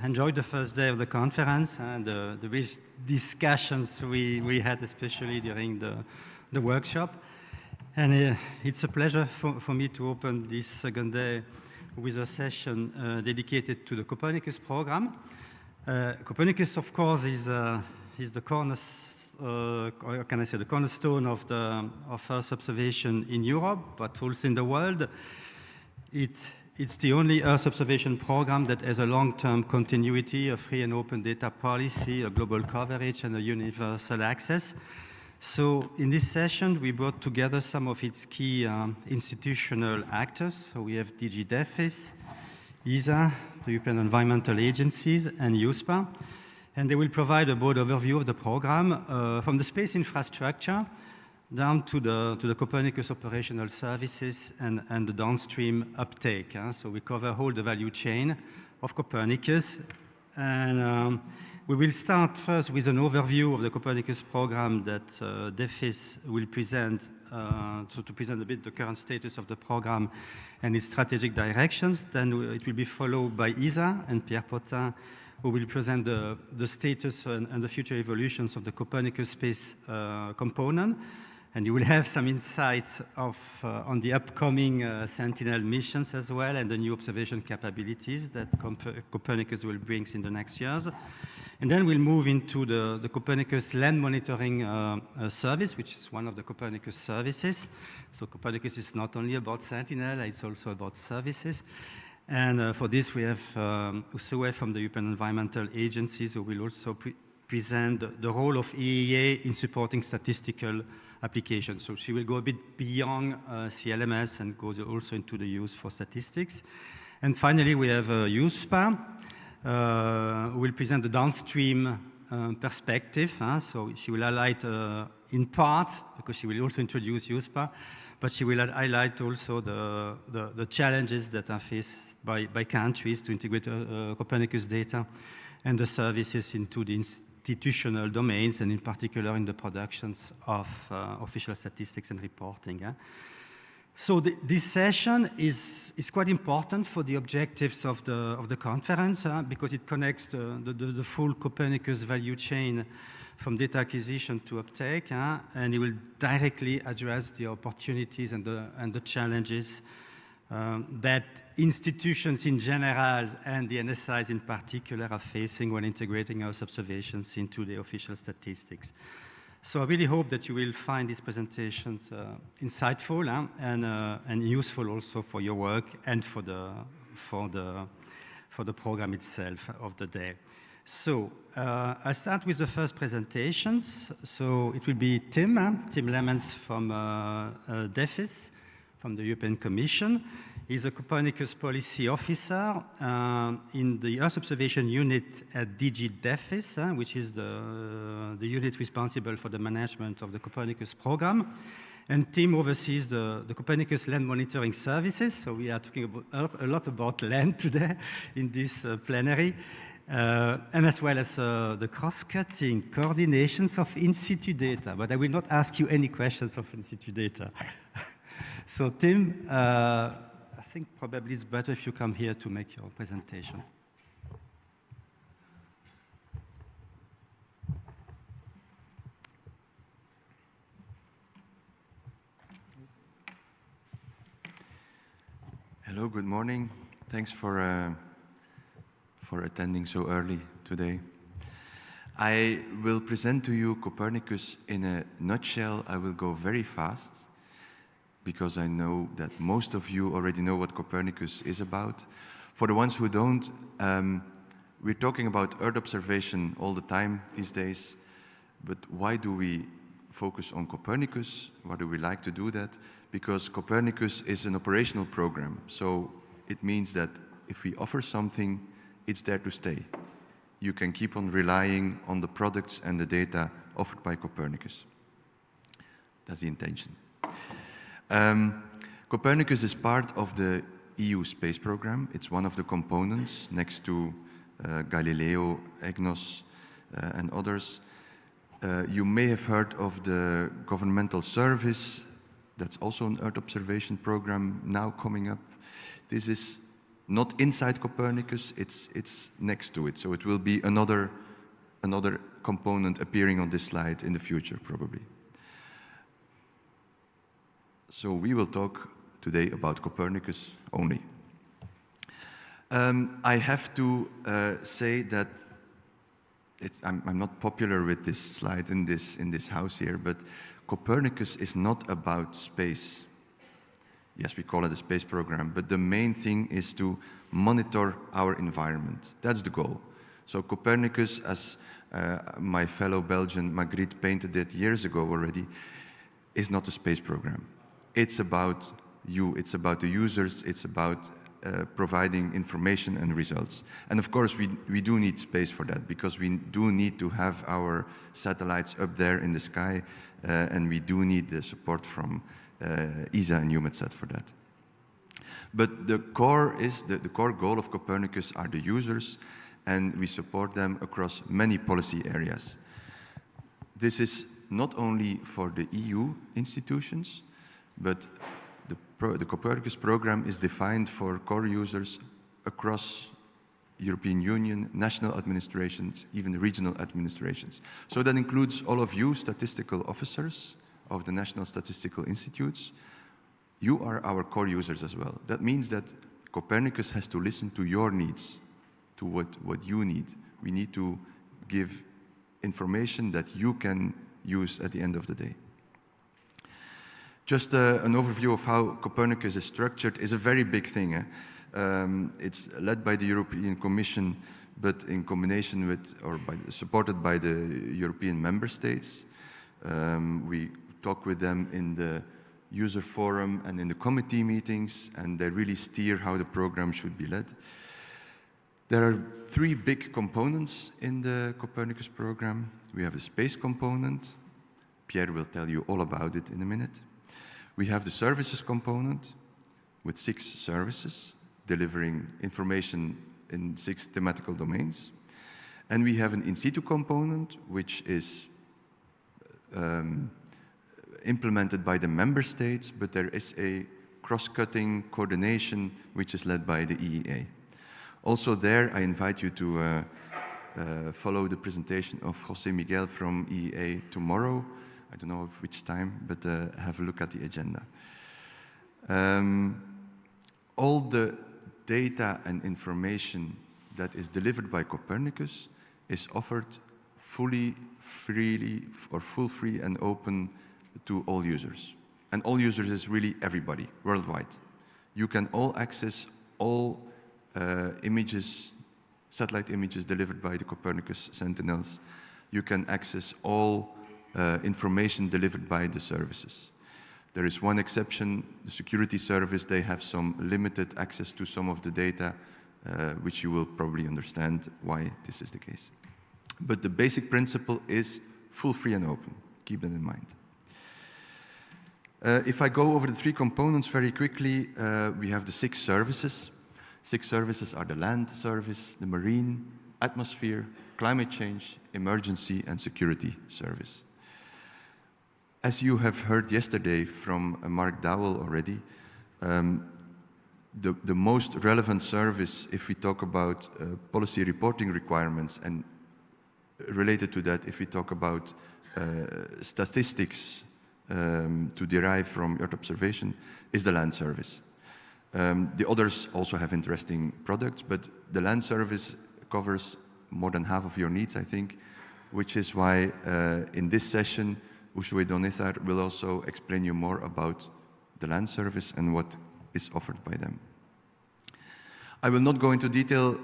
enjoyed the first day of the conference and the rich discussions we had, especially during the workshop. And it's a pleasure for me to open this second day with a session dedicated to the Copernicus program. Copernicus, of course, is the the cornerstone of Earth observation in Europe, but also in the world. It's the only Earth observation program that has a long-term continuity, a free and open data policy, a global coverage, and a universal access. So in this session, we brought together some of its key institutional actors. So we have DG DEFIS, ESA, the European Environmental Agencies, and EUSPA. And they will provide a broad overview of the program from the space infrastructure down to the Copernicus operational services and the downstream uptake. So we cover all the value chain of Copernicus. And we will start first with an overview of the Copernicus program that DEFIS will present, to present a bit the current status of the program and its strategic directions. Then it will be followed by ESA and Pierre Potin, who will present the status and the future evolutions of the Copernicus space component. And you will have some insights on the upcoming Sentinel missions as well, and the new observation capabilities that Copernicus will bring in the next years. And then we'll move into the Copernicus land monitoring service, which is one of the Copernicus services. So Copernicus is not only about Sentinel, it's also about services. And for this, we have Usue from the European Environmental Agencies, who will also present the role of EEA in supporting statistical applications. So she will go a bit beyond CLMS and goes also into the use for statistics. And finally, we have EUSPA, who will present the downstream perspective. So she will highlight in part, because she will also introduce EUSPA, but she will highlight also the challenges that are faced by countries to integrate Copernicus data and the services into the institutional domains, and in particular in the productions of official statistics and reporting. So this session is quite important for the objectives of the conference because it connects the full Copernicus value chain from data acquisition to uptake, and it will directly address the opportunities and the challenges that institutions in general and the NSIs in particular are facing when integrating Earth observations into the official statistics. So I really hope that you will find these presentations insightful and useful also for your work and for the program itself of the day. So I'll start with the first presentations. So it will be Tim Lemons from DEFIS, from the European Commission. He's a Copernicus policy officer in the Earth observation unit at DG DEFIS, which is the unit responsible for the management of the Copernicus program. And Tim oversees the Copernicus land monitoring services. So we are talking a lot about land today in this plenary. And as well as the cross-cutting coordinations of in-situ data. But I will not ask you any questions of in-situ data. So Tim, I think probably it's better if you come here to make your presentation. Hello, good morning. Thanks for attending so early today. I will present to you Copernicus in a nutshell. I will go very fast because I know that most of you already know what Copernicus is about. For the ones who don't, we're talking about Earth observation all the time these days, but why do we focus on Copernicus? Why do we like to do that? Because Copernicus is an operational program, so it means that if we offer something, it's there to stay. You can keep on relying on the products and the data offered by Copernicus. That's the intention. Copernicus is part of the EU space program. It's one of the components next to Galileo, EGNOS, and others. You may have heard of the governmental service. That's also an Earth observation program now coming up. This is not inside Copernicus, it's next to it. So it will be another component appearing on this slide in the future, probably. So we will talk today about Copernicus only. I have to say that I'm not popular with this slide in this house here, but Copernicus is not about space. Yes, we call it a space program, but the main thing is to monitor our environment. That's the goal. So Copernicus, as my fellow Belgian Magritte painted it years ago already, is not a space program. It's about you, it's about the users, it's about providing information and results. And of course, we do need space for that, because we do need to have our satellites up there in the sky, and we do need the support from ESA and EUMETSAT for that. But the core goal of Copernicus are the users, and we support them across many policy areas. This is not only for the EU institutions, but the Copernicus program is defined for core users across European Union, national administrations, even regional administrations. So that includes all of you statistical officers of the national statistical institutes. You are our core users as well. That means that Copernicus has to listen to your needs, to what you need. We need to give information that you can use at the end of the day. Just an overview of how Copernicus is structured is a very big thing. It's led by the European Commission, but in combination with, supported by the European member states. We talk with them in the user forum and in the committee meetings, and they really steer how the program should be led. There are three big components in the Copernicus program. We have the space component. Pierre will tell you all about it in a minute. We have the services component with 6 services delivering information in 6 thematical domains. And we have an in situ component, which is implemented by the member states, but there is a cross-cutting coordination which is led by the EEA. Also there, I invite you to follow the presentation of José Miguel from EEA tomorrow. I don't know at which time, but have a look at the agenda. All the data and information that is delivered by Copernicus is offered fully, freely, or full free and open to all users. And all users is really everybody, worldwide. You can all access all images, satellite images delivered by the Copernicus Sentinels. You can access all information delivered by the services. There is one exception, the security service. They have some limited access to some of the data, which you will probably understand why this is the case. But the basic principle is full, free, and open. Keep that in mind. If I go over the 3 components very quickly, we have the 6 services. 6 services are the land service, the marine, atmosphere, climate change, emergency, and security service. As you have heard yesterday from Mark Dowell already, the most relevant service, if we talk about policy reporting requirements, and related to that, if we talk about statistics to derive from Earth observation, is the land service. The others also have interesting products, but the land service covers more than half of your needs, I think, which is why in this session, Ushwe Donethar will also explain you more about the land service and what is offered by them. I will not go into detail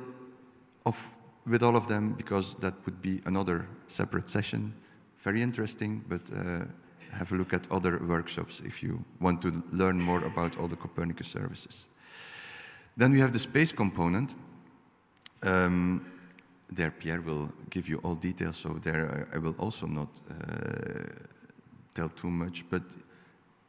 with all of them, because that would be another separate session. Very interesting, but have a look at other workshops if you want to learn more about all the Copernicus services. Then we have the space component. There Pierre will give you all details, so there I will also not tell too much, but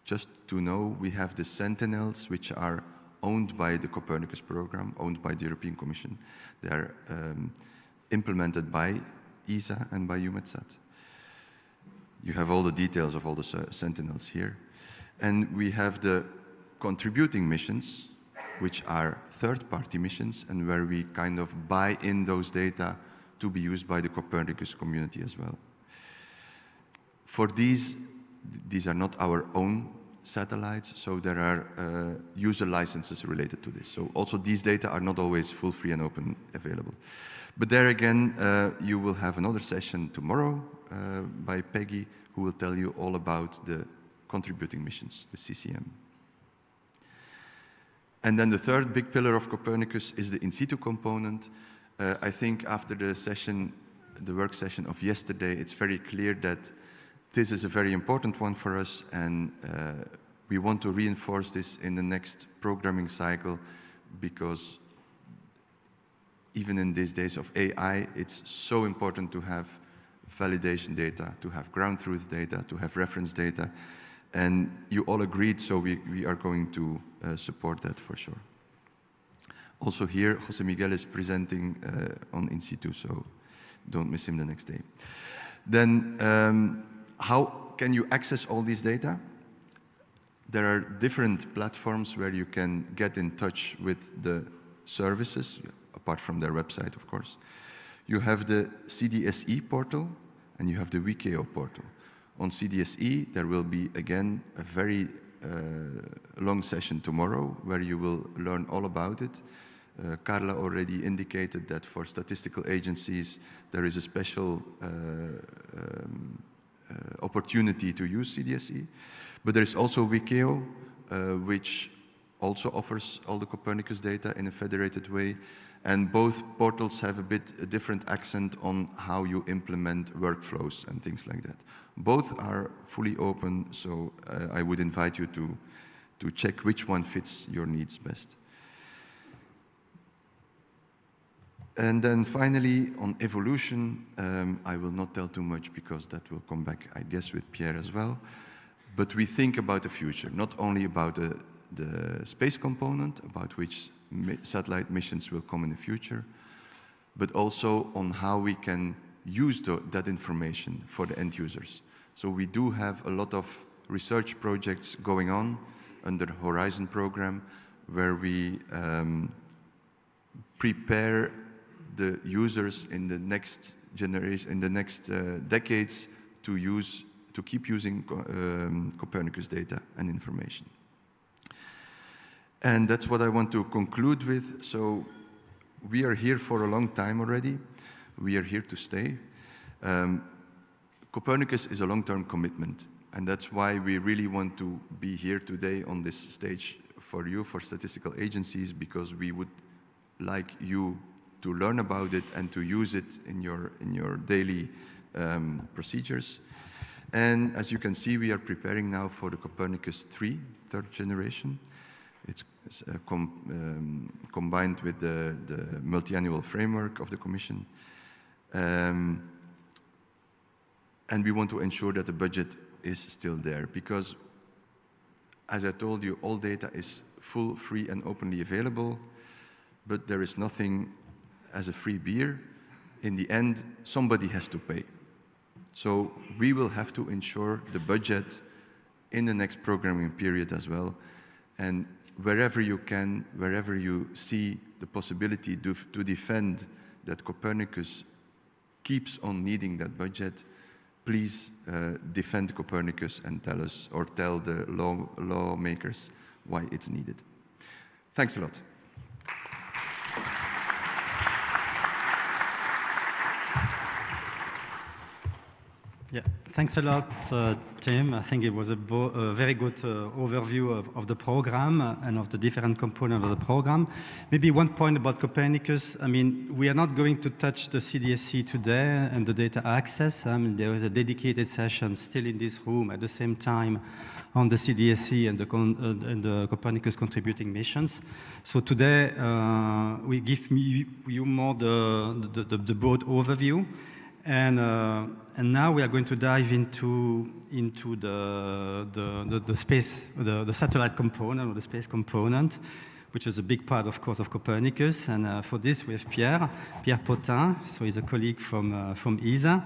just to know, we have the Sentinels, which are owned by the Copernicus program, owned by the European Commission. They are implemented by ESA and by EUMETSAT. You have all the details of all the Sentinels here. And we have the contributing missions, which are third-party missions and where we kind of buy in those data to be used by the Copernicus community as well. For these are not our own satellites, so there are user licenses related to this. So also these data are not always full, free, and open available. But there again, you will have another session tomorrow by Peggy, who will tell you all about the contributing missions, the CCM. And then the third big pillar of Copernicus is the in situ component. I think after the session, the work session of yesterday, it's very clear that this is a very important one for us, and we want to reinforce this in the next programming cycle, because even in these days of AI, it's so important to have validation data, to have ground truth data, to have reference data. And you all agreed, so we are going to support that for sure. Also here, José Miguel is presenting on in situ, so don't miss him the next day. Then, how can you access all these data? There are different platforms where you can get in touch with the services, apart from their website, of course. You have the CDSE portal, and you have the WCAO portal. On CDSE, there will be, again, a very long session tomorrow where you will learn all about it. Carla already indicated that for statistical agencies, there is a special opportunity to use CDSE. But there is also WCAO, which also offers all the Copernicus data in a federated way. And both portals have a different accent on how you implement workflows and things like that. Both are fully open, so I would invite you to check which one fits your needs best. And then finally, on evolution, I will not tell too much because that will come back, I guess, with Pierre as well. But we think about the future, not only about the space component, about which satellite missions will come in the future, but also on how we can use that information for the end users. So we do have a lot of research projects going on under the Horizon program, where we prepare the users in the next generation, in the next decades, to keep using Copernicus data and information. And that's what I want to conclude with. So we are here for a long time already. We are here to stay. Copernicus is a long-term commitment, and that's why we really want to be here today on this stage for you, for statistical agencies, because we would like you to learn about it and to use it in your daily procedures. And as you can see, we are preparing now for the Copernicus 3, third generation. It's combined with the multi-annual framework of the Commission. And we want to ensure that the budget is still there, because, as I told you, all data is full, free, and openly available, but there is nothing as a free beer. In the end, somebody has to pay. So we will have to ensure the budget in the next programming period as well. And wherever you can, wherever you see the possibility to defend that Copernicus keeps on needing that budget, please defend Copernicus and tell us, or tell the lawmakers why it's needed. Thanks a lot. Yeah, thanks a lot, Tim. I think it was a very good overview of the program and of the different components of the program. Maybe one point about Copernicus. I mean, we are not going to touch the CDSE today and the data access. I mean, there is a dedicated session still in this room at the same time on the CDSE and the Copernicus contributing missions. So today, we give you more the broad overview. And now we are going to dive into the space, the satellite component, or the space component, which is a big part, of course, of Copernicus. And for this, we have Pierre Potin. So he's a colleague from ESA.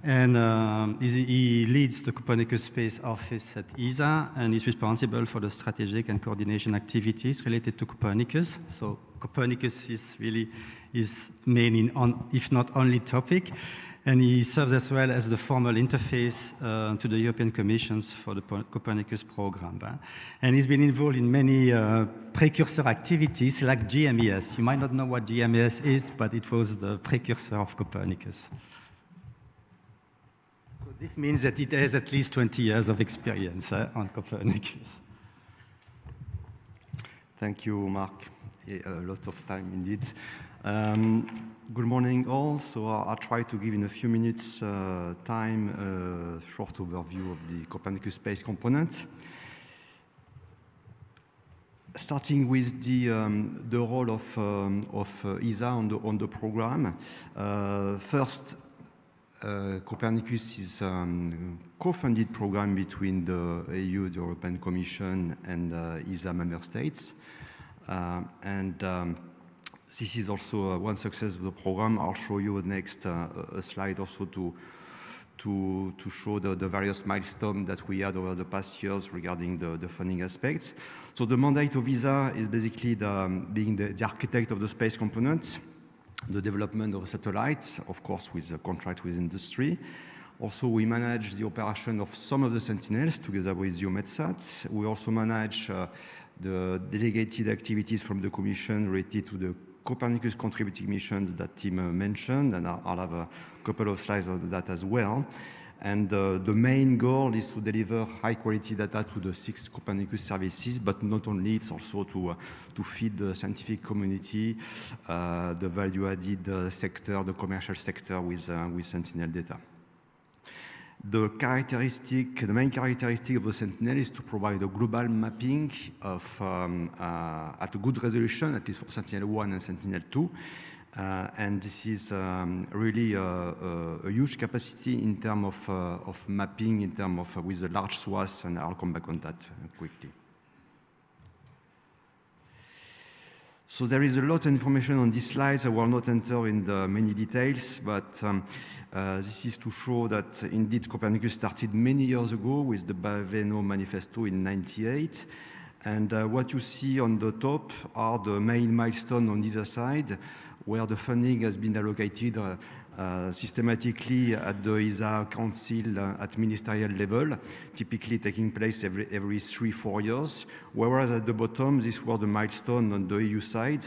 And he leads the Copernicus Space Office at ESA, and is responsible for the strategic and coordination activities related to Copernicus. So Copernicus is really his main, if not only, topic. And he serves as well as the formal interface to the European Commissions for the Copernicus program. And he's been involved in many precursor activities like GMES. You might not know what GMES is, but it was the precursor of Copernicus. So this means that it has at least 20 years of experience on Copernicus. Thank you, Mark. A lot of time indeed. Good morning all. So I'll try to give in a few minutes time a short overview of the Copernicus Space Component. Starting with the role of ESA on the program. First, Copernicus is a co-funded program between the EU, the European Commission, and ESA member states. This is also one success of the program. I'll show you next a slide also to show the various milestones that we had over the past years regarding the funding aspects. So the mandate of ESA is basically being the architect of the space component, the development of satellites, of course with a contract with industry. Also, we manage the operation of some of the Sentinels together with EUMETSAT. We also manage the delegated activities from the Commission related to the Copernicus contributing missions that Tim mentioned, and I'll have a couple of slides of that as well. And the main goal is to deliver high-quality data to the 6 Copernicus services, but not only, it's also to feed the scientific community, the value-added sector, the commercial sector with Sentinel data. The main characteristic of the Sentinel is to provide a global mapping of, at a good resolution, at least for Sentinel-1 and Sentinel-2. And this is really a huge capacity in terms of mapping, in terms of with the large swaths, and I'll come back on that quickly. So there is a lot of information on these slides. I will not enter in the many details, but this is to show that indeed Copernicus started many years ago with the Baveno Manifesto in '98. And what you see on the top are the main milestones on either side, where the funding has been allocated systematically at the ESA Council at ministerial level, typically taking place every 3-4 years. Whereas at the bottom, these were the milestones on the EU side,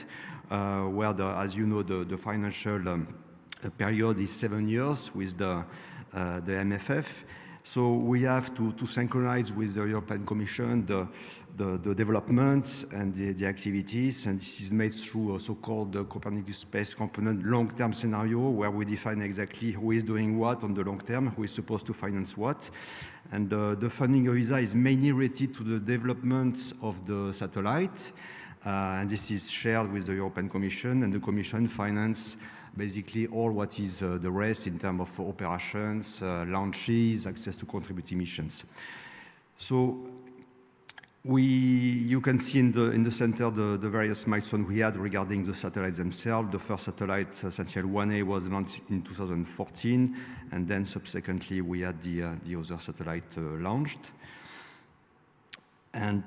where, as you know, the financial period is 7 years with the MFF. So we have to synchronize with the European Commission the development and the activities, and this is made through a so-called Copernicus Space Component long-term scenario, where we define exactly who is doing what on the long term, who is supposed to finance what. And the funding of ESA is mainly related to the development of the satellite, and this is shared with the European Commission, and the Commission finance basically all what is the rest in terms of operations, launches, access to contributing missions. So you can see in the center the various milestones we had regarding the satellites themselves. The first satellite, Sentinel-1A, was launched in 2014, and then subsequently we had the other satellite launched. And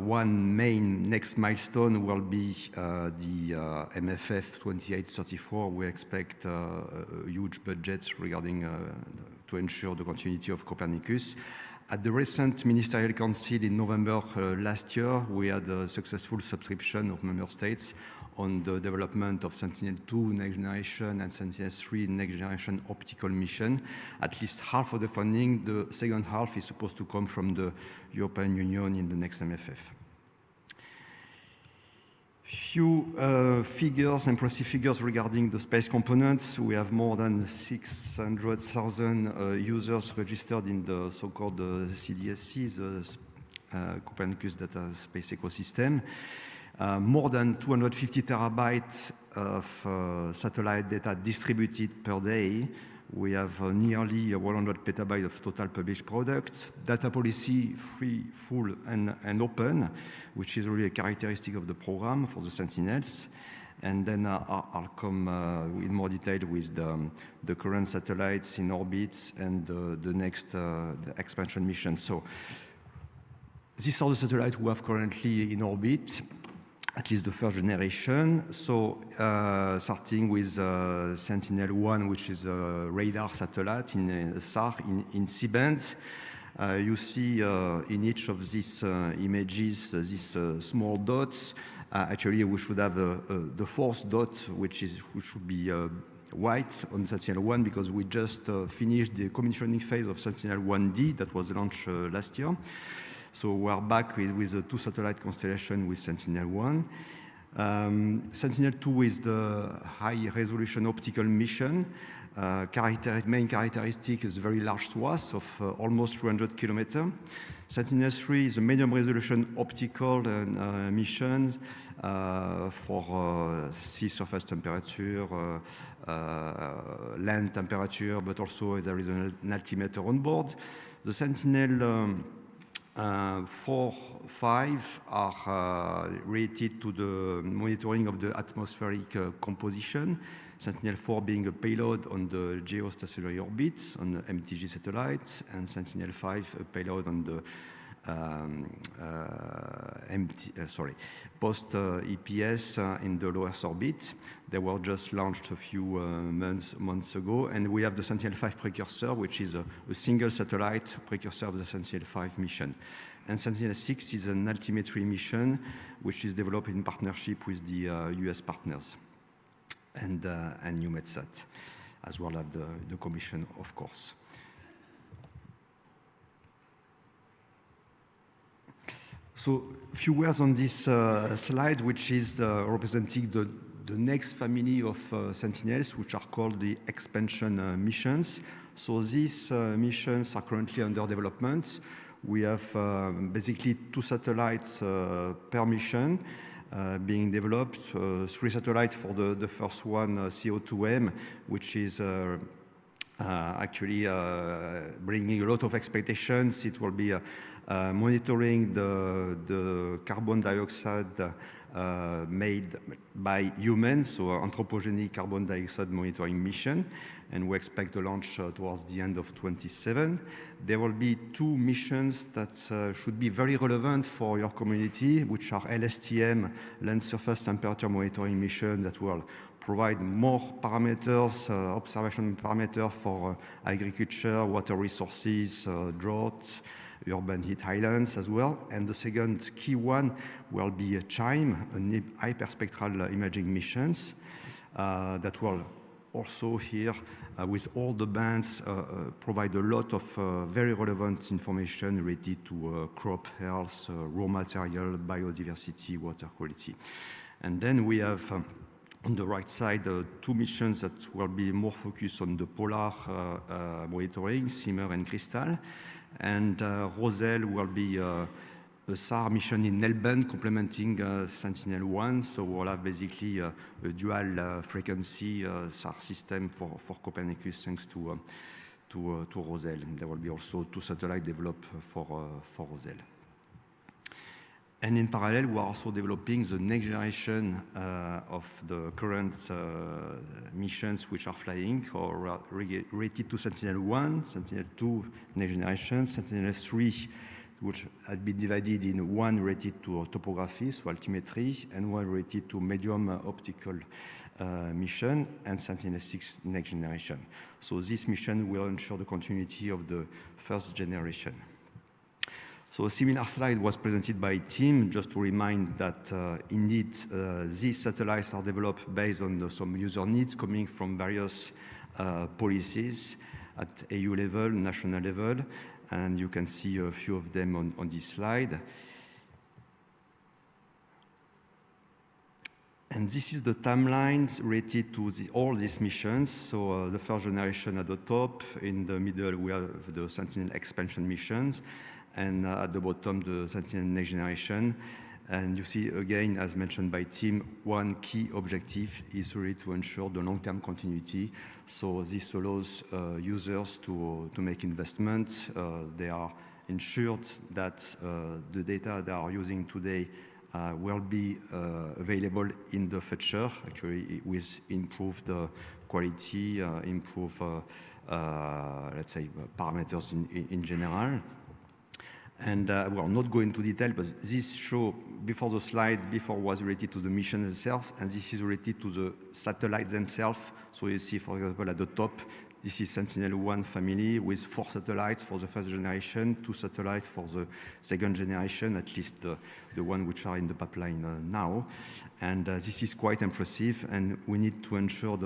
one main next milestone will be the MFF 2834. We expect a huge budget regarding to ensure the continuity of Copernicus. At the recent Ministerial Council in November last year, we had a successful subscription of member states on the development of Sentinel-2 next generation and Sentinel-3 next generation optical mission. At least half of the funding, the second half, is supposed to come from the European Union in the next MFF. Few figures, impressive figures regarding the space components. We have more than 600,000 users registered in the so-called CDSC, the Copernicus Data Space Ecosystem. More than 250 terabytes of satellite data distributed per day. We have nearly 100 petabytes of total published products. Data policy free, full, and open, which is really a characteristic of the program for the Sentinels. And then I'll come in more detail with the current satellites in orbit and the next the expansion mission. So these are the satellites we have currently in orbit, at least the first generation. So starting with Sentinel-1, which is a radar satellite in SAR in C-band. You see in each of these images these small dots. Actually, we should have the fourth dot, which should be white on Sentinel-1, because we just finished the commissioning phase of Sentinel-1D that was launched last year. So we are back with the two satellite constellation with Sentinel-1. Sentinel-2 is the high-resolution optical mission. Main characteristic is very large swath of almost 300 kilometers. Sentinel-3 is a medium-resolution optical mission for sea surface temperature, land temperature, but also there is an altimeter on board. The Sentinel 4, 5 are related to the monitoring of the atmospheric composition. Sentinel-4 being a payload on the geostationary orbit on the MTG satellite, and Sentinel-5 a payload on the post-EPS in the low Earth orbit. They were just launched a few months ago, and we have the Sentinel-5 precursor, which is a single satellite precursor of the Sentinel-5 mission. And Sentinel-6 is an altimetry mission, which is developed in partnership with the US partners and EUMETSAT, as well as the Commission, of course. So a few words on this slide, which is representing the next family of Sentinels, which are called the expansion missions. So these missions are currently under development. We have basically 2 satellites per mission being developed, 3 satellites for the first one, CO2M, which is actually bringing a lot of expectations. It will be monitoring the carbon dioxide made by humans, so anthropogenic carbon dioxide monitoring mission, and we expect the launch towards the end of 2027. There will be 2 missions that should be very relevant for your community, which are LSTM, Land Surface Temperature Monitoring Mission, that will provide more parameters, observation parameters for agriculture, water resources, drought, urban heat islands as well. And the second key one will be a CHIME, a hyperspectral imaging missions that will also here with all the bands provide a lot of very relevant information related to crop health, raw material, biodiversity, water quality. And then we have on the right side 2 missions that will be more focused on the polar monitoring, Simmer and Crystal. And Roselle will be a SAR mission in L-band complementing Sentinel-1. So we'll have basically a dual frequency SAR system for Copernicus thanks to Roselle. And there will be also 2 satellites developed for Roselle. And in parallel, we are also developing the next generation of the current missions which are flying or related to Sentinel-1, Sentinel-2 next generation, Sentinel-3, which has been divided in one related to topography, so altimetry, and one related to medium optical mission, and Sentinel-6 next generation. So this mission will ensure the continuity of the first generation. So a similar slide was presented by Tim, just to remind that indeed these satellites are developed based on some user needs coming from various policies at EU level, national level, and you can see a few of them on this slide. And this is the timelines related to all these missions. So the first generation at the top, in the middle we have the Sentinel expansion missions, and at the bottom, the Sentinel next generation. And you see, again, as mentioned by Tim, one key objective is really to ensure the long-term continuity. So this allows users to make investments. They are ensured that the data they are using today will be available in the future, actually with improved quality, improved, let's say, parameters in general. And we'll not go into detail, but this show before the slide before was related to the mission itself, and this is related to the satellites themselves. So you see, for example, at the top, this is Sentinel-1 family with 4 satellites for the first generation, 2 satellites for the second generation, at least the one which are in the pipeline now. And this is quite impressive, and we need to ensure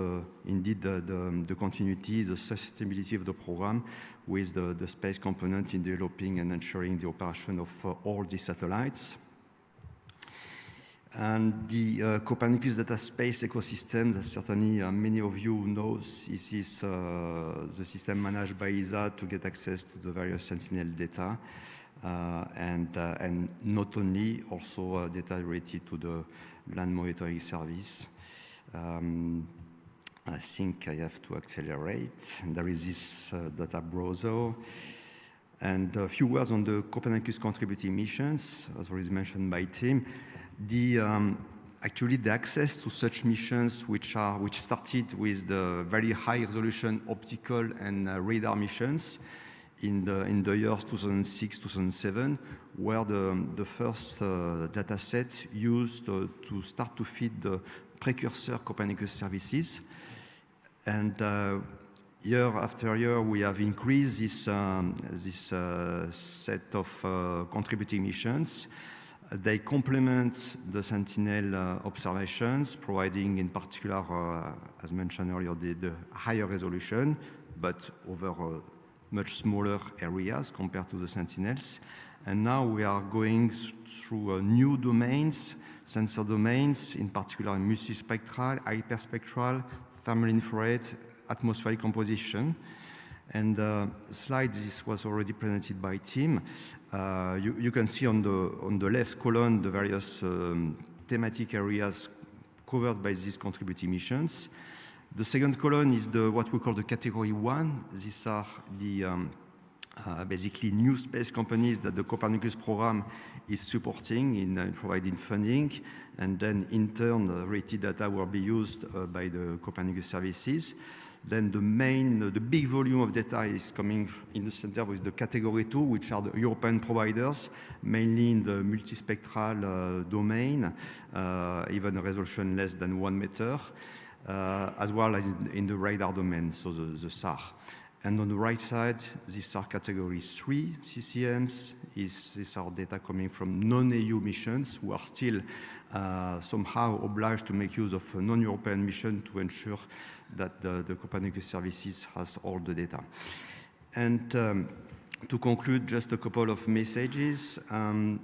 indeed the continuity, the sustainability of the program with the space component in developing and ensuring the operation of all these satellites. And the Copernicus data space ecosystem, that certainly many of you know, this is the system managed by ESA to get access to the various Sentinel data, and not only, also data related to the land monitoring service. I think I have to accelerate. There is this data browser. And a few words on the Copernicus contributing missions, as already mentioned by Tim. Actually, the access to such missions, which started with the very high resolution optical and radar missions in the years 2006, 2007, were the first data set used to start to feed the precursor Copernicus services. And year after year, we have increased this set of contributing missions. They complement the Sentinel observations, providing in particular, as mentioned earlier, the higher resolution, but over much smaller areas compared to the Sentinels. And now we are going through new domains, sensor domains, in particular multispectral, hyperspectral, thermal infrared, atmospheric composition. And slide, this was already presented by Tim. You can see on the left column the various thematic areas covered by these contributing missions. The second column is what we call the category 1. These are the basically new space companies that the Copernicus program is supporting in providing funding, and then in turn related data will be used by the Copernicus services. Then the big volume of data is coming in the center with the category 2, which are the European providers, mainly in the multispectral domain, even a resolution less than 1 meter, as well as in the radar domain, so the SAR. And on the right side, these are category 3 CCMs. These are data coming from non-EU missions who are still somehow obliged to make use of a non-European mission to ensure that the Copernicus services has all the data. And to conclude, just a couple of messages. Again,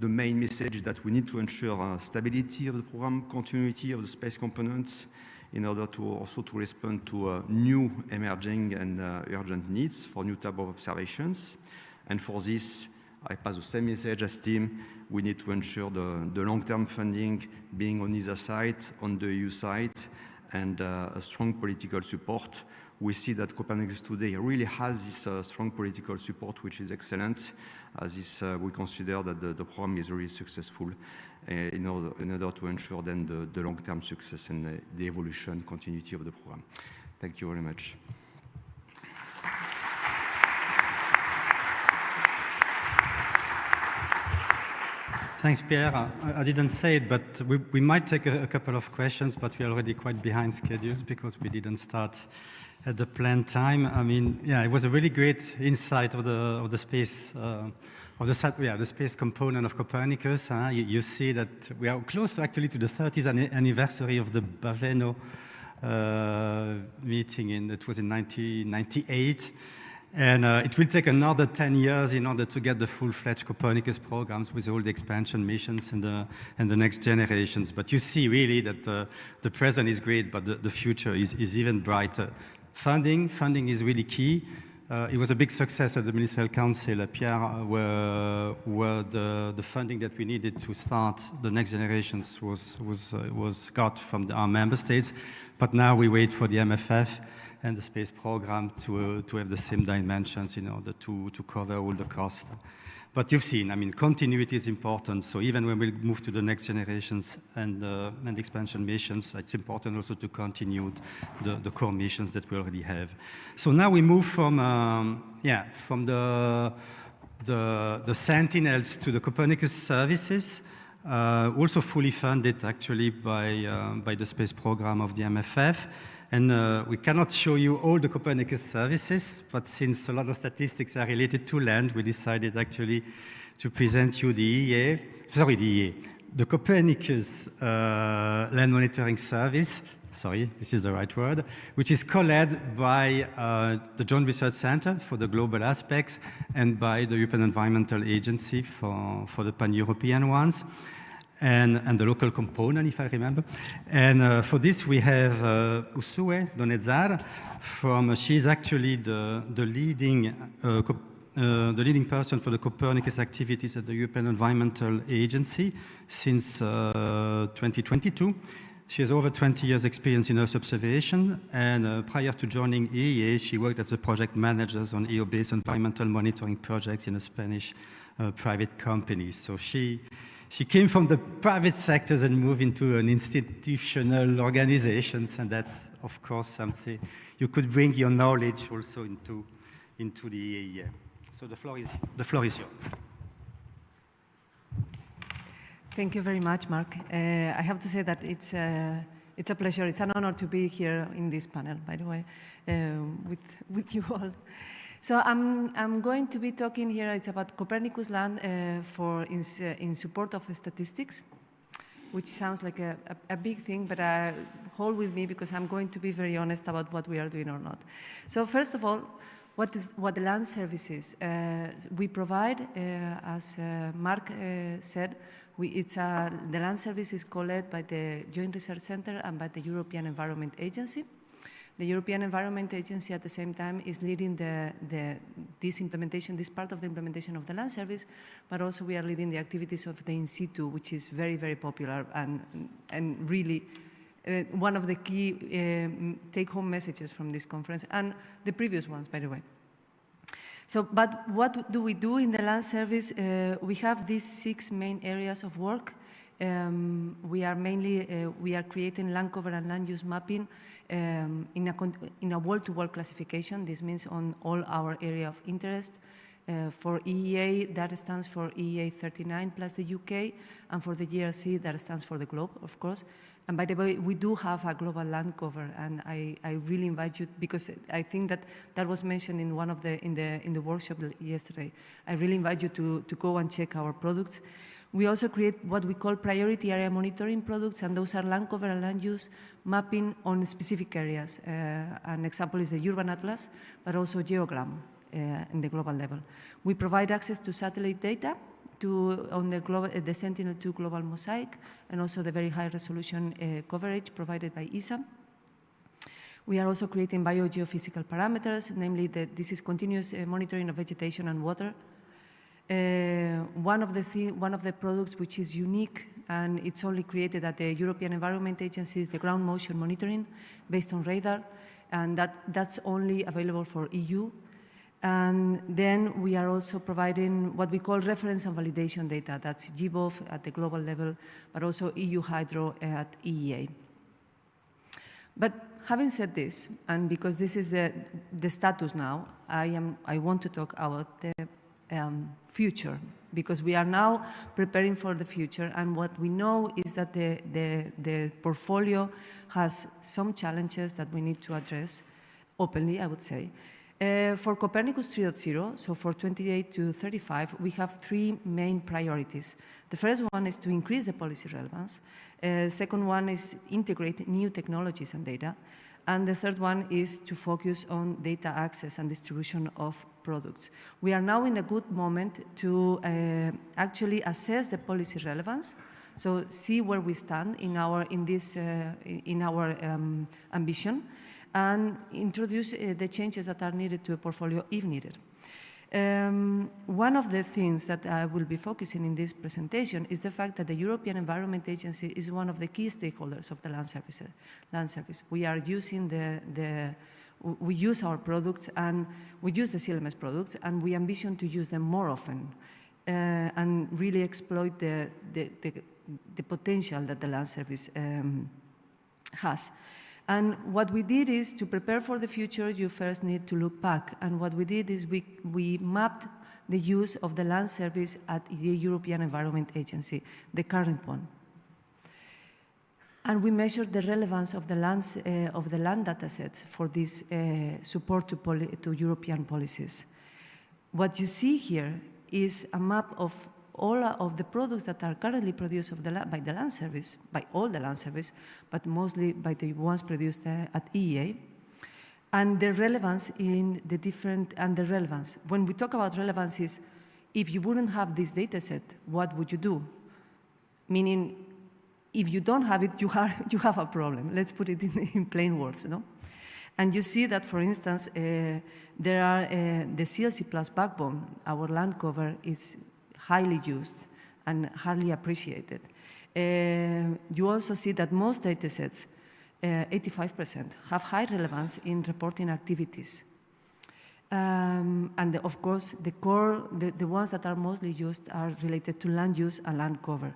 the main message is that we need to ensure stability of the program, continuity of the space components, in order to also to respond to new emerging and urgent needs for new type of observations. And for this, I pass the same message as Tim. We need to ensure the long-term funding being on ESA side, on the EU side, and a strong political support. We see that Copernicus today really has this strong political support, which is excellent. We consider that the program is really successful in order to ensure then the long-term success and the evolution, continuity of the program. Thank you very much. Thanks, Pierre. I didn't say it, but we might take a couple of questions, but we're already quite behind schedules because we didn't start at the planned time. I mean, yeah, it was a really great insight of the space, the space component of Copernicus. You see that we are close actually to the 30th anniversary of the Baveno meeting. It was in 1998. And it will take another 10 years in order to get the full-fledged Copernicus programs with all the expansion missions and the next generations. But you see really that the present is great, but the future is even brighter. Funding is really key. It was a big success at the Ministerial Council. Pierre, where the funding that we needed to start the next generations was got from our member states. But now we wait for the MFF and the space program to have the same dimensions in order to cover all the costs. But you've seen, I mean, continuity is important. So even when we move to the next generations and expansion missions, it's important also to continue the core missions that we already have. So now we move from the Sentinels to the Copernicus services, also fully funded actually by the space program of the MFF. And we cannot show you all the Copernicus services, but since a lot of statistics are related to land, we decided actually to present you the Copernicus Land Monitoring Service, this is the right word, which is co-led by the Joint Research Center for the global aspects and by the European Environmental Agency for the pan-European ones. And the local component, if I remember. And for this, we have Usue Donezar she's actually the leading person for the Copernicus activities at the European Environmental Agency since 2022. She has over 20 years experience in Earth observation, and prior to joining EEA, she worked as a project manager on EO-based environmental monitoring projects in a Spanish private company. So she came from the private sectors and moved into an institutional organizations, and that's, of course, something you could bring your knowledge also into the EEA. So the floor is yours. Thank you very much, Mark. I have to say that it's a pleasure. It's an honor to be here in this panel, by the way, with you all. So I'm going to be talking here. It's about Copernicus Land in support of statistics, which sounds like a big thing, but hold with me because I'm going to be very honest about what we are doing or not. So first of all, what the land service is. We provide, as Mark said, the land service is co-led by the Joint Research Center and by the European Environment Agency. The European Environment Agency at the same time is leading this part of the implementation of the land service, but also we are leading the activities of the in situ, which is very, very popular and really one of the key take-home messages from this conference and the previous ones, by the way. So, but what do we do in the land service? We have these 6 main areas of work. We are creating land cover and land use mapping in a wall-to-wall classification. This means on all our area of interest. For EEA, that stands for EEA 39 plus the UK, and for the GRC, that stands for the globe, of course. And by the way, we do have a global land cover, and I really invite you, because I think that was mentioned in one of in the workshop yesterday. I really invite you to go and check our products. We also create what we call priority area monitoring products, and those are land cover and land use mapping on specific areas. An example is the Urban Atlas, but also GeoGlam in the global level. We provide access to satellite data on the Sentinel-2 global mosaic, and also the very high resolution coverage provided by ESA. We are also creating biogeophysical parameters, namely that this is continuous monitoring of vegetation and water. One of the products which is unique, and it's only created at the European Environment Agency, is the ground motion monitoring based on radar, and that's only available for EU. And then we are also providing what we call reference and validation data. That's GBOF at the global level, but also EU Hydro at EEA. But having said this, and because this is the status now, I want to talk about the future, because we are now preparing for the future, and what we know is that the portfolio has some challenges that we need to address openly, I would say. For Copernicus 3.0, so for 28 to 35, we have 3 main priorities. The first one is to increase the policy relevance. Second one is integrate new technologies and data. And the third one is to focus on data access and distribution of products. We are now in a good moment to actually assess the policy relevance, so see where we stand in our ambition, and introduce the changes that are needed to a portfolio if needed. One of the things that I will be focusing in this presentation is the fact that the European Environment Agency is one of the key stakeholders of the land service. We are using we use our products, and we use the CLMS products, and we ambition to use them more often. and really exploit the potential that the land service has. And what we did is, to prepare for the future, you first need to look back. And what we did is we mapped the use of the land service at the European Environment Agency, the current one. And we measured the relevance of the land datasets for this support to European policies. What you see here is a map of all of the products that are currently produced by the land service, by all the land service, but mostly by the ones produced at EEA, and the relevance in the different, and the relevance. When we talk about relevance is, if you wouldn't have this data set, what would you do? Meaning, if you don't have it, you have a problem. Let's put it in plain words, no? And you see that, for instance, there are the CLC Plus backbone, our land cover, is highly used and highly appreciated. You also see that most data sets, 85%, have high relevance in reporting activities. And of course, the ones that are mostly used are related to land use and land cover.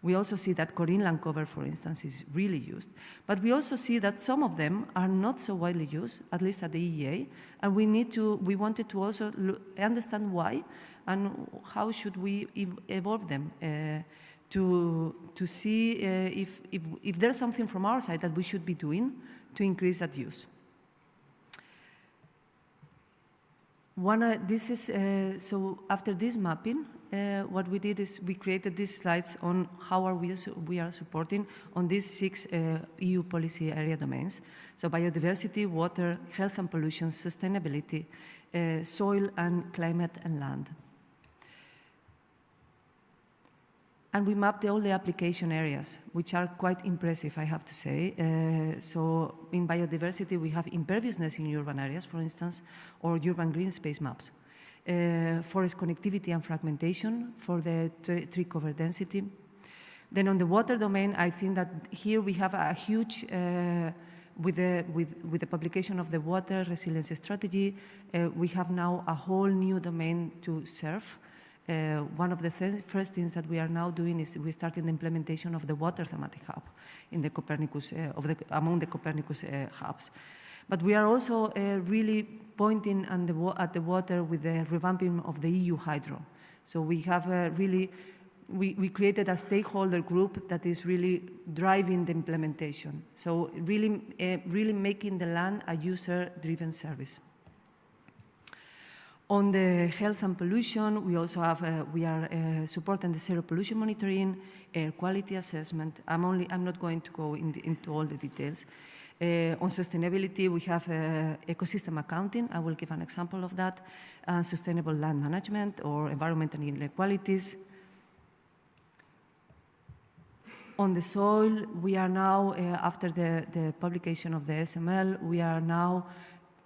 We also see that Corinne land cover, for instance, is really used. But we also see that some of them are not so widely used, at least at the EEA, and we wanted to also understand why and how should we evolve them to see if there's something from our side that we should be doing to increase that use. So after this mapping, what we did is we created these slides on how we are supporting on these 6 EU policy area domains. So biodiversity, water, health and pollution, sustainability, soil and climate and land. And we mapped all the application areas, which are quite impressive, I have to say. So in biodiversity, we have imperviousness in urban areas, for instance, or urban green space maps. Forest connectivity and fragmentation for the tree cover density. Then on the water domain, I think that here we have a huge, with the publication of the water resilience strategy, we have now a whole new domain to serve. One of the first things that we are now doing is we started the implementation of the water thematic hub in the Copernicus, among the Copernicus hubs. But we are also really pointing at the water with the revamping of the EU Hydro. So we have we created a stakeholder group that is really driving the implementation. So really making the land a user-driven service. On the health and pollution, we also have, we are supporting the zero pollution monitoring, air quality assessment. I'm not going to go into all the details. On sustainability, we have ecosystem accounting. I will give an example of that. Sustainable land management or environmental inequalities. On the soil, we are now, after the publication of the SML, we are now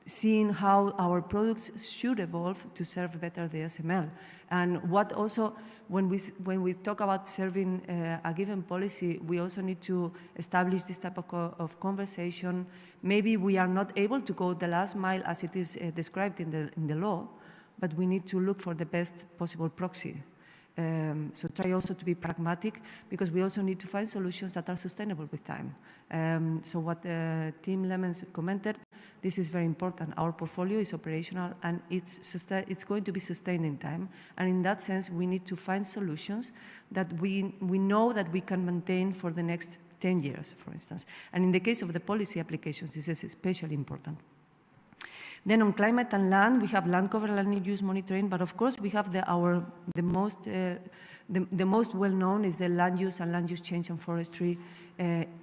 seeing how our products should evolve to serve better the SML. And what also, when we talk about serving a given policy, we also need to establish this type of conversation. Maybe we are not able to go the last mile as it is described in the law, but we need to look for the best possible proxy. So try also to be pragmatic, because we also need to find solutions that are sustainable with time. So what Tim Lemons commented, this is very important. Our portfolio is operational and it's going to be sustained in time. And in that sense, we need to find solutions that we know that we can maintain for the next 10 years, for instance. And in the case of the policy applications, this is especially important. Then on climate and land, we have land cover, land use monitoring, but of course we have the most well-known is the land use and land use change and forestry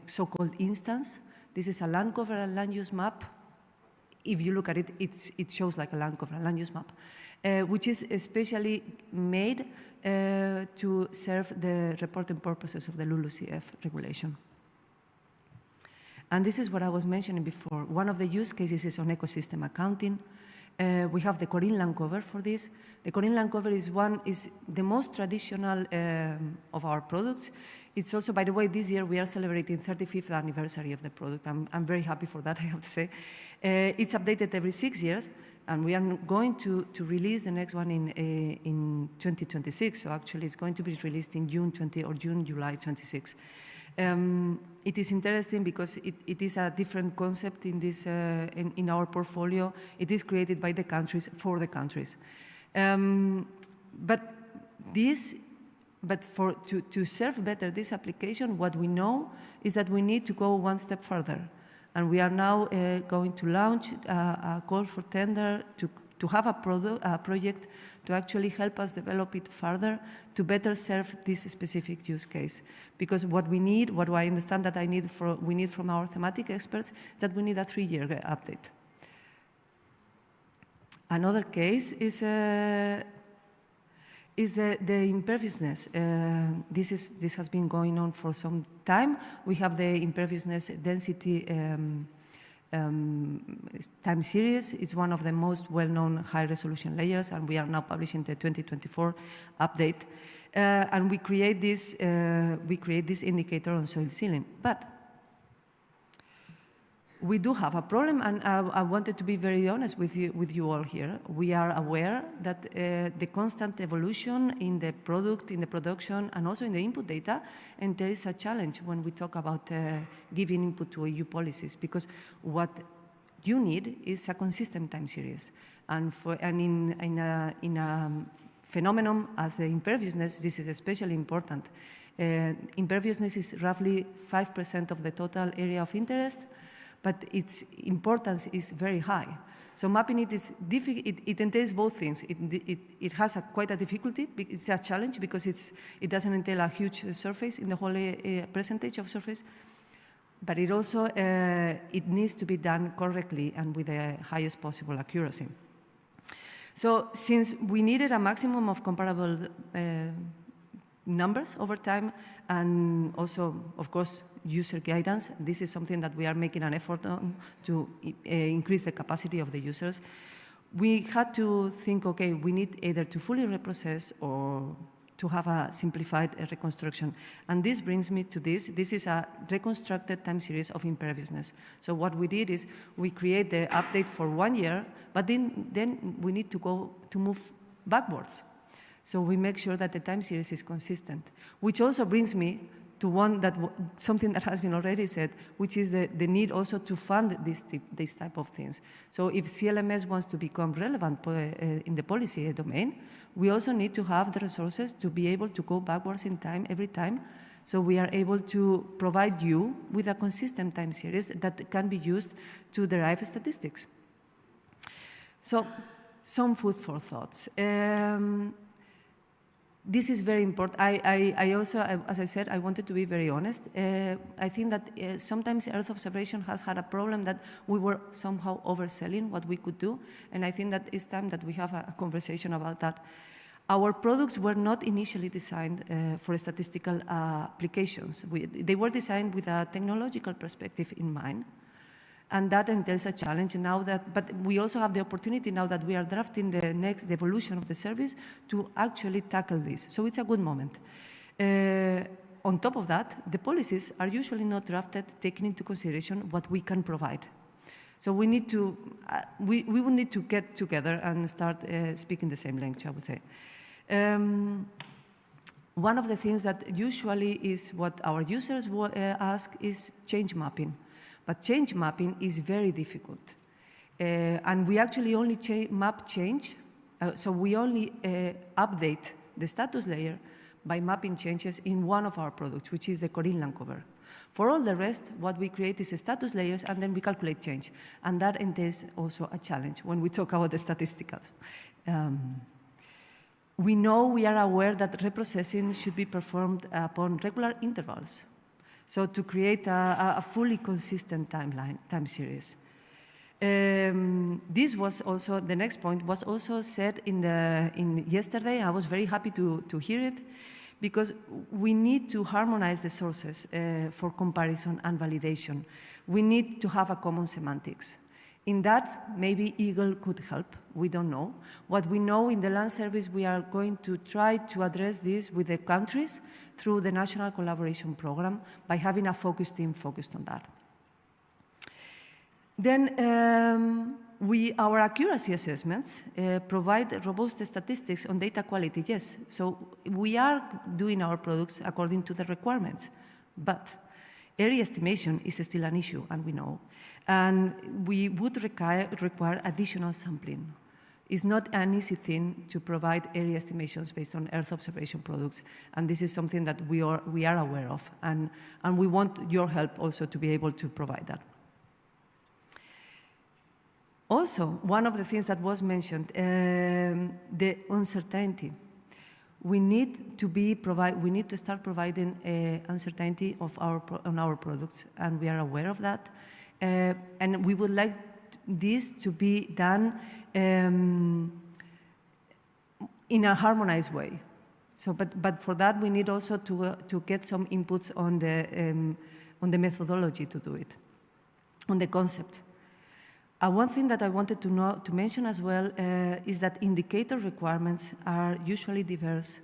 so-called instance. This is a land cover and land use map. If you look at it, it shows like a land cover and land use map, which is especially made to serve the reporting purposes of the LULUCF regulation. And this is what I was mentioning before. One of the use cases is on ecosystem accounting. We have the Corinne land cover for this. The Corinne land cover is the most traditional of our products. It's also, by the way, this year we are celebrating 35th anniversary of the product. I'm very happy for that, I have to say. It's updated every 6 years. And we are going to release the next one in 2026. So actually it's going to be released in June, July 26. It is interesting because it is a different concept in this in our portfolio. It is created by the countries for the countries. But to serve better this application, what we know is that we need to go one step further. And we are now going to launch a call for tender to have a project to actually help us develop it further to better serve this specific use case. Because what we need, what I understand that we need from our thematic experts, that we need a 3-year update. Another case is the imperviousness. This has been going on for some time. We have the imperviousness density time series. It's one of the most well-known high-resolution layers, and we are now publishing the 2024 update. And we create this indicator on soil sealing. But we do have a problem, and I wanted to be very honest with you all here. We are aware that the constant evolution in the product, in the production, and also in the input data, and there is a challenge when we talk about giving input to EU policies, because what you need is a consistent time series. And in a phenomenon as the imperviousness, this is especially important. Imperviousness is roughly 5% of the total area of interest, but its importance is very high. So mapping it is difficult. It entails both things. It has quite a difficulty. It's a challenge because it doesn't entail a huge surface in the whole percentage of surface, but it also it needs to be done correctly and with the highest possible accuracy. So since we needed a maximum of comparable numbers over time, and also, of course, user guidance. This is something that we are making an effort on to increase the capacity of the users. We had to think, okay, we need either to fully reprocess or to have a simplified reconstruction. And this brings me to this. This is a reconstructed time series of imperviousness. So what we did is we create the update for 1 year, but then we need to move backwards. So we make sure that the time series is consistent, which also brings me to something that has been already said, which is the need also to fund this type of things. So if CLMS wants to become relevant in the policy domain, we also need to have the resources to be able to go backwards in time every time, so we are able to provide you with a consistent time series that can be used to derive statistics. So some food for thoughts. This is very important. I also, as I said, I wanted to be very honest. I think that sometimes Earth observation has had a problem that we were somehow overselling what we could do, and I think that it's time that we have a conversation about that. Our products were not initially designed for statistical applications. They were designed with a technological perspective in mind. And that entails a challenge now but we also have the opportunity now that we are drafting the next evolution of the service to actually tackle this. So it's a good moment. On top of that, the policies are usually not drafted taking into consideration what we can provide. So we need to, we will need to get together and start speaking the same language, I would say. One of the things that usually is what our users ask is change mapping. But change mapping is very difficult. And we actually only map change, so we only update the status layer by mapping changes in one of our products, which is the core inland cover. For all the rest, what we create is status layers, and then we calculate change. And that entails also a challenge when we talk about the statisticals. We are aware that reprocessing should be performed upon regular intervals. So to create a fully consistent time series. This was also, the next point was also said in yesterday. I was very happy to hear it, because we need to harmonize the sources for comparison and validation. We need to have a common semantics. In that, maybe Eagle could help, we don't know. What we know in the land service, we are going to try to address this with the countries through the National Collaboration Program by having a focus team focused on that. Then Our accuracy assessments provide robust statistics on data quality, yes. So we are doing our products according to the requirements, but area estimation is still an issue, and we know. And we would require additional sampling. It's not an easy thing to provide area estimations based on Earth observation products, and this is something that we are aware of, and we want your help also to be able to provide that. Also, one of the things that was mentioned, the uncertainty. We need to start providing uncertainty on our products, and we are aware of that. And we would like this to be done in a harmonized way. So, but for that, we need also to get some inputs on the methodology to do it, on the concept. One thing that I wanted to mention as well is that indicator requirements are usually diverse.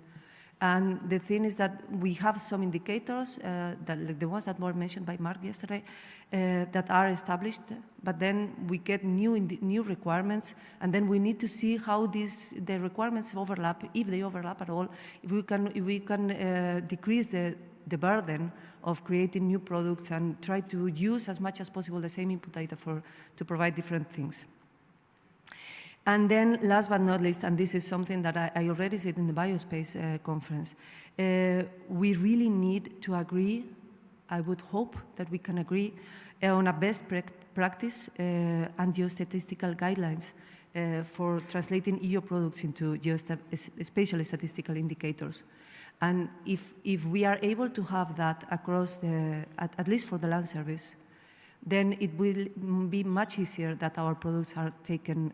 And the thing is that we have some indicators, like the ones that were mentioned by Mark yesterday, that are established, but then we get new requirements, and then we need to see how the requirements overlap, if they overlap at all, if we can decrease the burden of creating new products and try to use as much as possible the same input data to provide different things. And then last but not least, and this is something that I already said in the Biospace conference, we really need to agree, I would hope that we can agree, on a best practice and geostatistical guidelines for translating EU products into spatial statistical indicators. And if we are able to have that across at least for the land service, then it will be much easier that our products are taken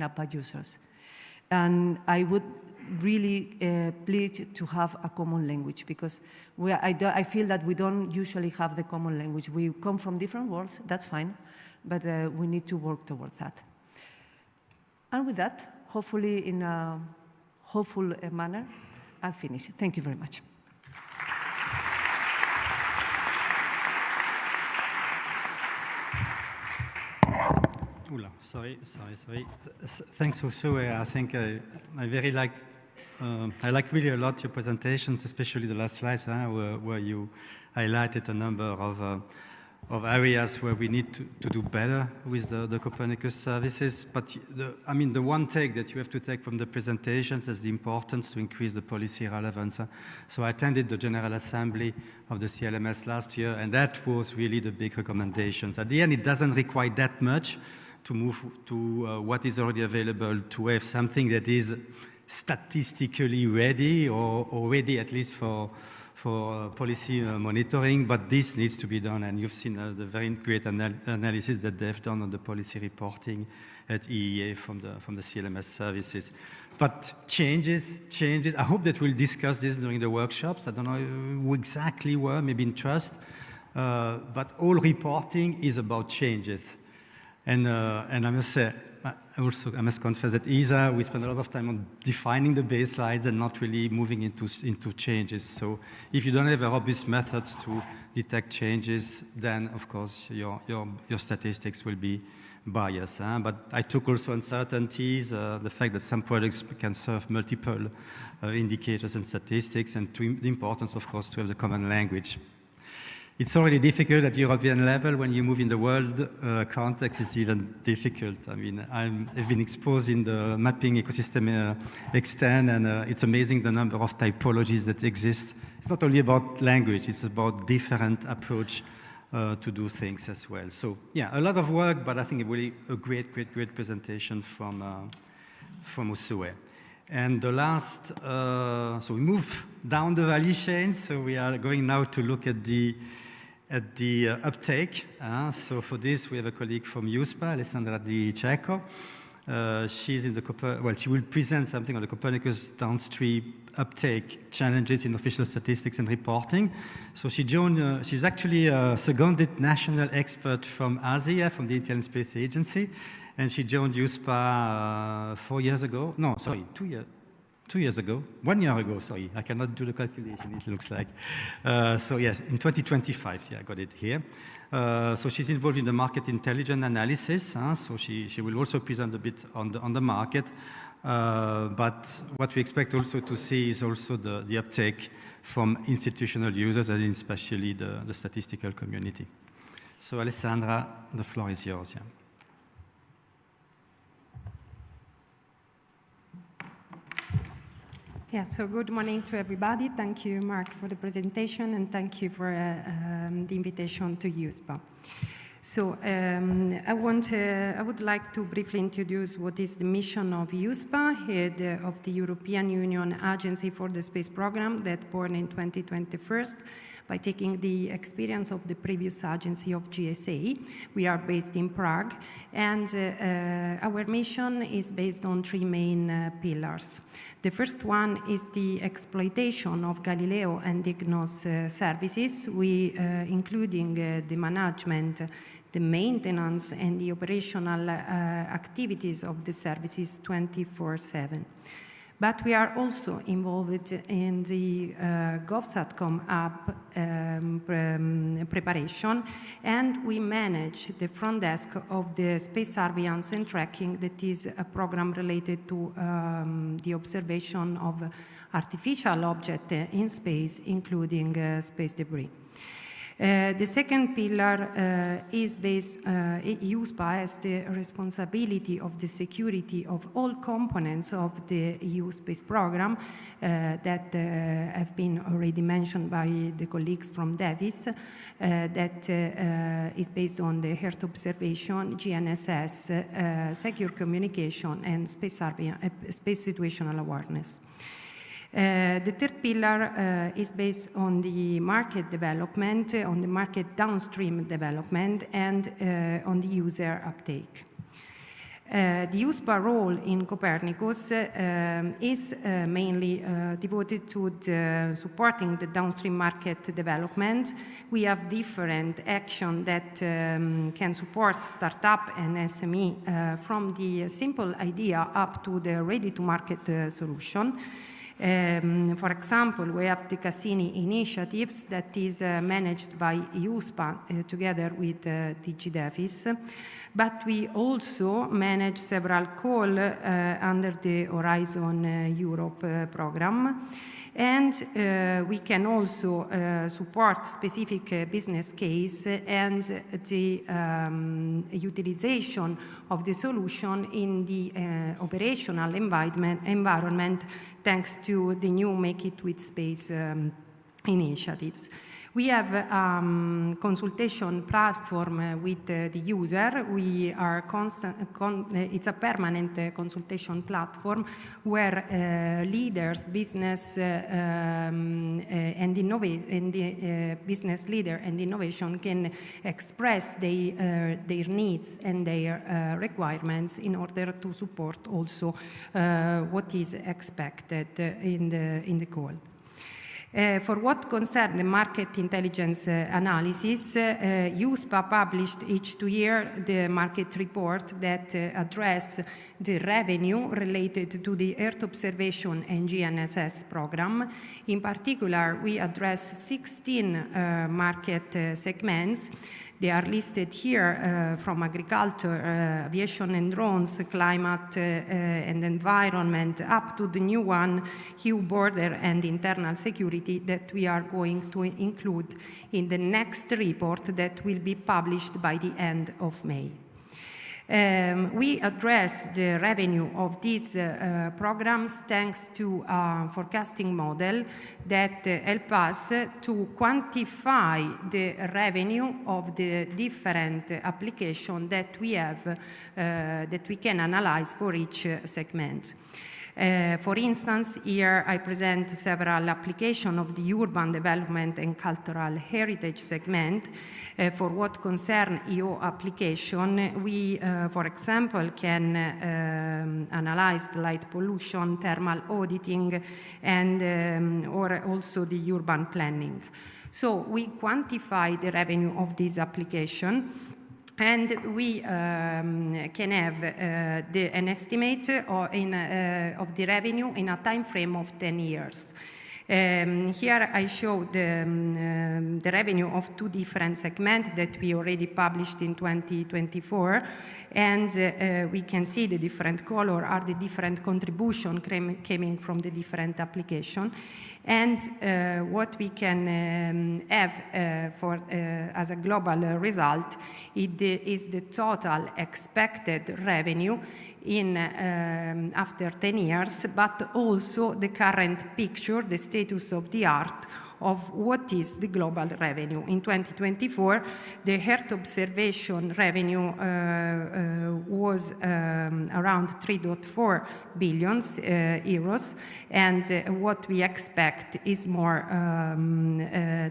up by users. And I would really plead to have a common language, because I feel that we don't usually have the common language. We come from different worlds, that's fine, but we need to work towards that. And with that, hopefully in a hopeful manner, I'm finished. Thank you very much. Sorry. Thanks, Usue. I think I very like, I like really a lot your presentations, especially the last slides, where you highlighted a number of areas where we need to do better with the Copernicus services. But the one take that you have to take from the presentations is the importance to increase the policy relevance. So I attended the General Assembly of the CLMS last year, and that was really the big recommendations. At the end, it doesn't require that much to move to what is already available, to have something that is statistically ready, or ready at least for policy monitoring, but this needs to be done, and you've seen the very great analysis that they've done on the policy reporting at EEA from the CLMS services. But changes, I hope that we'll discuss this during the workshops. I don't know exactly where, maybe in trust, but all reporting is about changes. And I must say, I must confess that ESA, we spend a lot of time on defining the baselines and not really moving into changes. So if you don't have a robust methods to detect changes, then of course your statistics will be biased. But I took also uncertainties, the fact that some products can serve multiple indicators and statistics, and the importance, of course, to have the common language. It's already difficult at European level. When you move in the world context, it's even difficult. I mean, I've been exposed in the mapping ecosystem extent, and it's amazing the number of typologies that exist. It's not only about language, it's about different approach to do things as well. So yeah, a lot of work, but I think really a great presentation from Usue. And the last, so we move down the value chain. So we are going now to look at the uptake. So for this, we have a colleague from USPA, Alessandra Di Cecco. She's in the she will present something on the Copernicus downstream uptake challenges in official statistics and reporting. So she's actually a seconded national expert from ASIA, from the Italian Space Agency, and she joined USPA 4 years ago. No, sorry, 2 years. 2 years ago, 1 year ago, sorry, I cannot do the calculation, it looks like. So yes, in 2025, yeah, I got it here. So she's involved in the market intelligence analysis, so she will also present a bit on the market. But what we expect also to see is also the uptake from institutional users, and especially the statistical community. So Alessandra, the floor is yours. Yeah. Yeah, so good morning to everybody. Thank you, Mark, for the presentation, and thank you for the invitation to USPA. So I would like to briefly introduce what is the mission of USPA, head of the European Union Agency for the Space Program that born in 2021 by taking the experience of the previous agency of GSA. We are based in Prague, and our mission is based on three main pillars. The first one is the exploitation of Galileo and EGNOS services, including the management, the maintenance, and the operational activities of the services 24/7. But we are also involved in the GovSatcom app preparation, and we manage the front desk of the space surveillance and tracking, that is a program related to the observation of artificial objects in space, including space debris. The second pillar is based, USPA has the responsibility of the security of all components of the EU space program that have been already mentioned by the colleagues from Davis, that is based on the Earth observation, GNSS, secure communication, and space situational awareness. The third pillar is based on the market development, on the market downstream development, and on the user uptake. The USPA role in Copernicus is mainly devoted to supporting the downstream market development. We have different actions that can support startup and SME from the simple idea up to the ready-to-market solution. For example, we have the Cassini initiatives that is managed by USPA together with DG Davis, but we also manage several calls under the Horizon Europe program, and we can also support specific business case and the utilization of the solution in the operational environment thanks to the new Make It With Space initiatives. We have a consultation platform with the user. We are it's a permanent consultation platform where leaders, business and business leader and innovation can express their needs and their requirements in order to support also what is expected in the call. For what concerns the market intelligence analysis, USPA published each 2 years the market report that address the revenue related to the Earth observation and GNSS program. In particular, we address 16 market segments. They are listed here from agriculture, aviation and drones, climate and environment, up to the new one, EU border and internal security, that we are going to include in the next report that will be published by the end of May. We address the revenue of these programs thanks to a forecasting model that help us to quantify the revenue of the different applications that we have, that we can analyze for each segment. For instance, here I present several applications of the urban development and cultural heritage segment. For what concerns EO application, we, for example, can analyze the light pollution, thermal auditing, and or also the urban planning. So we quantify the revenue of this application. And we can have an estimate of the revenue in a time frame of 10 years. Here I show the revenue of two different segments that we already published in 2024. And we can see the different color are the different contribution coming from the different application. And what we can have as a global result is the total expected revenue in after 10 years, but also the current picture, the status of the art of what is the global revenue. In 2024, the Earth observation revenue was around 3.4 billion euros, and what we expect is more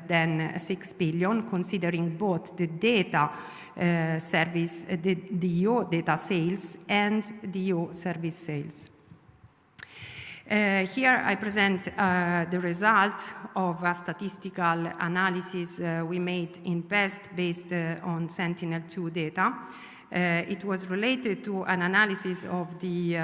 than 6 billion, considering both the data service, the DO data sales and DO service sales. Here I present the result of a statistical analysis we made in PEST based on Sentinel-2 data. It was related to an analysis of the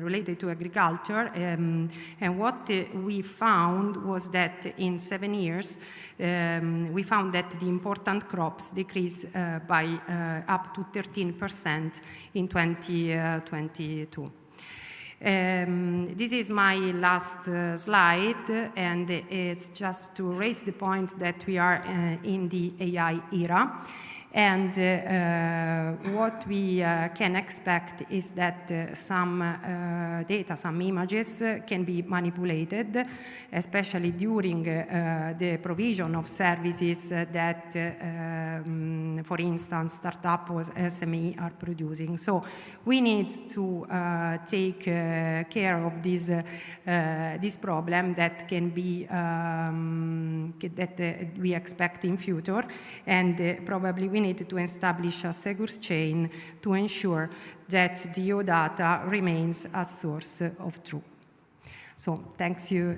related to agriculture, and what we found was that in 7 years, we found that the important crops decreased by up to 13% in 2022. This is my last slide, and it's just to raise the point that we are in the AI era. And what we can expect is that some data, some images can be manipulated, especially during the provision of services that, for instance, startup or SME are producing. So we need to take care of this problem that can be that we expect in future, and probably we need to establish a secure chain to ensure that DO data remains a source of truth. So thanks you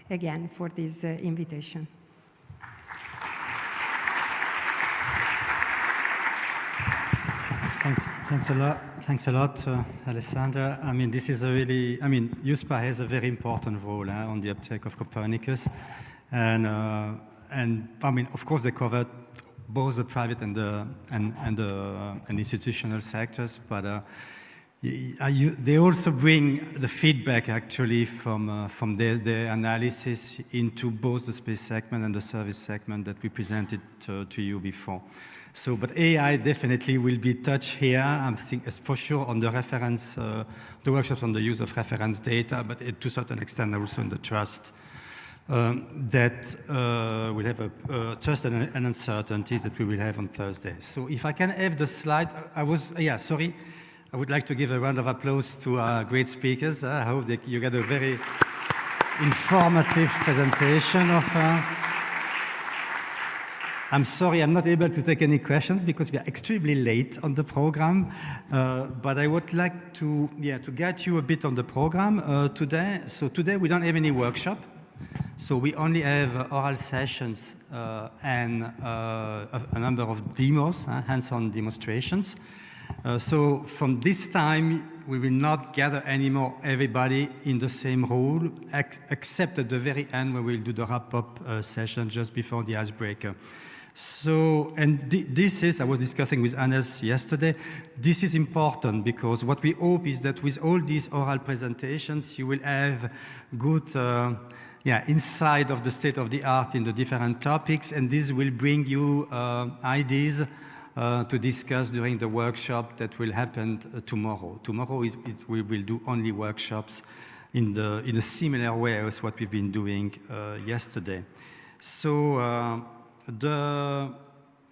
again for this invitation. Thanks a lot, Alessandra. I mean, this is a really, I mean, USPA has a very important role on the uptake of Copernicus. And I mean, of course, they cover both the private and the institutional sectors, but they also bring the feedback actually from their analysis into both the space segment and the service segment that we presented to you before. So, but AI definitely will be touched here. I'm thinking for sure on the reference, the workshops on the use of reference data, but to a certain extent also in the trust. That we'll have a trust and uncertainties that we will have on Thursday. So if I can have the slide, I would like to give a round of applause to our great speakers. I hope that you get a very informative presentation of. I'm sorry, I'm not able to take any questions because we are extremely late on the program. But I would like to guide you a bit on the program today. So today we don't have any workshop. So we only have oral sessions and a number of demos, hands-on demonstrations. So from this time, we will not gather anymore everybody in the same room, except at the very end where we'll do the wrap-up session just before the icebreaker. So, and this is, I was discussing with Hannes yesterday, this is important because what we hope is that with all these oral presentations, you will have good insight of the state of the art in the different topics, and this will bring you ideas to discuss during the workshop that will happen tomorrow. Tomorrow we will do only workshops in a similar way as what we've been doing yesterday. So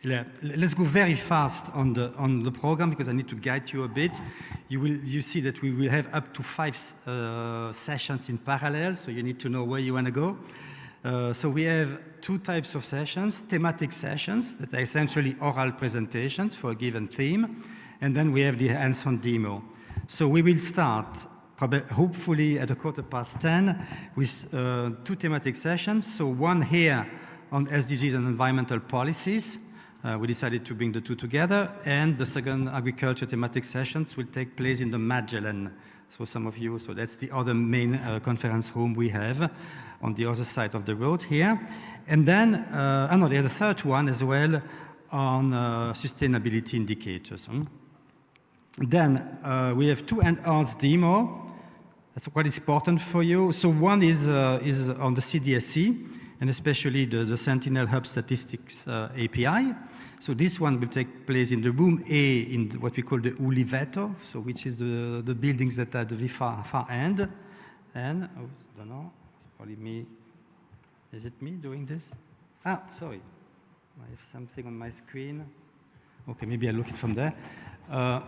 let's go very fast on the program because I need to guide you a bit. You see that we will have up to 5 sessions in parallel, so you need to know where you want to go. So we have 2 types of sessions: thematic sessions that are essentially oral presentations for a given theme, and then we have the hands-on demo. So we will start hopefully at 10:15 with 2 thematic sessions. So one here on SDGs and environmental policies, we decided to bring the two together, and the second agriculture thematic sessions will take place in the Magellan. So some of you, so that's the other main conference room we have on the other side of the road here. And then, there's a third one as well on sustainability indicators. Then we have two enhanced demo. That's quite important for you. So one is on the CDSC, and especially the Sentinel Hub Statistics API. So this one will take place in the room A in what we call the Uliveto, so which is the buildings that are at the far end. And, I don't know, it's probably me. Is it me doing this? Ah, sorry. I have something on my screen. Okay, maybe I'll look it from there.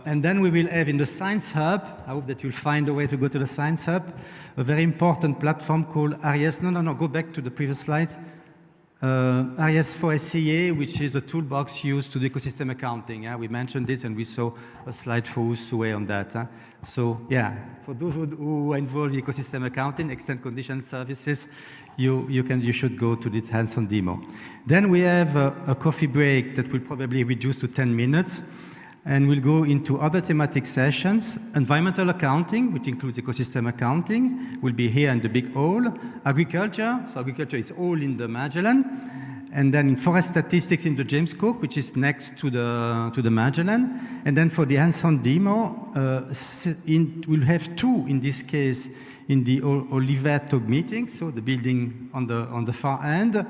And then we will have in the Science Hub, I hope that you'll find a way to go to the Science Hub, a very important platform called RES. No, go back to the previous slides. RES4SCA, which is a toolbox used to do ecosystem accounting. We mentioned this and we saw a slide for Usue on that. So yeah, for those who are involved in ecosystem accounting, extend condition services, you should go to this hands-on demo. Then we have a coffee break that will probably reduce to 10 minutes. And we'll go into other thematic sessions. Environmental accounting, which includes ecosystem accounting, will be here in the big hall. Agriculture, so agriculture is all in the Magellan. And then forest statistics in the James Cook, which is next to the Magellan. And then for the hands-on demo, we'll have two in this case in the Oliveto meeting, so the building on the far end.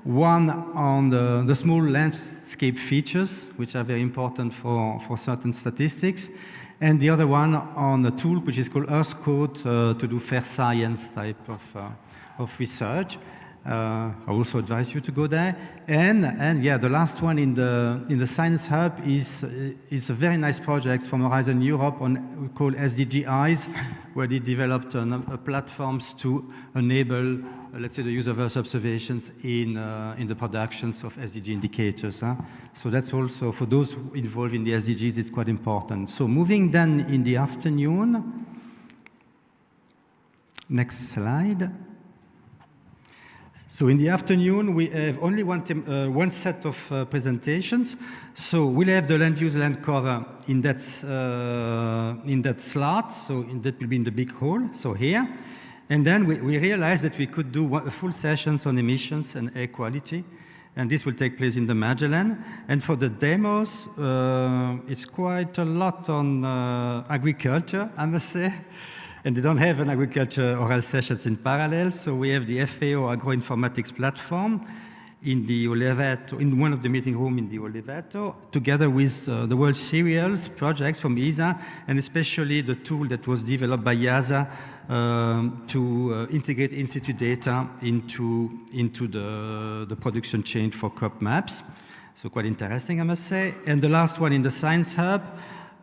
One on the small landscape features, which are very important for certain statistics, and the other one on a tool which is called Earth Code to do fair science type of research. I also advise you to go there. And yeah, the last one in the Science Hub is a very nice project from Horizon Europe called SDG Eyes, where they developed platforms to enable, let's say, the use of Earth observations in the productions of SDG indicators. So that's also, for those involved in the SDGs, it's quite important. So moving then in the afternoon, next slide. So in the afternoon, we have only one set of presentations. So we'll have the land use land cover in that slot. So that will be in the big hall, so here. And then we realized that we could do full sessions on emissions and air quality. And this will take place in the Magellan. And for the demos, it's quite a lot on agriculture, I must say. And they don't have an agriculture oral sessions in parallel, so we have the FAO agroinformatics platform in the Oliveto, in one of the meeting rooms in the Oliveto, together with the World Cereals projects from ESA, and especially the tool that was developed by YASA to integrate in-situ data into the production chain for crop maps. So quite interesting, I must say. And the last one in the Science Hub,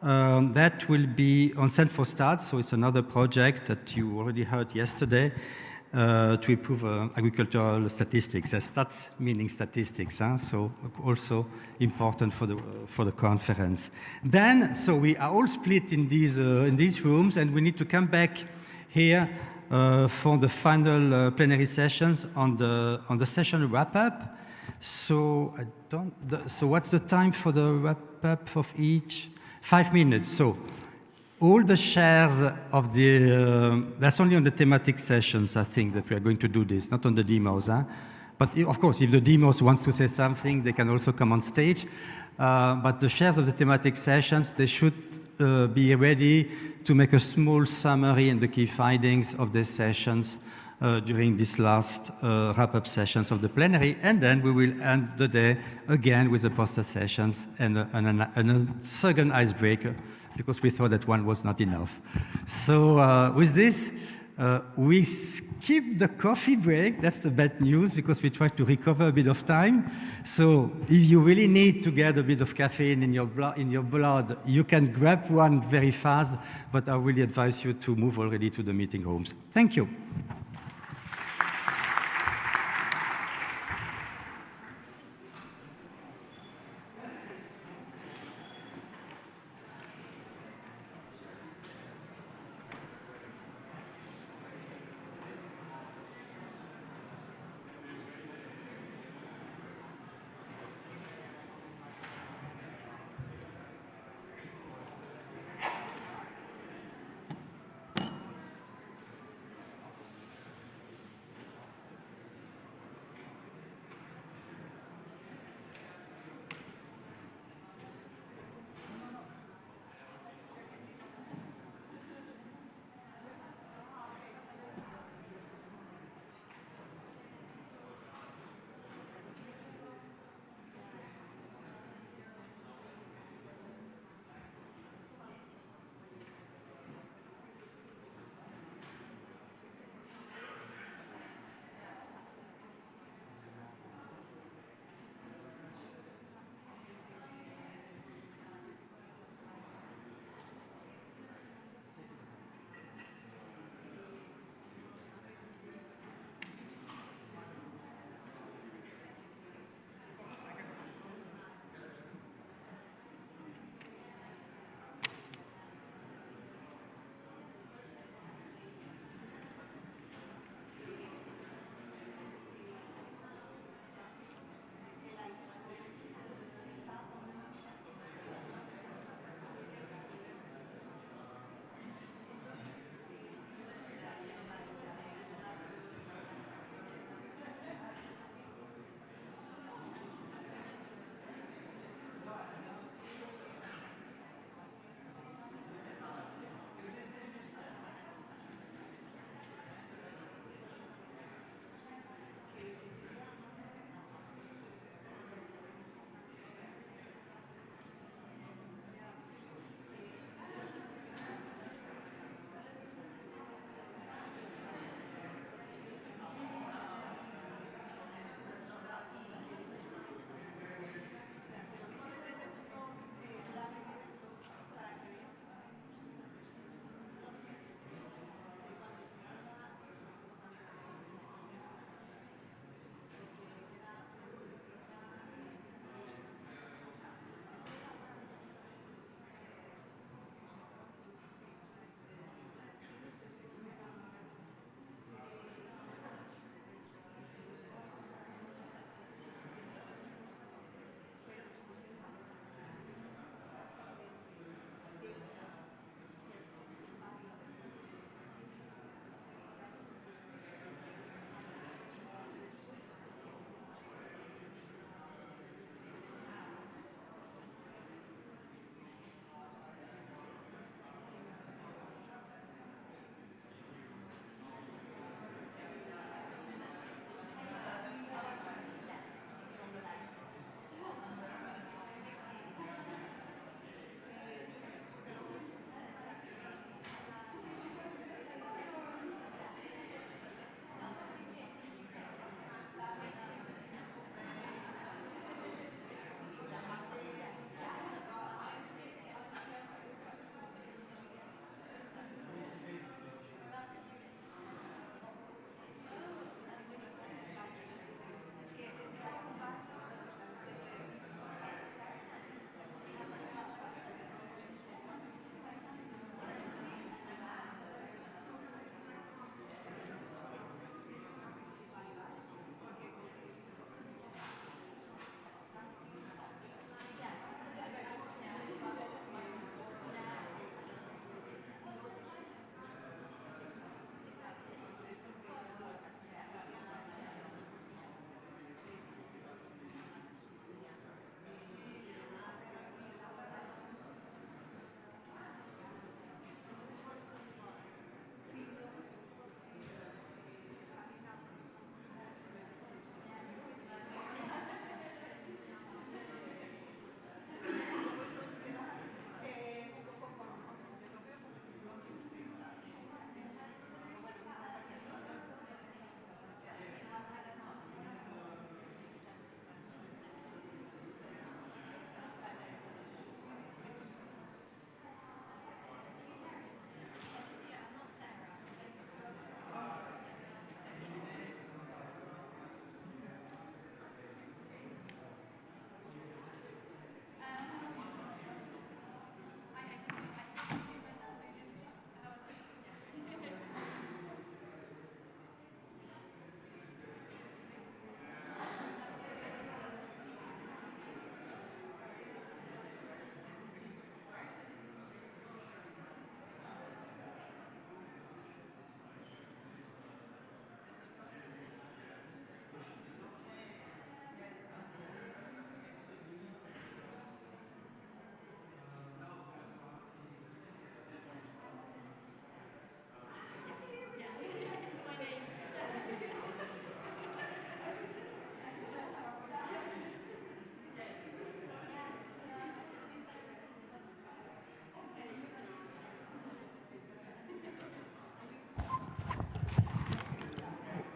that will be on Send for Stats, so it's another project that you already heard yesterday to improve agricultural statistics. Stats meaning statistics, so also important for the conference. Then, so we are all split in these rooms, and we need to come back here for the final plenary sessions on the session wrap up. So so what's the time for the wrap up of each? 5 minutes. So all the shares of that's only on the thematic sessions, I think, that we are going to do this, not on the demos. But of course, if the demos wants to say something, they can also come on stage. But the shares of the thematic sessions, they should be ready to make a small summary and the key findings of the sessions during this last wrap-up sessions of the plenary, and then we will end the day again with the poster sessions and a second icebreaker, because we thought that one was not enough. So with this, we skip the coffee break. That's the bad news, because we try to recover a bit of time. So if you really need to get a bit of caffeine in your blood, you can grab one very fast, but I really advise you to move already to the meeting rooms. Thank you.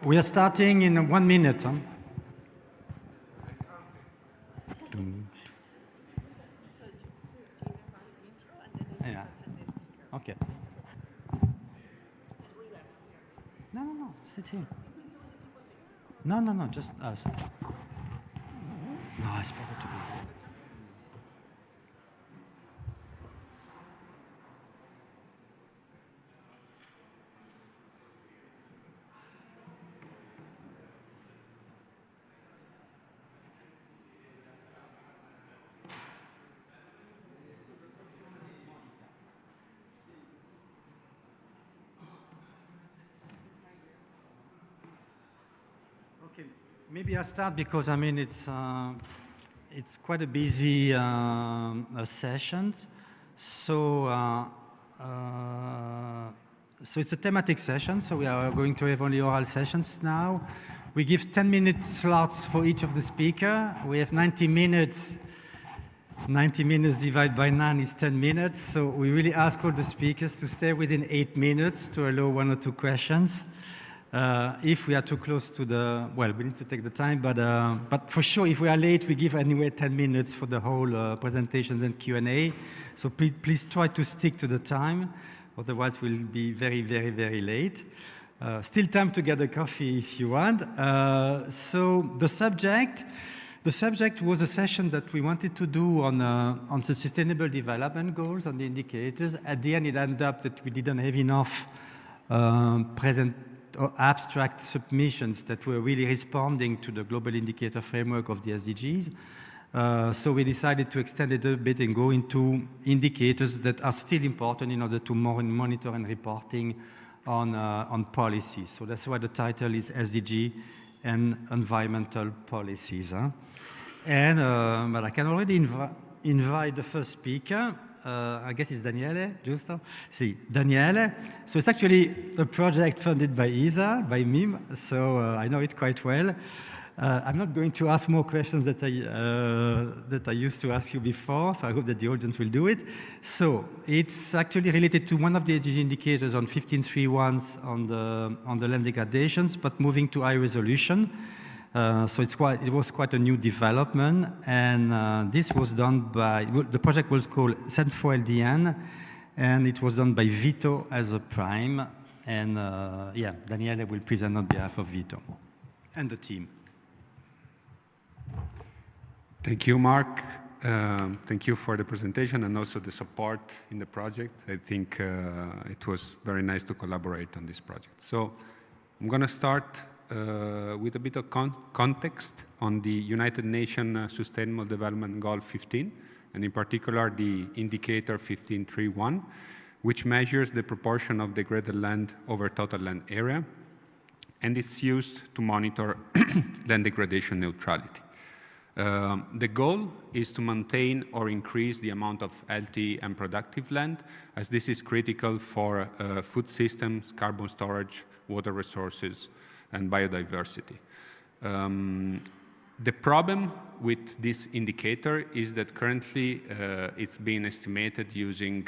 We are starting in 1 minute. Huh? Yeah. Okay. No, sit here. No, just us. No, it's better to be here. Okay, maybe I'll start because I mean it's quite a busy session. So so it's a thematic session. So we are going to have only oral sessions now. We give 10-minute slots for each of the speaker. We have 90 minutes. 90 minutes divided by 9 is 10 minutes. So we really ask all the speakers to stay within 8 minutes to allow 1 or 2 questions. If we are too close to the, well, we need to take the time, but for sure, if we are late, we give anyway 10 minutes for the whole presentations and Q&A. So please try to stick to the time, otherwise we'll be very, very, very late. Still time to get a coffee if you want. So the subject was a session that we wanted to do on the Sustainable Development Goals, on the indicators. At the end, it ended up that we didn't have enough or abstract submissions that were really responding to the global indicator framework of the SDGs. So we decided to extend it a bit and go into indicators that are still important in order to monitor and reporting on policies. So that's why the title is SDG and Environmental Policies. Huh? And but I can already invite the first speaker. I guess it's Daniele, giusto? Sì, Daniele. So it's actually a project funded by ESA, by MIM, so I know it quite well. I'm not going to ask more questions that I used to ask you before, so I hope that the audience will do it. So it's actually related to one of the SDG indicators on 15.3.1 on the land degradations, but moving to high resolution. So it was quite a new development, and this was done by, the project was called CEN4LDN, and it was done by Vito as a prime, and yeah, Daniele will present on behalf of Vito and the team. Thank you, Mark. Thank you for the presentation and also the support in the project. I think it was very nice to collaborate on this project. So I'm going to start with a bit of context on the United Nations Sustainable Development Goal 15, and in particular the indicator 15.3.1, which measures the proportion of degraded land over total land area, and it's used to monitor land degradation neutrality. The goal is to maintain or increase the amount of healthy and productive land, as this is critical for food systems, carbon storage, water resources, and biodiversity. The problem with this indicator is that currently it's being estimated using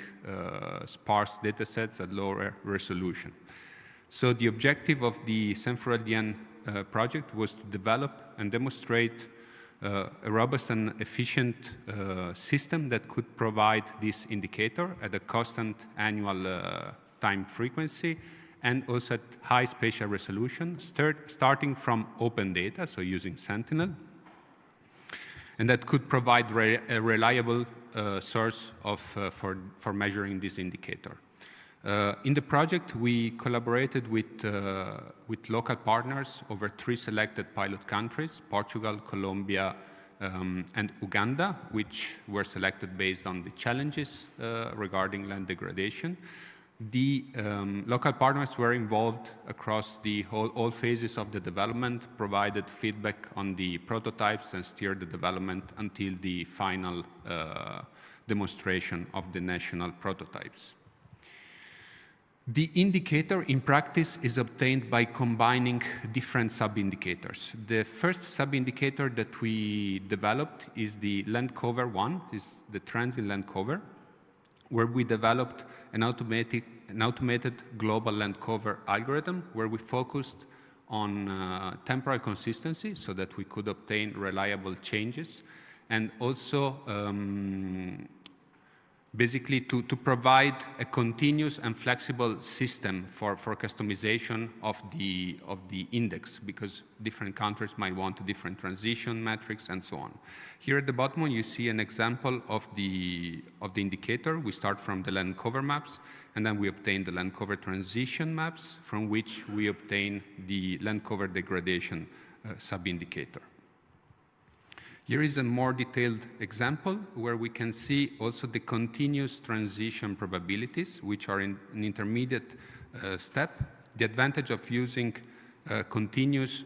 sparse data sets at lower resolution. So the objective of the CEN4LDN project was to develop and demonstrate a robust and efficient system that could provide this indicator at a constant annual time frequency, and also at high spatial resolution, starting from open data, so using Sentinel, and that could provide a reliable source of, for measuring this indicator. In the project, we collaborated with local partners over 3 selected pilot countries, Portugal, Colombia, and Uganda, which were selected based on the challenges regarding land degradation. The local partners were involved across all phases of the development, provided feedback on the prototypes, and steered the development until the final demonstration of the national prototypes. The indicator in practice is obtained by combining different sub-indicators. The first sub-indicator that we developed is the land cover one, is the trends in land cover, where we developed an automated global land cover algorithm, where we focused on temporal consistency so that we could obtain reliable changes, and also basically to provide a continuous and flexible system for customization of the index, because different countries might want different transition metrics and so on. Here at the bottom you see an example of the indicator. We start from the land cover maps, and then we obtain the land cover transition maps, from which we obtain the land cover degradation sub-indicator. Here is a more detailed example where we can see also the continuous transition probabilities, which are in an intermediate step. The advantage of using continuous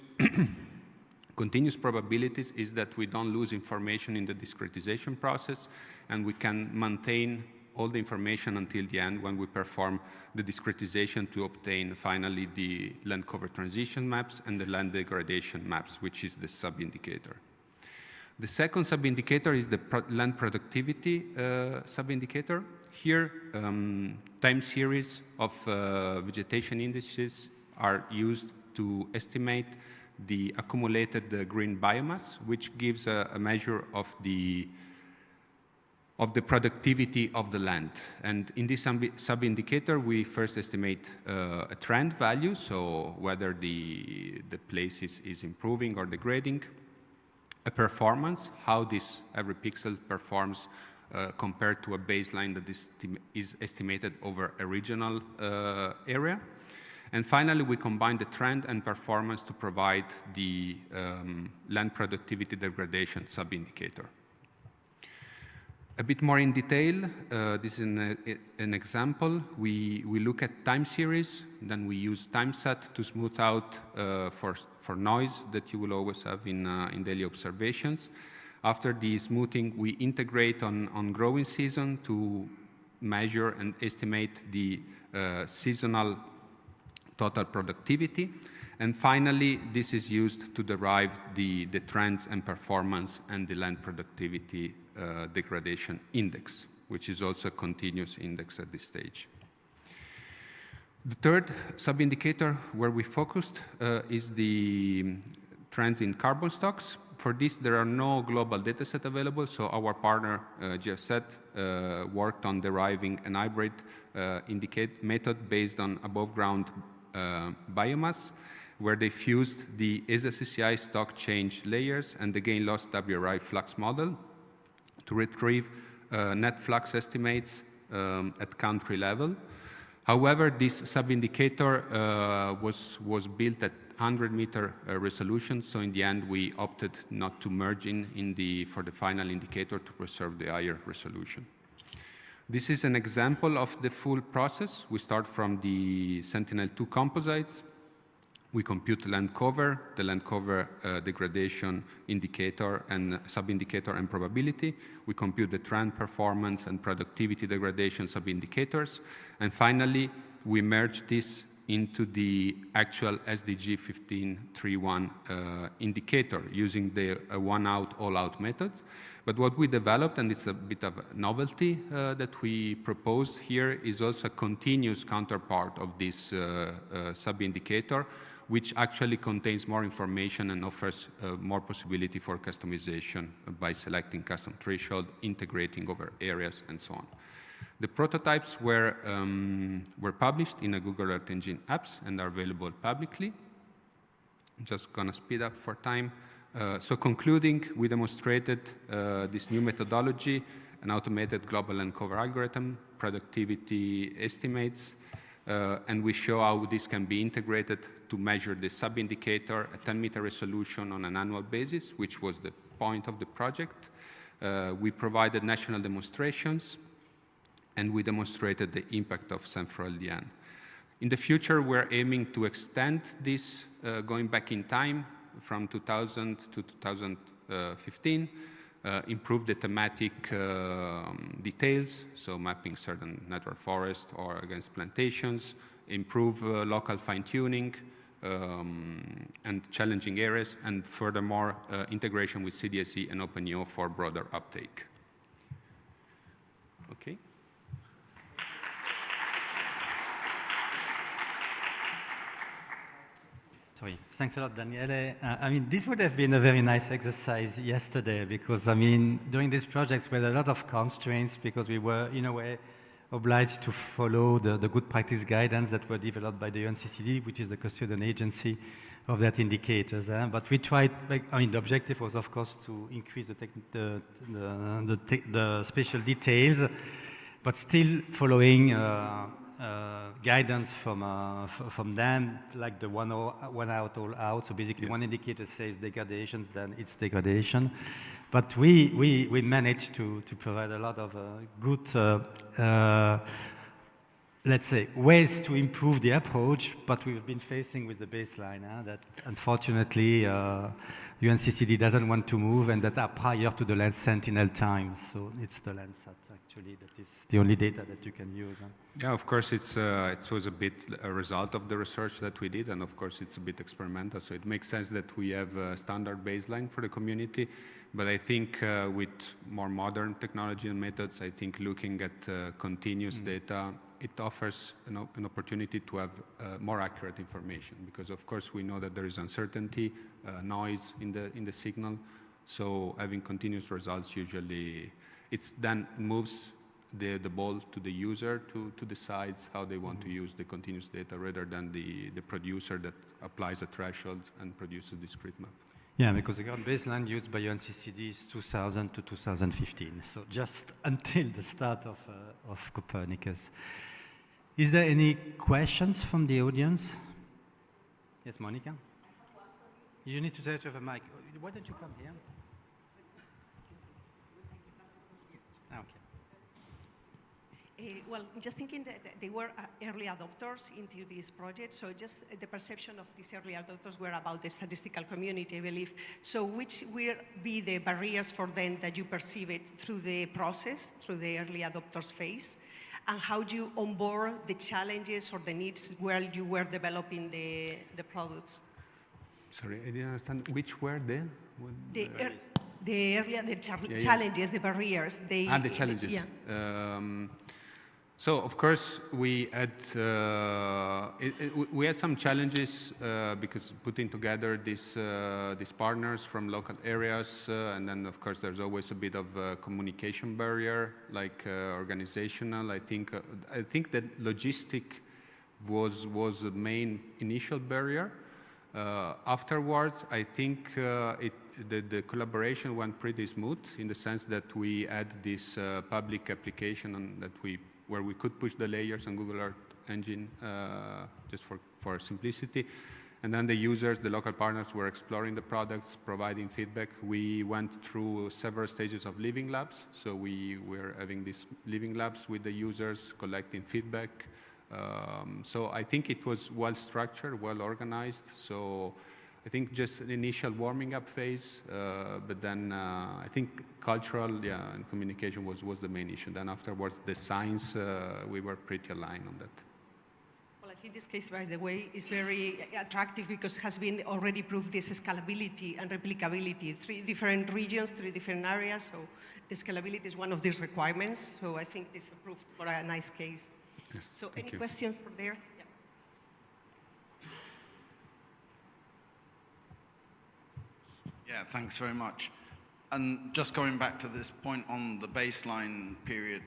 probabilities is that we don't lose information in the discretization process, and we can maintain all the information until the end when we perform the discretization to obtain finally the land cover transition maps and the land degradation maps, which is the sub-indicator. The second sub-indicator is the land productivity sub-indicator. Here, time series of vegetation indices are used to estimate the accumulated green biomass, which gives a measure of the productivity of the land. And in this sub-indicator, we first estimate a trend value, so whether the place is improving or degrading, a performance, how every pixel performs compared to a baseline that is estimated over a regional area. And finally, we combine the trend and performance to provide the land productivity degradation sub-indicator. A bit more in detail, this is an example. We look at time series, then we use time set to smooth out for noise that you will always have in daily observations. After the smoothing, we integrate on growing season to measure and estimate the seasonal total productivity. And finally, this is used to derive the trends and performance and the land productivity degradation index, which is also a continuous index at this stage. The third sub-indicator where we focused is the trends in carbon stocks. For this, there are no global dataset available, so our partner, GFZ, worked on deriving an hybrid method based on above-ground biomass, where they fused the ESA-CCI stock change layers and the gain-loss WRI flux model to retrieve net flux estimates at country level. However, this sub-indicator was built at 100-meter resolution, so in the end we opted not to merge for the final indicator to preserve the higher resolution. This is an example of the full process. We start from the Sentinel-2 composites. We compute land cover, the land cover degradation indicator and sub-indicator and probability. We compute the trend, performance, and productivity degradation sub-indicators. And finally, we merge this into the actual SDG 1531 indicator using the one-out, all-out method. But what we developed, and it's a bit of a novelty that we proposed here, is also a continuous counterpart of this sub-indicator, which actually contains more information and offers more possibility for customization by selecting custom threshold, integrating over areas, and so on. The prototypes were published in a Google Earth Engine apps and are available publicly. I'm just going to speed up for time. So concluding, we demonstrated this new methodology, an automated global land cover algorithm, productivity estimates, and we show how this can be integrated to measure the sub-indicator at 10-meter resolution on an annual basis, which was the point of the project. We provided national demonstrations, and we demonstrated the impact of Central LDN. In the future, we're aiming to extend this going back in time from 2000 to 2015, improve the thematic details, so mapping certain network forests or against plantations, improve local fine-tuning and challenging areas, and furthermore, integration with CDSE and OpenEO for broader uptake. Okay. Sorry. Thanks a lot, Daniele. I mean, this would have been a very nice exercise yesterday because, I mean, during these projects we had a lot of constraints because we were, in a way, obliged to follow the good practice guidance that were developed by the UNCCD, which is the custodian agency of that indicators. But we tried, I mean, the objective was, of course, to increase the spatial details, but still following guidance from them, like the one out, all out. So basically, yes. One indicator says degradations, then it's degradation. But we managed to provide a lot of good, let's say, ways to improve the approach, but we've been facing with the baseline that unfortunately UNCCD doesn't want to move, and that are prior to the Lens Sentinel time. So it's the Landsat actually that is the only data that you can use. Yeah, of course, it was a bit a result of the research that we did, and of course it's a bit experimental, so it makes sense that we have a standard baseline for the community. But I think with more modern technology and methods, I think looking at continuous data, it offers an opportunity to have more accurate information, because of course we know that there is uncertainty, noise in the signal. So having continuous results usually, it then moves the ball to the user to decide how they want to use the continuous data rather than the producer that applies a threshold and produces a discrete map. Yeah, because the ground baseline used by UNCCD is 2000 to 2015, so just until the start of Copernicus. Is there any questions from the audience? Yes, Monica? You need to have a mic. Why don't you come here? Okay. Well, just thinking that they were early adopters into this project, so just the perception of these early adopters were about the statistical community, I believe. So which will be the barriers for them that you perceive it through the process, through the early adopters phase? And how do you onboard the challenges or the needs while you were developing the products? Sorry, I didn't understand. Which were challenges, the barriers. The challenges. Yeah. So of course we had some challenges because putting together these partners from local areas, and then of course there's always a bit of a communication barrier, like organizational. I think that logistic was the main initial barrier. Afterwards, I think the collaboration went pretty smooth in the sense that we had this public application where we could push the layers on Google Earth Engine just for simplicity. And then the users, the local partners, were exploring the products, providing feedback. We went through several stages of living labs. So we were having these living labs with the users, collecting feedback. So I think it was well structured, well organized. So I think just an initial warming up phase, but then I think cultural and communication was the main issue. Then afterwards, the science, we were pretty aligned on that. Well, I think this case, by the way, is very attractive because it has been already proved this scalability and replicability. 3 different regions, 3 different areas, so the scalability is one of these requirements. So I think this is approved for a nice case. Yes, so any questions from there? Yeah, thanks very much. And just going back to this point on the baseline period,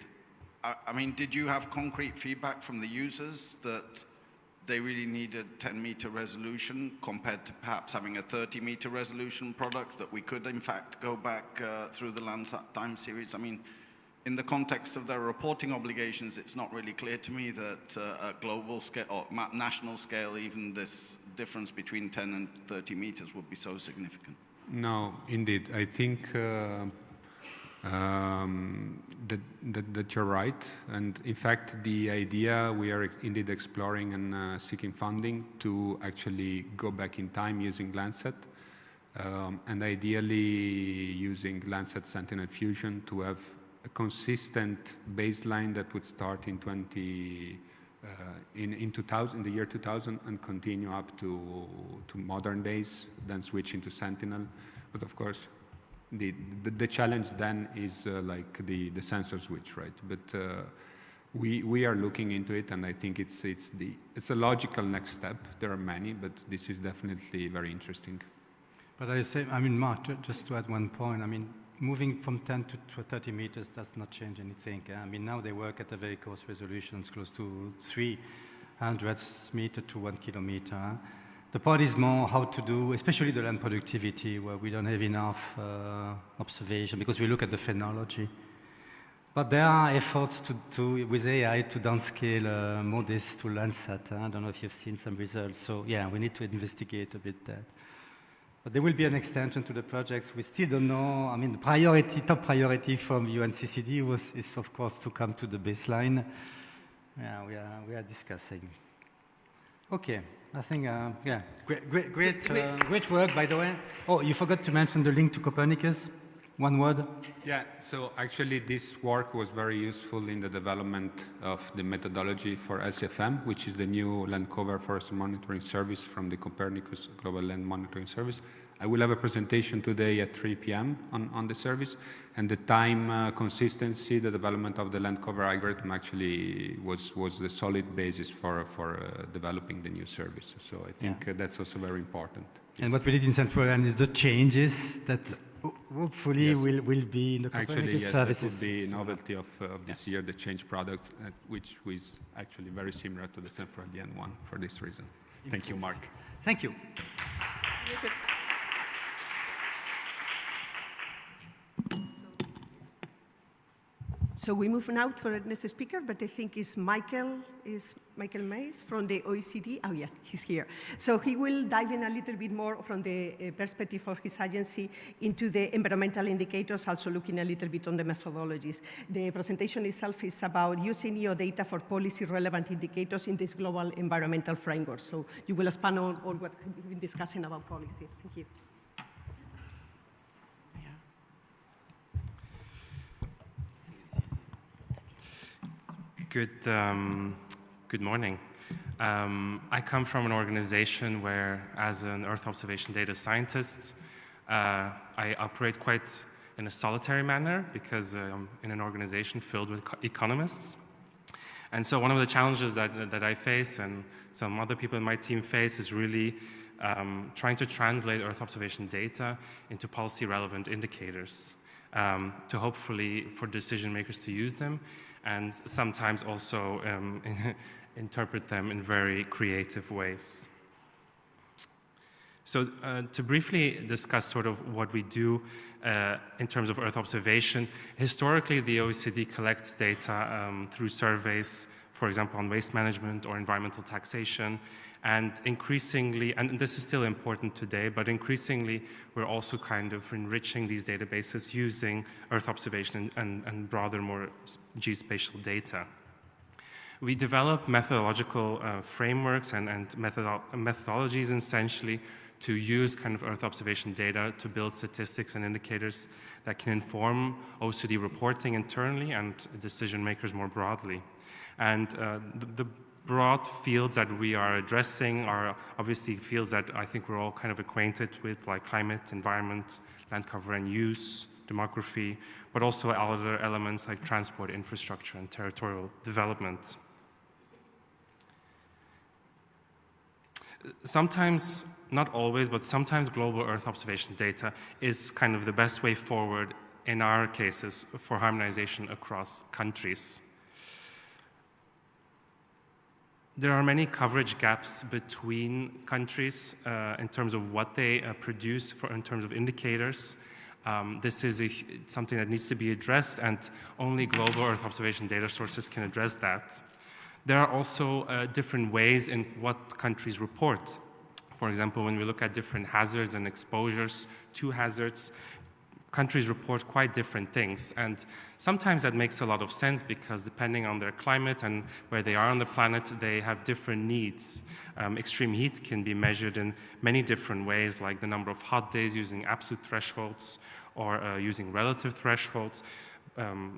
I mean, did you have concrete feedback from the users that they really needed 10-meter resolution compared to perhaps having a 30-meter resolution product, that we could, in fact, go back through the Landsat time series? I mean, in the context of their reporting obligations, it's not really clear to me that at global scale or national scale, even this difference between 10 and 30 meters would be so significant. No, indeed. I think that you're right. And in fact, the idea, we are indeed exploring and seeking funding to actually go back in time using Landsat. And ideally using Landsat Sentinel Fusion to have a consistent baseline that would start in 2000, in the year 2000 and continue up to modern days, then switch into Sentinel. But of course, the challenge then is like the sensor switch, right? But We are looking into it, and I think it's a logical next step. There are many, but this is definitely very interesting. But I say, I mean, Mark, just to add one point, I mean, moving from 10 to 30 meters does not change anything. I mean, now they work at a very coarse resolutions, close to 300 meters to 1 kilometer. The point is more how to do, especially the land productivity, where we don't have enough observation, because we look at the phenology. But there are efforts with AI to downscale MODIS to Landsat. I don't know if you've seen some results. So yeah, we need to investigate a bit that. But there will be an extension to the projects. We still don't know. I mean, the top priority from UNCCD is of course to come to the baseline. Yeah, we are discussing. Okay, I think yeah, great work, by the way. Oh, you forgot to mention the link to Copernicus. One word. Yeah, so actually this work was very useful in the development of the methodology for LCFM, which is the new land cover forest monitoring service from the Copernicus Global Land Monitoring Service. I will have a presentation today at 3 p.m. on the service, and the time consistency, the development of the land cover algorithm actually was the solid basis for developing the new service. So I think that's also very important. And what we did in San Florian is the changes that hopefully will be in the Copernicus services. That would be a novelty of this year, the change product, which was actually very similar to the San Florian one for this reason. Thank you, Mark. Thank you. So we move now for the next speaker, but I think it's Michael Mays from the OECD. Oh yeah, he's here. So he will dive in a little bit more from the perspective of his agency into the environmental indicators, also looking a little bit on the methodologies. The presentation itself is about using EO data for policy relevant indicators in this global environmental framework. So you will expand on what we've been discussing about policy. Thank you. Good morning. I come from an organization where, as an Earth observation data scientist, I operate quite in a solitary manner because I'm in an organization filled with economists. And so one of the challenges that I face and some other people in my team face is really trying to translate Earth observation data into policy relevant indicators to hopefully for decision makers to use them, and sometimes also interpret them in very creative ways. So to briefly discuss sort of what we do in terms of Earth observation, historically the OECD collects data through surveys, for example, on waste management or environmental taxation, and increasingly, and this is still important today, but increasingly we're also kind of enriching these databases using Earth observation and broader, more geospatial data. We develop methodological frameworks and methodologies essentially to use kind of Earth observation data to build statistics and indicators that can inform OECD reporting internally and decision makers more broadly. And the broad fields that we are addressing are obviously fields that I think we're all kind of acquainted with, like climate, environment, land cover and use, demography, but also other elements like transport, infrastructure, and territorial development. Sometimes, not always, but sometimes global Earth observation data is kind of the best way forward in our cases for harmonization across countries. There are many coverage gaps between countries in terms of what they produce in terms of indicators. This is something that needs to be addressed, and only global Earth observation data sources can address that. There are also different ways in what countries report. For example, when we look at different hazards and exposures to hazards, countries report quite different things, and sometimes that makes a lot of sense because depending on their climate and where they are on the planet, they have different needs. Extreme heat can be measured in many different ways, like the number of hot days using absolute thresholds or using relative thresholds.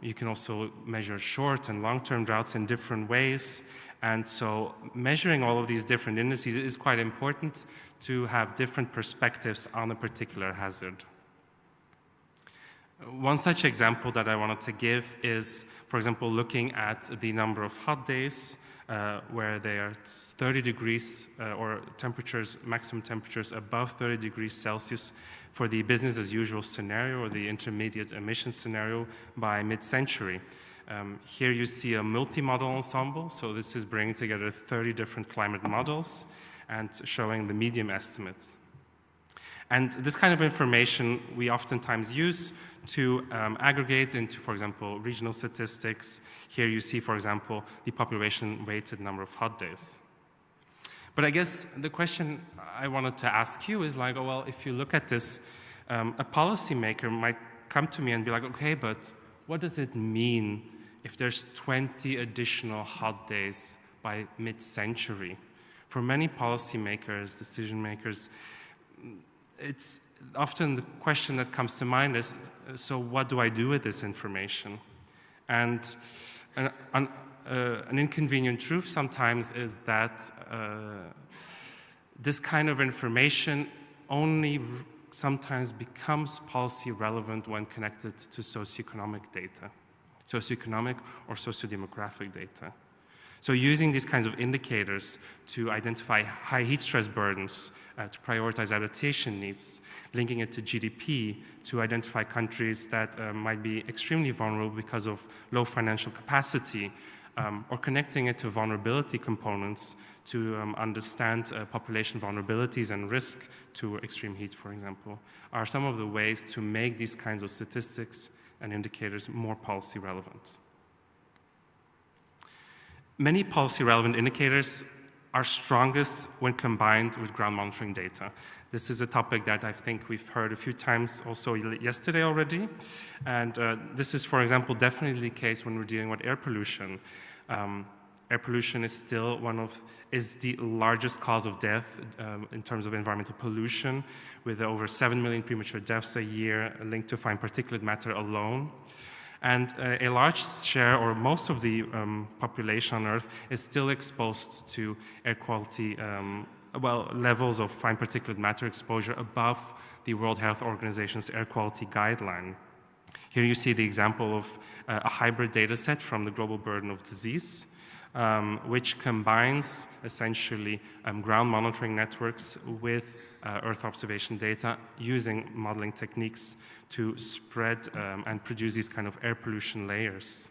You can also measure short and long-term droughts in different ways, and so measuring all of these different indices is quite important to have different perspectives on a particular hazard. One such example that I wanted to give is, for example, looking at the number of hot days where they are 30 degrees or temperatures, maximum temperatures above 30 degrees Celsius for the business as usual scenario or the intermediate emission scenario by mid-century. Here you see a multi-model ensemble, so this is bringing together 30 different climate models and showing the medium estimates. And this kind of information we oftentimes use to aggregate into, for example, regional statistics. Here you see, for example, the population-weighted number of hot days. But I guess the question I wanted to ask you is like, oh, well, if you look at this, a policymaker might come to me and be like, okay, but what does it mean if there's 20 additional hot days by mid-century? For many policymakers, decision makers, it's often the question that comes to mind is, so what do I do with this information? And an inconvenient truth sometimes is that this kind of information only sometimes becomes policy relevant when connected to socioeconomic data, socioeconomic or sociodemographic data. So using these kinds of indicators to identify high heat stress burdens, to prioritize adaptation needs, linking it to GDP, to identify countries that might be extremely vulnerable because of low financial capacity, or connecting it to vulnerability components to understand population vulnerabilities and risk to extreme heat, for example, are some of the ways to make these kinds of statistics and indicators more policy relevant. Many policy relevant indicators are strongest when combined with ground monitoring data. This is a topic that I think we've heard a few times also yesterday already. And this is, for example, definitely the case when we're dealing with air pollution. Air pollution is still is the largest cause of death in terms of environmental pollution, with over 7 million premature deaths a year linked to fine particulate matter alone. And a large share, or most of the population on Earth, is still exposed to air quality, levels of fine particulate matter exposure above the World Health Organization's air quality guideline. Here you see the example of a hybrid data set from the Global Burden of Disease, which combines essentially ground monitoring networks with Earth observation data using modeling techniques to spread and produce these kind of air pollution layers.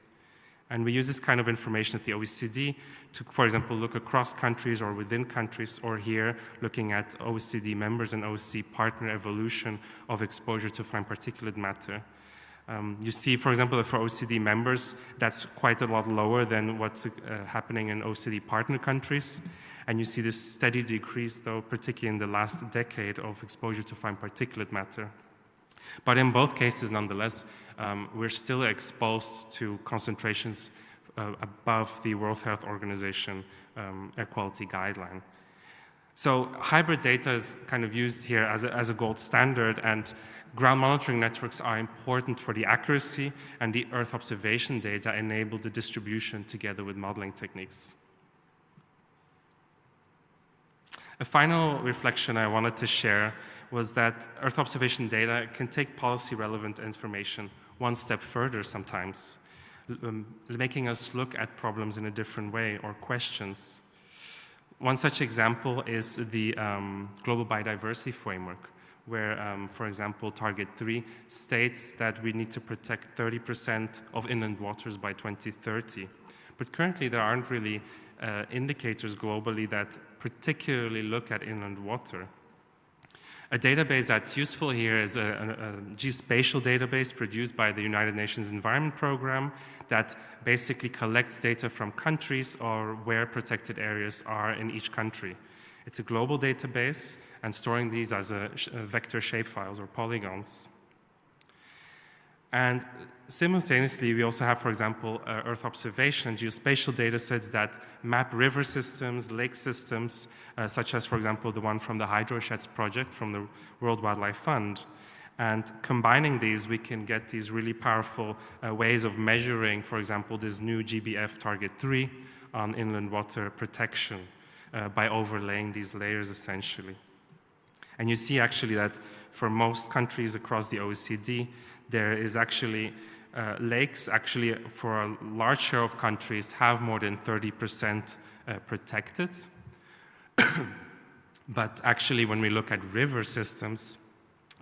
And we use this kind of information at the OECD to, for example, look across countries or within countries, or here looking at OECD members and OECD partner evolution of exposure to fine particulate matter. You see, for example, that for OECD members, that's quite a lot lower than what's happening in OECD partner countries. And you see this steady decrease, though, particularly in the last decade, of exposure to fine particulate matter. But in both cases, nonetheless, we're still exposed to concentrations above the World Health Organization air quality guideline. So hybrid data is kind of used here as a gold standard, and ground monitoring networks are important for the accuracy, and the Earth observation data enable the distribution together with modeling techniques. A final reflection I wanted to share was that Earth observation data can take policy-relevant information one step further sometimes, making us look at problems in a different way or questions. One such example is the Global Biodiversity Framework, where, for example, Target 3 states that we need to protect 30% of inland waters by 2030. But currently, there aren't really indicators globally that particularly look at inland water. A database that's useful here is a geospatial database produced by the United Nations Environment Programme that basically collects data from countries or where protected areas are in each country. It's a global database, and storing these as vector shapefiles or polygons. And simultaneously, we also have, for example, Earth observation and geospatial data sets that map river systems, lake systems, such as, for example, the one from the Hydrosheds project from the World Wildlife Fund. And combining these, we can get these really powerful ways of measuring, for example, this new GBF Target 3 on inland water protection by overlaying these layers, essentially. And you see, actually, that for most countries across the OECD, there is actually lakes actually for a large share of countries have more than 30% protected. But actually when we look at river systems,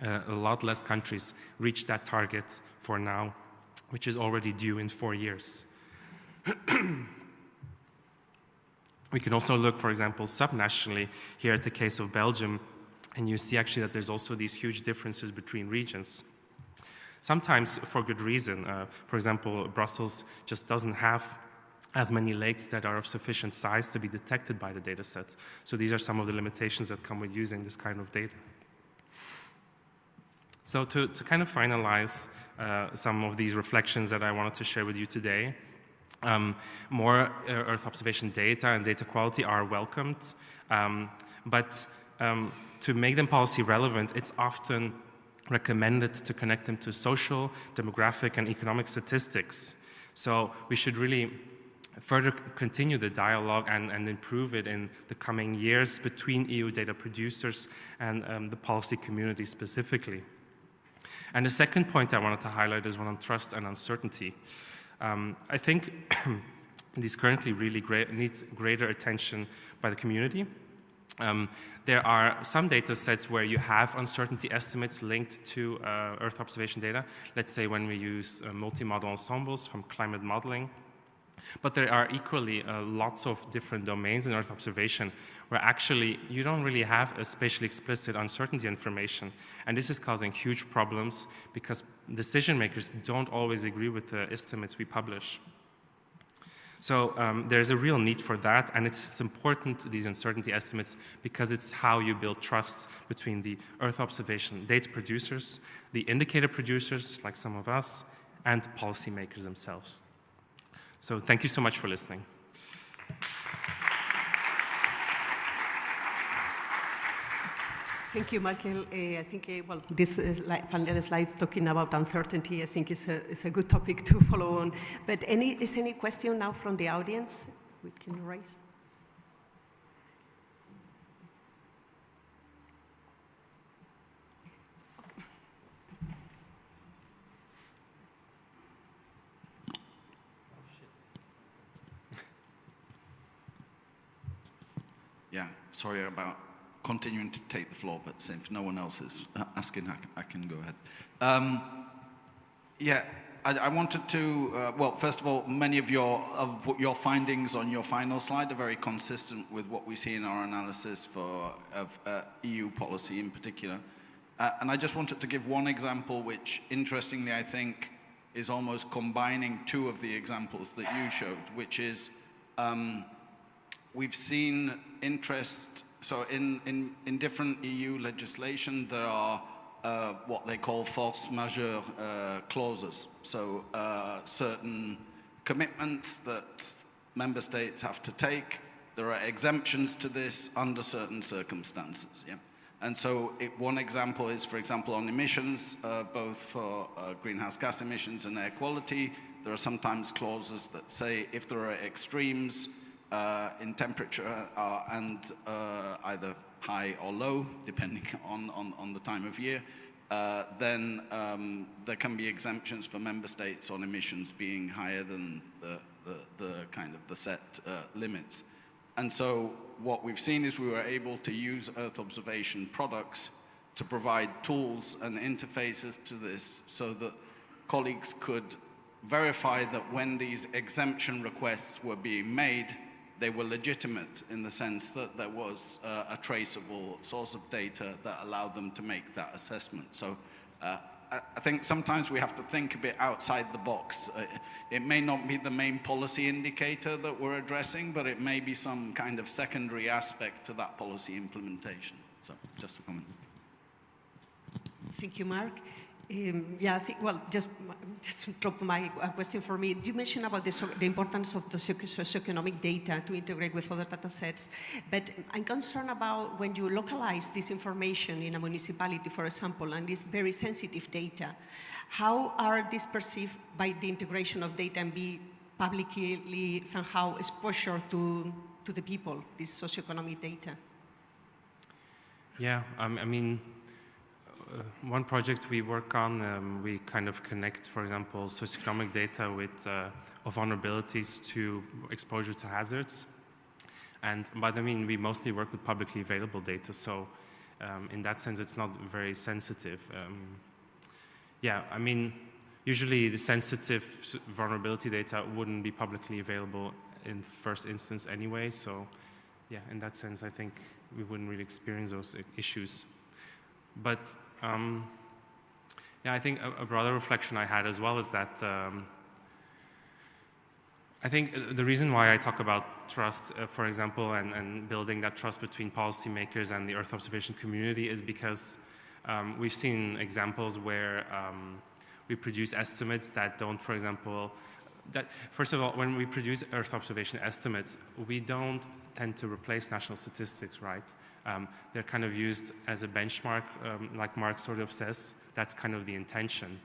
a lot less countries reach that target for now, which is already due in 4 years. We can also look, for example, subnationally here at the case of Belgium, and you see actually that there's also these huge differences between regions. Sometimes for good reason. For example, Brussels just doesn't have as many lakes that are of sufficient size to be detected by the data set. So these are some of the limitations that come with using this kind of data. So to kind of finalize some of these reflections that I wanted to share with you today, more Earth observation data and data quality are welcomed, but to make them policy relevant, it's often recommended to connect them to social, demographic, and economic statistics. So we should really further continue the dialogue and improve it in the coming years between EU data producers and the policy community specifically. And the second point I wanted to highlight is one on trust and uncertainty. I think this currently really needs greater attention by the community. There are some data sets where you have uncertainty estimates linked to Earth observation data. Let's say when we use multi-model ensembles from climate modeling. But there are equally lots of different domains in Earth observation where actually you don't really have a spatially explicit uncertainty information. And this is causing huge problems because decision makers don't always agree with the estimates we publish. So there's a real need for that, and it's important, these uncertainty estimates, because it's how you build trust between the Earth observation data producers, the indicator producers, like some of us, and policymakers themselves. So thank you so much for listening. Thank you, Michael. I think, well, this final slide talking about uncertainty, I think is a good topic to follow on. But is any question now from the audience? Can you raise? Yeah, sorry about continuing to take the floor, but if no one else is asking, I can go ahead. Yeah, I wanted to, well, first of all, many of your findings on your final slide are very consistent with what we see in our analysis of EU policy in particular. And I just wanted to give one example, which interestingly, I think, is almost combining two of the examples that you showed, which is we've seen interest. So in different EU legislation, there are what they call force majeure clauses. So certain commitments that member states have to take, there are exemptions to this under certain circumstances. Yeah? And so one example is, for example, on emissions, both for greenhouse gas emissions and air quality. There are sometimes clauses that say if there are extremes in temperature and either high or low, depending on the time of year, then there can be exemptions for member states on emissions being higher than the kind of the set limits. And so what we've seen is we were able to use Earth observation products to provide tools and interfaces to this so that colleagues could verify that when these exemption requests were being made, they were legitimate in the sense that there was a traceable source of data that allowed them to make that assessment. So I think sometimes we have to think a bit outside the box. It may not be the main policy indicator that we're addressing, but it may be some kind of secondary aspect to that policy implementation. So just a comment. Thank you, Mark. Yeah, I think, well, just drop my question for me. You mentioned about the importance of the socioeconomic data to integrate with other data sets, but I'm concerned about when you localize this information in a municipality, for example, and this very sensitive data, how are these perceived by the integration of data and be publicly somehow exposure to the people, this socioeconomic data? Yeah, I mean, one project we work on, we kind of connect, for example, socioeconomic data with vulnerabilities to exposure to hazards. And by that I mean we mostly work with publicly available data, so in that sense it's not very sensitive. Yeah, I mean, usually the sensitive vulnerability data wouldn't be publicly available in first instance anyway, so yeah, in that sense I think we wouldn't really experience those issues. But yeah, I think a broader reflection I had as well is that I think the reason why I talk about trust, for example, and building that trust between policymakers and the Earth observation community is because we've seen examples where we produce estimates that don't, for example, first of all, when we produce Earth observation estimates, we don't tend to replace national statistics, right? They're kind of used as a benchmark, like Mark sort of says. That's kind of the intention.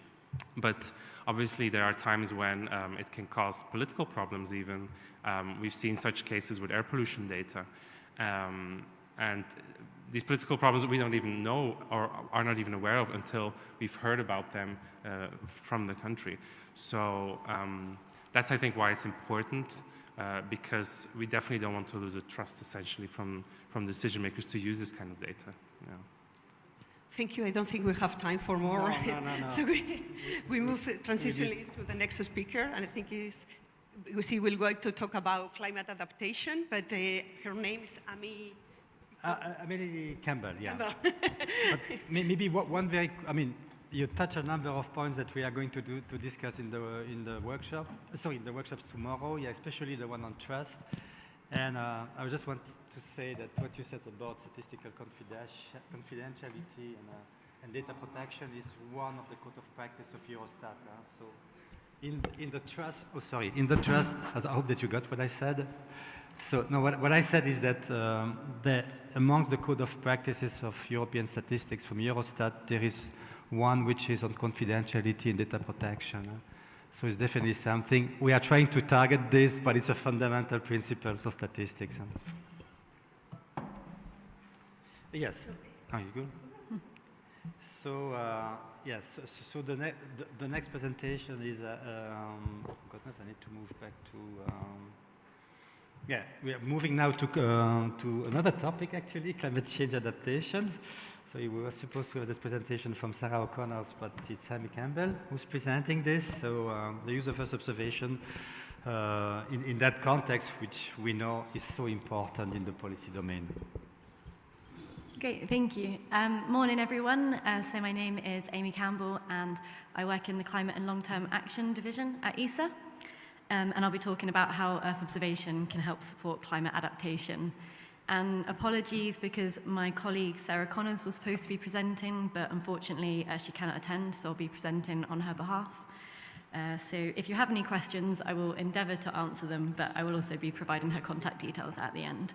But obviously there are times when it can cause political problems even. We've seen such cases with air pollution data. And these political problems we don't even know or are not even aware of until we've heard about them from the country. So that's, I think, why it's important, because we definitely don't want to lose the trust, essentially, from decision makers to use this kind of data. Yeah. Thank you. I don't think we have time for more. No. So we move transitionally to the next speaker, and I think we're going to talk about climate adaptation, but her name is Amy. Amélie Campbell, yeah. But maybe one very, I mean, you touch a number of points that we are going to discuss in the workshop. Sorry, in the workshops tomorrow. Yeah, especially the one on trust. And I just want to say that what you said about statistical confidentiality and data protection is one of the code of practice of Eurostat. So in the trust, I hope that you got what I said. So no, what I said is that among the code of practices of European statistics from Eurostat, there is one which is on confidentiality and data protection. So it's definitely something. We are trying to target this, but it's a fundamental principle of statistics. Yes. Oh, you good? So yes. So the next presentation is. Goodness, I need to move back to. Yeah, we are moving now to another topic, actually, climate change adaptations. So we were supposed to have this presentation from Sarah O'Connor, but it's Amy Campbell who's presenting this. So the use of Earth observation in that context, which we know is so important in the policy domain. Great, thank you. Morning, everyone. So my name is Amy Campbell, and I work in the Climate and Long-Term Action Division at ESA. And I'll be talking about how Earth observation can help support climate adaptation. And apologies, because my colleague Sarah Connors was supposed to be presenting, but unfortunately she cannot attend, so I'll be presenting on her behalf. So if you have any questions, I will endeavour to answer them, but I will also be providing her contact details at the end,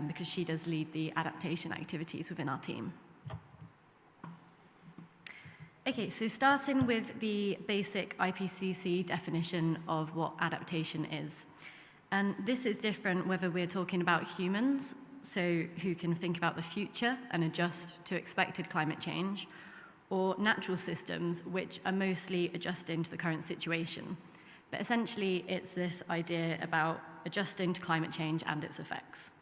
because she does lead the adaptation activities within our team. Okay, so starting with the basic IPCC definition of what adaptation is. And this is different whether we're talking about humans, so who can think about the future and adjust to expected climate change, or natural systems, which are mostly adjusting to the current situation. But essentially, it's this idea about adjusting to climate change and its effects.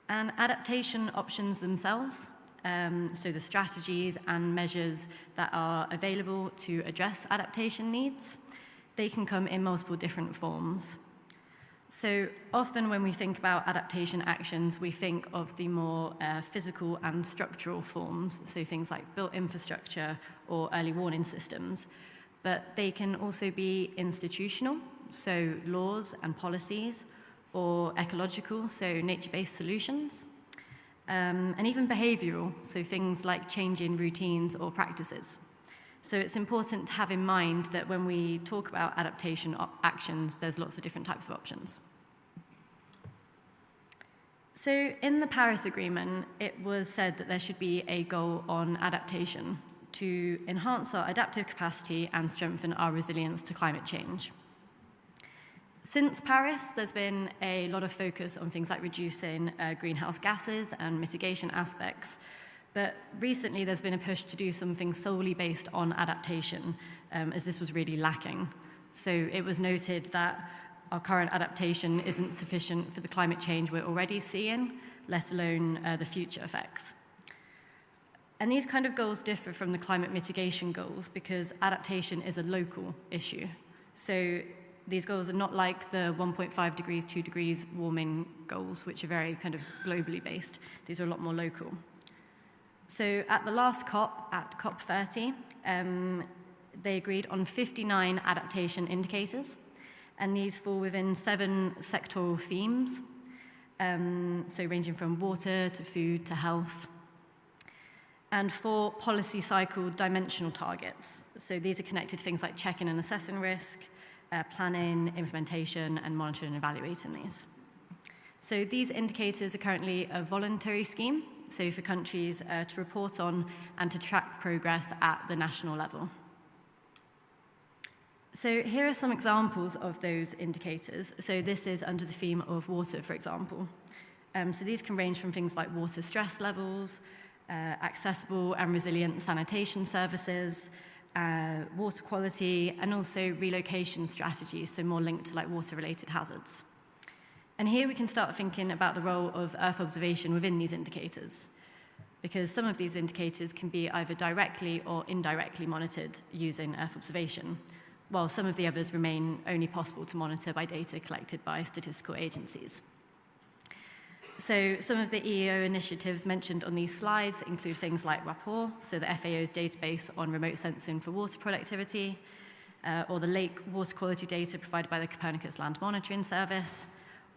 And adaptation options themselves, so the strategies and measures that are available to address adaptation needs, they can come in multiple different forms. So often when we think about adaptation actions, we think of the more physical and structural forms, so things like built infrastructure or early warning systems. But they can also be institutional, so laws and policies, or ecological, so nature-based solutions. And even behavioral, so things like changing routines or practices. So it's important to have in mind that when we talk about adaptation actions, there's lots of different types of options. So in the Paris Agreement, it was said that there should be a goal on adaptation to enhance our adaptive capacity and strengthen our resilience to climate change. Since Paris, there's been a lot of focus on things like reducing greenhouse gases and mitigation aspects, But recently there's been a push to do something solely based on adaptation, as this was really lacking. So it was noted that our current adaptation isn't sufficient for the climate change we're already seeing, let alone the future effects. And these kind of goals differ from the climate mitigation goals because adaptation is a local issue. So these goals are not like the 1.5 degrees, 2 degrees warming goals, which are very kind of globally based. These are a lot more local. So at the last COP, at COP30, they agreed on 59 adaptation indicators, and these fall within 7 sectoral themes, so ranging from water to food to health, and 4 policy cycle dimensional targets. So these are connected to things like checking and assessing risk, planning, implementation, and monitoring and evaluating these. So these indicators are currently a voluntary scheme, so for countries to report on and to track progress at the national level. So here are some examples of those indicators. So this is under the theme of water, for example. So these can range from things like water stress levels, accessible and resilient sanitation services, water quality, and also relocation strategies, so more linked to like water-related hazards. And here we can start thinking about the role of Earth observation within these indicators, because some of these indicators can be either directly or indirectly monitored using Earth observation, while some of the others remain only possible to monitor by data collected by statistical agencies. So some of the EEO initiatives mentioned on these slides include things like RAPOR, so the FAO's database on remote sensing for water productivity, or the lake water quality data provided by the Copernicus Land Monitoring Service,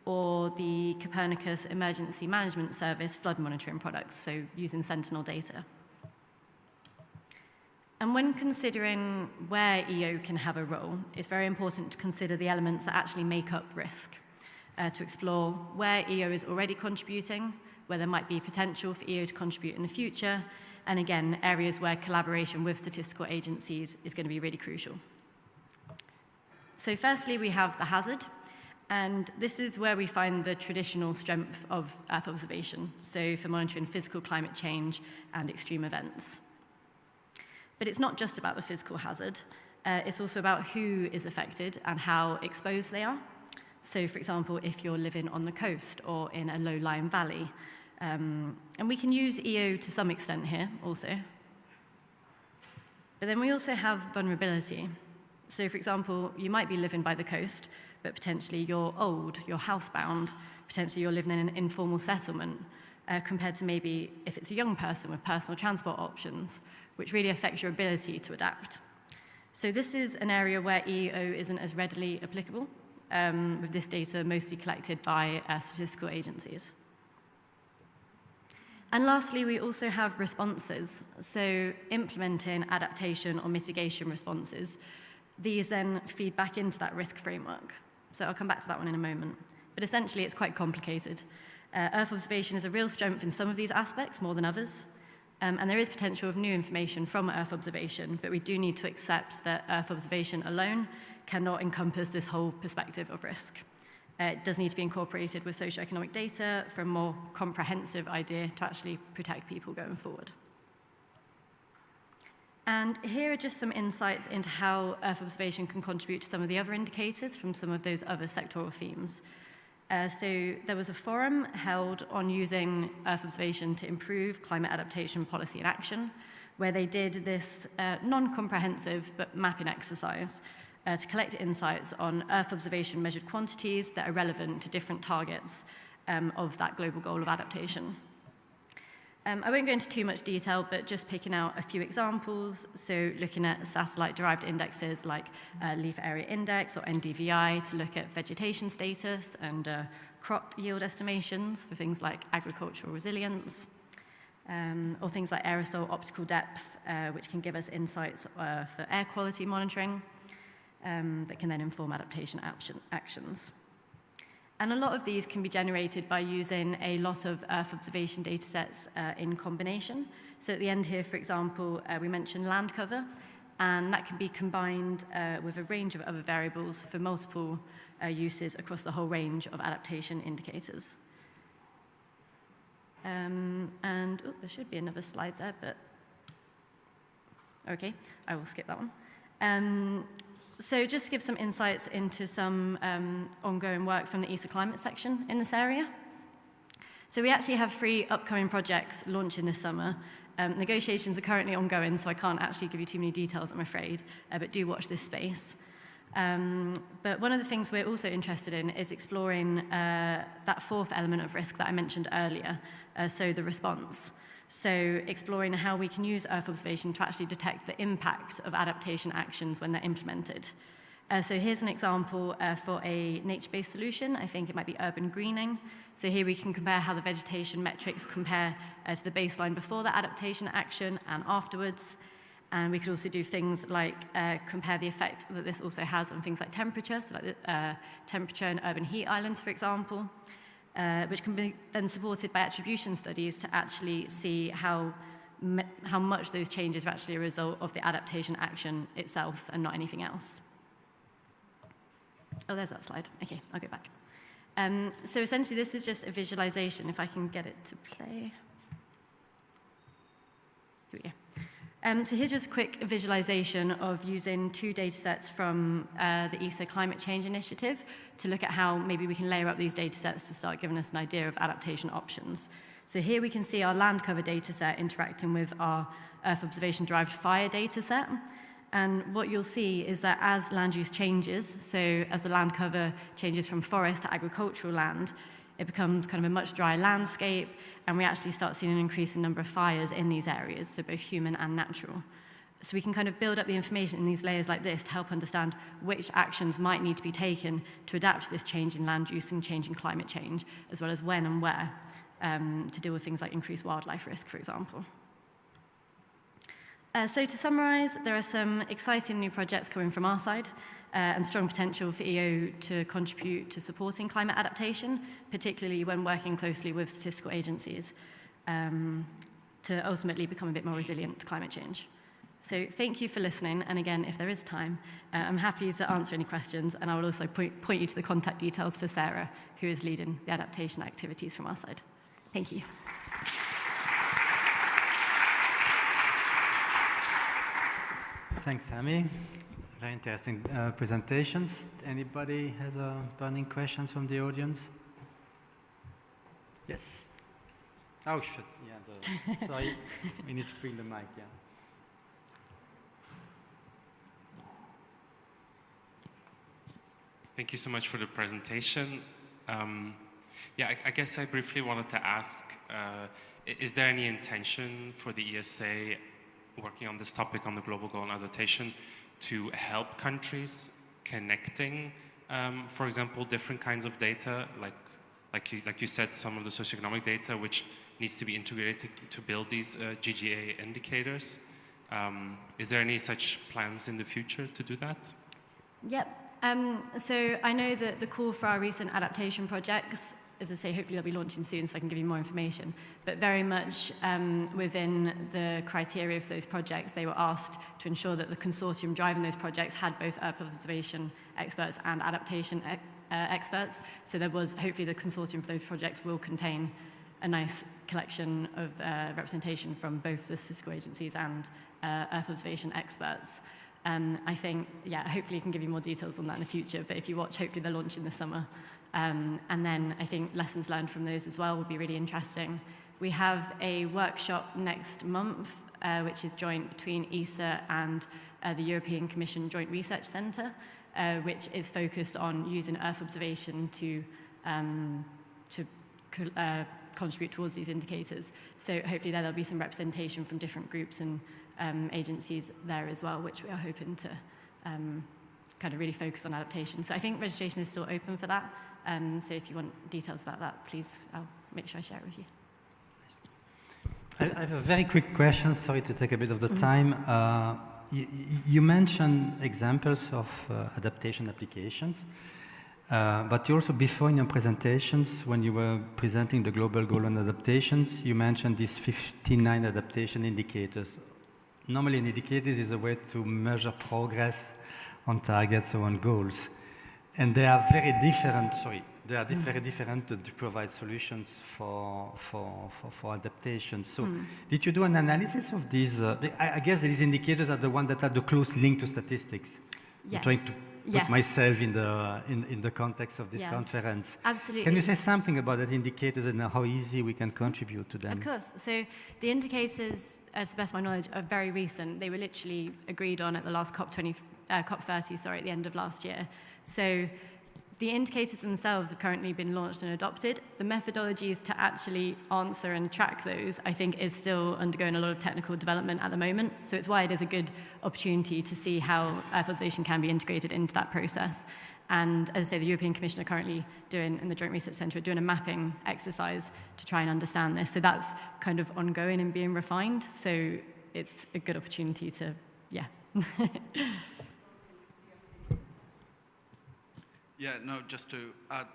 or the Copernicus Emergency Management Service flood monitoring products, so using Sentinel data. And when considering where EO can have a role, it's very important to consider the elements that actually make up risk, to explore where EO is already contributing, where there might be potential for EO to contribute in the future, and again, areas where collaboration with statistical agencies is going to be really crucial. So firstly, we have the hazard, and this is where we find the traditional strength of Earth observation, so for monitoring physical climate change and extreme events. But it's not just about the physical hazard, it's also about who is affected and how exposed they are. So for example, if you're living on the coast or in a low-lying valley, and we can use EO to some extent here also. But then we also have vulnerability. So for example, you might be living by the coast, but potentially you're old, you're housebound, potentially you're living in an informal settlement, compared to maybe if it's a young person with personal transport options, which really affects your ability to adapt. So this is an area where EO isn't as readily applicable, with this data mostly collected by statistical agencies. And lastly, we also have responses. So implementing adaptation or mitigation responses, these then feed back into that risk framework. So I'll come back to that one in a moment. But essentially, it's quite complicated. Earth observation is a real strength in some of these aspects more than others. And there is potential of new information from Earth observation, but we do need to accept that Earth observation alone cannot encompass this whole perspective of risk. It does need to be incorporated with socioeconomic data for a more comprehensive idea to actually protect people going forward. And here are just some insights into how Earth observation can contribute to some of the other indicators from some of those other sectoral themes. So there was a forum held on using Earth observation to improve climate adaptation policy and action, where they did this non-comprehensive but mapping exercise to collect insights on Earth observation measured quantities that are relevant to different targets of that global goal of adaptation. I won't go into too much detail, but just picking out a few examples. So looking at satellite-derived indexes like Leaf Area Index or NDVI to look at vegetation status and crop yield estimations for things like agricultural resilience, or things like aerosol optical depth, which can give us insights for air quality monitoring that can then inform adaptation actions. And a lot of these can be generated by using a lot of Earth observation data sets in combination. So at the end here, for example, we mentioned land cover, and that can be combined with a range of other variables for multiple uses across the whole range of adaptation indicators. And there should be another slide there, but okay, I will skip that one. So just to give some insights into some ongoing work from the ESA climate section in this area. So we actually have 3 upcoming projects launching this summer. Negotiations are currently ongoing, so I can't actually give you too many details, I'm afraid, but do watch this space. But one of the things we're also interested in is exploring that 4th element of risk that I mentioned earlier, so the response. So exploring how we can use Earth observation to actually detect the impact of adaptation actions when they're implemented. So here's an example for a nature-based solution. I think it might be urban greening. So here we can compare how the vegetation metrics compare to the baseline before the adaptation action and afterwards. And we could also do things like compare the effect that this also has on things like temperature, so like the temperature in urban heat islands, for example, which can be then supported by attribution studies to actually see how much those changes are actually a result of the adaptation action itself and not anything else. Oh, there's that slide. Okay, I'll go back. So essentially, this is just a visualization, if I can get it to play. Here we go. So here's just a quick visualization of using 2 data sets from the ESA Climate Change Initiative to look at how maybe we can layer up these data sets to start giving us an idea of adaptation options. So here we can see our land cover data set interacting with our Earth observation-derived fire data set. And what you'll see is that as land use changes, so as the land cover changes from forest to agricultural land, it becomes kind of a much drier landscape, and we actually start seeing an increasing number of fires in these areas, so both human and natural. So we can kind of build up the information in these layers like this to help understand which actions might need to be taken to adapt to this change in land use and change in climate change, as well as when and where, to deal with things like increased wildlife risk, for example. So to summarize, there are some exciting new projects coming from our side and strong potential for EO to contribute to supporting climate adaptation, particularly when working closely with statistical agencies to ultimately become a bit more resilient to climate change. So thank you for listening, and again, if there is time, I'm happy to answer any questions, and I will also point you to the contact details for Sarah, who is leading the adaptation activities from our side. Thank you. Thanks, Amy. Very interesting presentations. Anybody has burning questions from the audience? Yes. Oh, shit. Yeah, sorry, we need to bring the mic, yeah. Thank you so much for the presentation. I guess I briefly wanted to ask, is there any intention for the ESA working on this topic on the global goal on adaptation to help countries connecting, for example, different kinds of data, like you said, some of the socioeconomic data which needs to be integrated to build these GGA indicators? Is there any such plans in the future to do that? Yep. So I know that the call for our recent adaptation projects, as I say, hopefully they'll be launching soon so I can give you more information, but very much within the criteria for those projects, they were asked to ensure that the consortium driving those projects had both Earth observation experts and adaptation experts. So there was, hopefully the consortium for those projects will contain a nice collection of representation from both the statistical agencies and Earth observation experts. I think, hopefully I can give you more details on that in the future, but if you watch, hopefully they're launching this summer. And then I think lessons learned from those as well would be really interesting. We have a workshop next month, which is joint between ESA and the European Commission Joint Research Centre, which is focused on using Earth observation to contribute towards these indicators. So hopefully there'll be some representation from different groups and agencies there as well, which we are hoping to kind of really focus on adaptation. So I think registration is still open for that. So if you want details about that, please, I'll make sure I share it with you. I have a very quick question, sorry to take a bit of the time. You mentioned examples of adaptation applications, but you also, before in your presentations, when you were presenting the global goal on adaptations, you mentioned these 59 adaptation indicators. Normally an indicator is a way to measure progress on targets or on goals. And they are very different, they are very different to provide solutions for adaptation. So did you do an analysis of these? I guess these indicators are the ones that are the close link to statistics. Yes. I'm trying to put myself in the context of this conference. Absolutely. Can you say something about that indicators and how easy we can contribute to them? Of course. So the indicators, as to the best of my knowledge, are very recent. They were literally agreed on at the last COP30, at the end of last year. So the indicators themselves have currently been launched and adopted. The methodologies to actually answer and track those, I think, is still undergoing a lot of technical development at the moment. So it's why it is a good opportunity to see how Earth observation can be integrated into that process. And as I say, the European Commission are currently doing, and the Joint Research Centre are doing a mapping exercise to try and understand this. So that's kind of ongoing and being refined. So it's a good opportunity to, Yeah, no, just to add,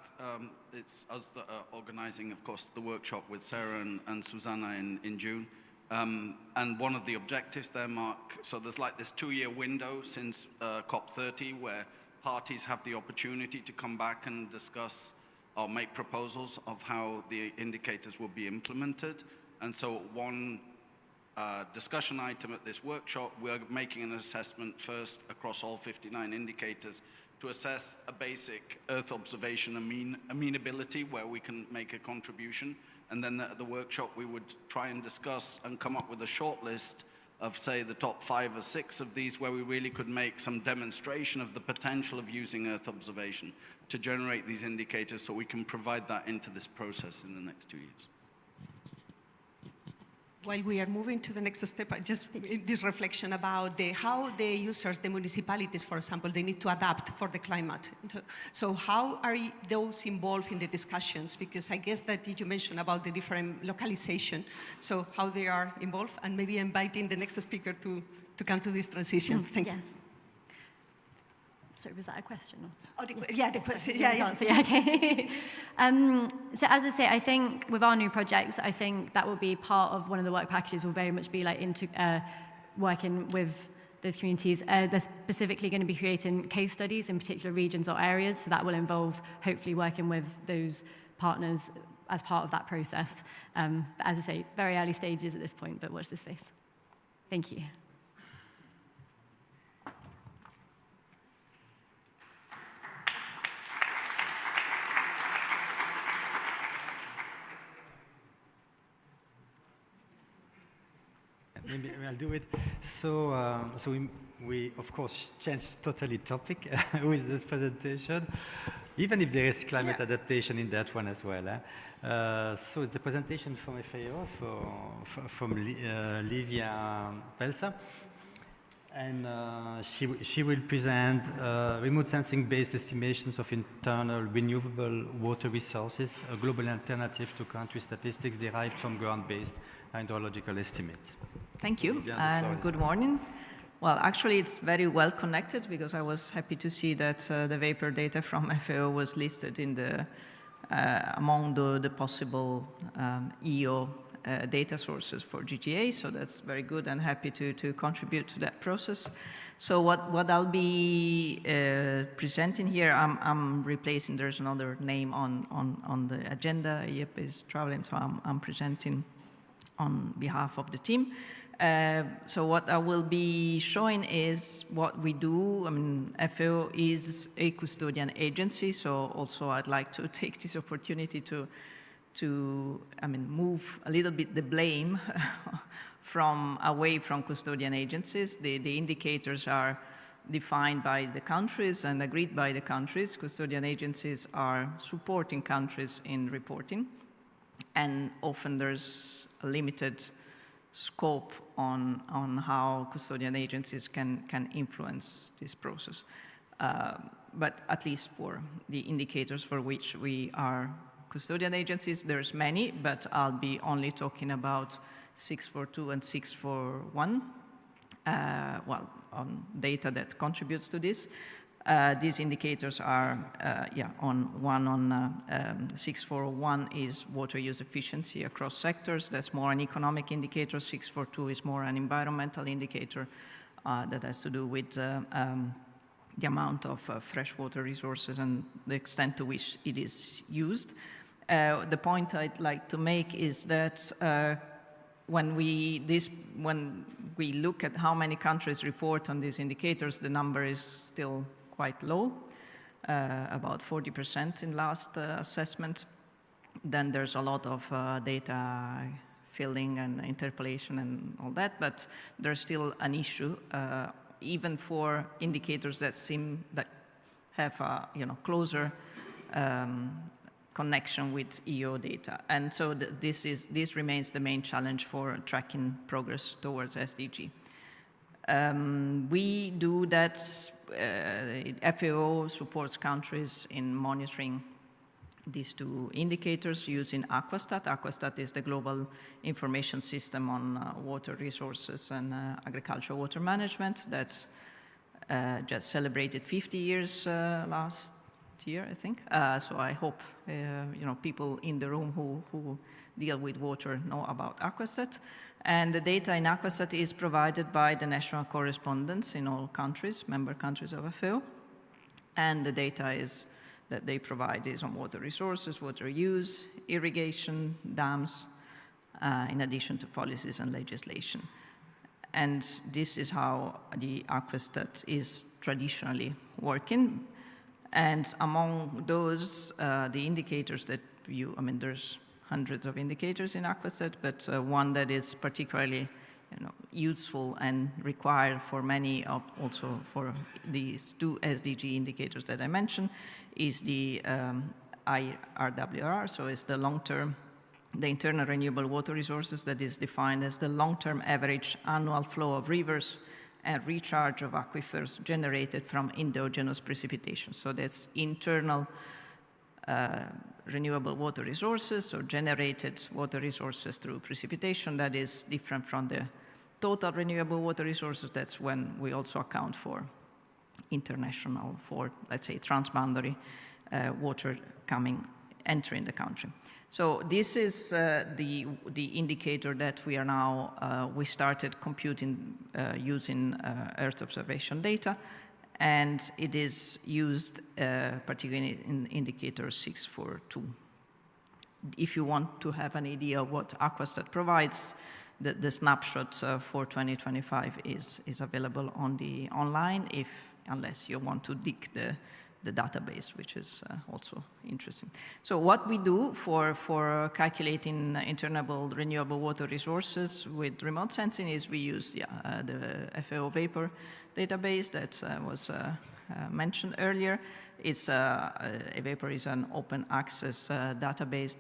it's us that are organizing, of course, the workshop with Sarah and Susanna in June. And one of the objectives there, Mark, so there's like this 2-year window since COP30 where parties have the opportunity to come back and discuss or make proposals of how the indicators will be implemented. And so one discussion item at this workshop, we're making an assessment first across all 59 indicators to assess a basic Earth observation amenability where we can make a contribution. And then at the workshop, we would try and discuss and come up with a short list of, say, the top 5 or 6 of these where we really could make some demonstration of the potential of using Earth observation to generate these indicators so we can provide that into this process in the next 2 years. While we are moving to the next step, just this reflection about how the users, the municipalities, for example, they need to adapt for the climate. So how are those involved in the discussions? Because I guess that you mentioned about the different localization, so how they are involved, and maybe inviting the next speaker to come to this transition. Thank you. Sorry, was that a question? Oh, the question. Okay. So as I say, I think with our new projects, I think that will be part of one of the work packages will very much be like into working with those communities. They're specifically going to be creating case studies in particular regions or areas. So that will involve hopefully working with those partners as part of that process. But as I say, very early stages at this point, but watch this space. Thank you. Maybe I'll do it. So, we of course changed totally topic with this presentation, even if there is climate adaptation in that one as well. So it's a presentation from FAO from Livia Pelsa, and she will present remote sensing-based estimations of internal renewable water resources, a global alternative to country statistics derived from ground-based hydrological estimates. Thank you, and good morning. Well, actually, it's very well connected because I was happy to see that the vapor data from FAO was listed in the among the possible EO data sources for GGA, so that's very good and happy to contribute to that process. So what I'll be presenting here, I'm replacing, there's another name on the agenda. Yep is traveling, so I'm presenting on behalf of the team. So what I will be showing is what we do. I mean, FAO is a custodian agency, so also I'd like to take this opportunity to move a little bit the blame away from custodian agencies. The indicators are defined by the countries and agreed by the countries. Custodian agencies are supporting countries in reporting, and often there's a limited scope on how custodian agencies can influence this process. But at least for the indicators for which we are custodian agencies, there's many, but I'll be only talking about 642 and 641, on data that contributes to this. These indicators are, on 641 is water use efficiency across sectors. That's more an economic indicator. 642 is more an environmental indicator that has to do with the amount of freshwater resources and the extent to which it is used. The point I'd like to make is that when we look at how many countries report on these indicators, the number is still quite low, about 40% in last assessment. Then there's a lot of data filling and interpolation and all that, but there's still an issue, even for indicators that have a closer connection with EO data. And so this remains the main challenge for tracking progress towards SDG. We do that, FAO supports countries in monitoring these two indicators using Aquastat. Aquastat is the global information system on water resources and agricultural water management that just celebrated 50 years last year, I think. So I hope people in the room who deal with water know about Aquastat. And the data in Aquastat is provided by the national correspondents in all countries, member countries of FAO. And the data that they provide is on water resources, water use, irrigation, dams, in addition to policies and legislation. And this is how the Aquastat is traditionally working. And among those, the indicators that there's hundreds of indicators in Aquastat, but one that is particularly useful and required for many of also for these two SDG indicators that I mentioned is the IRWR, so it's the long-term, the internal renewable water resources that is defined as the long-term average annual flow of rivers and recharge of aquifers generated from endogenous precipitation. So that's internal renewable water resources or generated water resources through precipitation. That is different from the total renewable water resources. That's when we also account for international, for let's say transboundary water entering the country. So this is the indicator that we are now, we started computing using Earth observation data, and it is used particularly in indicator 642. If you want to have an idea of what Aquastat provides, the snapshot for 2025 is available on the online, unless you want to dig the database, which is also interesting. So what we do for calculating internal renewable water resources with remote sensing is we use the FAO Vapor database that was mentioned earlier. It's Vapor is an open access database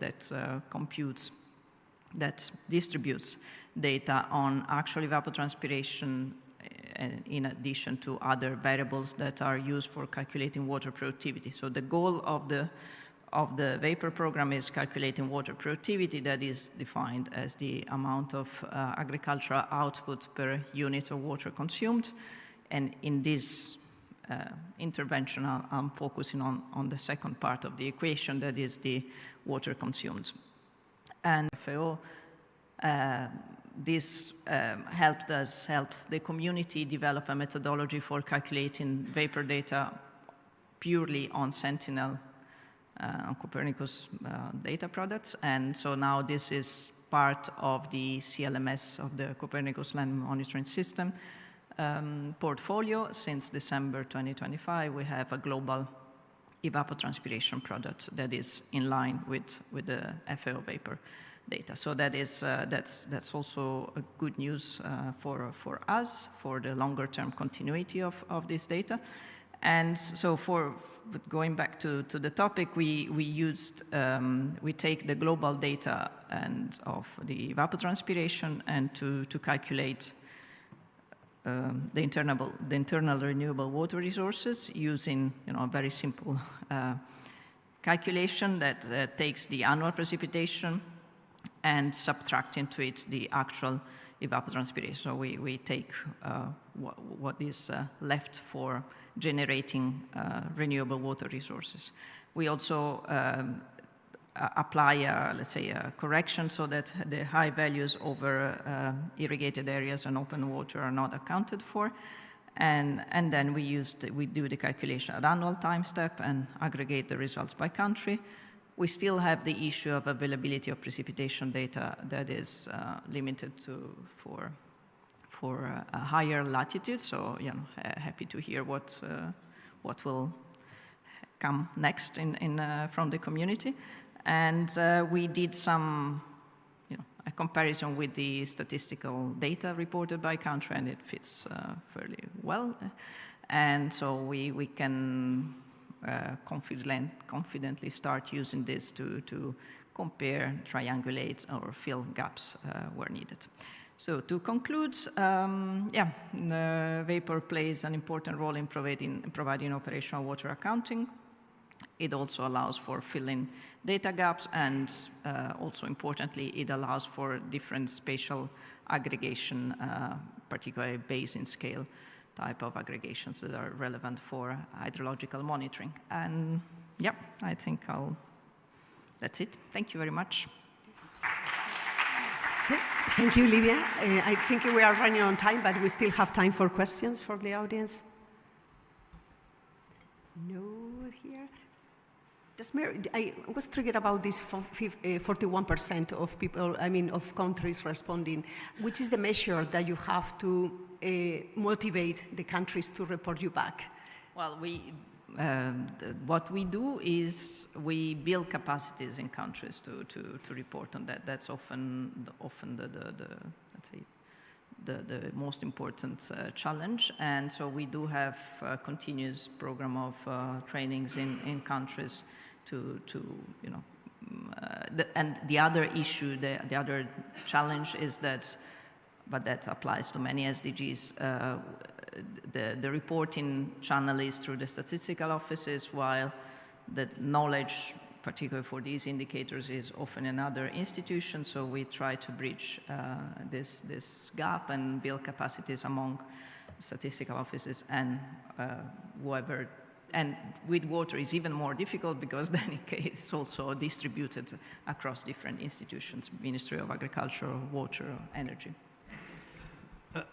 that distributes data on actual evapotranspiration in addition to other variables that are used for calculating water productivity. So the goal of the Vapor program is calculating water productivity that is defined as the amount of agricultural output per unit of water consumed. And in this intervention, I'm focusing on the second part of the equation, that is the water consumed. And FAO, this helps the community develop a methodology for calculating vapor data purely on Sentinel, on Copernicus data products. And so now this is part of the CLMS of the Copernicus Land Monitoring System portfolio. Since December 2025, we have a global evapotranspiration product that is in line with the FAO Vapor data. So that's also a good news for us, for the longer term continuity of this data. And so going back to the topic, we take the global data and of the evapotranspiration and to calculate the internal renewable water resources using a very simple calculation that takes the annual precipitation and subtract into it the actual evapotranspiration. So we take what is left for generating renewable water resources. We also apply, let's say, a correction so that the high values over irrigated areas and open water are not accounted for. And then we do the calculation at annual time step and aggregate the results by country. We still have the issue of availability of precipitation data that is limited for higher latitudes. So, happy to hear what will come next from the community. And we did some a comparison with the statistical data reported by country, and it fits fairly well. And so we can confidently start using this to compare, triangulate, or fill gaps where needed. So to conclude, Vapor plays an important role in providing operational water accounting. It also allows for filling data gaps, and also importantly, it allows for different spatial aggregation, particularly basin scale type of aggregations that are relevant for hydrological monitoring. And I think that's it. Thank you very much. Thank you, Livia. I think we are running on time, but we still have time for questions for the audience. No here. I was triggered about this 41% of people, of countries responding. Which is the measure that you have to motivate the countries to report you back? Well, what we do is we build capacities in countries to report on that. That's often let's say, the most important challenge. And so we do have a continuous program of trainings in countries and the other issue, the other challenge is that, but that applies to many SDGs, the reporting channel is through the statistical offices, while the knowledge, particularly for these indicators, is often in other institutions. So we try to bridge this gap and build capacities among statistical offices and whoever. And with water is even more difficult because then it's also distributed across different institutions, Ministry of Agriculture, Water, Energy.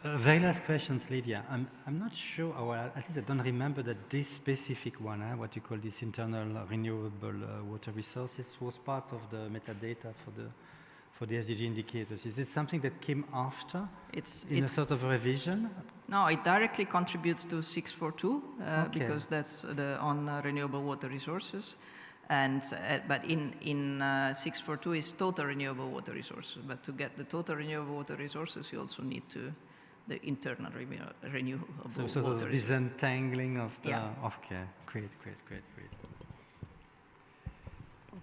Very last questions, Livia. I'm not sure, or at least I don't remember that this specific one, what you call this internal renewable water resources, was part of the metadata for the SDG indicators. Is it something that came after in a sort of revision? No, it directly contributes to 642 Okay. because that's on renewable water resources. And, but in 642 is total renewable water resources. But to get the total renewable water resources, you also need the internal renewable so water sort of resources. disentangling of the... Yeah. Okay, great.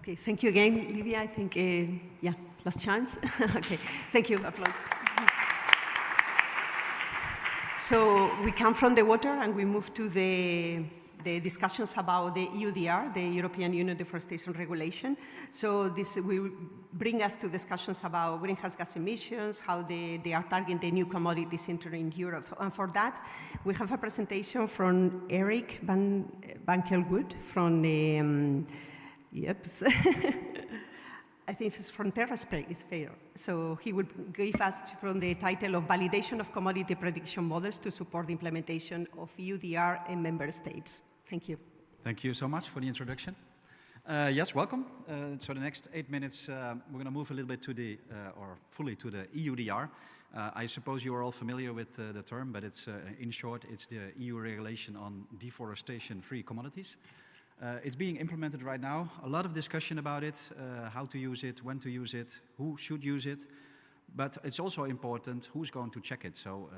Okay, thank you again, Livia. I think, last chance. Okay, thank you. Applause. So we come from the water and we move to the discussions about the EUDR, the European Union Deforestation Regulation. So this will bring us to discussions about greenhouse gas emissions, how they are targeting the new commodities entering Europe. And for that, we have a presentation from Eric Van Kelwood from the, I think it's from TerraSphere. So he will give us from the title of Validation of Commodity Prediction Models to support the implementation of EUDR in member states. Thank you. Thank you so much for the introduction. Yes, welcome. So the next 8 minutes, we're going to move a little bit to the, or fully to the EUDR. I suppose you are all familiar with the term, but it's, in short, it's the EU regulation on deforestation-free commodities. It's being implemented right now. A lot of discussion about it, how to use it, when to use it, who should use it. But it's also important who's going to check it. So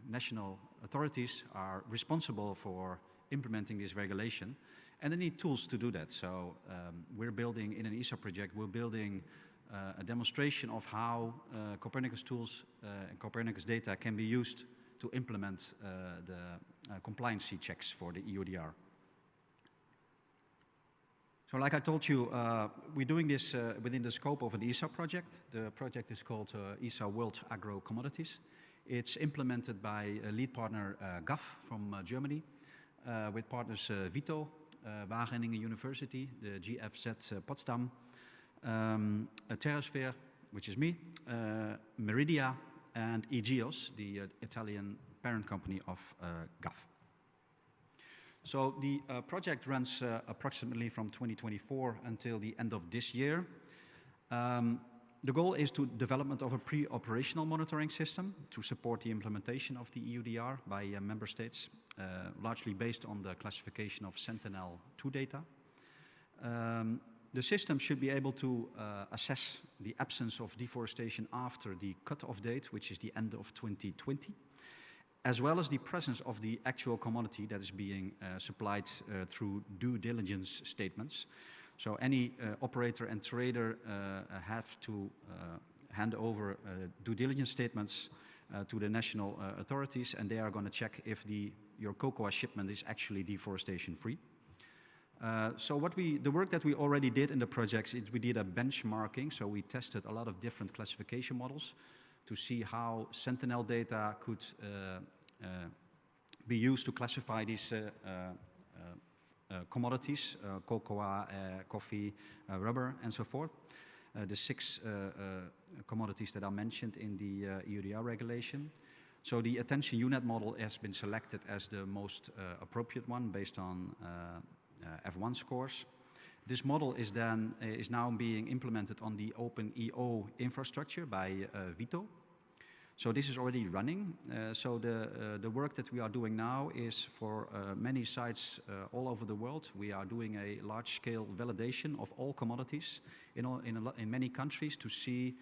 national authorities are responsible for implementing this regulation, and they need tools to do that. So we're building, in an ESA project, we're building a demonstration of how Copernicus tools and Copernicus data can be used to implement the compliancy checks for the EUDR. So like I told you, we're doing this within the scope of an ESA project. The project is called ESA World Agro Commodities. It's implemented by a lead partner, GAF from Germany, with partners Vito, Wageningen University, the GFZ Potsdam, TerraSphere, which is me, Meridia, and EGEOS, the Italian parent company of GAF. So the project runs approximately from 2024 until the end of this year. The goal is to development of a pre-operational monitoring system to support the implementation of the EUDR by member states, largely based on the classification of Sentinel-2 data. The system should be able to assess the absence of deforestation after the cut-off date, which is the end of 2020, as well as the presence of the actual commodity that is being supplied through due diligence statements. So any operator and trader have to hand over due diligence statements to the national authorities, and they are going to check if your cocoa shipment is actually deforestation free. So the work that we already did in the projects, we did a benchmarking. So we tested a lot of different classification models to see how Sentinel data could be used to classify these commodities, cocoa, coffee, rubber, and so forth. The 6 commodities that are mentioned in the EUDR regulation. So the attention unit model has been selected as the most appropriate one based on F1 scores. This model is now being implemented on the OpenEO infrastructure by Vito. So this is already running. So the work that we are doing now is for many sites all over the world. We are doing a large-scale validation of all commodities in many countries to see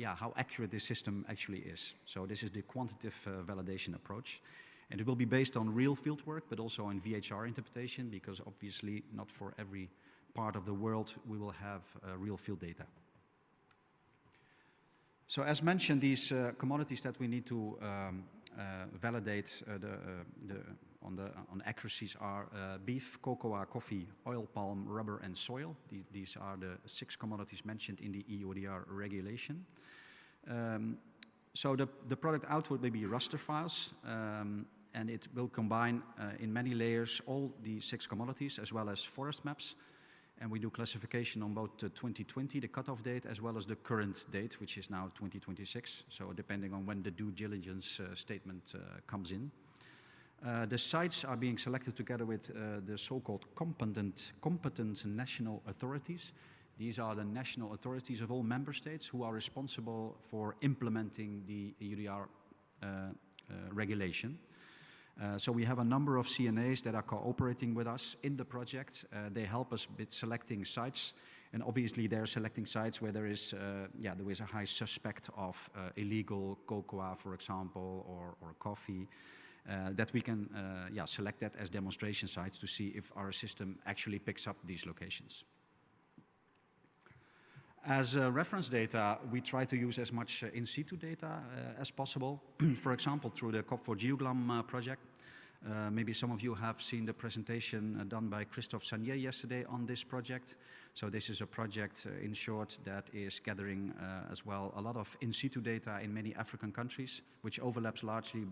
how accurate this system actually is. So this is the quantitative validation approach. And it will be based on real field work, but also on VHR interpretation, because obviously not for every part of the world we will have real field data. So as mentioned, these commodities that we need to validate on accuracies are beef, cocoa, coffee, oil palm, rubber, and soil. These are the 6 commodities mentioned in the EUDR regulation. So the product output will be raster files, and it will combine in many layers all the 6 commodities as well as forest maps. And we do classification on both the 2020, the cutoff date, as well as the current date, which is now 2026. So depending on when the due diligence statement comes in. The sites are being selected together with the so-called competent national authorities. These are the national authorities of all member states who are responsible for implementing the EUDR regulation. So we have a number of CNAs that are cooperating with us in the project. They help us with selecting sites, and obviously they're selecting sites where there is a high suspect of illegal cocoa, for example, or coffee, that we can select that as demonstration sites to see if our system actually picks up these locations. As reference data, we try to use as much in situ data as possible. For example, through the COP4 GeoGlam project. Maybe some of you have seen the presentation done by Christophe Sagnier yesterday on this project. So this is a project, in short, that is gathering as well a lot of in situ data in many African countries, which overlaps largely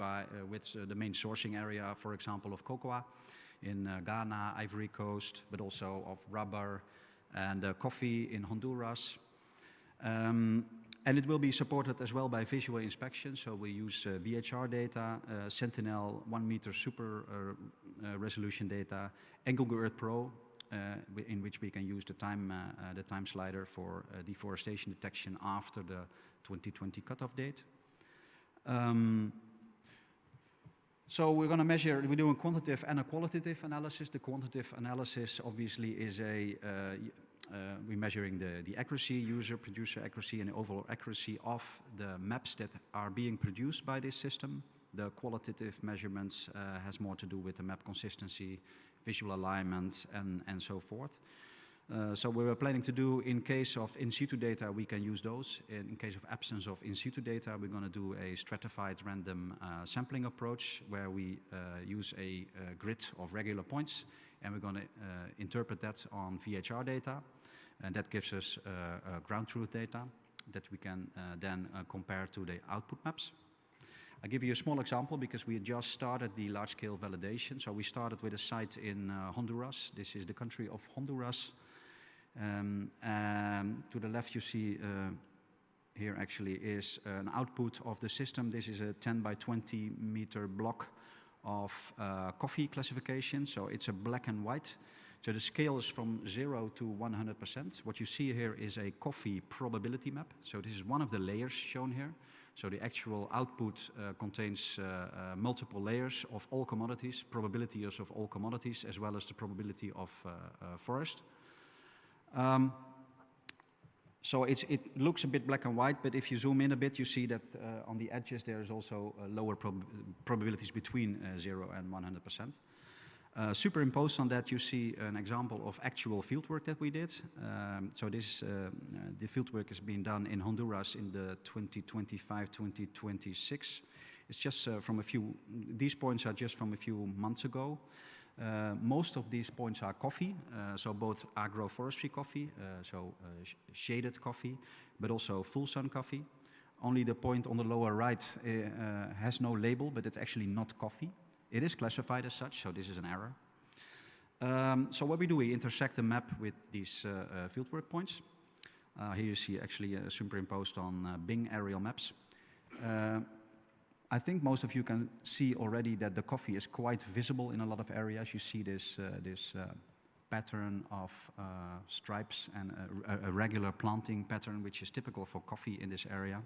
with the main sourcing area, for example, of cocoa in Ghana, Ivory Coast, but also of rubber and coffee in Honduras. And it will be supported as well by visual inspection. So we use VHR data, Sentinel 1 meter super resolution data, and Google Earth Pro, in which we can use the time slider for deforestation detection after the 2020 cutoff date. So we're going to measure, we're doing quantitative and a qualitative analysis. The quantitative analysis obviously is we're measuring the accuracy, user-producer accuracy, and the overall accuracy of the maps that are being produced by this system. The qualitative measurements has more to do with the map consistency, visual alignment, and so forth. So we were planning to do, in case of in situ data, we can use those. In case of absence of in situ data, we're going to do a stratified random sampling approach where we use a grid of regular points, and we're going to interpret that on VHR data, and that gives us ground truth data that we can then compare to the output maps. I'll give you a small example because we had just started the large-scale validation. So we started with a site in Honduras. This is the country of Honduras. To the left you see here actually is an output of the system. This is a 10 by 20 meter block of coffee classification. So it's a black and white. So the scale is from 0 to 100%. What you see here is a coffee probability map. So this is one of the layers shown here. So the actual output contains multiple layers of all commodities, probabilities of all commodities, as well as the probability of forest. So it looks a bit black and white, but if you zoom in a bit, you see that on the edges there is also lower probabilities between 0 and 100%. Superimposed on that, you see an example of actual fieldwork that we did. So this, the fieldwork is being done in Honduras in the 2025-2026. It's just from a few, these points are just from a few months ago. Most of these points are coffee, so both agroforestry coffee, shaded coffee, but also full sun coffee. Only the point on the lower right has no label, but it's actually not coffee. It is classified as such, so this is an error. So what we do, we intersect the map with these fieldwork points. Here you see actually superimposed on Bing aerial maps. I think most of you can see already that the coffee is quite visible in a lot of areas. You see this, pattern of stripes and a regular planting pattern, which is typical for coffee in this area.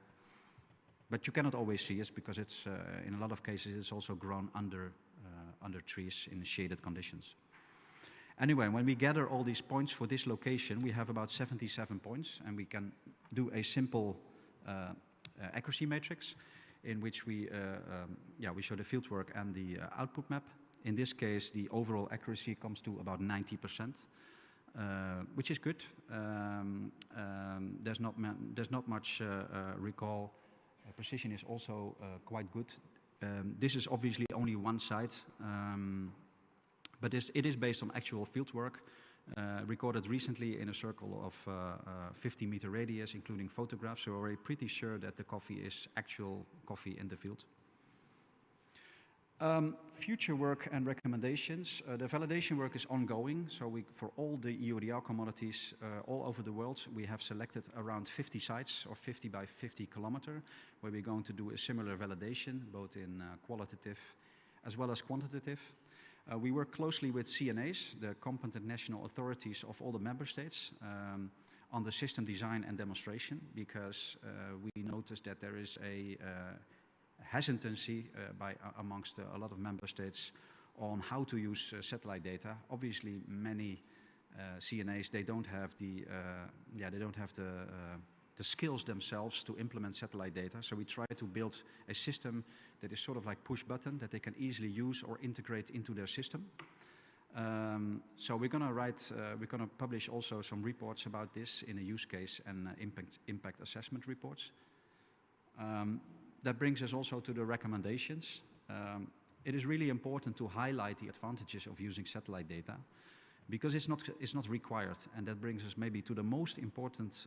But you cannot always see it because it's, in a lot of cases, it's also grown under trees in shaded conditions. Anyway, when we gather all these points for this location, we have about 77 points, and we can do a simple accuracy matrix in which we show the fieldwork and the output map. In this case, the overall accuracy comes to about 90%, which is good. There's not much recall. Precision is also quite good. This is obviously only one side, but it is based on actual fieldwork recorded recently in a circle of 50-meter radius, including photographs. So we're pretty sure that the coffee is actual coffee in the field. Future work and recommendations. The validation work is ongoing. So for all the EUDR commodities all over the world, we have selected around 50 sites or 50 by 50 kilometer, where we're going to do a similar validation, both in qualitative as well as quantitative. We work closely with CNAs, the competent national authorities of all the member states, on the system design and demonstration, because we noticed that there is a hesitancy amongst a lot of member states on how to use satellite data. Obviously, many CNAs, they don't have the skills themselves to implement satellite data. So we try to build a system that is sort of like push button that they can easily use or integrate into their system. So we're going to publish also some reports about this in a use case and impact assessment reports. That brings us also to the recommendations. It is really important to highlight the advantages of using satellite data, because it's not required. And that brings us maybe to the most important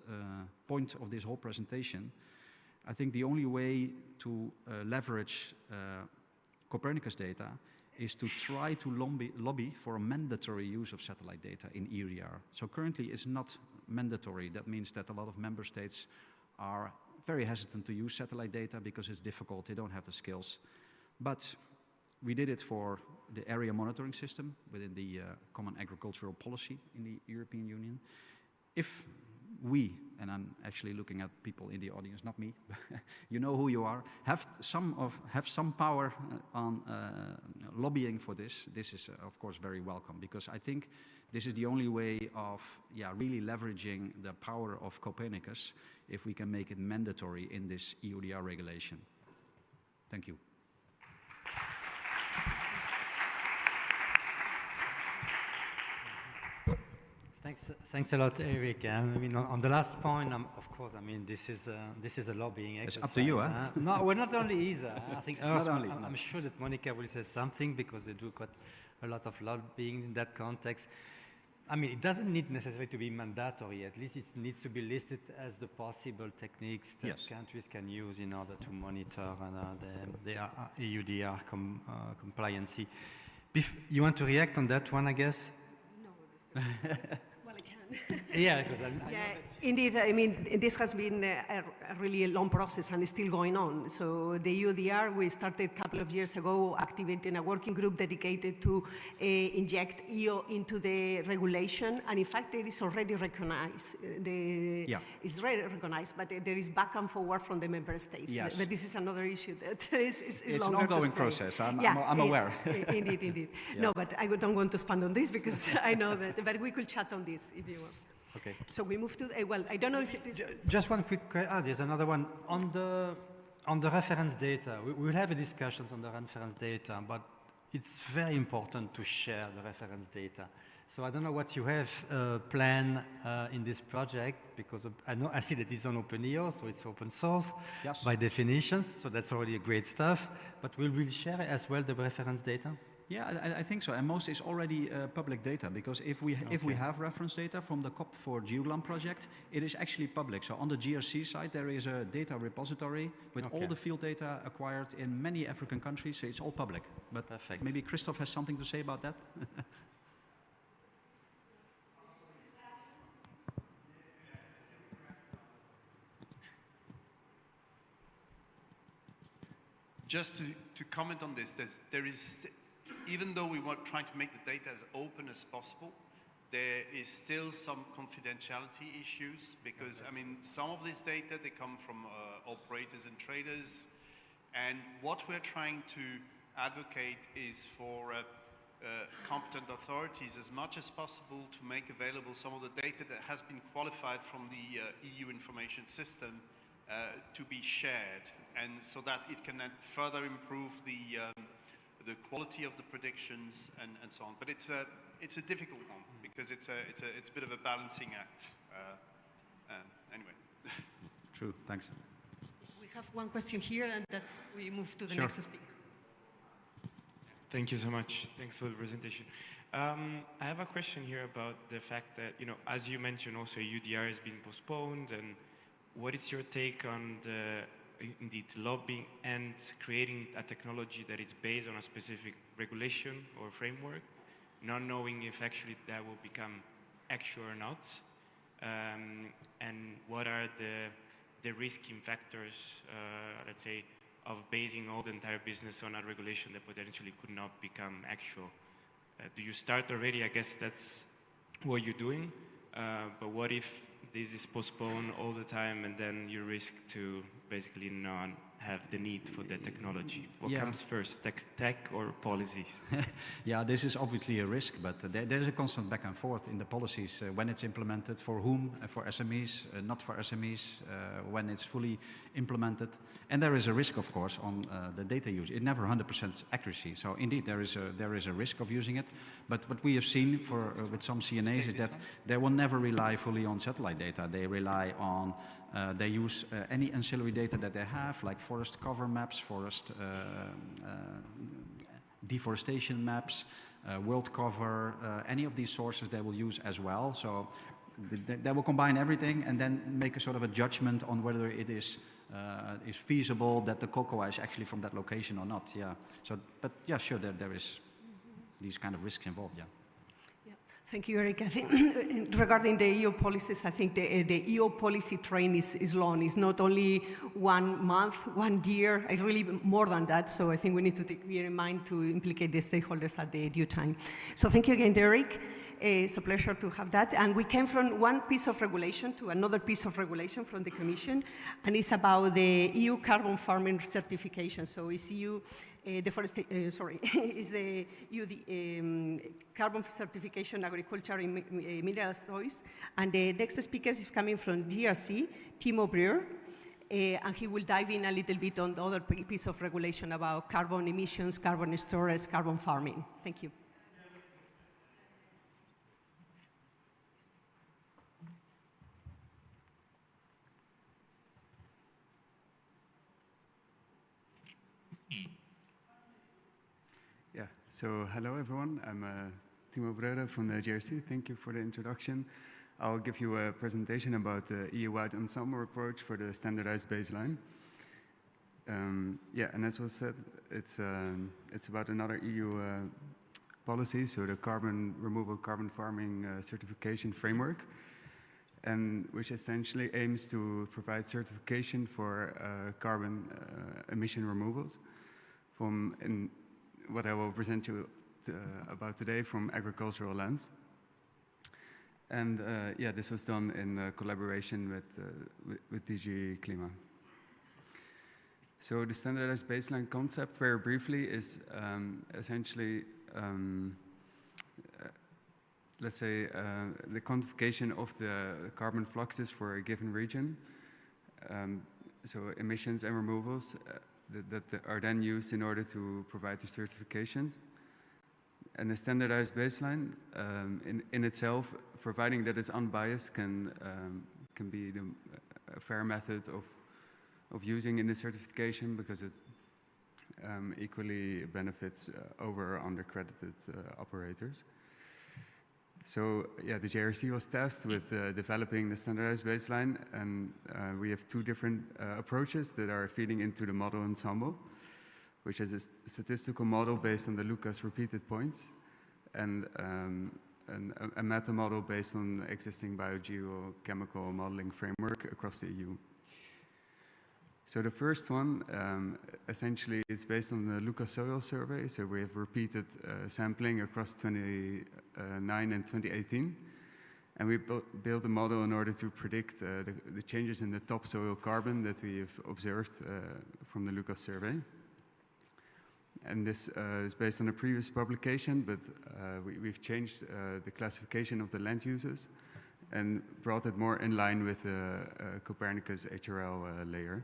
point of this whole presentation. I think the only way to leverage Copernicus data is to try to lobby for a mandatory use of satellite data in EUDR. So currently it's not mandatory. That means that a lot of member states are very hesitant to use satellite data because it's difficult, they don't have the skills. But we did it for the area monitoring system within the Common Agricultural Policy in the European Union. If we, and I'm actually looking at people in the audience, not me, you know who you are, have some power on lobbying for this, this is of course very welcome, because I think this is the only way of really leveraging the power of Copernicus if we can make it mandatory in this EUDR regulation. Thank you. Thanks a lot, Eric. I mean, on the last point, of course, I mean, this is a lobbying exercise. It's up to you, huh? No, well, not only is. I think I'm sure that Monica will say something, because they do quite a lot of lobbying in that context. I mean, it doesn't need necessarily to be mandatory. At least it needs to be listed as the possible techniques that countries can use in order to monitor the EUDR compliancy. You want to react on that one, I guess? No, well, I can. Yeah, because I know that Indeed, I mean, this has been a really long process and is still going on. So the EUDR, we started a couple of years ago activating a working group dedicated to inject EO into the regulation. And in fact, it is already recognized. It's already recognized, but there is back and forward from the member states. Yes. But this is another issue that is it's longer an ongoing to explain. process. I'm aware. Indeed. Yes. No, but I don't want to expand on this because I know that, but we could chat on this if you want. Okay. So we move to, well, I don't know if it is... Just one quick, there's another one. On the reference data, we will have a discussion on the reference data, but it's very important to share the reference data. So I don't know what you have planned in this project, because I see that it's on OpenEO, so it's open source by definition, so that's already a great stuff. But will we share as well the reference data? Yeah, I think so. And most is already public data, because if we have reference data from the COP4 GeoGLAM project, it is actually public. So on the GRC side, there is a data repository with all the field data acquired in many African countries. So it's all public. But maybe Christophe has something to say about that. Just to comment on this, there is, even though we were trying to make the data as open as possible, there is still some confidentiality issues because, I mean, some of this data, they come from operators and traders, and what we're trying to advocate is for competent authorities as much as possible to make available some of the data that has been qualified from the EU information system to be shared, and so that it can further improve the quality of the predictions and so on. But it's a difficult one because it's a bit of a balancing act. Anyway. True. Thanks. We have one question here, and that's we move to the next speaker. Thank you so much. Thanks for the presentation. I have a question here about the fact that, you know, as you mentioned, also UDR has been postponed, and what is your take on the indeed lobbying and creating a technology that is based on a specific regulation or framework, not knowing if actually that will become actual or not, and what are the risking factors, let's say, of basing all the entire business on a regulation that potentially could not become actual? Do you start already? I guess that's what you're doing, but what if this is postponed all the time and then you risk to basically not have the need for the technology? What comes first, tech or policies? Yeah, this is obviously a risk, but there's a constant back and forth in the policies when it's implemented, for whom, for SMEs, not for SMEs, when it's fully implemented. And there is a risk, of course, on the data use. It's never 100% accuracy. So indeed, there is a risk of using it. But what we have seen with some CNAs is that they will never rely fully on satellite data. They rely on they use any ancillary data that they have, like forest cover maps, forest deforestation maps, world cover, any of these sources they will use as well. So they will combine everything and then make a sort of a judgment on whether it is feasible that the cocoa is actually from that location or not. Yeah. So, but yeah, sure, there is these kind of risks involved. Yeah. Thank you, Eric. I think regarding the EU policies, I think the EU policy train is long. It's not only 1 month, 1 year, it's really more than that. So I think we need to bear in mind to implicate the stakeholders at the due time. So thank you again, Eric. It's a pleasure to have that. And we came from one piece of regulation to another piece of regulation from the Commission, and it's about the EU carbon farming certification. So it's EU is the EU carbon certification agriculture in mineral soils. And the next speaker is coming from GRC, Timo Breuer, and he will dive in a little bit on the other piece of regulation about carbon emissions, carbon storage, carbon farming. Thank you. Yeah, so hello everyone. I'm Timo Breuer from the GRC. Thank you for the introduction. I'll give you a presentation about the EU-wide ensemble approach for the standardized baseline. Yeah, and as was said, it's about another EU policy, so the carbon removal, carbon farming certification framework. and which essentially aims to provide certification for carbon emission removals from what I will present you about today from agricultural lands. And yeah, this was done in collaboration with DG Klima. So the standardized baseline concept, very briefly, is essentially, let's say, the quantification of the carbon fluxes for a given region. So emissions and removals that are then used in order to provide the certifications. And the standardized baseline in itself, providing that it's unbiased, can be a fair method of using in the certification, because it equally benefits over or under-credited operators. So yeah, the JRC was tasked with developing the standardized baseline, and we have two different approaches that are feeding into the model ensemble, which is a statistical model based on the Lucas repeated points, and a meta model based on existing biogeochemical modeling framework across the EU. So the first one, essentially, is based on the Lucas soil survey. So we have repeated sampling across 2009 and 2018. And we built a model in order to predict the changes in the topsoil carbon that we have observed from the Lucas survey. And this is based on a previous publication, but we've changed the classification of the land uses and brought it more in line with the Copernicus HRL layer,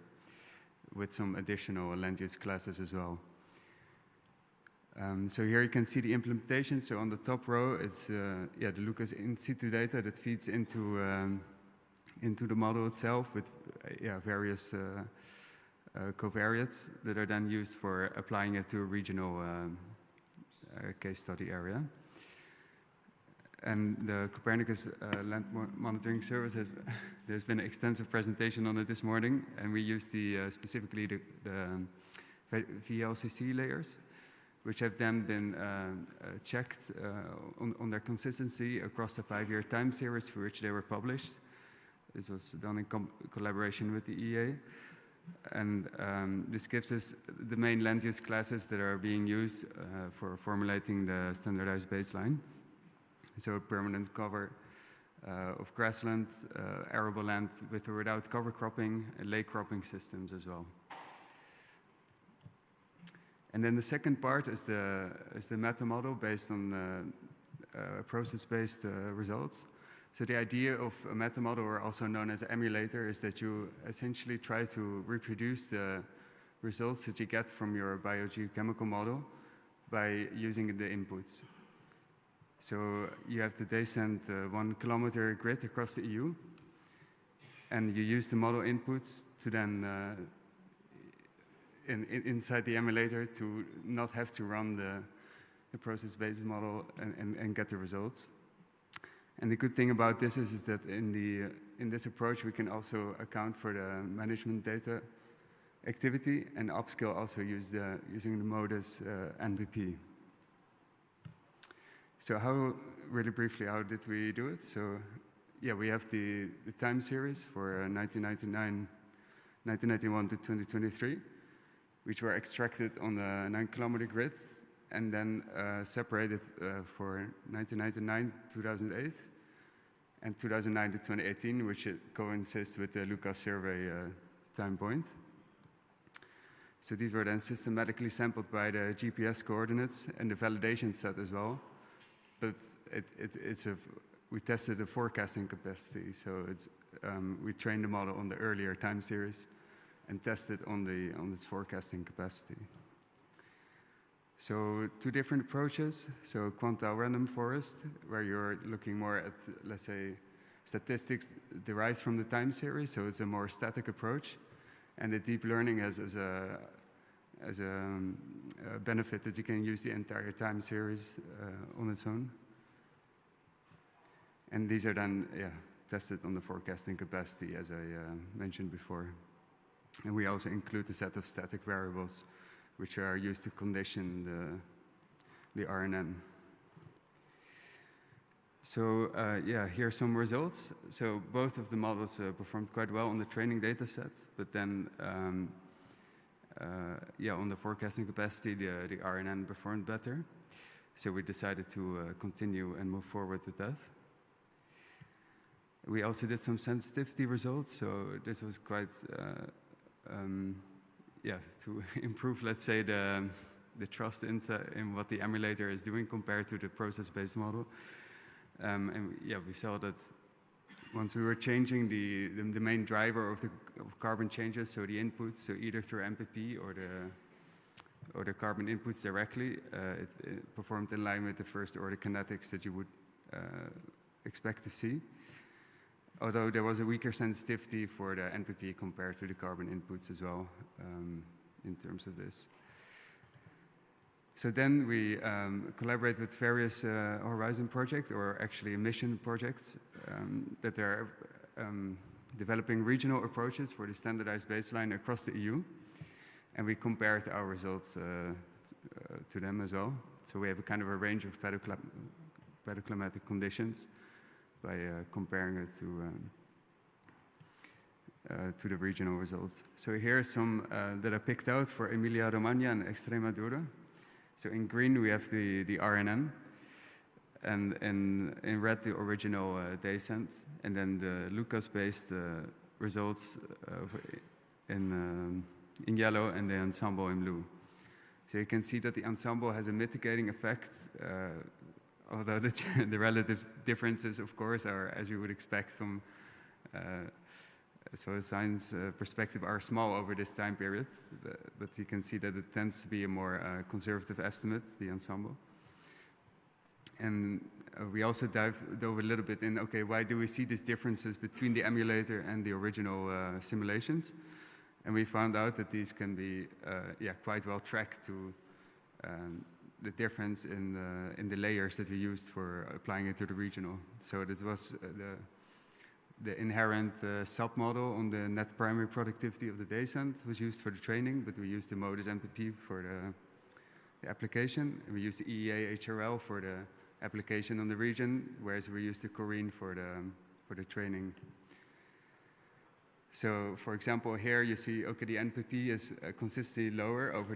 with some additional land use classes as well. So here you can see the implementation. So on the top row, it's the Lucas in situ data that feeds into the model itself with various covariates that are then used for applying it to a regional case study area. And the Copernicus Land Monitoring Service there's been an extensive presentation on it this morning, and we use specifically the VLCC layers, which have then been checked on their consistency across the 5-year time series for which they were published. This was done in collaboration with the EA. And this gives us the main land use classes that are being used for formulating the standardized baseline. So permanent cover of grassland, arable land with or without cover cropping, and lake cropping systems as well. And then the second part is the meta model based on process-based results. So the idea of a meta model, or also known as an emulator, is that you essentially try to reproduce the results that you get from your biogeochemical model by using the inputs. So you have the descent 1 kilometer grid across the EU, and you use the model inputs to then, inside the emulator, to not have to run the process-based model and get the results. And the good thing about this is that in this approach, we can also account for the management data activity, and upscale also using the modus NBP. So really briefly, how did we do it? So yeah, we have the time series for 1991 to 2023, which were extracted on the 9-kilometer grid, and then separated for 1999, 2008, and 2009 to 2018, which coincides with the Lucas survey time point. So these were then systematically sampled by the GPS coordinates and the validation set as well. But we tested the forecasting capacity. So we trained the model on the earlier time series and tested on its forecasting capacity. So two different approaches. So quantile random forest, where you're looking more at, let's say, statistics derived from the time series. So it's a more static approach. And the deep learning as a benefit that you can use the entire time series on its own. And these are then tested on the forecasting capacity, as I mentioned before. And we also include a set of static variables which are used to condition the RNN. So yeah, here are some results. So both of the models performed quite well on the training data set, but then yeah, on the forecasting capacity, the RNN performed better. So we decided to continue and move forward with that. We also did some sensitivity results, so this was quite, yeah, to improve, let's say, the trust in what the emulator is doing compared to the process-based model. And yeah, we saw that once we were changing the main driver of carbon changes, so the inputs, so either through MPP or the carbon inputs directly, it performed in line with the first order kinetics that you would expect to see. Although there was a weaker sensitivity for the NPP compared to the carbon inputs as well in terms of this. So then we collaborate with various Horizon projects, or actually mission projects, that are developing regional approaches for the standardized baseline across the EU. And we compared our results to them as well. So we have a kind of a range of pedoclimatic conditions by comparing it to the regional results. So here are some that I picked out for Emilia-Romagna and Extremadura. So in green we have the RNN, and in red the original descent, and then the Lucas-based results in yellow and the ensemble in blue. So you can see that the ensemble has a mitigating effect, although the relative differences, of course, are, as you would expect from so a science perspective, are small over this time period, but you can see that it tends to be a more conservative estimate, the ensemble. And we also dove a little bit in, okay, why do we see these differences between the emulator and the original simulations? And we found out that these can be yeah, quite well tracked to the difference in the layers that we used for applying it to the regional. So this was the inherent submodel on the net primary productivity of the descent was used for the training, but we used the modus MPP for the application. And we used the EEA HRL for the application on the region, whereas we used the Corine for the training. So, for example, here you see, okay, the NPP is consistently lower over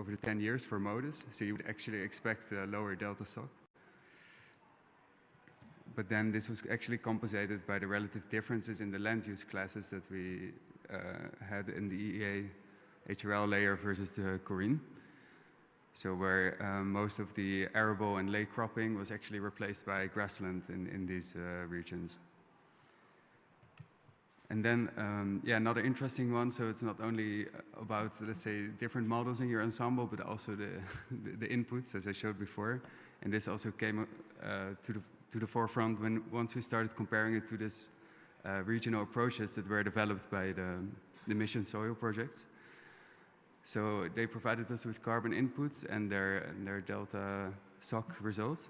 the 10 years for modus, so you would actually expect a lower delta SOC. But then this was actually compensated by the relative differences in the land use classes that we had in the EEA HRL layer versus the Corine. So where most of the arable and lay cropping was actually replaced by grassland in these regions. And then, yeah, another interesting one, so it's not only about, let's say, different models in your ensemble, but also the inputs, as I showed before. And this also came to the forefront once we started comparing it to this regional approaches that were developed by the Mission Soil projects. So they provided us with carbon inputs and their delta SOC results,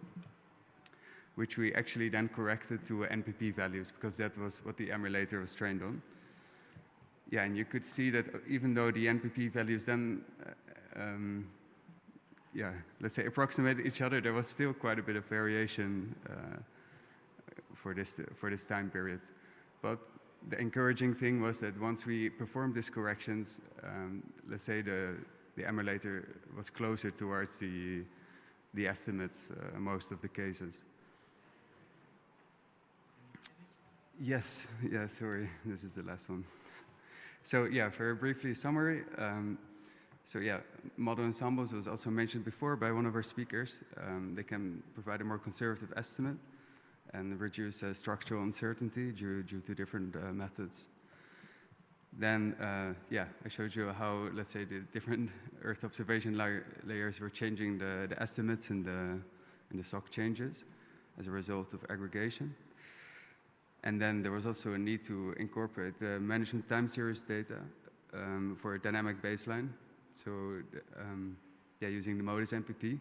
which we actually then corrected to NPP values, because that was what the emulator was trained on. Yeah, and you could see that even though the NPP values then, yeah, let's say approximated each other, there was still quite a bit of variation for this time period. But the encouraging thing was that once we performed these corrections, let's say the emulator was closer towards the estimates in most of the cases. Yes, yeah, sorry, this is the last one. So yeah, very briefly summary. So yeah, model ensembles was also mentioned before by one of our speakers. They can provide a more conservative estimate and reduce structural uncertainty due to different methods. Then, yeah, I showed you how, let's say, the different Earth observation layers were changing the estimates and the SOC changes as a result of aggregation. And then there was also a need to incorporate the management time series data for a dynamic baseline. So, yeah, using the modus MPP.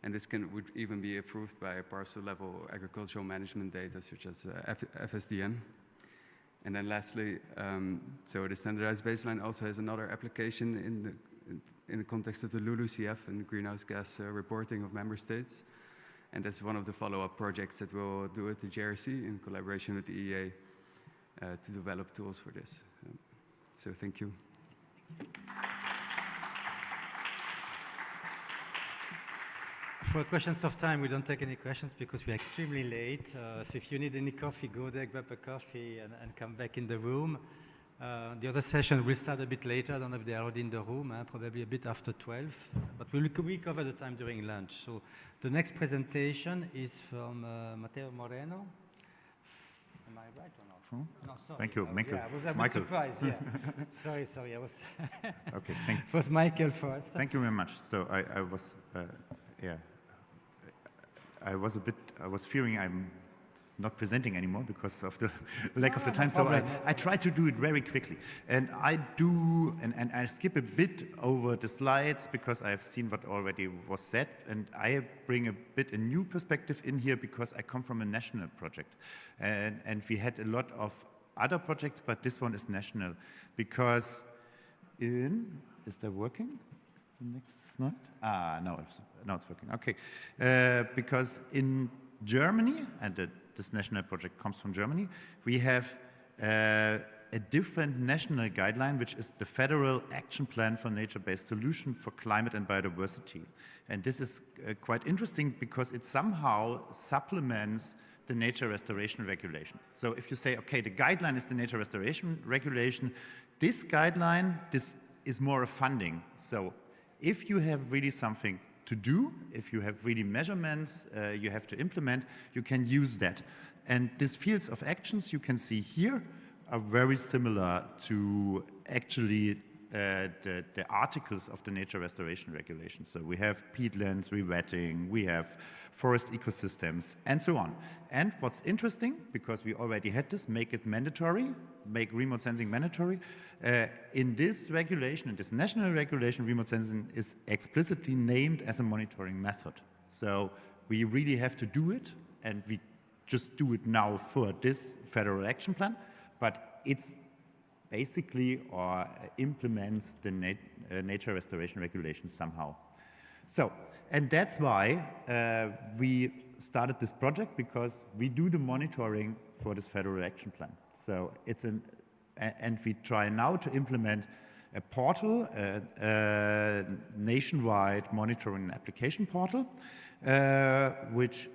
And this would even be approved by parcel level agricultural management data, such as FSDN. And then lastly, so the standardized baseline also has another application in the context of the LULUCF and greenhouse gas reporting of member states. And that's one of the follow-up projects that we'll do at the JRC in collaboration with the EEA to develop tools for this. So thank you. For questions of time, we don't take any questions because we're extremely late. So if you need any coffee, go there, grab a coffee, and come back in the room. The other session will start a bit later. I don't know if they're already in the room, probably a bit after 12. But we cover the time during lunch. So the next presentation is from Matteo Moreno. Am I right or not? No, sorry. Thank you, Michael. Yeah, I was a bit Michael. surprised. Yeah. sorry. I was. Okay, thank you. It was Michael first. Thank you very much. So I was fearing I'm not presenting anymore because of the lack of the time. So I try to do it very quickly. And I skip a bit over the slides because I've seen what already was said. And I bring a bit a new perspective in here because I come from a national project. And we had a lot of other projects, but this one is national because is that working? The next slide? No, it's working. Okay. Because in Germany, and this national project comes from Germany, we have a different national guideline, which is the Federal Action Plan for Nature-Based Solution for Climate and Biodiversity. And this is quite interesting because it somehow supplements the Nature Restoration Regulation. So if you say, okay, the guideline is the Nature Restoration Regulation, this guideline, this is more a funding. So if you have really something to do, if you have really measurements you have to implement, you can use that. And these fields of actions you can see here are very similar to actually the articles of the Nature Restoration Regulation. So we have peatlands, rewetting, we have forest ecosystems, and so on. And what's interesting, because we already had this, make it mandatory, make remote sensing mandatory. In this regulation, in this national regulation, remote sensing is explicitly named as a monitoring method. So we really have to do it, and we just do it now for this federal action plan, but it's basically or implements the nature restoration regulations somehow. So, and that's why we started this project, because we do the monitoring for this federal action plan. So it's and we try now to implement a portal, a nationwide monitoring and application portal, which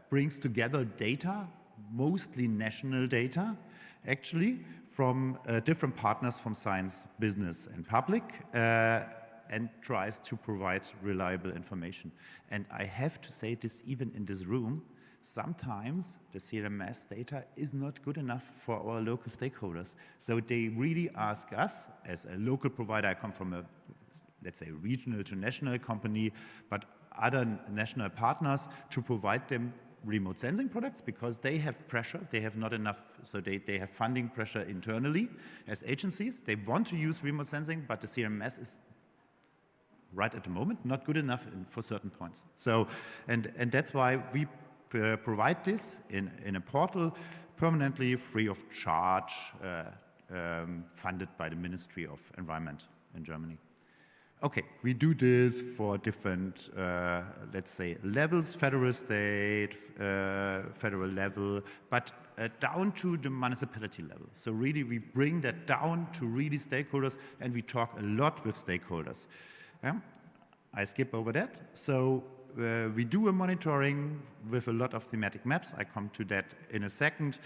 brings together data, mostly national data, actually, from different partners from science, business, and public, and tries to provide reliable information. And I have to say this even in this room, sometimes the CLMS data is not good enough for our local stakeholders. So they really ask us, as a local provider, I come from a, let's say, regional to national company, but other national partners, to provide them remote sensing products, because they have pressure, they have not enough, so they have funding pressure internally as agencies. They want to use remote sensing, but the CMS is right at the moment not good enough for certain points. So, and that's why we provide this in a portal permanently, free of charge, funded by the Ministry of Environment in Germany. Okay, we do this for different, let's say, levels, federal, state, federal level, but down to the municipality level. So really, we bring that down to really stakeholders, and we talk a lot with stakeholders. I skip over that. So we do a monitoring with a lot of thematic maps. I come to that in a second.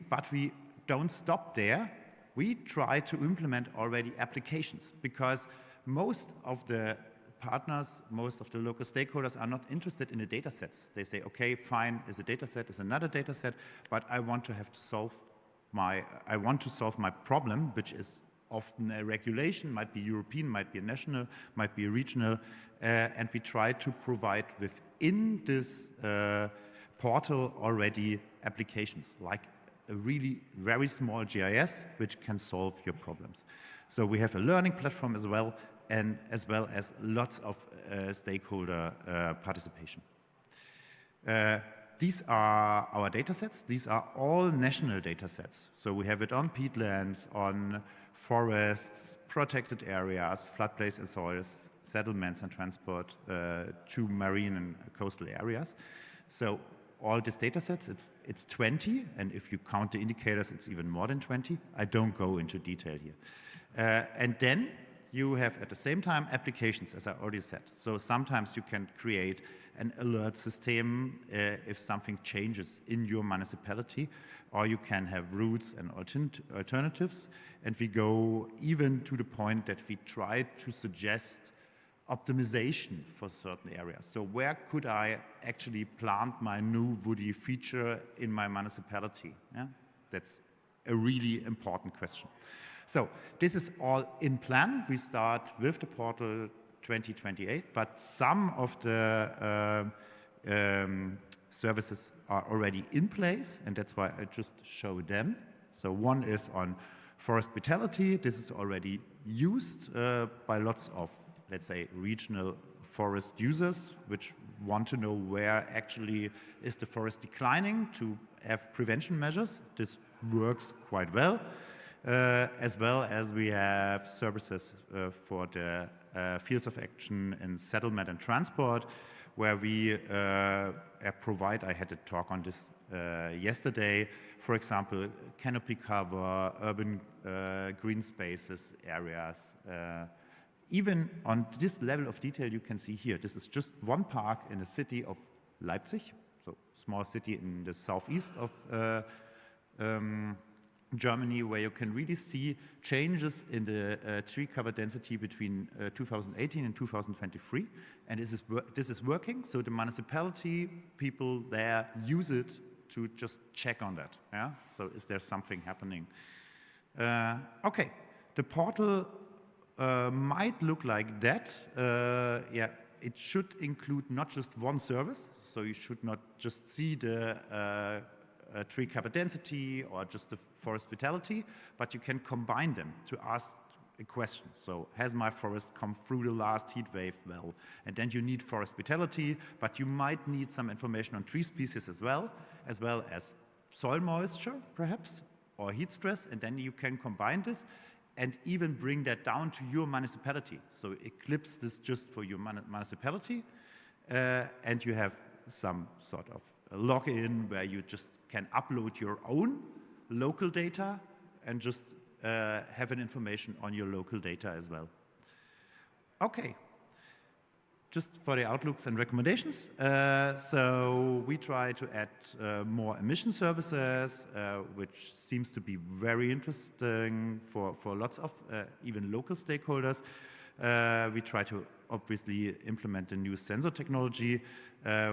But we don't stop there. We try to implement already applications, because most of the partners, most of the local stakeholders are not interested in the data sets. They say, okay, fine, is a data set, is another data set, but I want to solve my problem, which is often a regulation, might be European, might be a national, might be a regional, and we try to provide within this portal already applications, like a really very small GIS, which can solve your problems. So we have a learning platform as well, and as well as lots of stakeholder participation. These are our data sets. These are all national data sets. So we have it on peatlands, on forests, protected areas, floodplains and soils, settlements and transport to marine and coastal areas. So all these data sets, it's 20, and if you count the indicators, it's even more than 20. I don't go into detail here. And then you have at the same time applications, as I already said. So sometimes you can create an alert system if something changes in your municipality, or you can have routes and alternatives. And we go even to the point that we try to suggest optimization for certain areas. So where could I actually plant my new woody feature in my municipality? Yeah? That's a really important question. So this is all in plan. We start with the portal 2028, but some of the services are already in place, and that's why I just show them. So one is on forest vitality. This is already used by lots of, let's say, regional forest users, which want to know where actually is the forest declining to have prevention measures. This works quite well. As well as we have services for the fields of action in settlement and transport, where we provide, I had a talk on this yesterday, for example, canopy cover, urban green spaces, areas. Even on this level of detail you can see here, this is just one park in the city of Leipzig, so small city in the southeast of Germany, where you can really see changes in the tree cover density between 2018 and 2023. And this is working, so the municipality people there use it to just check on that. Yeah? So is there something happening? Okay, the portal might look like that. Yeah, it should include not just one service, so you should not just see the tree cover density or just the forest vitality, but you can combine them to ask a question. So has my forest come through the last heat wave well? And then you need forest vitality, but you might need some information on tree species as well as soil moisture perhaps, or heat stress, and then you can combine this and even bring that down to your municipality. So eclipse this just for your municipality, and you have some sort of a login where you just can upload your own local data and just have an information on your local data as well. Okay, just for the outlooks and recommendations. So we try to add more emission services, which seems to be very interesting for lots of even local stakeholders. We try to obviously implement the new sensor technology.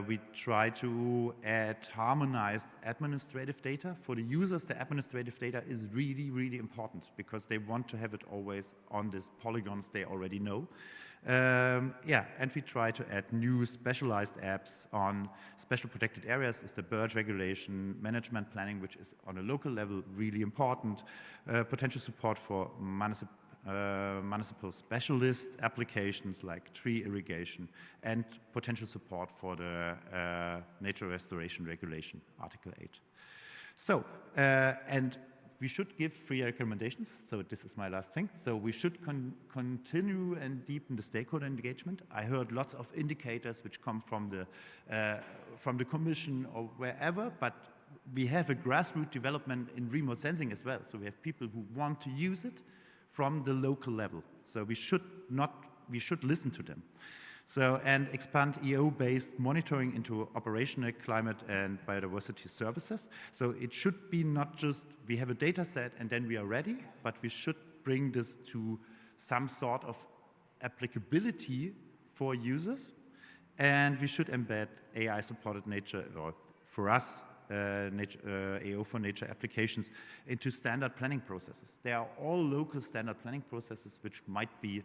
We try to add harmonized administrative data. For the users, the administrative data is really, really important because they want to have it always on these polygons they already know. Yeah, and we try to add new specialized apps on special protected areas, is the bird regulation, management planning, which is on a local level really important, potential support for municipal specialist applications like tree irrigation, and potential support for the nature restoration regulation, Article 8. So, and we should give 3 recommendations. So this is my last thing. So we should continue and deepen the stakeholder engagement. I heard lots of indicators which come from the Commission or wherever, but we have a grassroots development in remote sensing as well. So we have people who want to use it from the local level. So we should listen to them. So, and expand EO-based monitoring into operational climate and biodiversity services. So it should be not just, we have a data set and then we are ready, but we should bring this to some sort of applicability for users. And we should embed AI-supported nature, or for us, AO for nature applications into standard planning processes. They are all local standard planning processes which might be,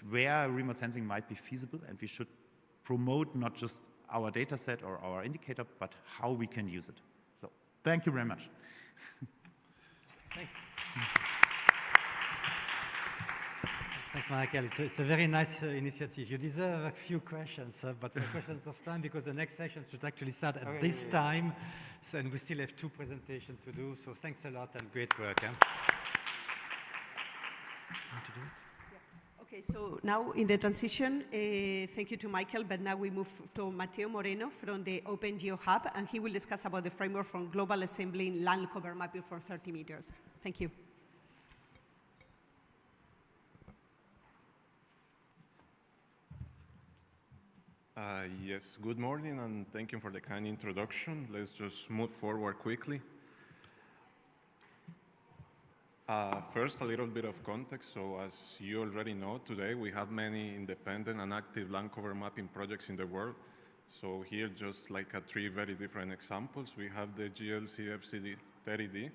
where remote sensing might be feasible, and we should promote not just our data set or our indicator, but how we can use it. So thank you very much. Thanks. Thanks, Michael. It's a very nice initiative. You deserve a few questions, but for questions of time, because the next session should actually start at this time, so, and we still have 2 presentations to do. So thanks a lot and great work. Want to do it? Okay, so now in the transition, thank you to Michael, but now we move to Mateo Moreno from the OpenGeo Hub, and he will discuss about the framework for global assembling land cover mapping for 30 meters. Thank you. Yes, good morning, and thank you for the kind introduction. Let's just move forward quickly. First, a little bit of context. So as you already know, today we have many independent and active land cover mapping projects in the world. So here, just like 3 very different examples, we have the GLCFCD30D,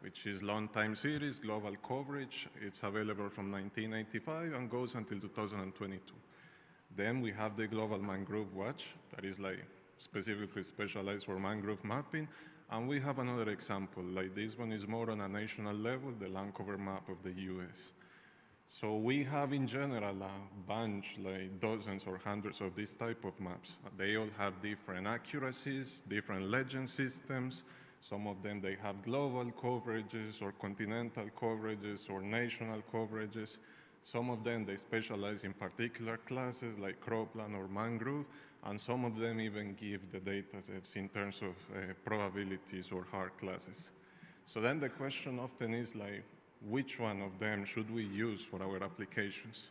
which is long time series, global coverage. It's available from 1985 and goes until 2022. Then we have the Global Mangrove Watch, that is like specifically specialized for mangrove mapping. And we have another example, like this one is more on a national level, the land cover map of the US. So we have in general a bunch, like dozens or hundreds of these type of maps. They all have different accuracies, different legend systems. Some of them, they have global coverages or continental coverages or national coverages. Some of them, they specialize in particular classes like cropland or mangrove, and some of them even give the data sets in terms of probabilities or hard classes. So then the question often is like, which one of them should we use for our applications?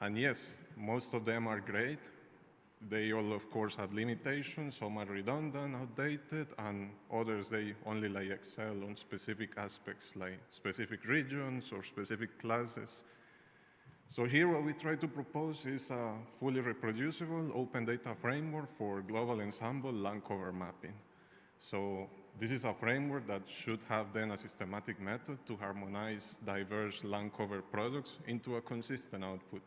And yes, most of them are great. They all, of course, have limitations. Some are redundant, outdated, and others, they only like excel on specific aspects, like specific regions or specific classes. So here what we try to propose is a fully reproducible open data framework for global ensemble land cover mapping. So this is a framework that should have then a systematic method to harmonize diverse land cover products into a consistent output.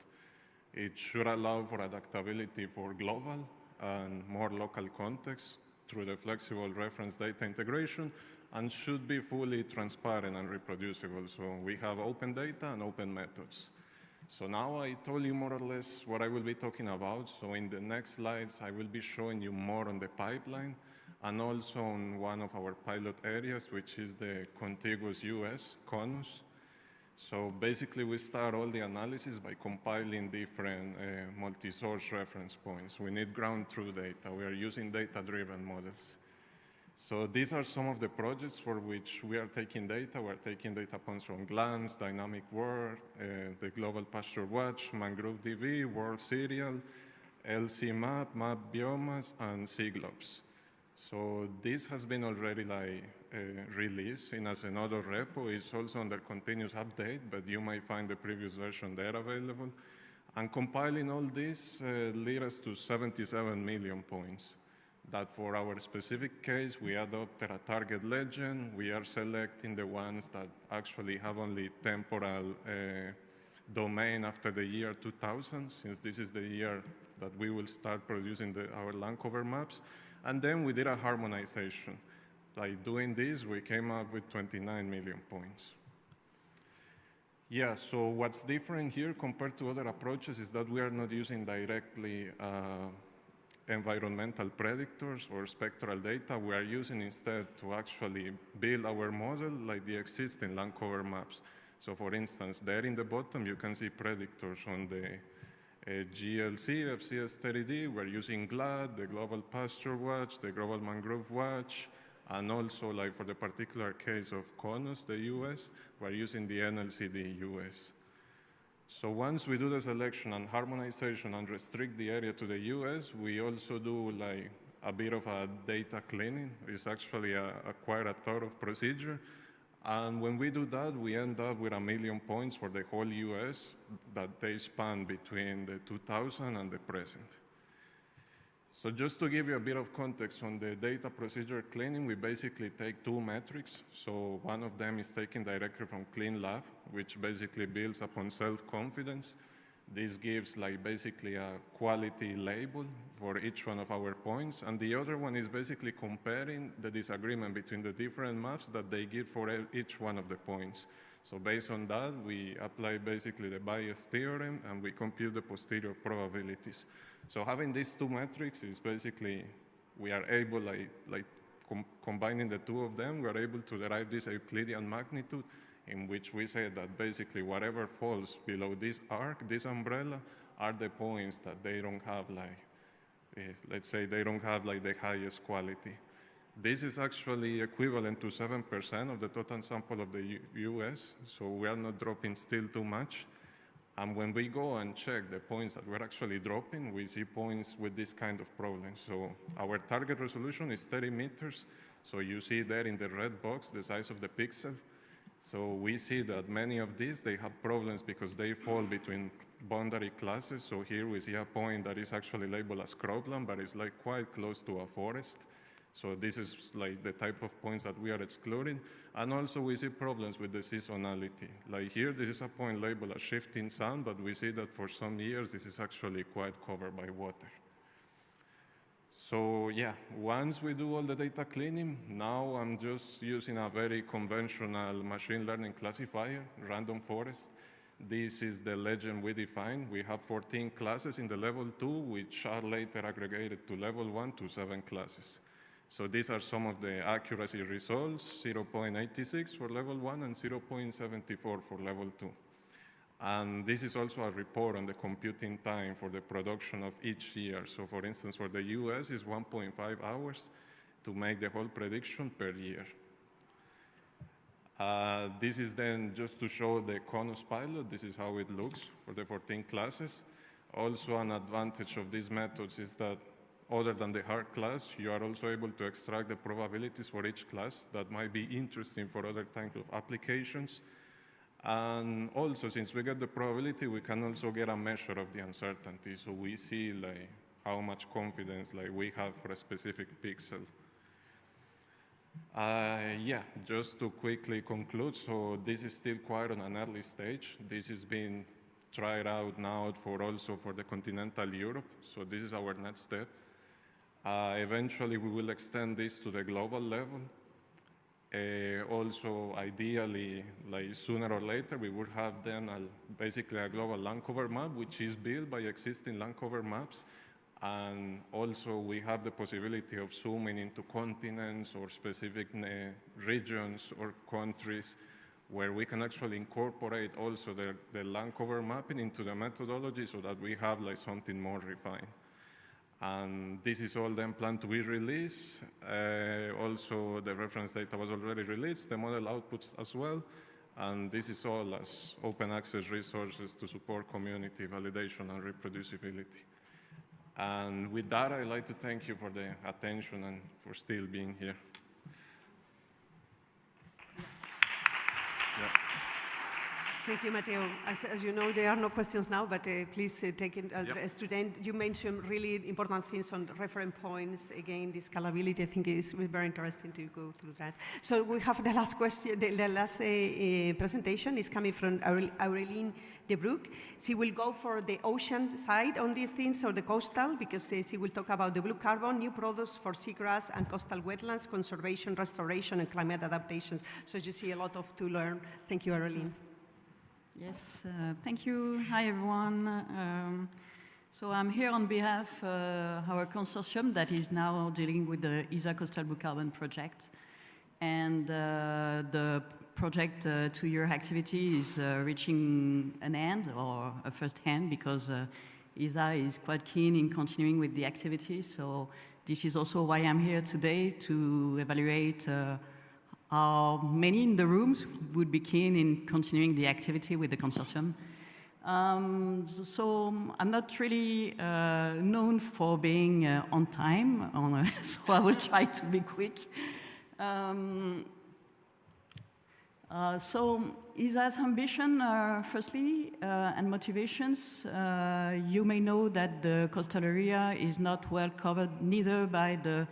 It should allow for adaptability for global and more local contexts through the flexible reference data integration, and should be fully transparent and reproducible. So we have open data and open methods. So now I told you more or less what I will be talking about. So in the next slides, I will be showing you more on the pipeline and also on one of our pilot areas, which is the contiguous US, CONUS. So basically, we start all the analysis by compiling different multi-source reference points. We need ground truth data. We are using data-driven models. So these are some of the projects for which we are taking data. We're taking data points from GLANCE, Dynamic World, the Global Pasture Watch, Mangrove DB, World Serial, LC Map, Map Biomass, and CGLOBS. So this has been already released in as another repo. It's also under continuous update, but you might find the previous version there available. And compiling all this leads us to 77 million points. That for our specific case, we adopted a target legend. We are selecting the ones that actually have only temporal domain after the year 2000, since this is the year that we will start producing our land cover maps. And then we did a harmonization. By doing this, we came up with 29 million points. Yeah, so what's different here compared to other approaches is that we are not using directly environmental predictors or spectral data. We are using instead to actually build our model like the existing land cover maps. So for instance, there in the bottom, you can see predictors on the GLC, FCS30D, we're using GLAD, the Global Pasture Watch, the Global Mangrove Watch, and also like for the particular case of CONUS, the US, we're using the NLCD US. So once we do the selection and harmonization and restrict the area to the US, we also do like a bit of a data cleaning. It's actually quite a thorough procedure. And when we do that, we end up with 1 million points for the whole US that they span between the 2000 and the present. So just to give you a bit of context on the data procedure cleaning, we basically take 2 metrics. So one of them is taken directly from CleanLab, which basically builds upon self-confidence. This gives like basically a quality label for each one of our points. And the other one is basically comparing the disagreement between the different maps that they give for each one of the points. So based on that, we apply basically the bias theorem and we compute the posterior probabilities. So having these two metrics is basically, we are able, combining the two of them, we are able to derive this Euclidean magnitude in which we say that basically whatever falls below this arc, this umbrella, are the points that they don't have let's say they don't have the highest quality. This is actually equivalent to 7% of the total sample of the US, so we are not dropping still too much. And when we go and check the points that we're actually dropping, we see points with this kind of problem. So our target resolution is 30 meters. So you see there in the red box, the size of the pixel. So we see that many of these, they have problems because they fall between boundary classes. So here we see a point that is actually labeled as cropland, but it's quite close to a forest. So this is the type of points that we are excluding. And also we see problems with the seasonality. Like here, this is a point labeled as shifting sun, but we see that for some years, this is actually quite covered by water. So yeah, once we do all the data cleaning, now I'm just using a very conventional machine learning classifier, random forest. This is the legend we defined. We have 14 classes in the level 2, which are later aggregated to level 1 to 7 classes. So these are some of the accuracy results, 0.86 for level 1 and 0.74 for level 2. And this is also a report on the computing time for the production of each year. So for instance, for the US, it's 1.5 hours to make the whole prediction per year. This is then just to show the Conus pilot. This is how it looks for the 14 classes. Also, an advantage of these methods is that other than the hard class, you are also able to extract the probabilities for each class that might be interesting for other types of applications. And also, since we get the probability, we can also get a measure of the uncertainty. So we see how much confidence we have for a specific pixel. Yeah, just to quickly conclude, so this is still quite on an early stage. This is being tried out now also for the continental Europe. So this is our next step. Eventually, we will extend this to the global level. Also, ideally, sooner or later, we would have then basically a global land cover map, which is built by existing land cover maps. And also, we have the possibility of zooming into continents or specific regions or countries where we can actually incorporate also the land cover mapping into the methodology so that we have something more refined. And this is all then planned to be released. Also, the reference data was already released, the model outputs as well. And this is all as open access resources to support community validation and reproducibility. And with that, I'd like to thank you for the attention and for still being here. Yeah. Thank you, Matteo. As you know, there are no questions now, but please take it as student. You mentioned really important things on reference points. Again, the scalability, I think, is very interesting to go through that. So we have the last question. The last presentation is coming from Aureline de Broek. She will go for the ocean side on these things, or the coastal, because she will talk about the blue carbon, new products for seagrass and coastal wetlands, conservation, restoration, and climate adaptations. So you see a lot to learn. Thank you, Aureline. Yes, thank you. Hi, everyone. So I'm here on behalf of our consortium that is now dealing with the ESA Coastal Blue Carbon project. And the project 2-year activity is reaching an end, or a first hand, because ESA is quite keen in continuing with the activity. So this is also why I'm here today, to evaluate how many in the rooms would be keen in continuing the activity with the consortium. So I'm not really known for being on time, so I will try to be quick. So ESA's ambition, firstly, and motivations, you may know that the coastal area is not well covered neither by the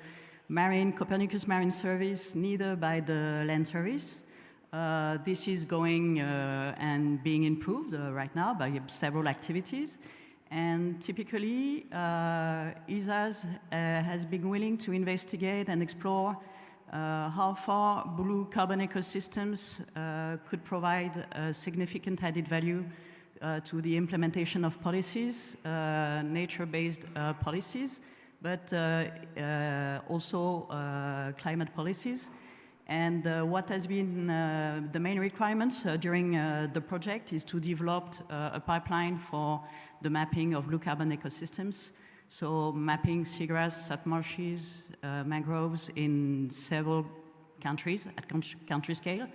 Copernicus Marine Service, neither by the Land Service. This is going and being improved right now by several activities. And typically, ESA has been willing to investigate and explore how far blue carbon ecosystems could provide significant added value to the implementation of policies, nature-based policies, but also climate policies. And what has been the main requirements during the project is to develop a pipeline for the mapping of blue carbon ecosystems. So mapping seagrass, salt marshes, mangroves in several countries at country scale,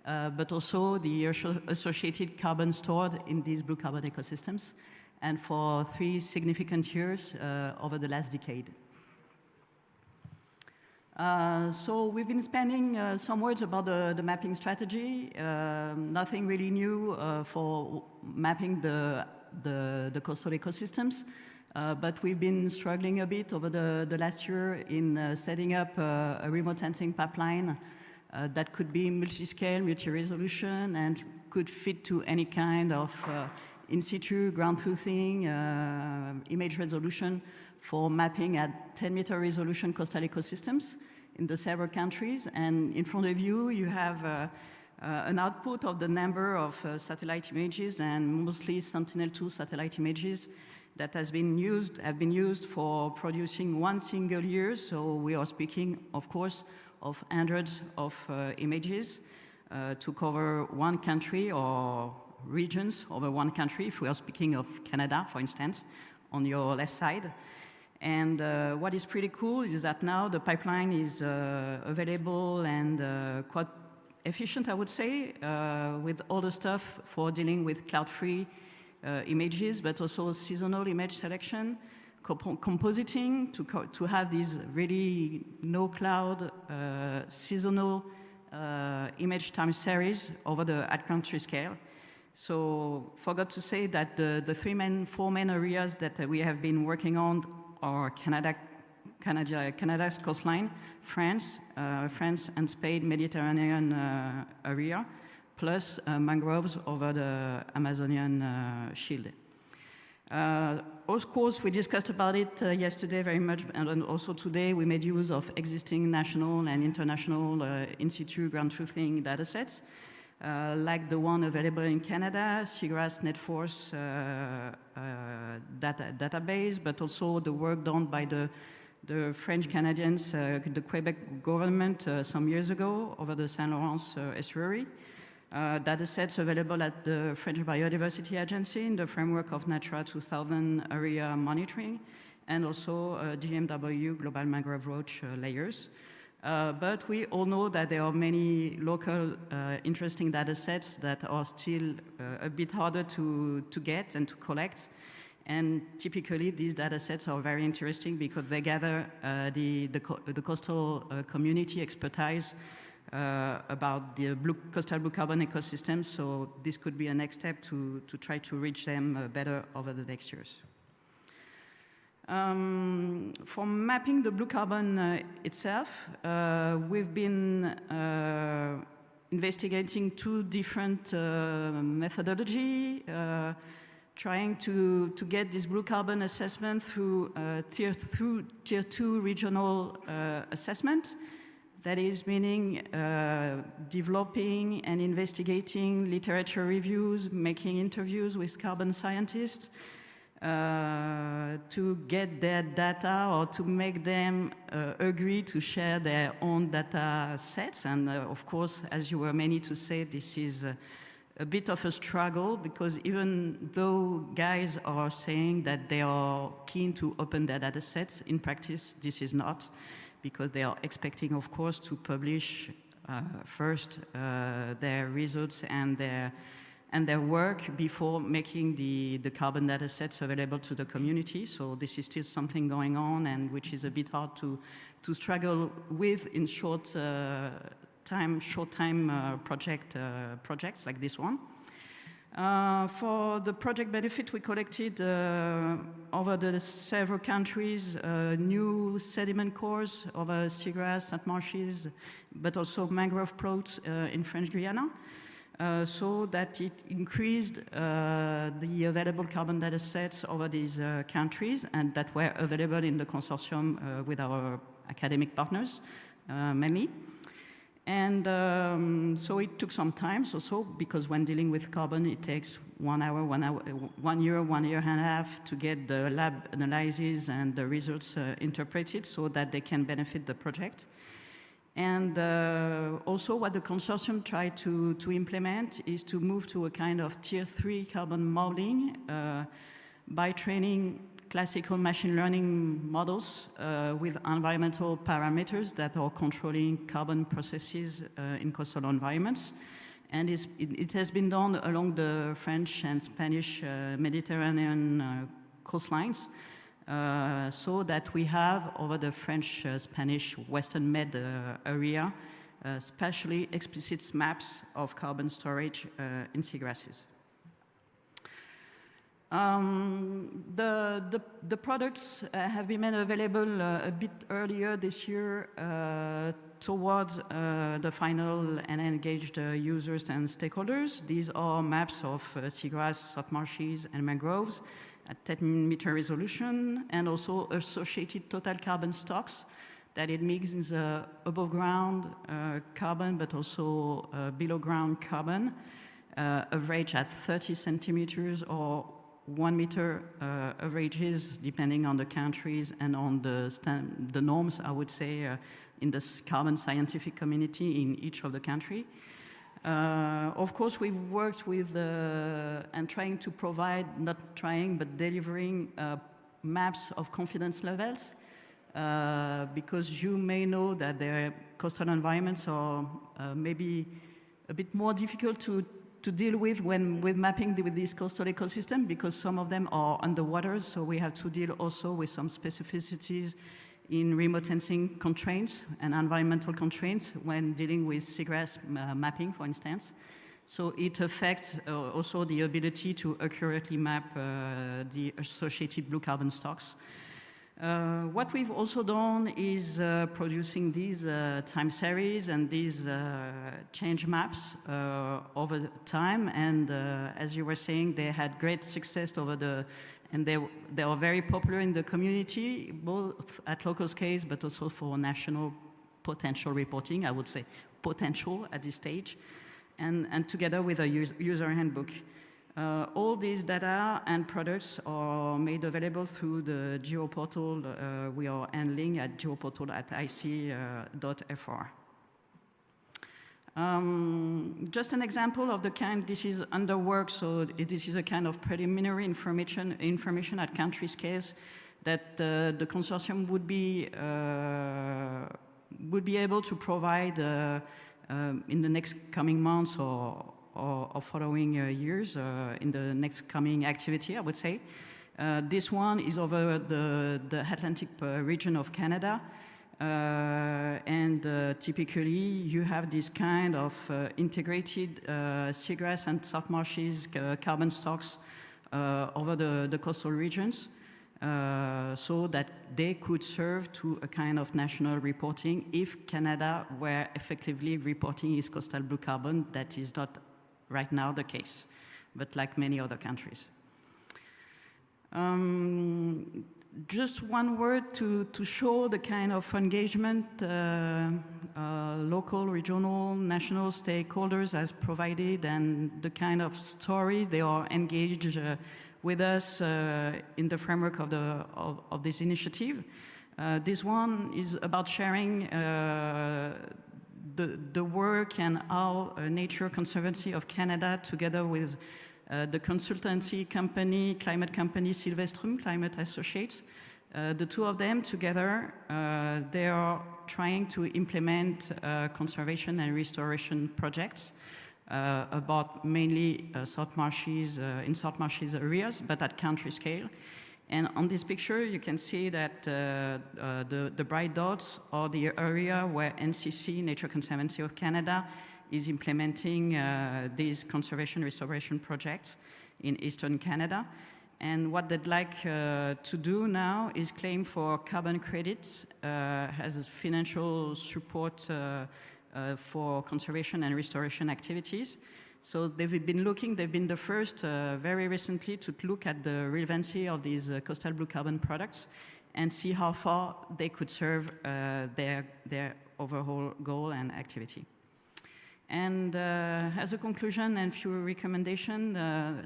but also the associated carbon stored in these blue carbon ecosystems, and for 3 significant years over the last decade. So we've been spending some words about the mapping strategy. Nothing really new for mapping the coastal ecosystems, but we've been struggling a bit over the last year in setting up a remote sensing pipeline that could be multi-scale, multi-resolution, and could fit to any kind of in situ ground truthing image resolution for mapping at 10-meter resolution coastal ecosystems in the several countries. And in front of you, you have an output of the number of satellite images, and mostly Sentinel-2 satellite images that have been used for producing one single year. So we are speaking, of course, of hundreds of images to cover one country or regions over one country, if we are speaking of Canada, for instance, on your left side. And what is pretty cool is that now the pipeline is available and quite efficient, I would say, with all the stuff for dealing with cloud-free images, but also seasonal image selection, compositing to have these really no-cloud seasonal image time series over at country scale. So forgot to say that the 4 main areas that we have been working on are Canada's coastline, France and Spain Mediterranean area, plus mangroves over the Amazonian shield. Of course, we discussed about it yesterday very much, and also today we made use of existing national and international in situ ground truthing datasets, like the one available in Canada, Seagrass NetForce database, but also the work done by the French Canadians, the Quebec government some years ago over the Saint Lawrence estuary. Datasets available at the French Biodiversity Agency in the framework of Natura 2000 area monitoring, and also GMW, Global Mangrove Roach layers. But we all know that there are many local interesting datasets that are still a bit harder to get and to collect. And typically these datasets are very interesting because they gather the coastal community expertise about the coastal blue carbon ecosystem. So this could be a next step to try to reach them better over the next years. For mapping the blue carbon itself, we've been investigating 2 different methodology, trying to get this blue carbon assessment through tier 2 regional assessment. That is meaning developing and investigating literature reviews, making interviews with carbon scientists, to get their data or to make them agree to share their own data sets. And of course, as you were many to say, this is a bit of a struggle, because even though guys are saying that they are keen to open their data sets, in practice this is not, because they are expecting, of course, to publish first their results and their work before making the carbon data sets available to the community. So this is still something going on, and which is a bit hard to struggle with in short time projects like this one. For the project benefit, we collected over the several countries new sediment cores over seagrass and marshes, but also mangrove plots in French Guiana, so that it increased the available carbon data sets over these countries, and that were available in the consortium with our academic partners, mainly. And so it took some time, because when dealing with carbon, it takes 1 year, 1 year and a half to get the lab analyses and the results interpreted so that they can benefit the project. And also what the consortium tried to implement is to move to a kind of tier 3 carbon modeling by training classical machine learning models with environmental parameters that are controlling carbon processes in coastal environments. And it has been done along the French and Spanish Mediterranean coastlines, so that we have over the French-Spanish Western Med area, spatially explicit maps of carbon storage in seagrasses. The products have been made available a bit earlier this year towards the final and engaged users and stakeholders. These are maps of seagrass, salt marshes, and mangroves at 10-meter resolution, and also associated total carbon stocks that it means above ground carbon, but also below ground carbon, average at 30 centimeters or 1 meter averages, depending on the countries and on the norms, I would say, in the carbon scientific community in each of the country. Of course, we've worked with and trying to provide, not trying, but delivering maps of confidence levels, because you may know that their coastal environments are maybe a bit more difficult to deal with with mapping with this coastal ecosystem, because some of them are underwater, so we have to deal also with some specificities in remote sensing constraints and environmental constraints when dealing with seagrass mapping, for instance. So it affects also the ability to accurately map the associated blue carbon stocks. What we've also done is producing these time series and these change maps over time, and as you were saying, they had great success and they are very popular in the community, both at local scale, but also for national potential reporting, I would say potential at this stage, and together with a user handbook. All these data and products are made available through the geoportal we are handling at geoportal@ic.fr. Just an example of the kind, this is under work, so this is a kind of preliminary information at country scales that the consortium would be able to provide in the next coming months or following years, in the next coming activity, I would say. This one is over the Atlantic region of Canada. Typically, you have this kind of integrated seagrass and salt marshes carbon stocks over the coastal regions, so that they could serve to a kind of national reporting if Canada were effectively reporting its coastal blue carbon. That is not right now the case, but like many other countries. Just one word to show the kind of engagement local, regional, national stakeholders has provided, and the kind of story they are engaged with us in the framework of this initiative. This one is about sharing the work and how Nature Conservancy of Canada, together with the consultancy company, climate company Silvestrum, Climate Associates, the two of them together, they are trying to implement conservation and restoration projects about mainly salt marshes, in salt marshes areas, but at country scale. And on this picture, you can see that the bright dots are the area where NCC, Nature Conservancy of Canada, is implementing these conservation restoration projects in Eastern Canada. And what they'd like to do now is claim for carbon credits as financial support for conservation and restoration activities. So they've been the first very recently to look at the relevancy of these coastal blue carbon products and see how far they could serve their overall goal and activity. And as a conclusion and few recommendations,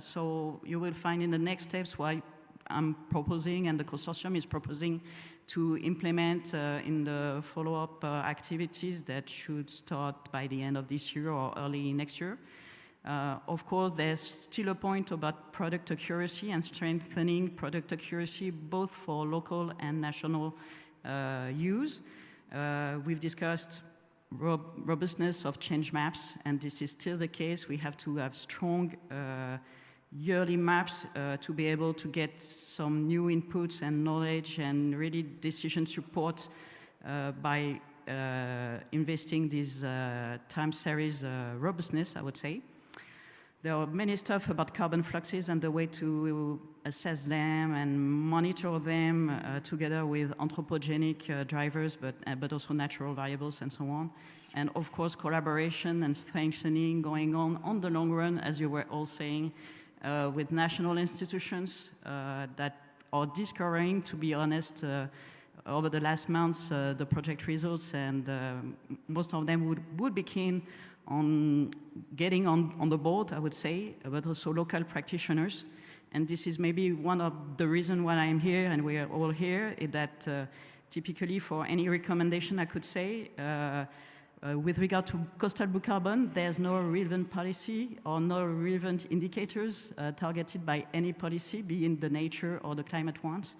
so you will find in the next steps why I'm proposing and the consortium is proposing to implement in the follow-up activities that should start by the end of this year or early next year. Of course, there's still a point about product accuracy and strengthening product accuracy both for local and national use. We've discussed robustness of change maps, and this is still the case. We have to have strong yearly maps to be able to get some new inputs and knowledge and really decision support by investing this time series robustness, I would say. There are many stuff about carbon fluxes and the way to assess them and monitor them together with anthropogenic drivers, but also natural variables and so on. And of course, collaboration and strengthening going on the long run, as you were all saying, with national institutions that are discovering, to be honest, over the last months, the project results, and most of them would be keen on getting on the board, I would say, but also local practitioners. And this is maybe one of the reasons why I'm here and we are all here, is that typically for any recommendation I could say, with regard to coastal blue carbon, there's no relevant policy or no relevant indicators targeted by any policy, be it the nature or the climate ones.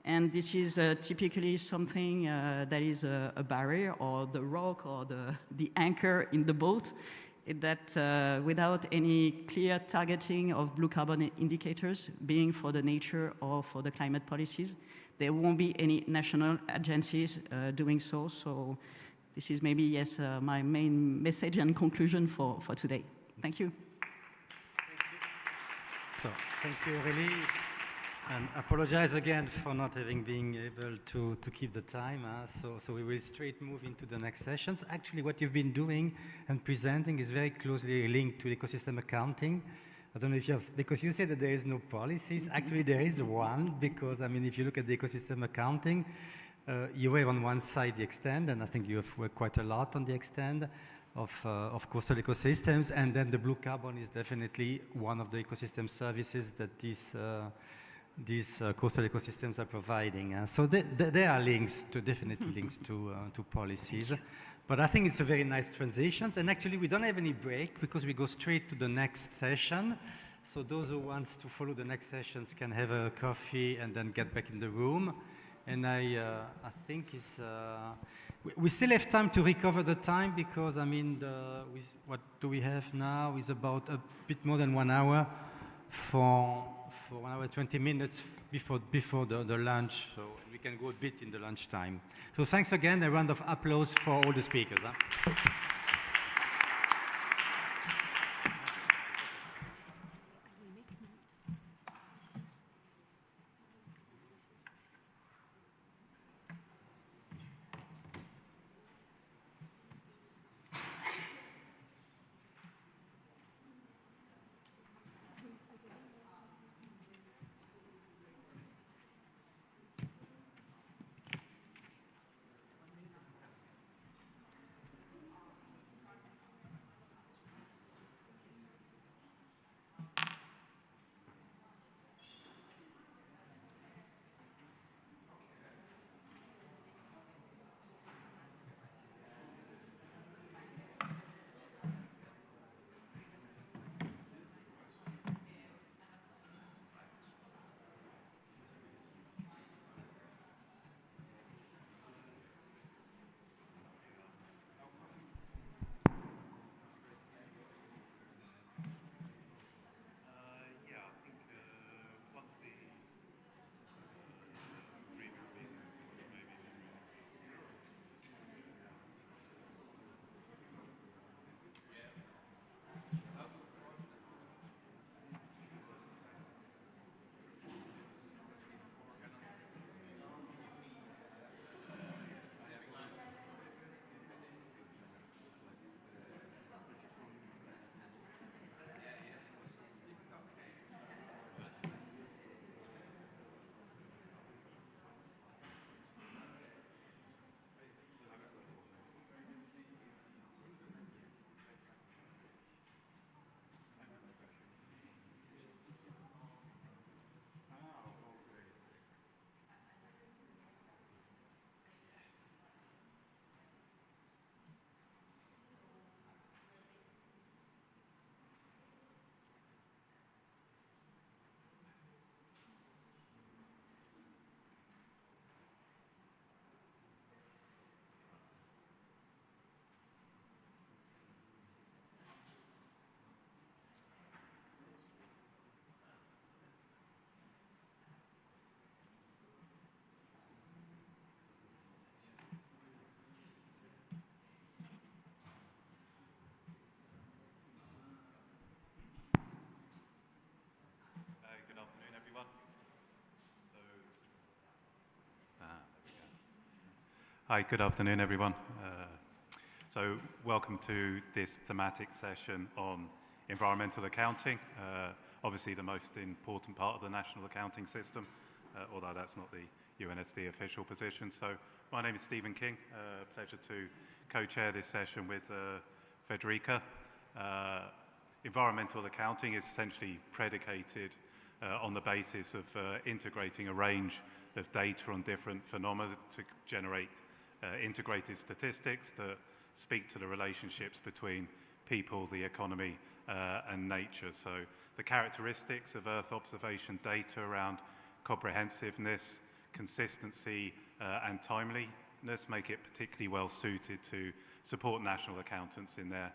And this is typically something that is a barrier or the rock or the anchor in the boat, that without any clear targeting of blue carbon indicators, being for the nature or for the climate policies, there won't be any national agencies doing so. So this is maybe, yes, my main message and conclusion for today. Thank you. So, thank you, Aurélie. And apologize again for not having been able to keep the time. So we will straight move into the next sessions. Actually, what you've been doing and presenting is very closely linked to ecosystem accounting. I don't know if you have, because you said that there is no policies. Actually, there is one, because, I mean, if you look at the ecosystem accounting, you were on one side the extent, and I think you have worked quite a lot on the extent of coastal ecosystems, and then the blue carbon is definitely one of the ecosystem services that these coastal ecosystems are providing. So there are links, definitely links to policies. But I think it's a very nice transition. And actually, we don't have any break because we go straight to the next session. So those who want to follow the next sessions can have a coffee and then get back in the room. And I think we still have time to recover the time because, I mean, what do we have now is about a bit more than 1 hour for 1 hour, 20 minutes before the lunch, so we can go a bit in the lunchtime. So thanks again, a round of applause for all the speakers. Hi, good afternoon, everyone. So welcome to this thematic session on environmental accounting, obviously the most important part of the national accounting system, although that's not the UNSD official position. So my name is Stephen King. Pleasure to co-chair this session with Federica. Environmental accounting is essentially predicated on the basis of integrating a range of data on different phenomena to generate integrated statistics that speak to the relationships between people, the economy, and nature. So the characteristics of Earth observation data around comprehensiveness, consistency, and timeliness make it particularly well suited to support national accountants in their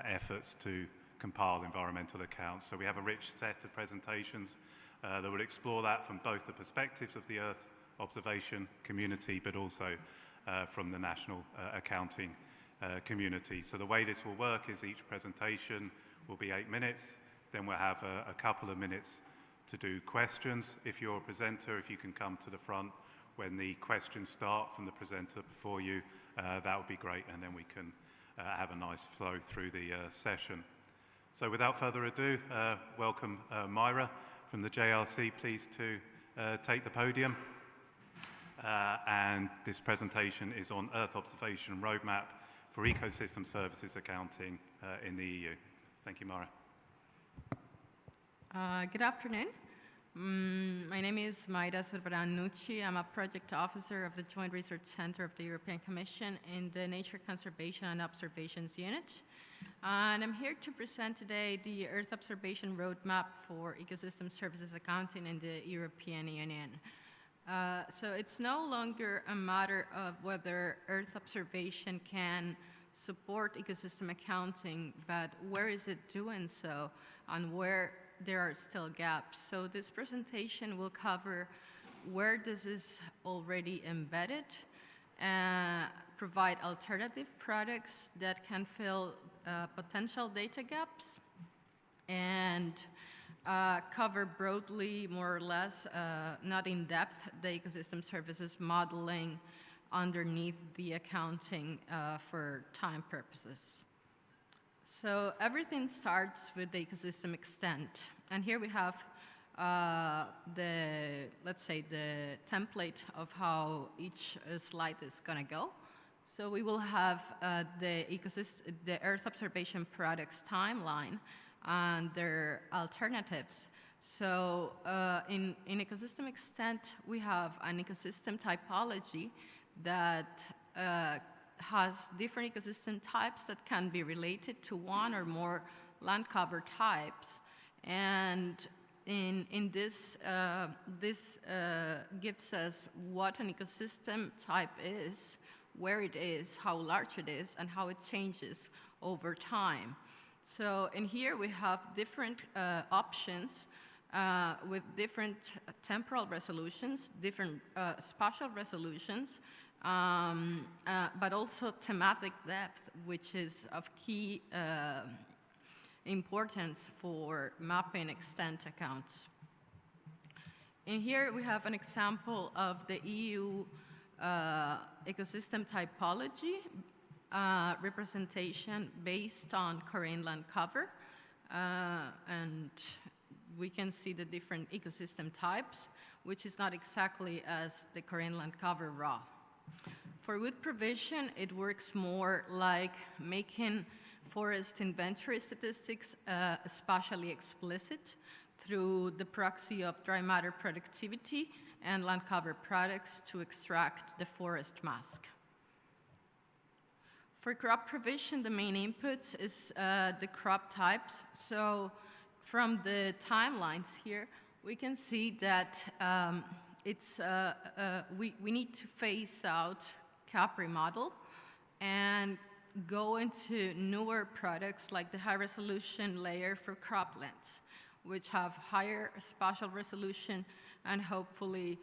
efforts to compile environmental accounts. So we have a rich set of presentations that will explore that from both the perspectives of the Earth observation community, but also from the national accounting community. So the way this will work is each presentation will be 8 minutes, then we'll have a couple of minutes to do questions. If you're a presenter, if you can come to the front when the questions start from the presenter before you, that would be great, and then we can have a nice flow through the session. So without further ado, welcome Myra from the JRC, please to take the podium. And this presentation is on Earth Observation Roadmap for Ecosystem Services Accounting in the EU. Thank you, Myra. Good afternoon. My name is Mayra Zurbaran-Nucci. I'm a project officer of the Joint Research Center of the European Commission in the Nature Conservation and Observations Unit. And I'm here to present today the Earth Observation Roadmap for Ecosystem Services Accounting in the European Union. So it's no longer a matter of whether Earth observation can support ecosystem accounting, but where is it doing so and where there are still gaps. So this presentation will cover where this is already embedded, provide alternative products that can fill potential data gaps, and cover broadly, more or less, not in depth, the ecosystem services modeling underneath the accounting for time purposes. So everything starts with the ecosystem extent. And here we have let's say, the template of how each slide is going to go. So we will have the Earth observation products timeline and their alternatives. So in ecosystem extent, we have an ecosystem typology that has different ecosystem types that can be related to one or more land cover types. And in this, this gives us what an ecosystem type is, where it is, how large it is, and how it changes over time. So in here we have different options with different temporal resolutions, different spatial resolutions, but also thematic depth, which is of key importance for mapping extent accounts. In here we have an example of the EU ecosystem typology representation based on Korean land cover, and we can see the different ecosystem types, which is not exactly as the Korean land cover raw. For wood provision, it works more like making forest inventory statistics spatially explicit through the proxy of dry matter productivity and land cover products to extract the forest mask. For crop provision, the main inputs is the crop types. So from the timelines here, we can see that we need to phase out Capri model and go into newer products like the high resolution layer for croplands, which have higher spatial resolution and hopefully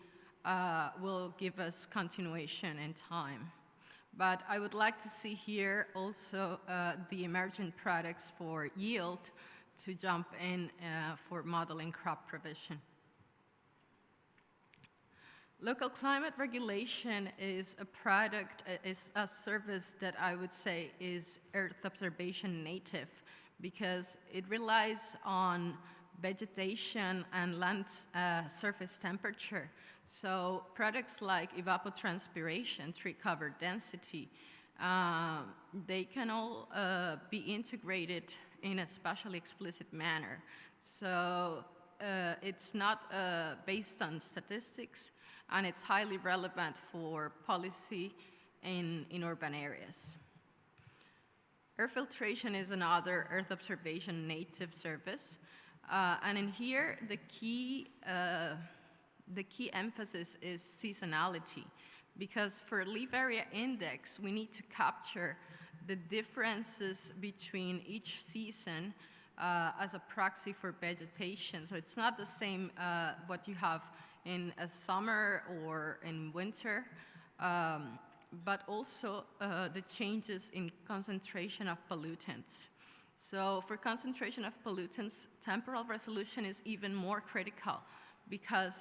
will give us continuation in time. But I would like to see here also the emergent products for yield to jump in for modeling crop provision. Local climate regulation is a product, is a service that I would say is Earth observation native, because it relies on vegetation and land surface temperature. So products like evapotranspiration, tree cover density, they can all be integrated in a spatially explicit manner. So it's not based on statistics, and it's highly relevant for policy in urban areas. Air filtration is another Earth observation native service. And in here, the key emphasis is seasonality, because for leaf area index, we need to capture the differences between each season as a proxy for vegetation. So it's not the same what you have in a summer or in winter, but also the changes in concentration of pollutants. So for concentration of pollutants, temporal resolution is even more critical, because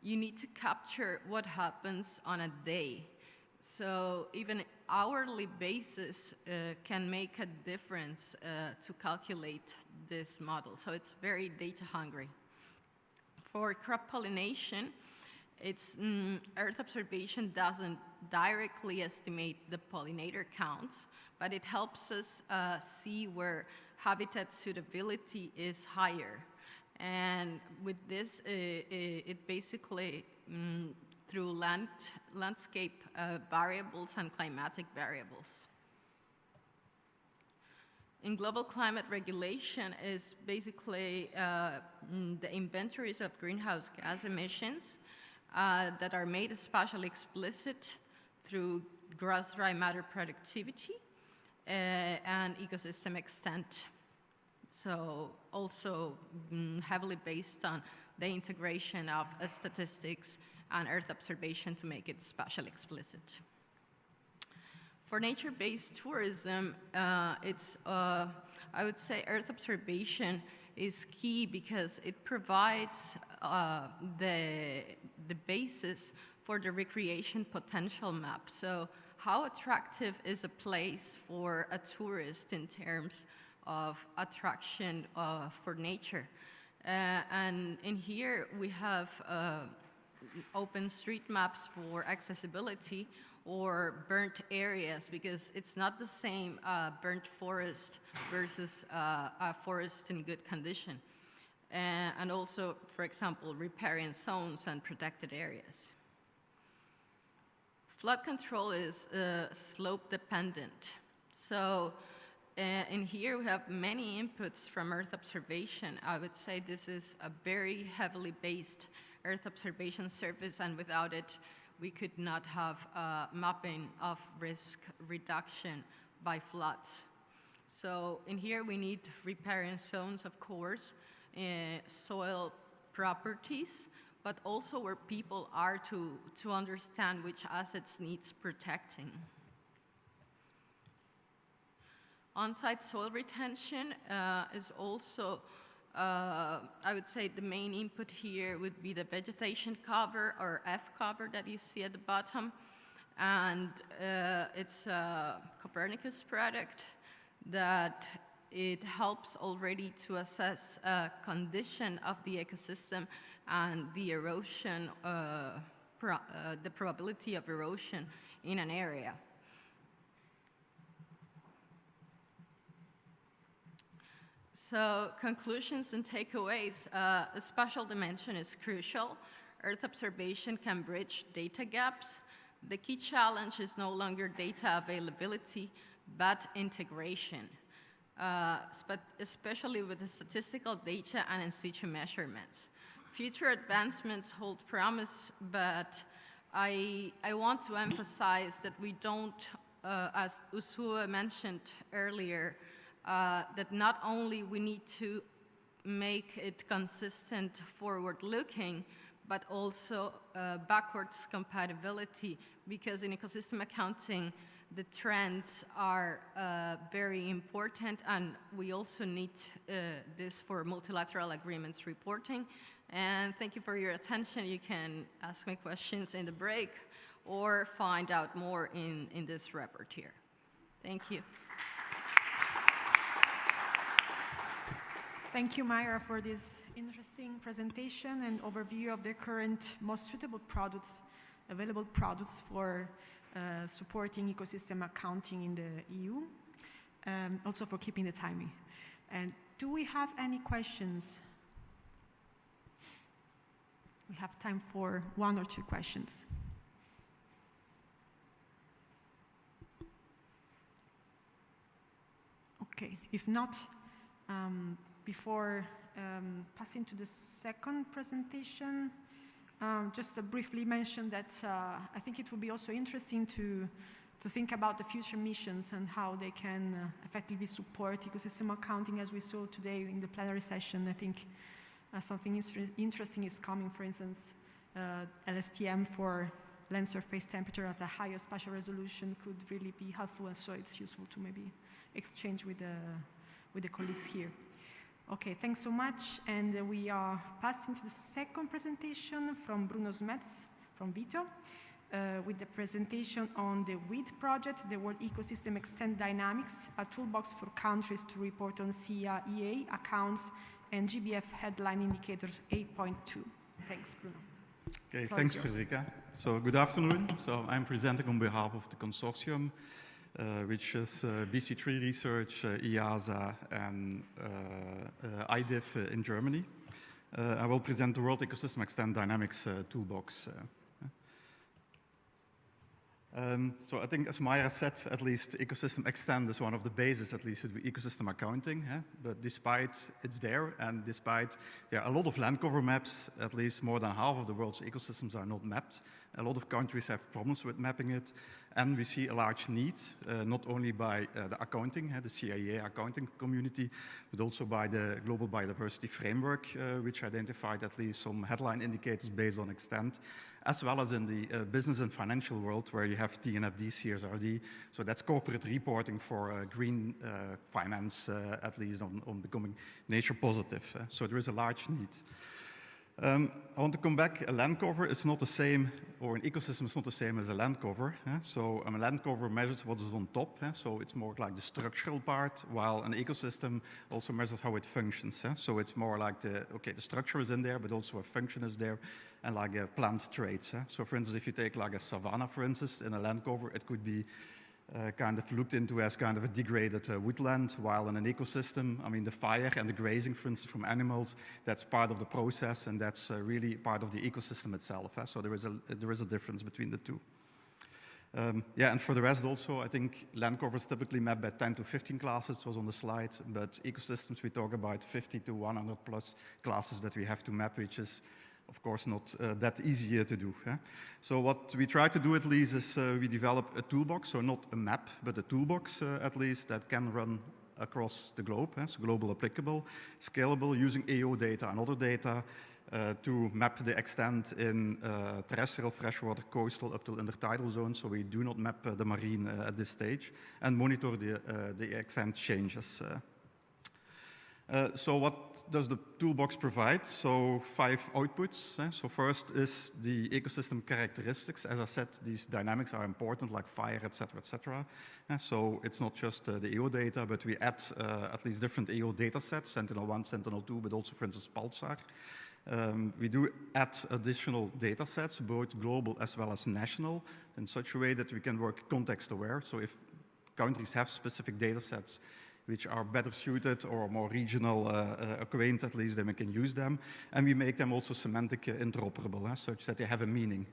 you need to capture what happens on a day. So even hourly basis can make a difference to calculate this model. So it's very data hungry. For crop pollination, Earth observation doesn't directly estimate the pollinator counts, but it helps us see where habitat suitability is higher. And with this, it basically, through landscape variables and climatic variables. In global climate regulation is basically the inventories of greenhouse gas emissions that are made spatially explicit through gross dry matter productivity and ecosystem extent. So also heavily based on the integration of statistics and Earth observation to make it spatially explicit. For nature-based tourism, I would say Earth observation is key because it provides the basis for the recreation potential map. So how attractive is a place for a tourist in terms of attraction for nature? And in here we have open street maps for accessibility or burnt areas, because it's not the same burnt forest versus a forest in good condition. And also, for example, riparian zones and protected areas. Flood control is slope dependent. So in here we have many inputs from Earth observation. I would say this is a very heavily based Earth observation service, and without it, we could not have mapping of risk reduction by floods. So in here we need riparian zones, of course, soil properties, but also where people are to understand which assets needs protecting. On-site soil retention is also, I would say the main input here would be the vegetation cover, or F cover, that you see at the bottom. And it's a Copernicus product that it helps already to assess condition of the ecosystem and the erosion, the probability of erosion in an area. So conclusions and takeaways, a spatial dimension is crucial. Earth observation can bridge data gaps. The key challenge is no longer data availability, but integration, especially with the statistical data and in situ measurements. Future advancements hold promise, but I want to emphasize that we don't, as Usue mentioned earlier, that not only we need to make it consistent forward-looking, but also backwards compatibility, because in ecosystem accounting, the trends are very important, and we also need this for multilateral agreements reporting And thank you for your attention. You can ask me questions in the break or find out more in this report here. Thank you. Thank you, Myra, for this interesting presentation and overview of the current most suitable products, available products for supporting ecosystem accounting in the EU, also for keeping the timing. And do we have any questions? We have time for 1 or 2 questions. Okay, if not, before passing to the second presentation, just to briefly mention that I think it would be also interesting to think about the future missions and how they can effectively support ecosystem accounting, as we saw today in the plenary session. I think something interesting is coming, for instance, LSTM for land surface temperature at a higher spatial resolution could really be helpful, and so it's useful to maybe exchange with the colleagues here. Okay, thanks so much, and we are passing to the second presentation from Bruno Smets from Vito, with the presentation on the WEED project, the World Ecosystem Extent Dynamics, a toolbox for countries to report on CIA, accounts, and GBF headline indicators 8.2. Thanks, Bruno. Okay, thanks, Frederica. So good afternoon. So I'm presenting on behalf of the consortium, which is BC3 Research, EASA, and IDIF in Germany. I will present the World Ecosystem Extent Dynamics toolbox. So I think, as Maya said, at least ecosystem extent is one of the bases, at least, of ecosystem accounting. But despite it's there, and despite there are a lot of land cover maps, at least more than half of the world's ecosystems are not mapped. A lot of countries have problems with mapping it, and we see a large need, not only by the accounting, the CIA accounting community, but also by the Global Biodiversity Framework, which identified at least some headline indicators based on extent, as well as in the business and financial world, where you have TNFD, CSRD. So that's corporate reporting for green finance, at least on becoming nature positive. So there is a large need. I want to come back. A land cover is not the same, or an ecosystem is not the same as a land cover. So a land cover measures what is on top. So it's more like the structural part, while an ecosystem also measures how it functions. So it's more like the structure is in there, but also a function is there, and like plant traits. So for instance, if you take like a savanna, for instance, in a land cover, it could be kind of looked into as kind of a degraded woodland, while in an ecosystem, I mean, the fire and the grazing, for instance, from animals, that's part of the process, and that's really part of the ecosystem itself. So there is a difference between the two. And for the rest also, I think land covers typically map by 10 to 15 classes, it was on the slide, but ecosystems, we talk about 50 to 100 plus classes that we have to map, which is of course not that easy to do. So what we try to do at least is we develop a toolbox, so not a map, but a toolbox at least that can run across the globe, so global applicable, scalable, using AO data and other data to map the extent in terrestrial, freshwater, coastal, up till intertidal zones, so we do not map the marine at this stage, and monitor the extent changes. So what does the toolbox provide? So 5 outputs. So first is the ecosystem characteristics. As I said, these dynamics are important, like fire, etc., etc. So it's not just the AO data, but we add at least different AO data sets, Sentinel-1, Sentinel-2, but also, for instance, Pulsar. We do add additional data sets, both global as well as national, in such a way that we can work context-aware. So if countries have specific data sets which are better suited or more regional acquainted, at least, then we can use them. And we make them also semantic interoperable, such that they have a meaning.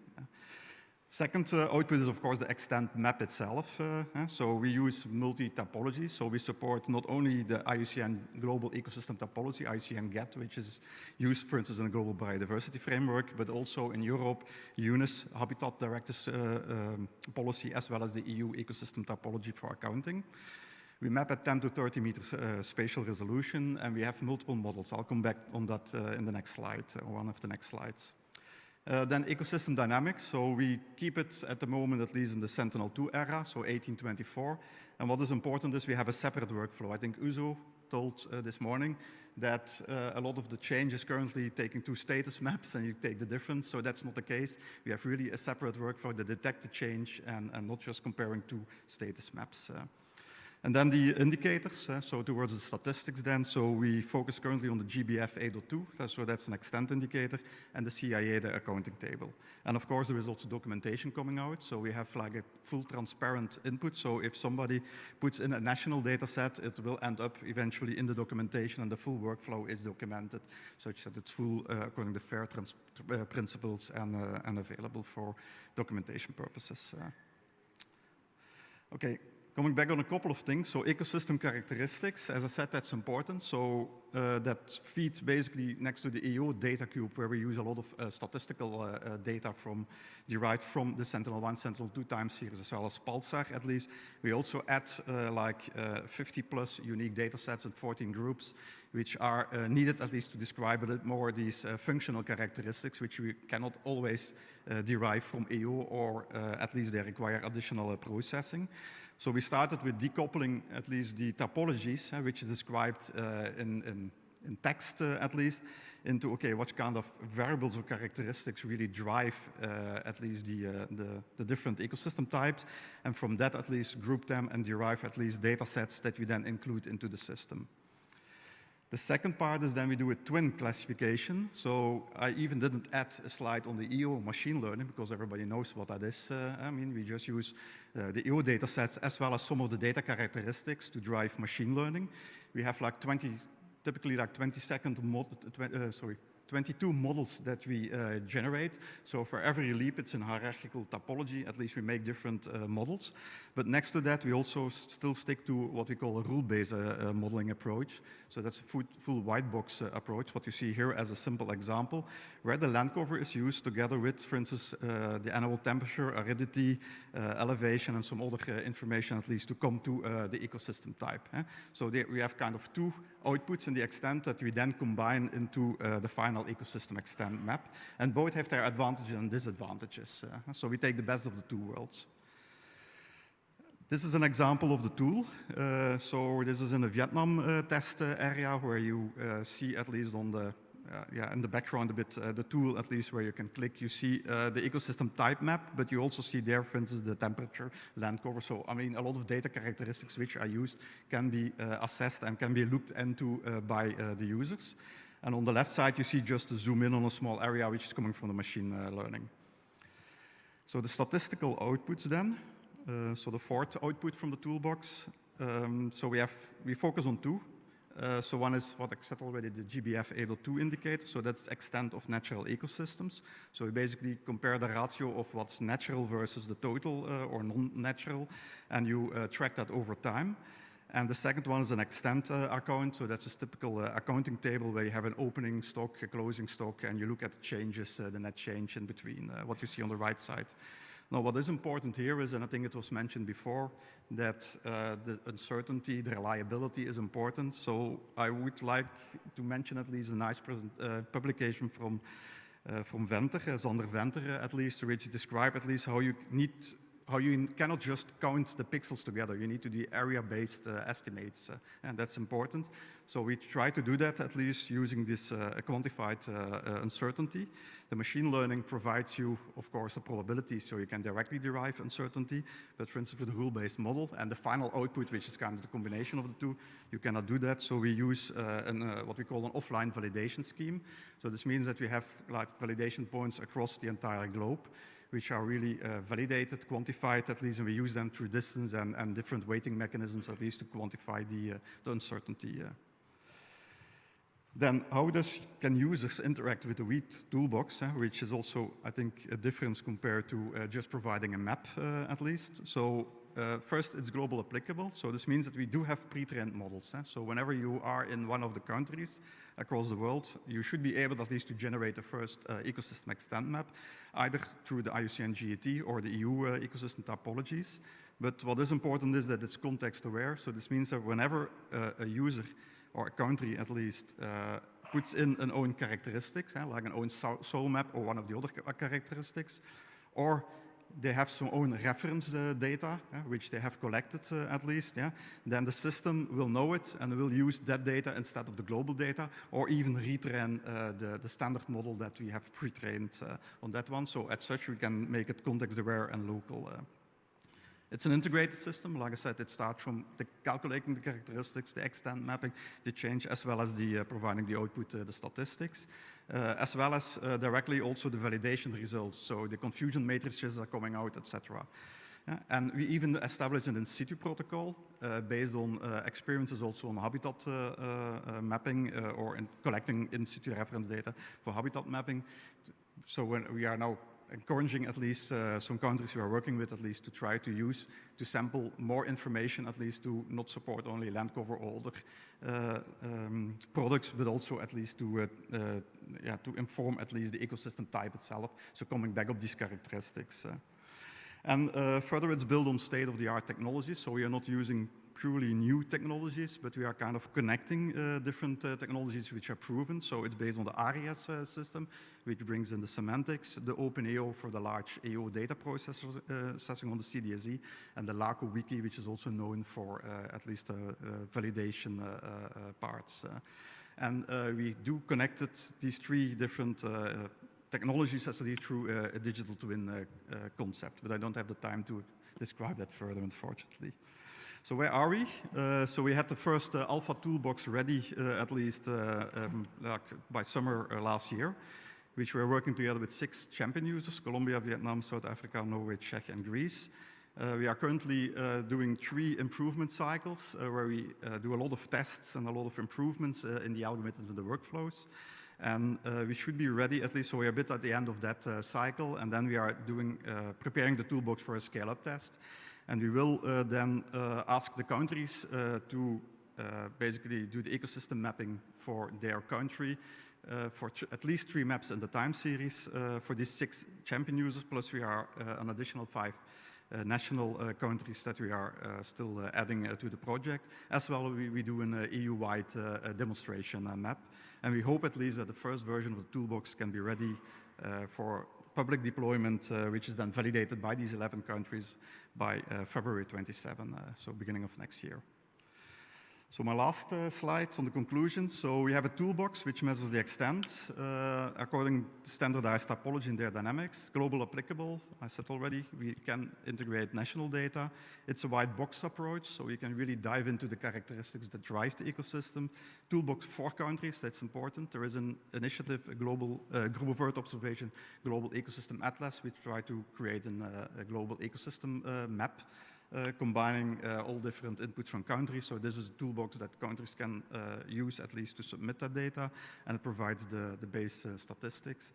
Second output is, of course, the extent map itself. So we use multi-topology. So we support not only the IUCN Global Ecosystem Topology, IUCN GET, which is used, for instance, in the Global Biodiversity Framework, but also in Europe, UNIS, Habitat Directives policy, as well as the EU Ecosystem Topology for accounting. We map at 10 to 30 meters spatial resolution, and we have multiple models. I'll come back on that in the next slide, or one of the next slides. Then ecosystem dynamics, so we keep it at the moment at least in the Sentinel-2 era, so 1824. And what is important is we have a separate workflow. I think Uzo told this morning that a lot of the change is currently taking two status maps and you take the difference, so that's not the case. We have really a separate workflow that detects the change and not just comparing two status maps. And then the indicators, so towards the statistics then, so we focus currently on the GBF 8.2, so that's an extent indicator, and the CIA, the accounting table. And of course there is also documentation coming out, so we have like a full transparent input, so if somebody puts in a national data set, it will end up eventually in the documentation and the full workflow is documented, such that it's full according to FAIR principles and available for documentation purposes. Okay. Coming back on a couple of things, so ecosystem characteristics, as I said, that's important. So that feeds basically next to the EO data cube, where we use a lot of statistical data derived from the Sentinel-1, Sentinel-2 time series, as well as Pulsar at least. We also add like 50 plus unique data sets and 14 groups, which are needed at least to describe a bit more these functional characteristics, which we cannot always derive from EO, or at least they require additional processing. So we started with decoupling at least the topologies, which is described in text at least, into, okay, what kind of variables or characteristics really drive at least the different ecosystem types, and from that at least group them and derive at least data sets that we then include into the system. The second part is then we do a twin classification. So I even didn't add a slide on the EO machine learning because everybody knows what that is. I mean, we just use the EO data sets as well as some of the data characteristics to drive machine learning. We have like typically like 22 models that we generate. So for every leap, it's in hierarchical topology. At least we make different models. But next to that, we also still stick to what we call a rule-based modeling approach. So that's a full white box approach, what you see here as a simple example, where the land cover is used together with, for instance, the annual temperature, aridity, elevation, and some other information at least to come to the ecosystem type. So we have kind of two outputs in the extent that we then combine into the final ecosystem extent map. And both have their advantages and disadvantages. So we take the best of the two worlds. This is an example of the tool. So this is in the Vietnam test area where you see at least on the, in the background a bit, the tool at least where you can click, you see the ecosystem type map, but you also see there, for instance, the temperature, land cover. So, I mean, a lot of data characteristics which are used can be assessed and can be looked into by the users. And on the left side, you see just to zoom in on a small area which is coming from the machine learning. So the statistical outputs then. So the fourth output from the toolbox. So we focus on two. So one is what I said already, the GBF 8.2 indicator. So that's extent of natural ecosystems. So we basically compare the ratio of what's natural versus the total or non-natural, and you track that over time. And the second one is an extent account. So that's a typical accounting table where you have an opening stock, a closing stock, and you look at the changes, the net change in between what you see on the right side. Now, what is important here is, and I think it was mentioned before, that the uncertainty, the reliability is important. So I would like to mention at least a nice publication from Venter, Sander Venter at least, which describe at least how you cannot just count the pixels together. You need to do area-based estimates, and that's important. So we try to do that at least using this quantified uncertainty. The machine learning provides you, of course, a probability, so you can directly derive uncertainty. But for instance, for the rule-based model and the final output, which is kind of the combination of the two, you cannot do that. So we use what we call an offline validation scheme. So this means that we have like validation points across the entire globe, which are really validated, quantified at least, and we use them through distance and different weighting mechanisms at least to quantify the uncertainty. Then how can users interact with the WEAT toolbox, which is also, I think, a difference compared to just providing a map at least. So first, it's global applicable. So this means that we do have pre-trained models. So whenever you are in one of the countries across the world, you should be able at least to generate the first ecosystem extent map, either through the IUCN GET or the EU ecosystem topologies. But what is important is that it's context aware. So this means that whenever a user or a country at least puts in an own characteristics, like an own soil map or one of the other characteristics, or they have some own reference data, which they have collected at least, then the system will know it and will use that data instead of the global data, or even retrain the standard model that we have pre-trained on that one. So as such, we can make it context-aware and local. It's an integrated system. Like I said, it starts from calculating the characteristics, the extent mapping, the change, as well as the providing the output, the statistics, as well as directly also the validation results. So the confusion matrices are coming out, etc. And we even established an in situ protocol based on experiences also on habitat mapping or in collecting in situ reference data for habitat mapping. So when we are now encouraging at least some countries we are working with at least to try to sample more information at least to not support only land cover or other products, but also at least to inform at least the ecosystem type itself. So coming back up these characteristics. And further, it's built on state-of-the-art technologies. So we are not using purely new technologies, but we are kind of connecting different technologies which are proven. So it's based on the ARIES system, which brings in the semantics, the OpenAO for the large AO data processing on the CDSE, and the LACO wiki, which is also known for at least validation parts. And we do connected these three different technologies actually through a digital twin concept, but I don't have the time to describe that further, unfortunately. So where are we? So we had the first alpha toolbox ready at least like by summer last year, which we're working together with 6 champion users: Colombia, Vietnam, South Africa, Norway, Czech, and Greece. We are currently doing 3 improvement cycles where we do a lot of tests and a lot of improvements in the algorithms and the workflows. And we should be ready, at least so we are a bit at the end of that cycle, and then we are doing preparing the toolbox for a scale-up test. And we will then ask the countries to basically do the ecosystem mapping for their country for at least 3 maps in the time series for these 6 champion users, plus we are an additional 5 national countries that we are still adding to the project. As well, we do an EU-wide demonstration map. And we hope at least that the first version of the toolbox can be ready for public deployment, which is then validated by these 11 countries by February 27, so beginning of next year. So my last slides on the conclusion. So we have a toolbox which measures the extent according to standardized topology in their dynamics. Global applicable, I said already, we can integrate national data. It's a white box approach, so you can really dive into the characteristics that drive the ecosystem. Toolbox for countries, that's important. There is an initiative, a global group of Earth observation, global ecosystem atlas, which try to create a global ecosystem map. Combining all different inputs from countries. So this is a toolbox that countries can use at least to submit that data, and it provides the base statistics.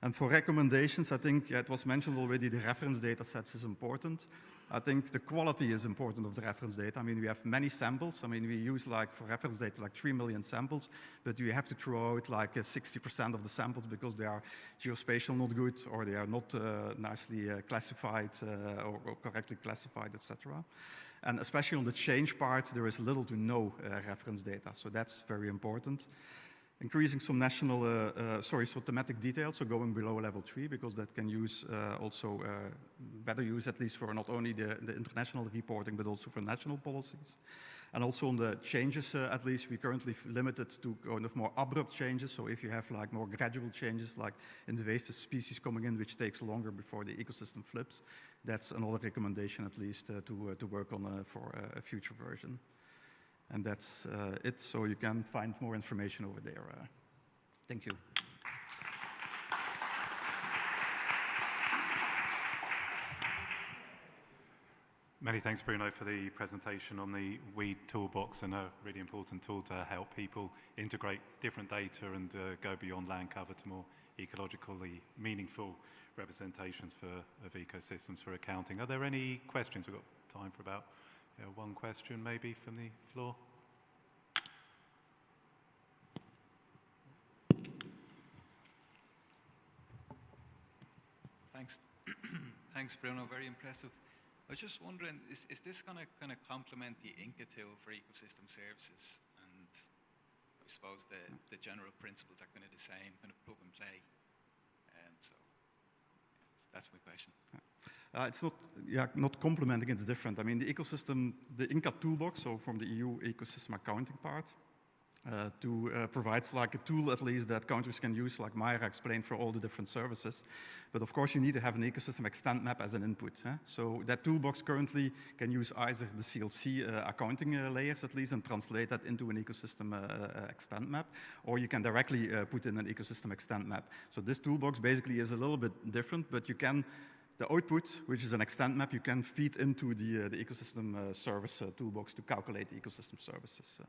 And for recommendations, I think it was mentioned already, the reference data sets is important. I think the quality is important of the reference data. I mean, we have many samples. I mean, we use for reference data, 3 million samples, but you have to throw out 60% of the samples because they are geospatial not good, or they are not nicely classified or correctly classified, etc. And especially on the change part, there is little to no reference data. So that's very important. Increasing some thematic details, so going below level 3, because that can use also better use at least for not only the international reporting, but also for national policies. And also on the changes, at least we currently limited to kind of more abrupt changes. So if you have more gradual changes, like invasive species coming in, which takes longer before the ecosystem flips, that's another recommendation at least to work on for a future version. And that's it, so you can find more information over there. Thank you. Many thanks, Bruno, for the presentation on the WEED toolbox, and a really important tool to help people integrate different data and go beyond land cover to more ecologically meaningful representations of ecosystems for accounting. Are there any questions? We've got time for about one question maybe from the floor. Thanks. Thanks, Bruno. Very impressive. I was just wondering, is this going to kind of complement the Inca tool for ecosystem services? And I suppose the general principles are kind of the same, kind of plug and play. So that's my question. It's not complementing, it's different. I mean, the ecosystem, the Inca toolbox, so from the EU ecosystem accounting part, provides like a tool at least that countries can use, like Mayra explained, for all the different services. But of course, you need to have an ecosystem extent map as an input. So that toolbox currently can use either the CLC accounting layers at least and translate that into an ecosystem extent map, or you can directly put in an ecosystem extent map. So this toolbox basically is a little bit different, but you can, the output, which is an extent map, you can feed into the ecosystem service toolbox to calculate the ecosystem services.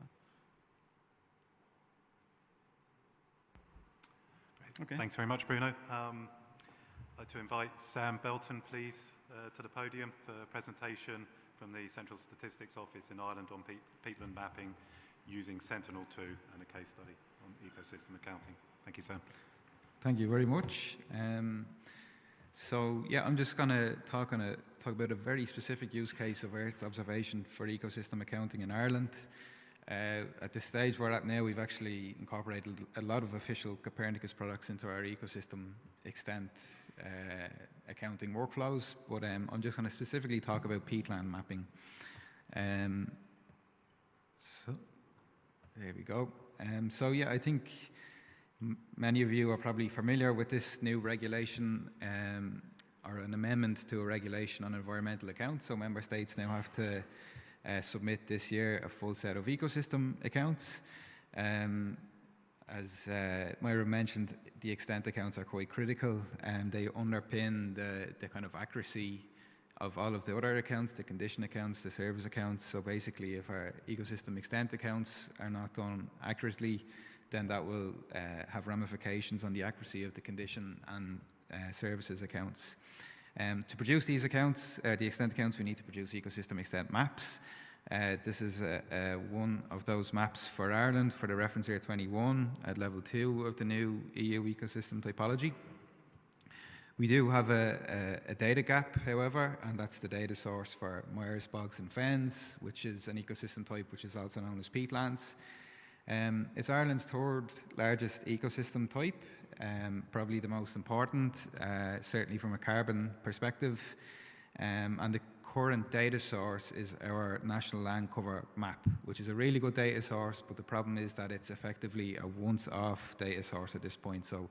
Okay. Thanks very much, Bruno. I'd like to invite Sam Belton, please, to the podium for a presentation from the Central Statistics Office in Ireland on peatland mapping using Sentinel-2 and a case study on ecosystem accounting. Thank you, Sam. Thank you very much. So yeah, I'm just going to talk about a very specific use case of Earth observation for ecosystem accounting in Ireland. At the stage we're at now, we've actually incorporated a lot of official Copernicus products into our ecosystem extent accounting workflows, but I'm just going to specifically talk about peatland mapping. So there we go. So yeah, I think many of you are probably familiar with this new regulation or an amendment to a regulation on environmental accounts. So member states now have to submit this year a full set of ecosystem accounts. As Myra mentioned, the extent accounts are quite critical and they underpin the kind of accuracy of all of the other accounts, the condition accounts, the service accounts. So basically, if our ecosystem extent accounts are not done accurately, then that will have ramifications on the accuracy of the condition and services accounts. To produce these accounts, the extent accounts, we need to produce ecosystem extent maps. This is one of those maps for Ireland for the reference year 21 at level 2 of the new EU ecosystem typology. We do have a data gap, however, and that's the data source for Myres, bogs and fens, which is an ecosystem type which is also known as peatlands. It's Ireland's third largest ecosystem type, probably the most important, certainly from a carbon perspective. And the current data source is our national land cover map, which is a really good data source, but the problem is that it's effectively a once-off data source at this point. So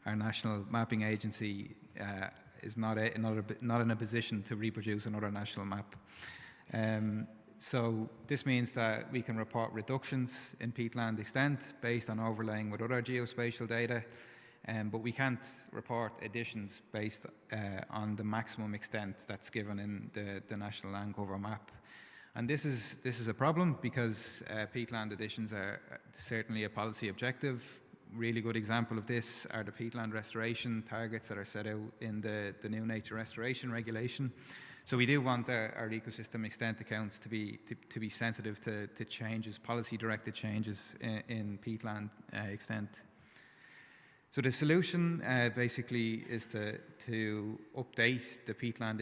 our national mapping agency is not in a position to reproduce another national map. So this means that we can report reductions in peatland extent based on overlaying with other geospatial data, but we can't report additions based on the maximum extent that's given in the national land cover map. And this is a problem because peatland additions are certainly a policy objective. Really good example of this are the peatland restoration targets that are set out in the new nature restoration regulation. So we do want our ecosystem extent accounts to be sensitive to changes, policy-directed changes in peatland extent. So the solution basically is to update the peatland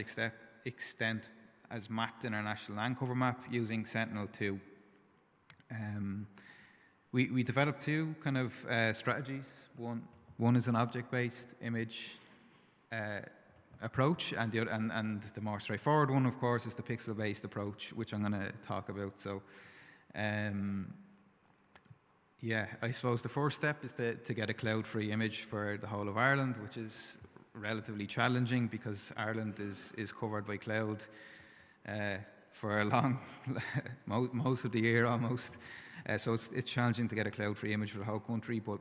extent as mapped in our national land cover map using Sentinel-2. We developed two kind of strategies. One is an object-based image approach, and the more straightforward one, of course, is the pixel-based approach, which I'm going to talk about. So, yeah, I suppose the first step is to get a cloud-free image for the whole of Ireland, which is relatively challenging because Ireland is covered by cloud for a long, most of the year almost. So it's challenging to get a cloud-free image for the whole country, but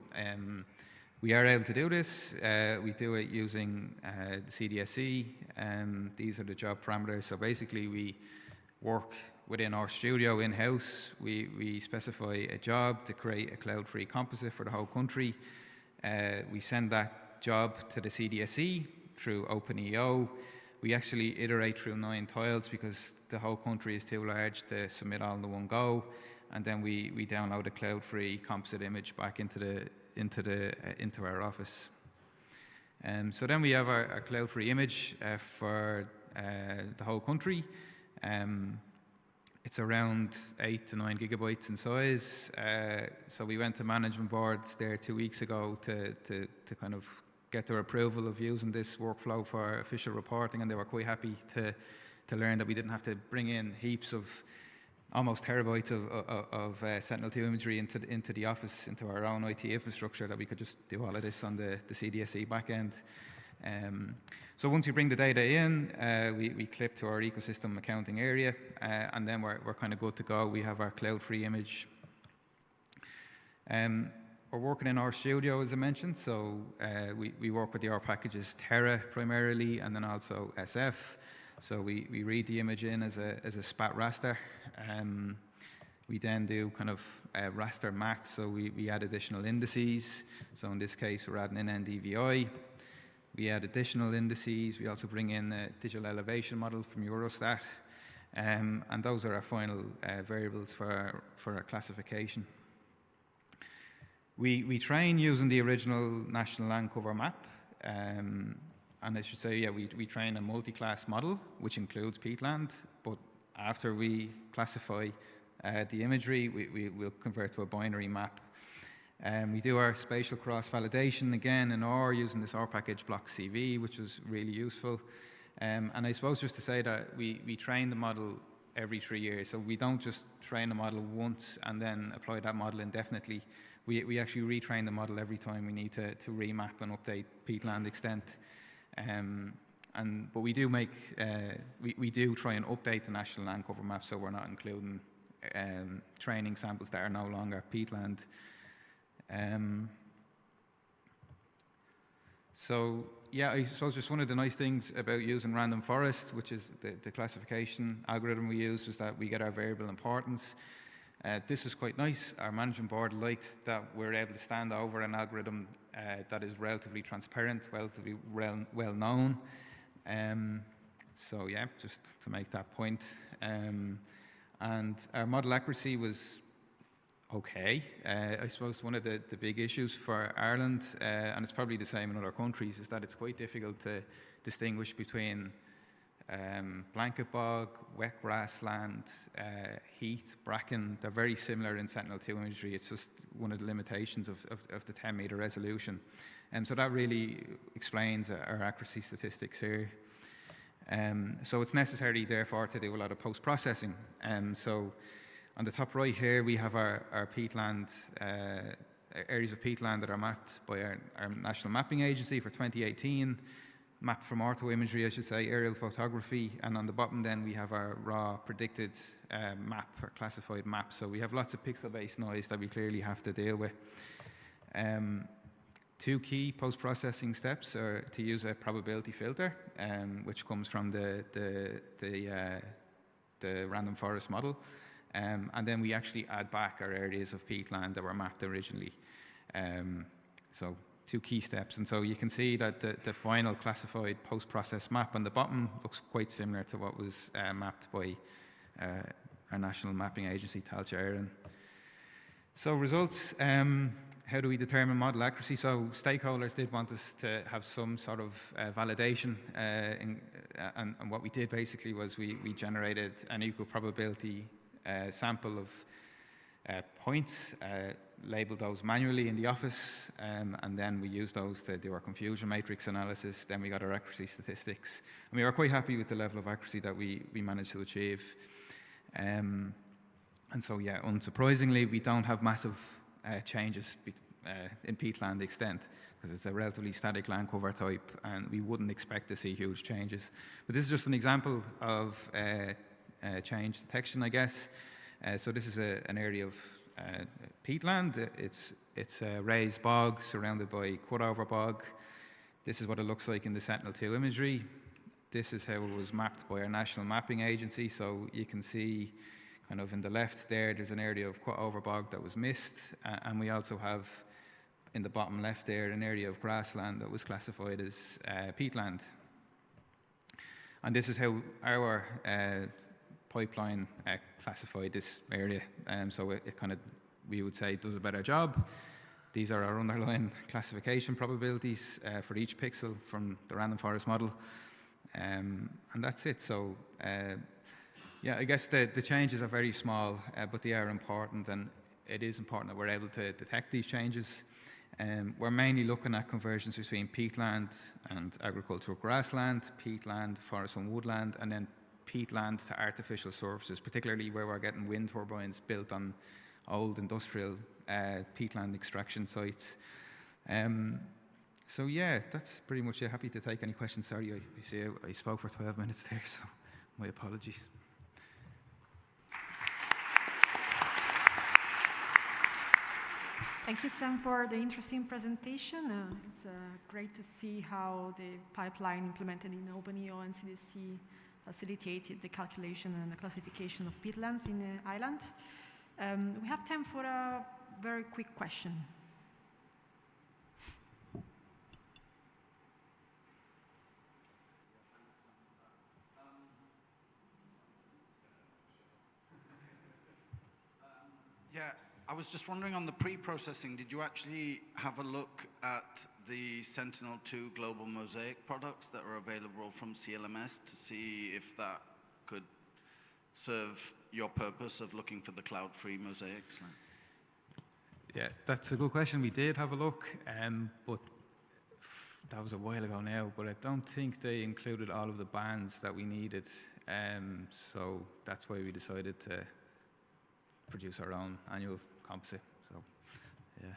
we are able to do this. We do it using the CDSE. These are the job parameters. So basically, we work within our studio in-house. We specify a job to create a cloud-free composite for the whole country. We send that job to the CDSE through OpenEO. We actually iterate through 9 tiles because the whole country is too large to submit all in one go. And then we download a cloud-free composite image back into our office. So then we have our cloud-free image for the whole country. it's around 8 to 9 gigabytes in size. So we went to management boards there 2 weeks ago to kind of get their approval of using this workflow for official reporting, and they were quite happy to learn that we didn't have to bring in heaps of almost terabytes of Sentinel-2 imagery into the office, into our own IT infrastructure, that we could just do all of this on the CDSE backend. So once you bring the data in, we clip to our ecosystem accounting area, and then we're kind of good to go. We have our cloud-free image. We're working in R Studio, as I mentioned, so we work with the R packages Terra primarily, and then also SF. So we read the image in as a spat raster. We then do kind of raster math, so we add additional indices. So in this case, we're adding in NDVI. We add additional indices. We also bring in a digital elevation model from Eurostat. And those are our final variables for our classification. We train using the original national land cover map. And I should say, yeah, we train a multi-class model, which includes peatland. But after we classify the imagery, we'll convert to a binary map. We do our spatial cross-validation again in R using this R package block CV, which was really useful. And I suppose just to say that we train the model every 3 years. So we don't just train the model once and then apply that model indefinitely. We actually retrain the model every time we need to remap and update peatland extent. But we do we do try and update the national land cover map, so we're not including training samples that are no longer peatland. So yeah, I suppose just one of the nice things about using random forest, which is the classification algorithm we use, was that we get our variable importance. This is quite nice. Our management board liked that we're able to stand over an algorithm that is relatively transparent, relatively well known. So yeah, just to make that point. And our model accuracy was okay. I suppose one of the big issues for Ireland, and it's probably the same in other countries, is that it's quite difficult to distinguish between blanket bog, wet grassland, heath, bracken. They're very similar in Sentinel-2 imagery. It's just one of the limitations of the 10-meter resolution. So that really explains our accuracy statistics here. So it's necessary, therefore, to do a lot of post-processing. So on the top right here, we have our peatland, areas of peatland that are mapped by our National Mapping Agency for 2018, mapped from ortho imagery, I should say, aerial photography, and on the bottom then we have our raw predicted map, or classified map. So we have lots of pixel-based noise that we clearly have to deal with. Two key post-processing steps are to use a probability filter, which comes from the random forest model. And then we actually add back our areas of peatland that were mapped originally. So two key steps. And so you can see that the final classified post-process map on the bottom looks quite similar to what was mapped by our National Mapping Agency, Tailteann Éireann. So results, how do we determine model accuracy? So stakeholders did want us to have some sort of validation. And what we did basically was we generated an equal probability sample of points, labeled those manually in the office, and then we used those to do our confusion matrix analysis. Then we got our accuracy statistics. And we were quite happy with the level of accuracy that we managed to achieve. And so, yeah, unsurprisingly, we don't have massive changes in peatland extent, because it's a relatively static land cover type, and we wouldn't expect to see huge changes. But this is just an example of change detection, I guess. So this is an area of peatland. It's a raised bog surrounded by cut-over bog. This is what it looks like in the Sentinel-2 imagery. This is how it was mapped by our National Mapping Agency. So you can see kind of in the left there, there's an area of cut-over bog that was missed. And we also have in the bottom left there an area of grassland that was classified as peatland. And this is how our pipeline classified this area. So it kind of, we would say, does a better job. These are our underlying classification probabilities for each pixel from the random forest model. And that's it. So Yeah, I guess the changes are very small, but they are important, and it is important that we're able to detect these changes. We're mainly looking at conversions between peatland and agricultural grassland, peatland, forest and woodland, and then peatland to artificial surfaces, particularly where we're getting wind turbines built on old industrial peatland extraction sites. So yeah, that's pretty much it. Happy to take any questions. Sorry, I see I spoke for 12 minutes there, so my apologies. Thank you, Sam, for the interesting presentation. It's great to see how the pipeline implemented in OpenEO and CDC facilitated the calculation and the classification of peatlands in the island. We have time for a very quick question. Yeah, I was just wondering on the pre-processing, did you actually have a look at the Sentinel-2 global mosaic products that are available from CLMS to see if that could serve your purpose of looking for the cloud-free mosaics? Yeah, that's a good question. We did have a look, but that was a while ago now, but I don't think they included all of the bands that we needed. So that's why we decided to produce our own annual composite. So, yeah.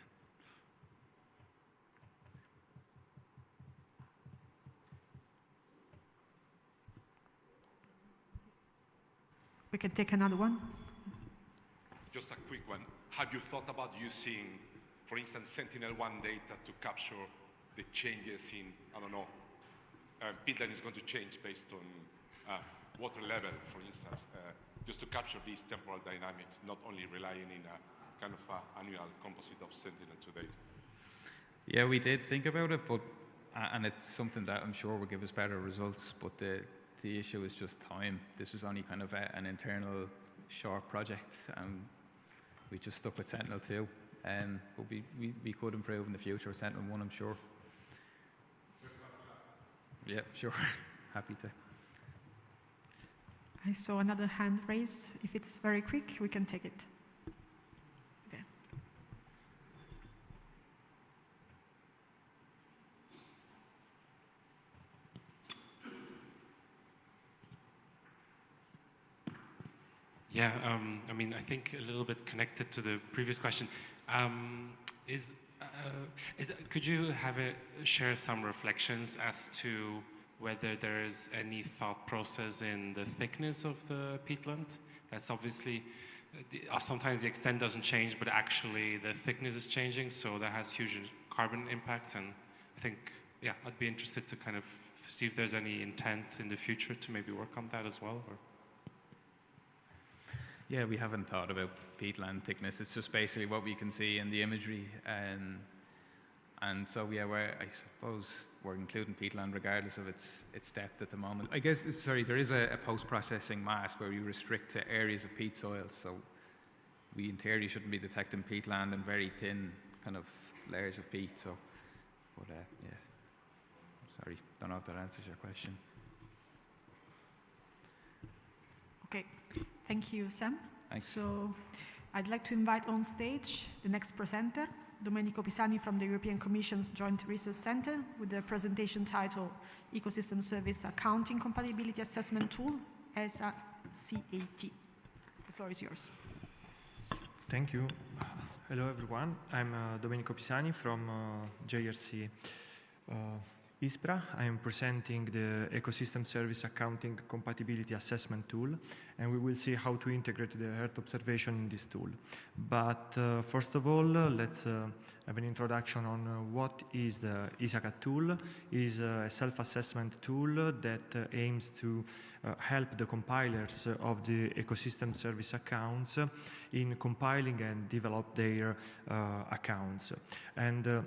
We can take another one. Just a quick one. Have you thought about using, for instance, Sentinel-1 data to capture the changes in, I don't know, peatland is going to change based on water level, for instance, just to capture these temporal dynamics, not only relying in a kind of annual composite of Sentinel-2 data? Yeah, we did think about it, but and it's something that I'm sure will give us better results, but the issue is just time. This is only kind of an internal short project, and we just stuck with Sentinel-2. But we could improve in the future with Sentinel-1, I'm sure. Yeah, sure. Happy to. I saw another hand raised. If it's very quick, we can take it. Okay. Yeah, I mean, I think a little bit connected to the previous question. Could you share some reflections as to whether there is any thought process in the thickness of the peatland? That's obviously, sometimes the extent doesn't change, but actually the thickness is changing, so that has huge carbon impacts. And I think, yeah, I'd be interested to kind of see if there's any intent in the future to maybe work on that as well. Or? Yeah, we haven't thought about peatland thickness. It's just basically what we can see in the imagery. And so, yeah, I suppose we're including peatland regardless of its depth at the moment. I guess, sorry, there is a post-processing mass where we restrict to areas of peat soil. So we, in theory, shouldn't be detecting peatland and very thin kind of layers of peat. So, but yeah, sorry, don't know if that answers your question. Okay, thank you, Sam. Thanks. So I'd like to invite on stage the next presenter, Domenico Pisani from the European Commission's Joint Research Center, with the presentation title Ecosystem Service Accounting Compatibility Assessment Tool, SACAT. The floor is yours. Thank you. Hello, everyone. I'm Domenico Pisani from JRC ISPRA. I am presenting the Ecosystem Service Accounting Compatibility Assessment Tool, and we will see how to integrate the Earth observation in this tool. But first of all, let's have an introduction on what is the SACAT tool. It is a self-assessment tool that aims to help the compilers of the ecosystem service accounts in compiling and develop their accounts. And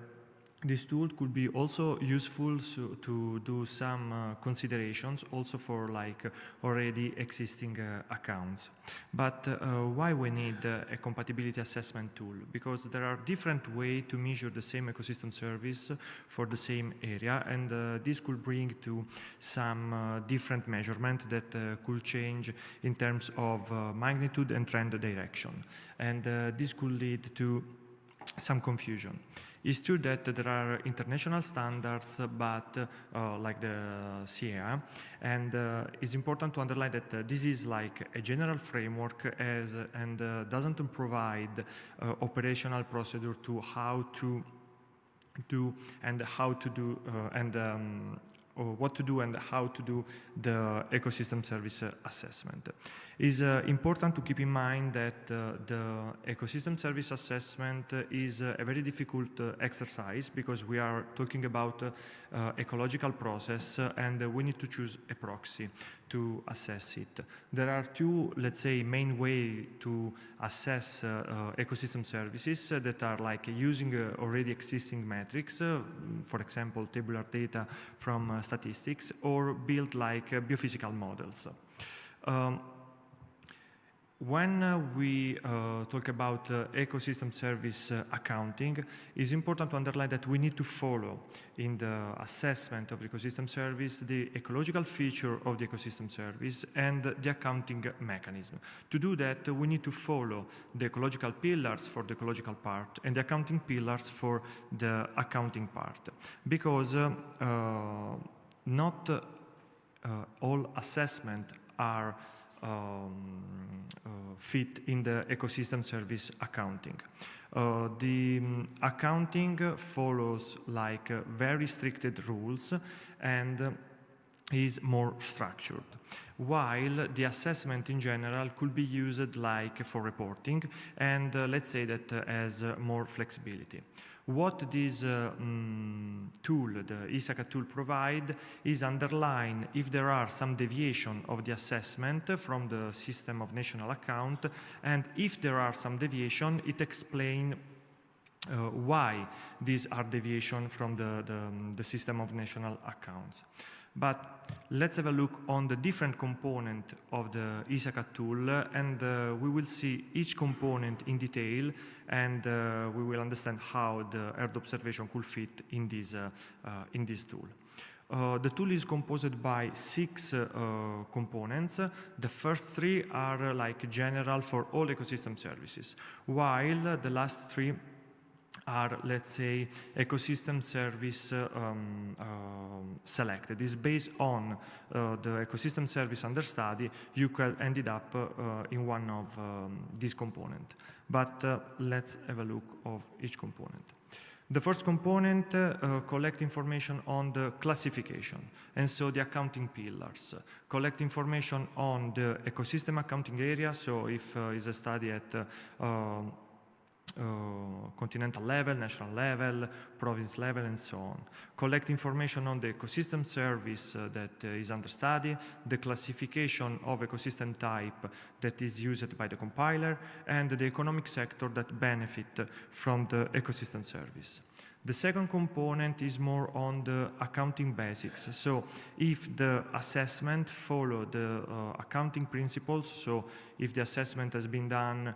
this tool could be also useful to do some considerations also for like already existing accounts. But why we need a compatibility assessment tool? Because there are different ways to measure the same ecosystem service for the same area, and this could bring to some different measurement that could change in terms of magnitude and trend direction. And this could lead to some confusion. It's true that there are international standards, but like the CEA, and it's important to underline that this is like a general framework and doesn't provide operational procedure to how to do and how to do or what to do and how to do the ecosystem service assessment. It's important to keep in mind that the ecosystem service assessment is a very difficult exercise because we are talking about ecological process and we need to choose a proxy to assess it. There are two, let's say, main ways to assess ecosystem services that are like using already existing metrics, for example, tabular data from statistics, or build like biophysical models. When we talk about ecosystem service accounting, it's important to underline that we need to follow in the assessment of the ecosystem service the ecological feature of the ecosystem service and the accounting mechanism. To do that, we need to follow the ecological pillars for the ecological part and the accounting pillars for the accounting part, because not all assessments are fit in the ecosystem service accounting. The accounting follows like very restricted rules and is more structured, while the assessment in general could be used like for reporting and let's say that has more flexibility. What this tool, the ISACA tool, provide is underline if there are some deviation of the assessment from the system of national account, and if there are some deviation, it explain why these are deviation from the system of national accounts. But let's have a look on the different component of the ISACA tool, and we will see each component in detail, and we will understand how the Earth observation could fit in this tool. The tool is composed by 6 components. The first 3 are like general for all ecosystem services, while the last 3 are, let's say, ecosystem service selected. It's based on the ecosystem service under study. You could ended up in one of these components. But let's have a look of each component. The first component collect information on the classification, and so the accounting pillars. Collect information on the ecosystem accounting area, so if it's a study at continental level, national level, province level, and so on. Collect information on the ecosystem service that is under study, the classification of ecosystem type that is used by the compiler, and the economic sector that benefit from the ecosystem service. The second component is more on the accounting basics. So if the assessment follow the accounting principles, so if the assessment has been done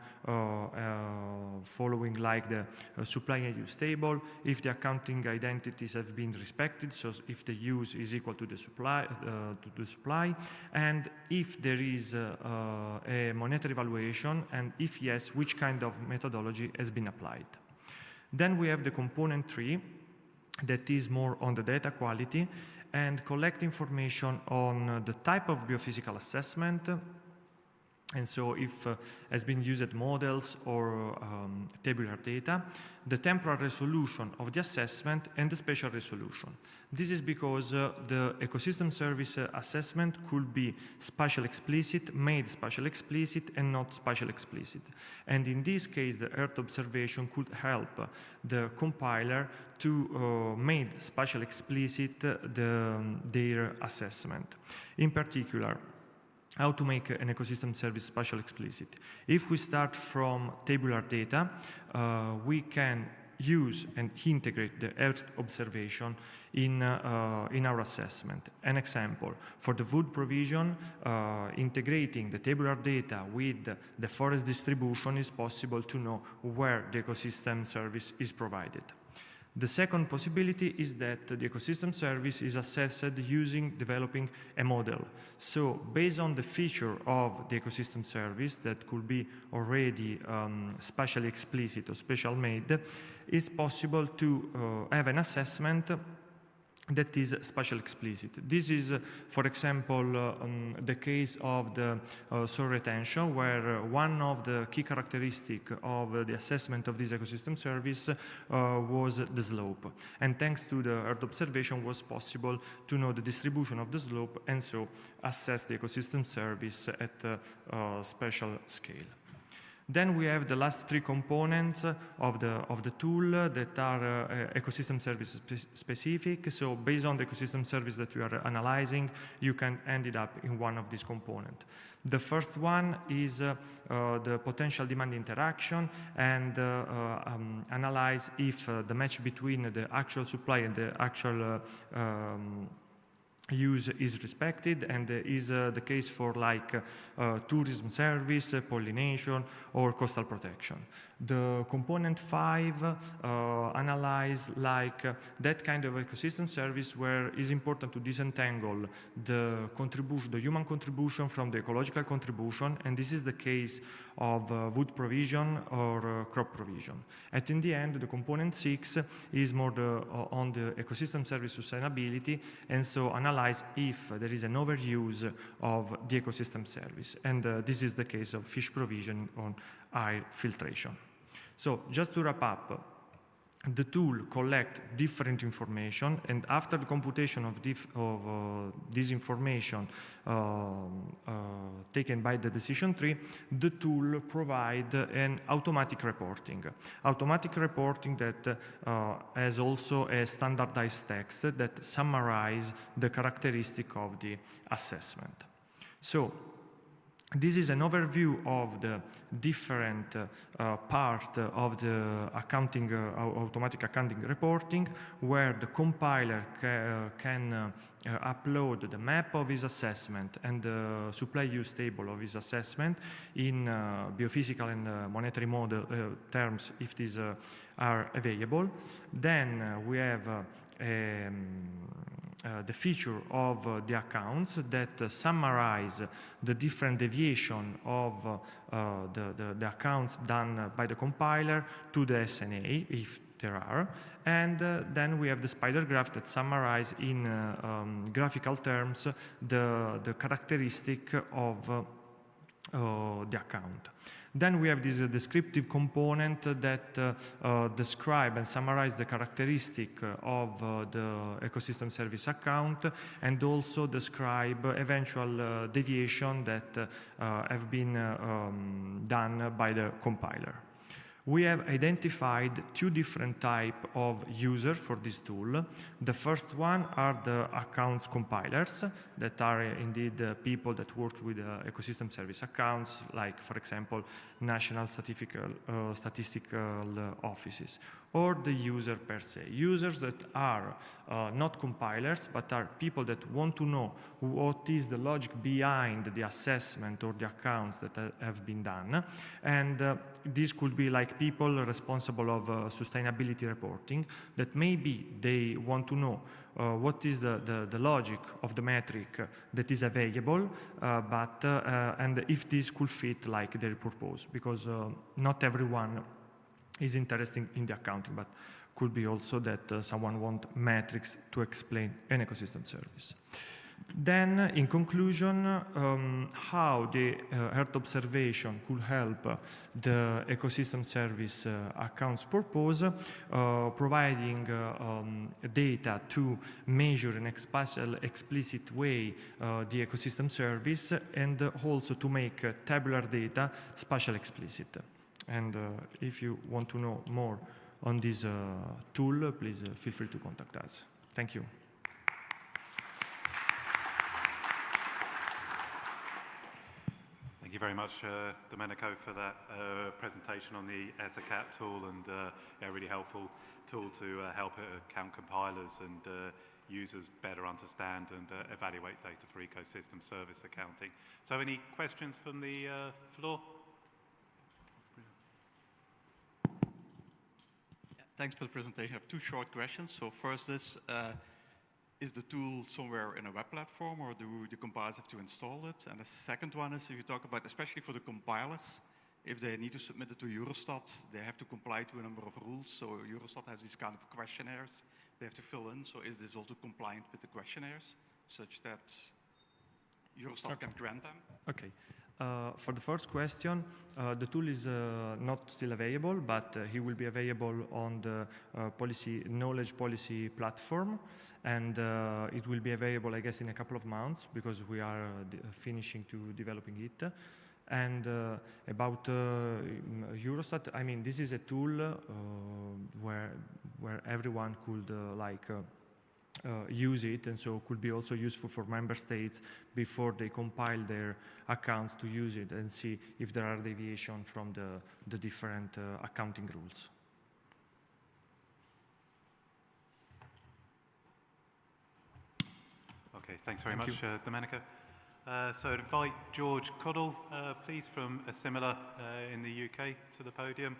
following like the supply and use table, if the accounting identities have been respected, so if the use is equal to the supply, and if there is a monetary valuation, and if yes, which kind of methodology has been applied. Then we have the component 3 that is more on the data quality and collect information on the type of biophysical assessment, and so if has been used models or tabular data, the temporal resolution of the assessment and the spatial resolution. This is because the ecosystem service assessment could be spatial explicit, made spatial explicit, and not spatial explicit. And in this case, the Earth observation could help the compiler to make spatial explicit their assessment. In particular, how to make an ecosystem service spatial explicit. If we start from tabular data, we can use and integrate the Earth observation in our assessment. An example, for the food provision, integrating the tabular data with the forest distribution is possible to know where the ecosystem service is provided. The second possibility is that the ecosystem service is assessed using developing a model. So based on the feature of the ecosystem service that could be already spatially explicit or spatial made, it's possible to have an assessment that is spatial explicit. This is, for example, the case of the soil retention, where one of the key characteristics of the assessment of this ecosystem service was the slope. And thanks to the Earth observation, was possible to know the distribution of the slope and so assess the ecosystem service at a spatial scale. Then we have the last three components of the tool that are ecosystem service specific. So based on the ecosystem service that you are analyzing, you can end it up in one of these components. The first one is the potential demand interaction and analyze if the match between the actual supply and the actual use is respected, and is the case for like tourism service, pollination, or coastal protection. The component 5 analyze like that kind of ecosystem service where it's important to disentangle the contribution, the human contribution from the ecological contribution, and this is the case of wood provision or crop provision. And in the end, the component 6 is more on the ecosystem service sustainability, and so analyze if there is an overuse of the ecosystem service. And this is the case of fish provision on air filtration. So just to wrap up, the tool collects different information, and after the computation of this information taken by the decision tree, the tool provides an automatic reporting. Automatic reporting that has also a standardized text that summarizes the characteristic of the assessment. So this is an overview of the different part of the accounting, automatic accounting reporting, where the compiler can upload the map of his assessment and the supply use table of his assessment in biophysical and monetary model terms if these are available. Then we have the feature of the accounts that summarize the different deviation of the accounts done by the compiler to the SNA, if there are. And then we have the spider graph that summarize in graphical terms the characteristic of the account. Then we have this descriptive component that describe and summarize the characteristic of the ecosystem service account, and also describe eventual deviation that have been done by the compiler. We have identified two different types of users for this tool. The first one are the accounts compilers, that are indeed people that work with ecosystem service accounts, like, for example, national statistical offices, or the user per se. Users that are not compilers, but are people that want to know what is the logic behind the assessment or the accounts that have been done. And this could be like people responsible of sustainability reporting, that maybe they want to know what is the logic of the metric that is available, and if this could fit like their purpose, because not everyone is interested in the accounting, but could be also that someone wants metrics to explain an ecosystem service. Then, in conclusion, how the Earth observation could help the ecosystem service accounts purpose, providing data to measure in a spatial explicit way the ecosystem service, and also to make tabular data spatial explicit. And if you want to know more on this tool, please feel free to contact us. Thank you. Thank you you very much, Domenico, for that presentation on the ESACAT tool, and yeah, really helpful tool to help account compilers and users better understand and evaluate data for ecosystem service accounting. So any questions from the floor? Thanks for the presentation. I have two short questions. So first is the tool somewhere in a web platform, or do the compilers have to install it? And the second one is, if you talk about, especially for the compilers, if they need to submit it to Eurostat, they have to comply to a number of rules. So Eurostat has these kind of questionnaires they have to fill in. So is this also compliant with the questionnaires, such that Eurostat can grant them? Okay. For the first question, the tool is not still available, but he will be available on the knowledge policy platform, and it will be available, I guess, in a couple of months, because we are finishing to developing it. And about Eurostat, I mean, this is a tool where everyone could use it, and so could be also useful for member states before they compile their accounts to use it and see if there are deviations from the different accounting rules. Okay, thanks very much, Domenico. So I'd invite George Coddle, please, from Assimila in the UK to the podium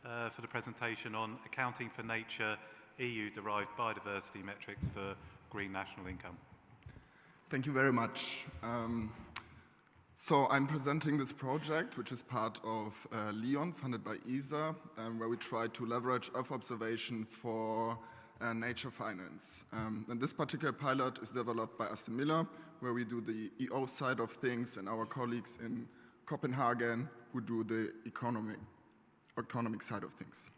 for the presentation on accounting for nature, EU-derived biodiversity metrics for green national income. Thank you very much. So I'm presenting this project, which is part of LEON, funded by ESA, where we try to leverage Earth observation for nature finance. And this particular pilot is developed by Assimila, where we do the EO side of things, and our colleagues in Copenhagen who do the economic side of things.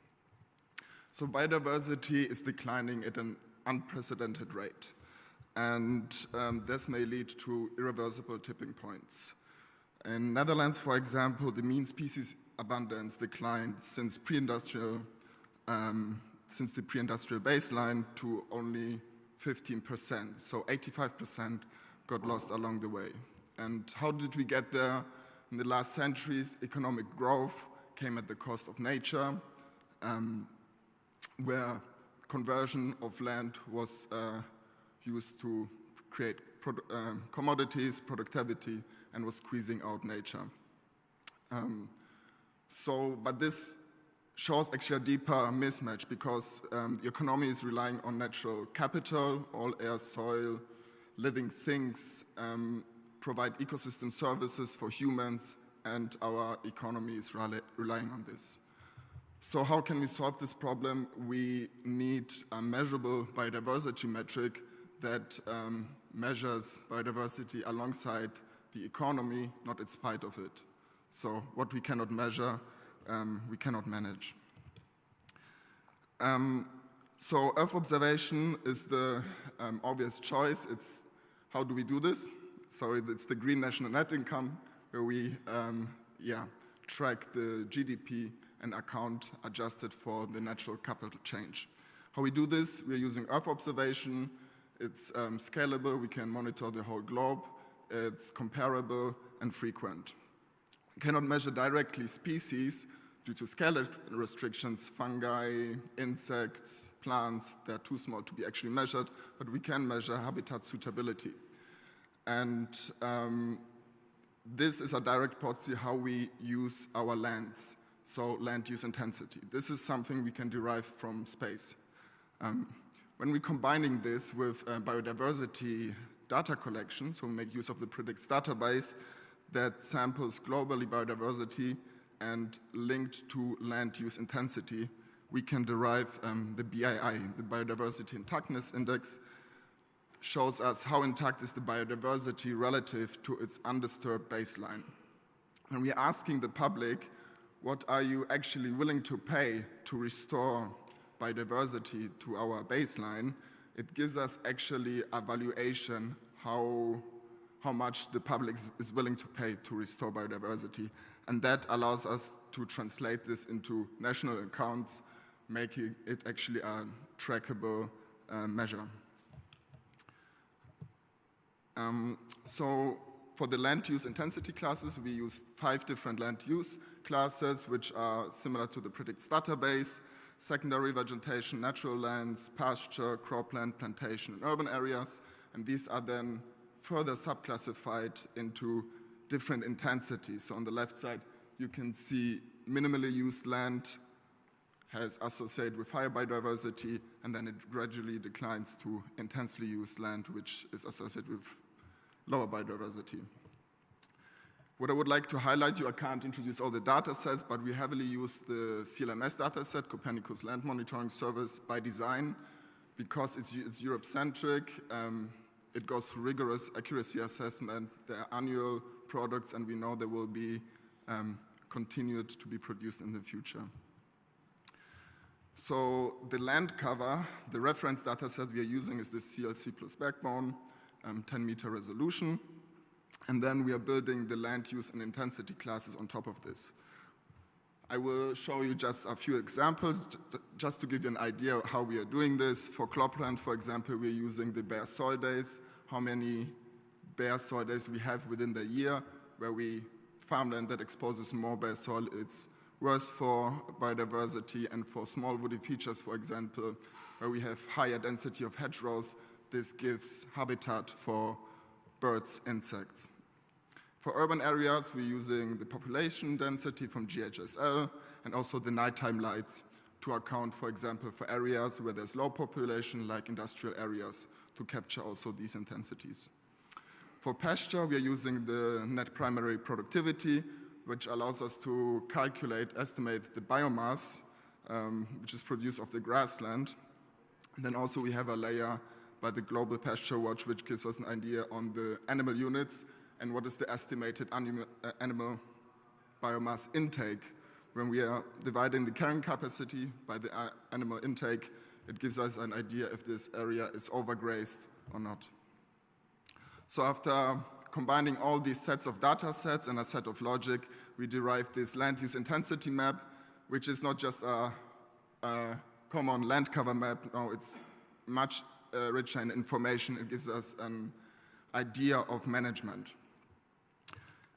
So biodiversity is declining at an unprecedented rate, and this may lead to irreversible tipping points. In Netherlands, for example, the mean species abundance declined since the pre-industrial baseline to only 15%. So 85% got lost along the way. And how did we get there? In the last centuries, economic growth came at the cost of nature, where conversion of land was used to create commodities, productivity, and was squeezing out nature. But this shows actually a deeper mismatch, because the economy is relying on natural capital. All air, soil, living things provide ecosystem services for humans, and our economy is relying on this. So how can we solve this problem? We need a measurable biodiversity metric that measures biodiversity alongside the economy, not in spite of it. So what we cannot measure, we cannot manage. So Earth observation is the obvious choice. It's how do we do this? Sorry, it's the green national net income, where we track the GDP and account adjusted for the natural capital change. How we do this? We're using Earth observation. It's scalable. We can monitor the whole globe. It's comparable and frequent. We cannot measure directly species due to scale restrictions, fungi, insects, plants. They're too small to be actually measured, but we can measure habitat suitability. And this is a direct proxy how we use our lands, so land use intensity. This is something we can derive from space. When we're combining this with biodiversity data collection, so we make use of the Predicts database that samples globally biodiversity and linked to land use intensity, we can derive the BII, the Biodiversity Intactness Index, shows us how intact is the biodiversity relative to its undisturbed baseline. And we're asking the public, what are you actually willing to pay to restore biodiversity to our baseline? It gives us actually a valuation how much the public is willing to pay to restore biodiversity. And that allows us to translate this into national accounts, making it actually a trackable measure. So for the land use intensity classes, we used 5 different land use classes, which are similar to the predicts database: secondary vegetation, natural lands, pasture, cropland, plantation, and urban areas. And these are then further subclassified into different intensities. So on the left side, you can see minimally used land has associated with higher biodiversity, and then it gradually declines to intensely used land, which is associated with lower biodiversity. What I would like to highlight, I can't introduce all the data sets, but we heavily use the CLMS dataset, Copernicus Land Monitoring Service, by design, because it's Europe-centric. It goes through rigorous accuracy assessment. There are annual products, and we know they will be continued to be produced in the future. So the land cover, the reference data set we are using is the CLC plus backbone, 10-meter resolution. And then we are building the land use and intensity classes on top of this. I will show you just a few examples, just to give you an idea of how we are doing this. For cropland, for example, we're using the bare soil days, how many bare soil days we have within the year, where we farmland that exposes more bare soil, it's worse for biodiversity. And for small woody features, for example, where we have higher density of hedgerows, this gives habitat for birds, insects. For urban areas, we're using the population density from GHSL and also the nighttime lights to account, for example, for areas where there's low population, like industrial areas, to capture also these intensities. For pasture, we are using the net primary productivity, which allows us to estimate the biomass, which is produced off the grassland. And then also we have a layer by the Global Pasture Watch, which gives us an idea on the animal units and what is the estimated animal biomass intake. When we are dividing the carrying capacity by the animal intake, it gives us an idea if this area is overgrazed or not. So after combining all these sets of data sets and a set of logic, we derive this land use intensity map, which is not just a common land cover map. No, it's much richer in information. It gives us an idea of management.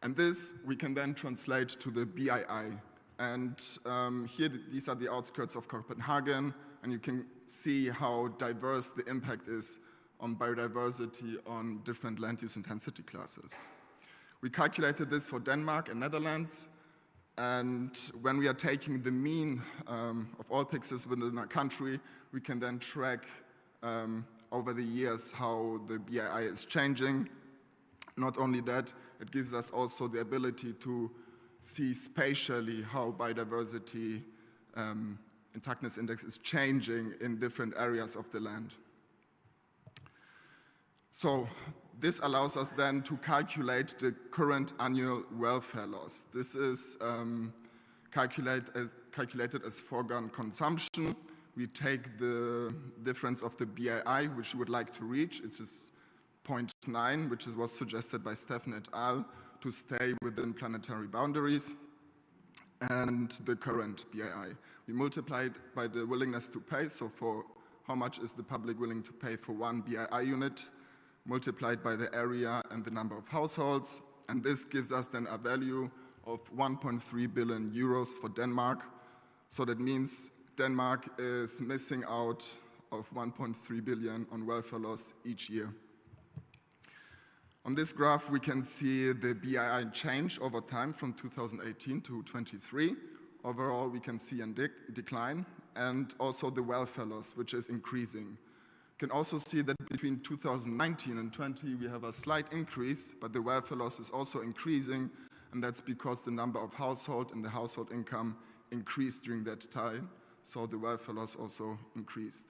And this we can then translate to the BII. And here, these are the outskirts of Copenhagen, and you can see how diverse the impact is on biodiversity on different land use intensity classes. We calculated this for Denmark and Netherlands, and when we are taking the mean of all pixels within a country, we can then track over the years how the BII is changing. Not only that, it gives us also the ability to see spatially how biodiversity intactness index is changing in different areas of the land. So this allows us then to calculate the current annual welfare loss. This is calculated as foregone consumption. We take the difference of the BII, which we would like to reach. It's just 0.9, which was suggested by Stefan et al. To stay within planetary boundaries, and the current BII. We multiply it by the willingness to pay, so for how much is the public willing to pay for one BII unit, multiplied by the area and the number of households, and this gives us then a value of 1.3 billion euros for Denmark. So that means Denmark is missing out of 1.3 billion on welfare loss each year. On this graph, we can see the BII change over time from 2018 to 23. Overall, we can see a decline, and also the welfare loss, which is increasing. You can also see that between 2019 and 20, we have a slight increase, but the welfare loss is also increasing, and that's because the number of household and the household income increased during that time, so the welfare loss also increased.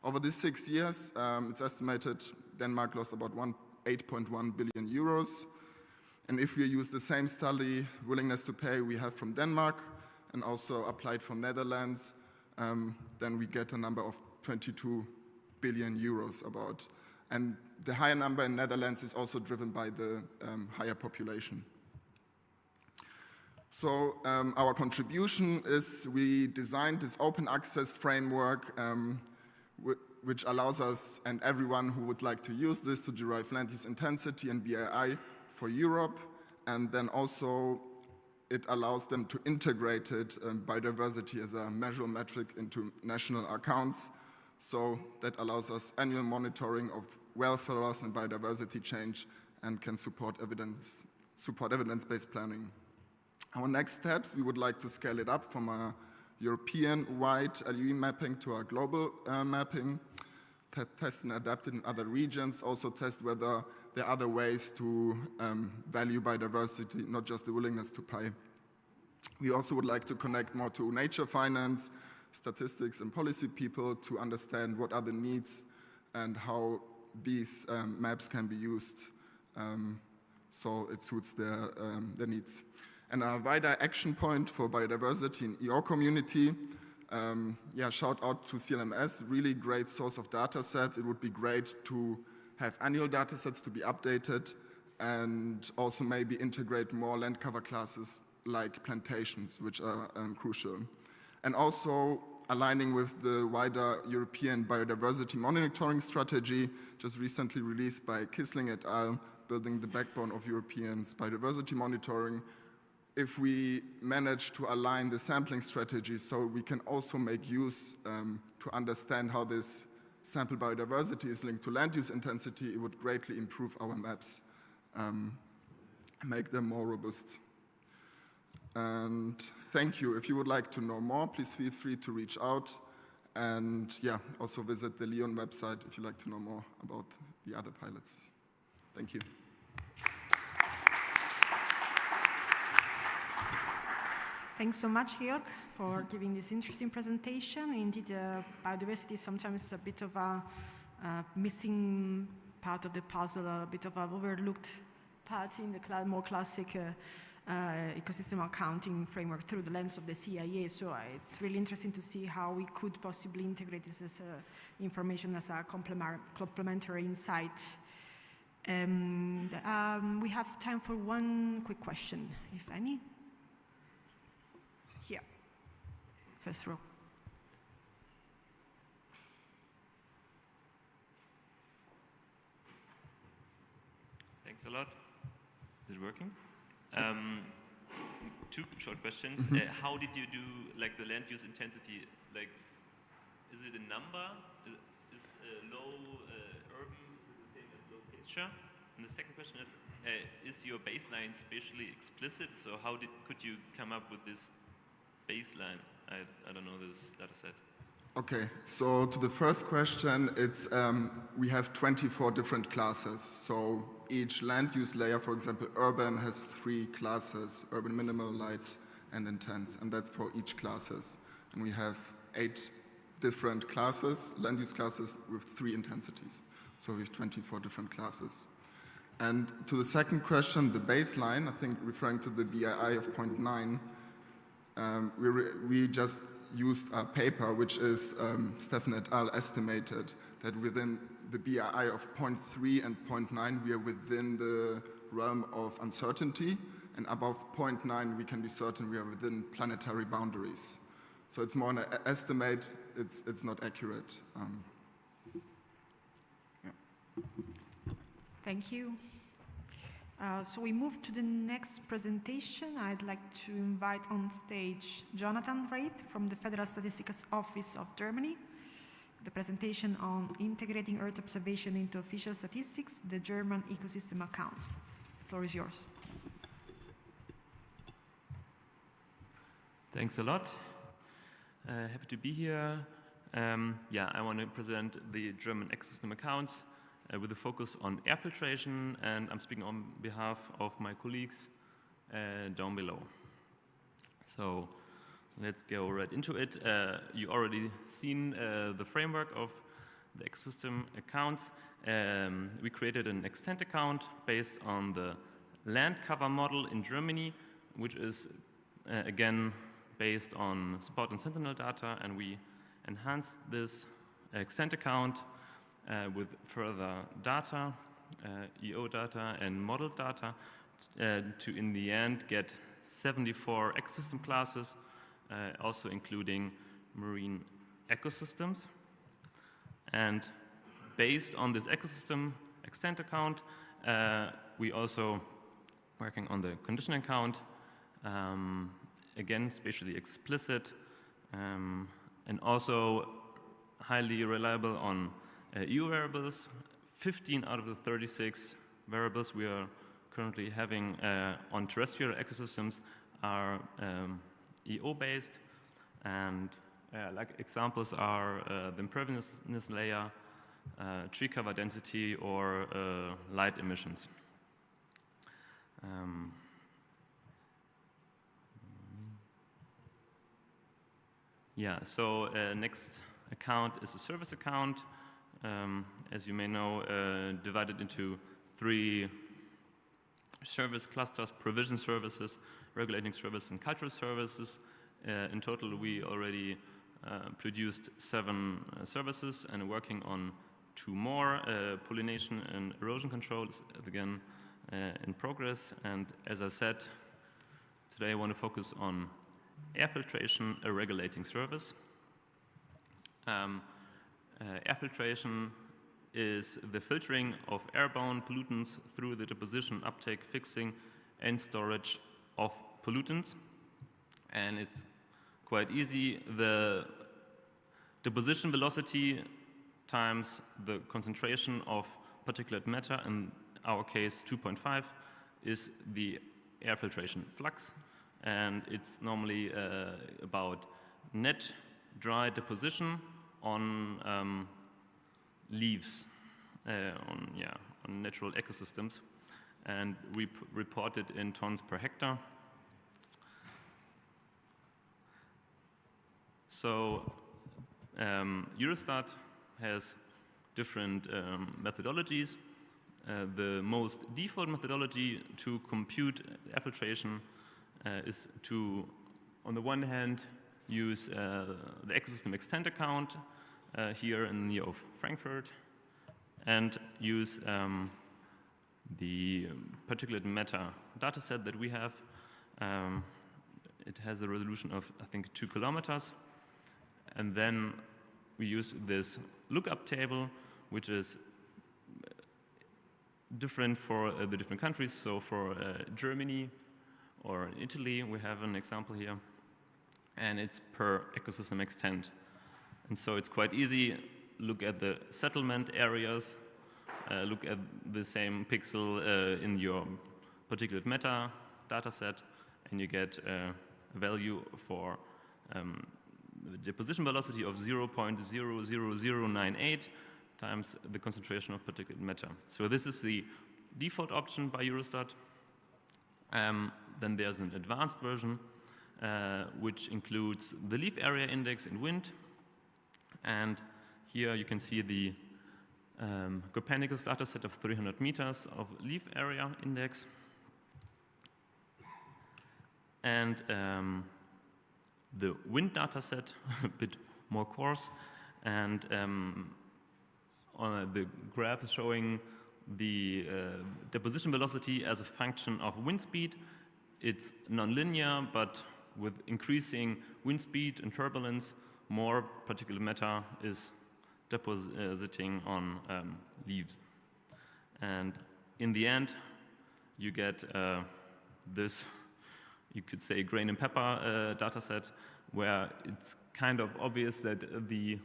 Over these 6 years, it's estimated Denmark lost about 8.1 billion euros. And if we use the same study willingness to pay we have from Denmark and also applied from Netherlands, then we get a number of 22 billion euros about. And the higher number in Netherlands is also driven by the higher population. So our contribution is we designed this open access framework which allows us and everyone who would like to use this to derive land use intensity and BII for Europe, and then also it allows them to integrate it, biodiversity as a measure metric into national accounts. So that allows us annual monitoring of welfare loss and biodiversity change and can support evidence-based planning. Our next steps, we would like to scale it up from a European-wide LUE mapping to a global mapping, test and adapt it in other regions, also test whether there are other ways to value biodiversity, not just the willingness to pay. We also would like to connect more to nature finance, statistics and policy people to understand what are the needs and how these maps can be used so it suits their needs. And a wider action point for biodiversity in EO community, shout out to CLMS, really great source of data sets. It would be great to have annual data sets to be updated and also maybe integrate more land cover classes like plantations, which are crucial. And also aligning with the wider European biodiversity monitoring strategy, just recently released by Kissling et al., building the backbone of Europeans' biodiversity monitoring. If we manage to align the sampling strategy so we can also make use to understand how this sample biodiversity is linked to land use intensity, it would greatly improve our maps, make them more robust. And thank you. If you would like to know more, please feel free to reach out. And also visit the Lyon website if you'd like to know more about the other pilots. Thank you. Thanks so much, Georg, for giving this interesting presentation. Indeed, biodiversity sometimes is a bit of a missing part of the puzzle, a bit of an overlooked part in the more classic ecosystem accounting framework through the lens of the CIA. So it's really interesting to see how we could possibly integrate this as information as a complementary insight. We have time for one quick question, if any. Here, first row. Thanks a lot. Is it working? Two short questions. How did you do like the land use intensity? Like, is it a number? Is low urban the same as low picture? And the second question is your baseline spatially explicit? So how could you come up with this baseline? I don't know this data set. Okay, so to the first question, it's we have 24 different classes. So each land use layer, for example, urban has 3 classes: urban, minimal, light, and intense, and that's for each classes. And we have 8 different classes, land use classes with 3 intensities. So we have 24 different classes. And to the second question, the baseline, I think referring to the BII of 0.9, we just used a paper which is Stefan et al. Estimated that within the BII of 0.3 and 0.9 we are within the realm of uncertainty, and above 0.9 we can be certain we are within planetary boundaries. So it's more an estimate, it's not accurate. Thank you. So we move to the next presentation. I'd like to invite on stage Jonathan Reith from the Federal Statistics Office of Germany. The presentation on integrating Earth observation into official statistics, the German ecosystem accounts. The floor is yours. Thanks a lot. Happy to be here. I want to present the German ecosystem accounts with a focus on air filtration, and I'm speaking on behalf of my colleagues down below. So let's go right into it. You already seen the framework of the ecosystem accounts. We created an extent account based on the land cover model in Germany, which is again based on spot and sentinel data, and we enhanced this extent account with further data, EO data and model data to in the end get 74 ecosystem classes, also including marine ecosystems. And based on this ecosystem extent account, we also working on the condition account, again, spatially explicit, and also highly reliable on EU variables. 15 out of the 36 variables we are currently having on terrestrial ecosystems are EO-based, and like examples are the imperviousness layer, tree cover density, or light emissions. Yeah, so next account is a service account. As you may know, divided into 3 service clusters: provision services, regulating services, and cultural services. In total, we already produced 7 services and are working on 2 more. Pollination and erosion control is again in progress. And as I said, today I want to focus on air filtration, a regulating service. Air filtration is the filtering of airborne pollutants through the deposition, uptake, fixing, and storage of pollutants. And it's quite easy. The deposition velocity times the concentration of particulate matter, in our case 2.5, is the air filtration flux. And it's normally about net dry deposition on leaves, on natural ecosystems. And we report it in tons per hectare. So Eurostat has different methodologies. The most default methodology to compute air filtration is to, on the one hand, use the ecosystem extent account here in near of Frankfurt, and use the particulate matter dataset that we have. It has a resolution of, I think, 2 kilometers. And then we use this lookup table, which is different for the different countries. So for Germany or Italy, we have an example here. And it's per ecosystem extent. And so it's quite easy. Look at the settlement areas. Look at the same pixel in your particulate matter dataset, and you get a value for the deposition velocity of 0.00098 times the concentration of particulate matter. So this is the default option by Eurostat. Then there's an advanced version, which includes the leaf area index in wind. And here you can see the Copernicus dataset of 300 meters of leaf area index. And the wind dataset, a bit more coarse. And the graph is showing the deposition velocity as a function of wind speed. It's nonlinear, but with increasing wind speed and turbulence, more particulate matter is depositing on leaves. And in the end, you get this, you could say, grain and pepper dataset, where it's kind of obvious that the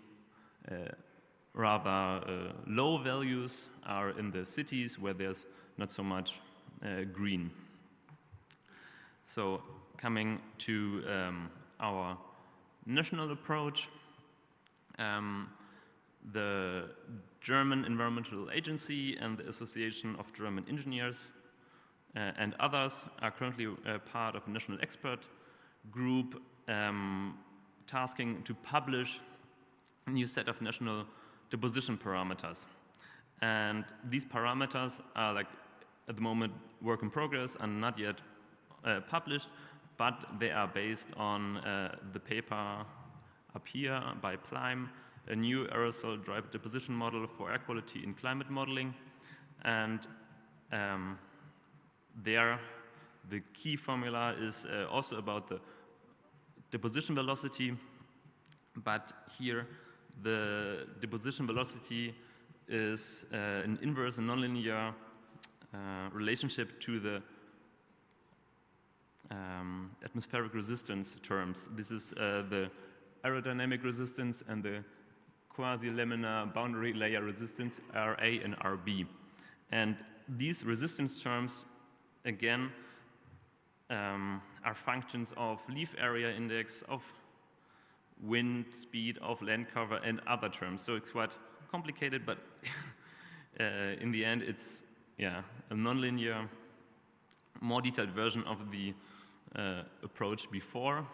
rather low values are in the cities where there's not so much green. So coming to our national approach, the German Environmental Agency and the Association of German Engineers and others are currently part of a national expert group tasking to publish a new set of national deposition parameters. And these parameters are, like, at the moment, work in progress and not yet published, but they are based on the paper up here by Plime, a new aerosol dry deposition model for air quality in climate modeling. And there, the key formula is also about the deposition velocity, but here the deposition velocity is an inverse and nonlinear relationship to the atmospheric resistance terms. This is the aerodynamic resistance and the quasi-laminar boundary layer resistance, RA and RB. And these resistance terms, again, are functions of leaf area index, of wind speed, of land cover, and other terms. So it's quite complicated, but in the end, it's a nonlinear, more detailed version of the approach before.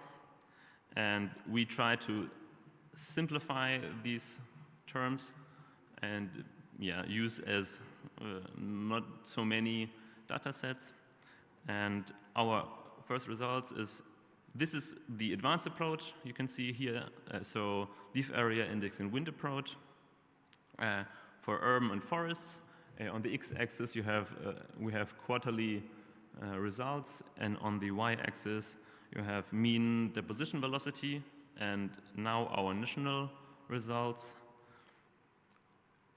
And we try to simplify these terms and use as not so many data sets. And our first results is, this is the advanced approach you can see here. So leaf area index and wind approach for urban and forests. On the x-axis we have quarterly results, and on the y-axis you have mean deposition velocity, and now our national results.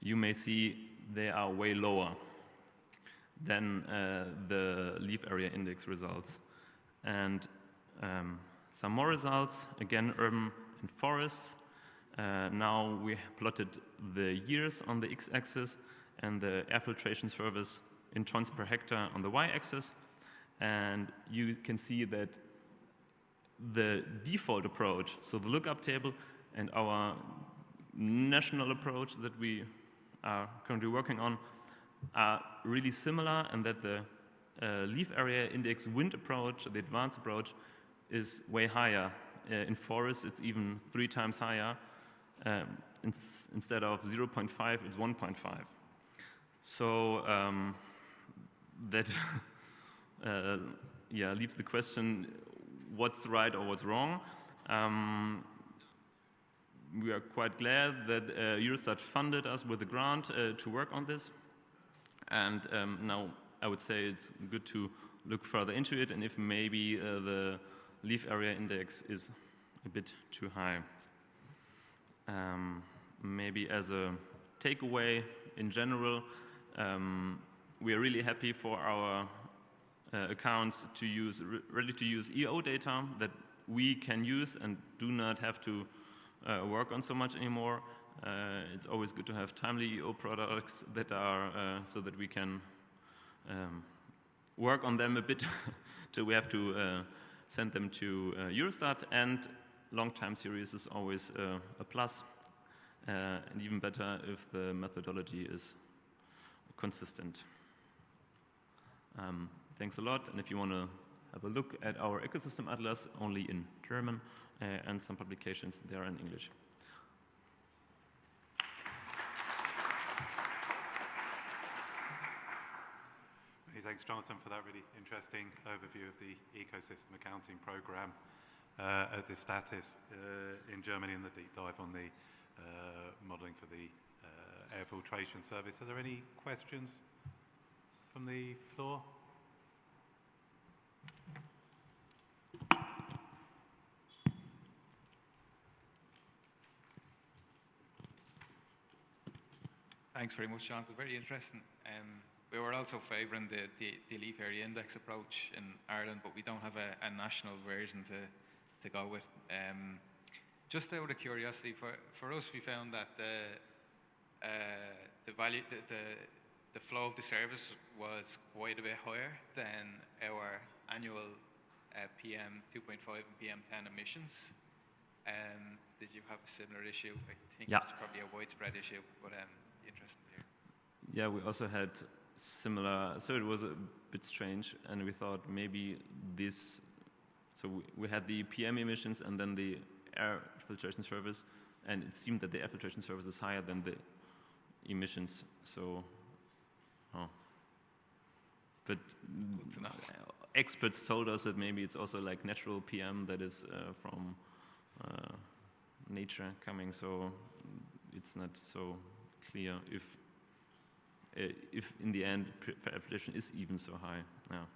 You may see they are way lower than the leaf area index results. And some more results, again, urban and forests. Now we plotted the years on the x-axis and the air filtration service in tons per hectare on the y-axis. And you can see that the default approach, so the lookup table, and our national approach that we are currently working on are really similar, and that the leaf area index wind approach, the advanced approach, is way higher. In forests, it's even 3 times higher. Instead of 0.5, it's 1.5. So that leaves the question, what's right or what's wrong? We are quite glad that Eurostat funded us with a grant to work on this. And now I would say it's good to look further into it, and if maybe the leaf area index is a bit too high. Maybe as a takeaway in general, we are really happy for our accounts to use ready-to-use EO data that we can use and do not have to work on so much anymore. It's always good to have timely EO products that are so that we can work on them a bit till we have to send them to Eurostat, and long time series is always a plus, and even better if the methodology is consistent. Thanks a lot, and if you want to have a look at our ecosystem atlas, only in German, and some publications there in English. Many thanks, Jonathan, for that really interesting overview of the ecosystem accounting program at the StatEO26 in Germany, and the deep dive on the modeling for the air filtration service. Are there any questions from the floor? Thanks very much, Jonathan. Very interesting. We were also favouring the leaf area index approach in Ireland, but we don't have a national version to go with. Just out of curiosity, for us, we found that the flow of the service was quite a bit higher than our annual PM 2.5 and PM 10 emissions. Did you have a similar issue? I think it's probably a widespread issue, but interesting here. Yeah, we also had similar, so it was a bit strange, and we thought maybe this, so we had the PM emissions and then the air filtration service, and it seemed that the air filtration service is higher than the emissions, so, but experts told us that maybe it's also like natural PM that is from nature coming, so it's not so clear if in the end air filtration is even so high. Yeah.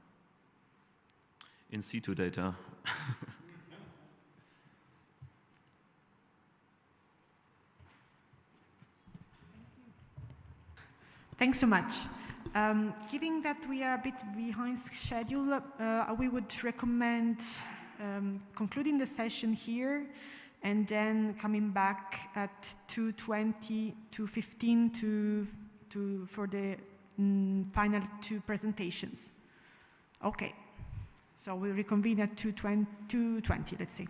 In situ data. Thanks so much. Given that we are a bit behind schedule, we would recommend concluding the session here and then coming back at 2:20, 2:15 for the final two presentations. Okay, so we'll reconvene at 2:20, let's say.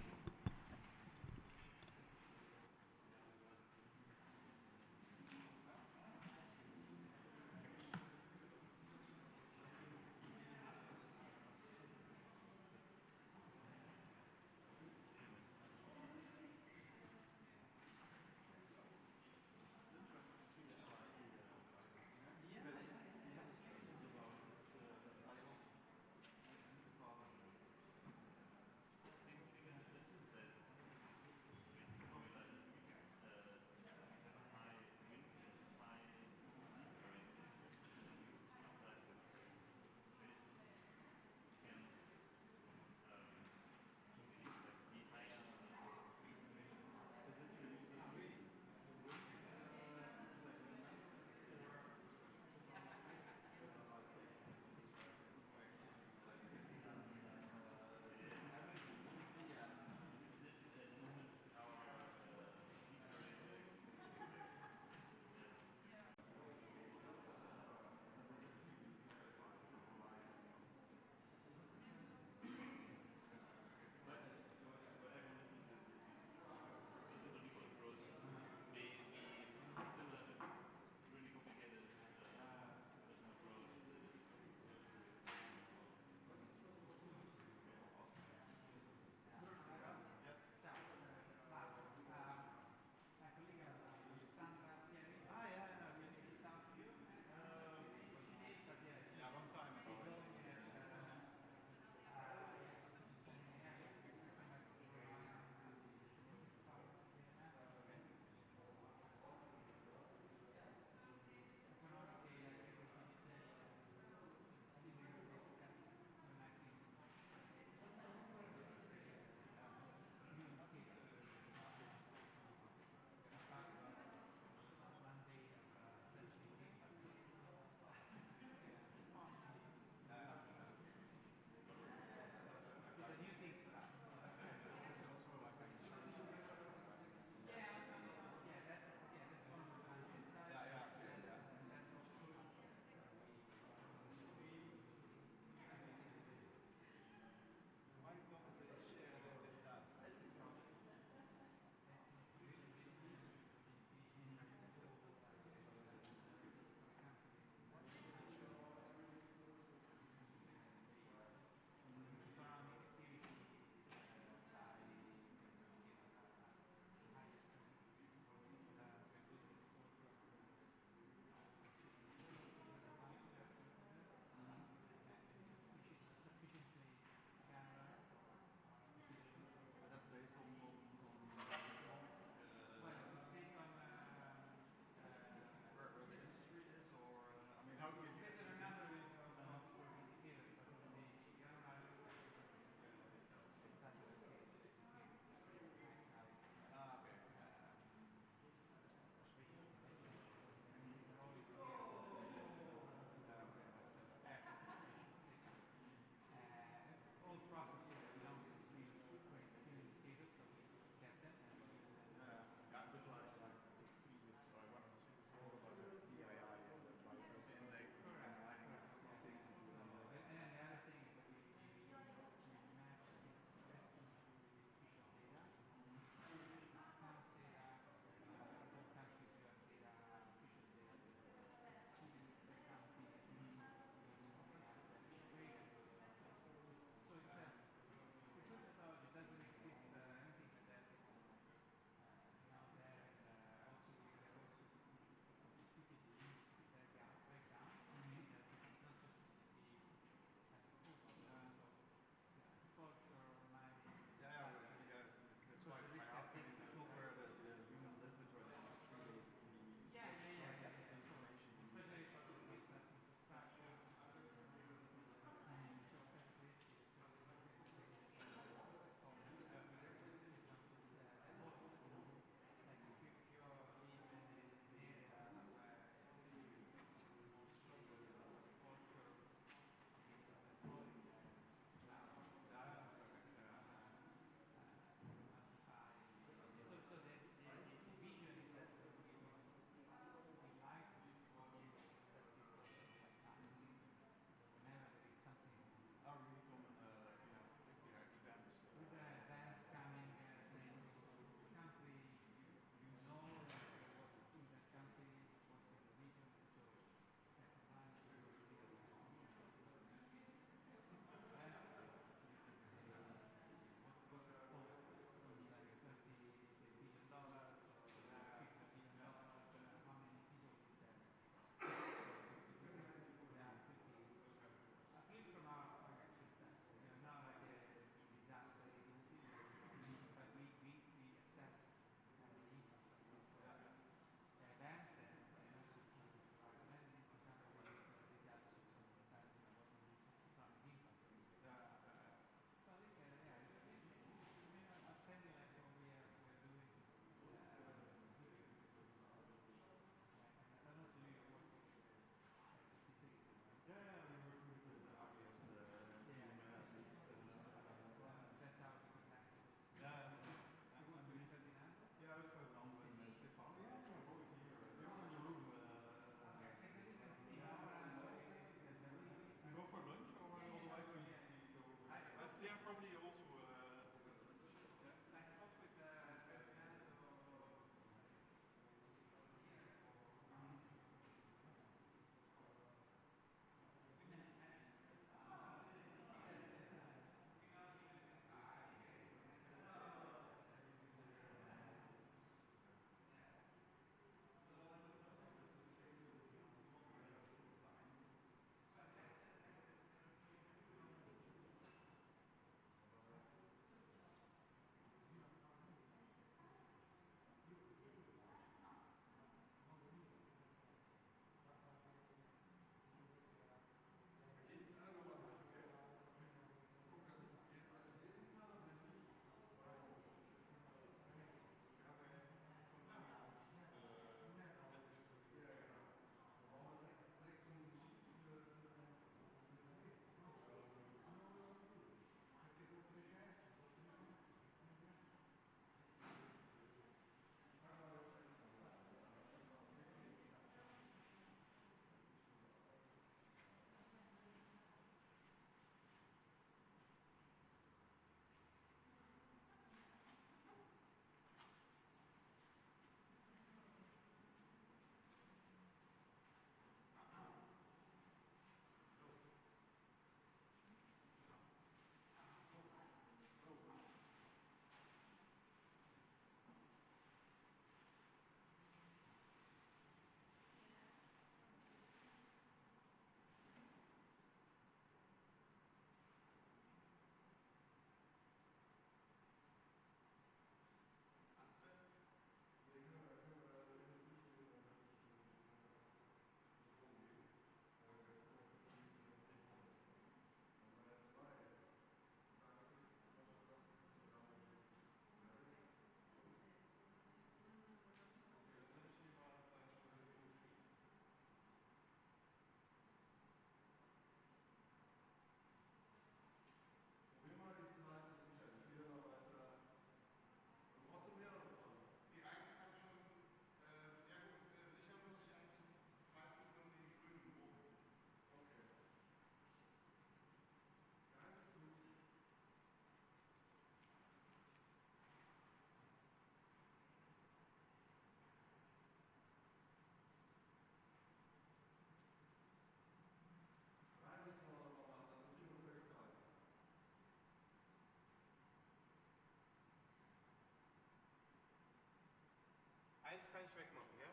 wegmachen, ja?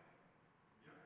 Ja.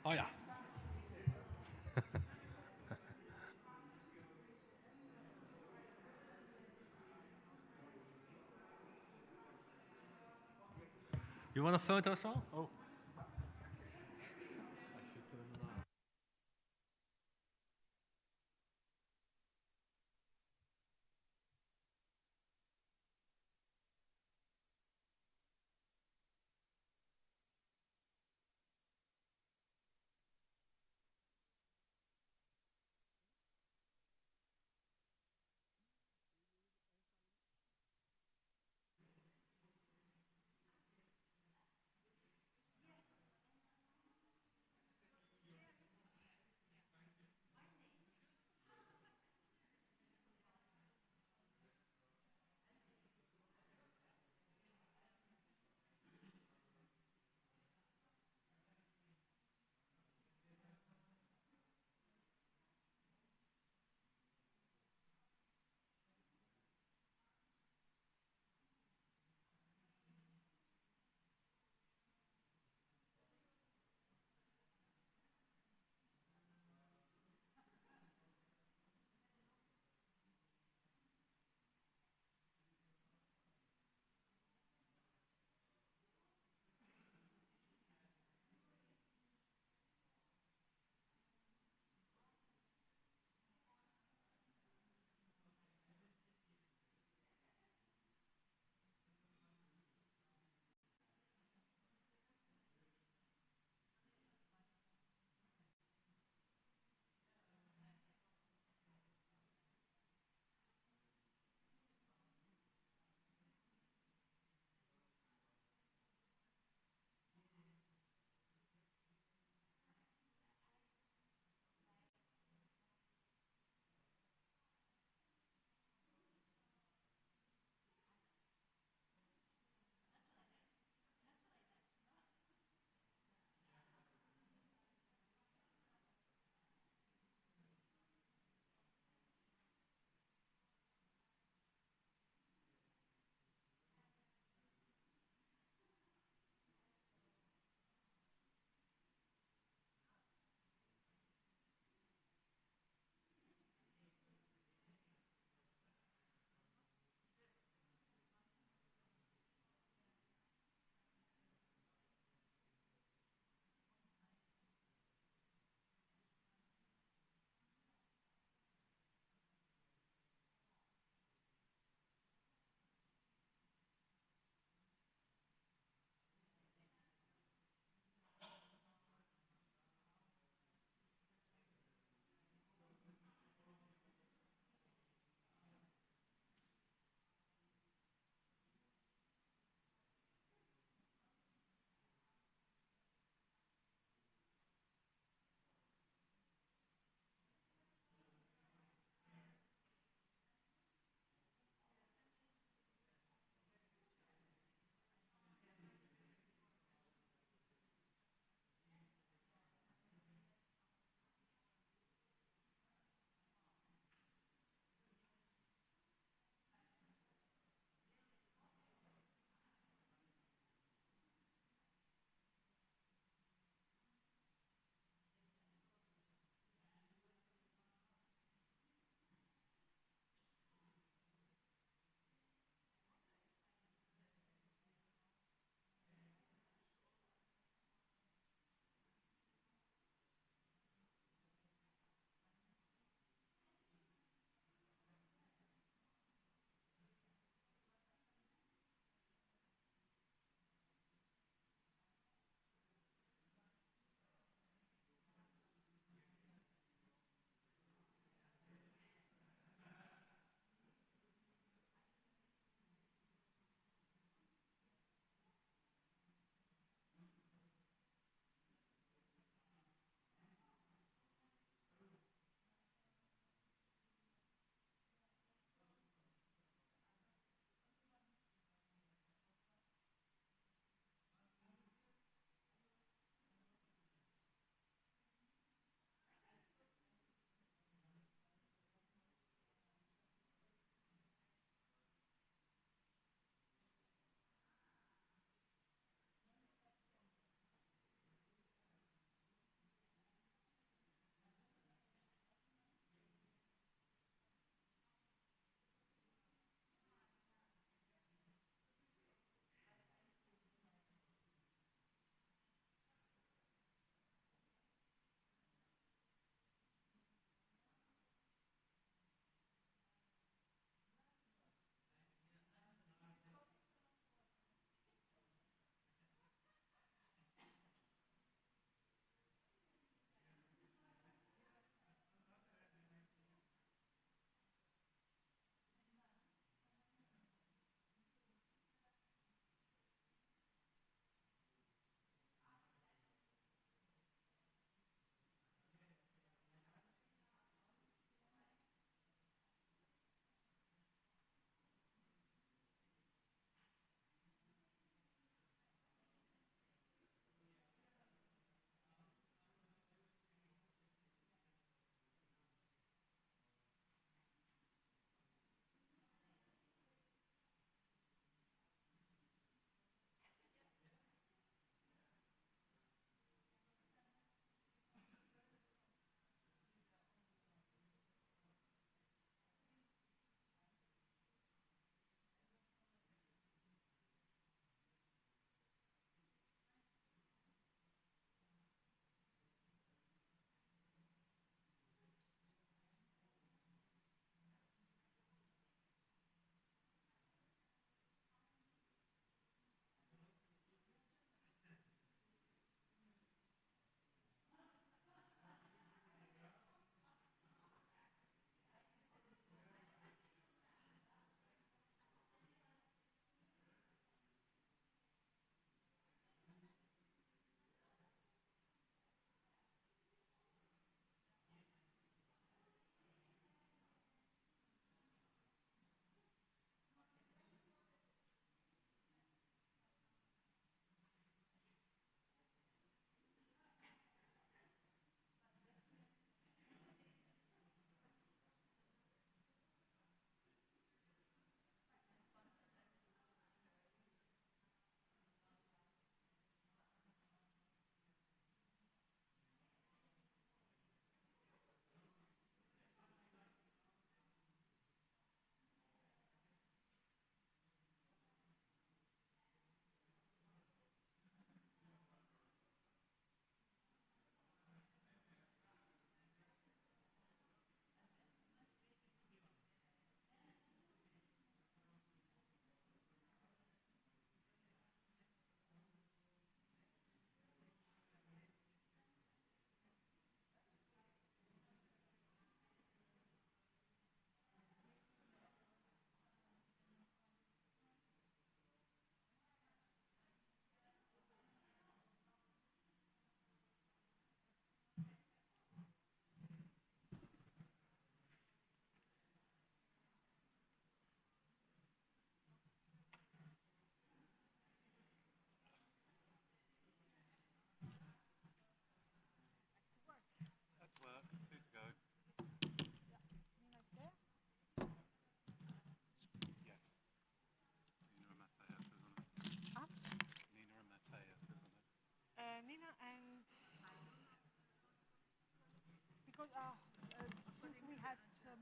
Oh yeah. You want a photo as well? Oh.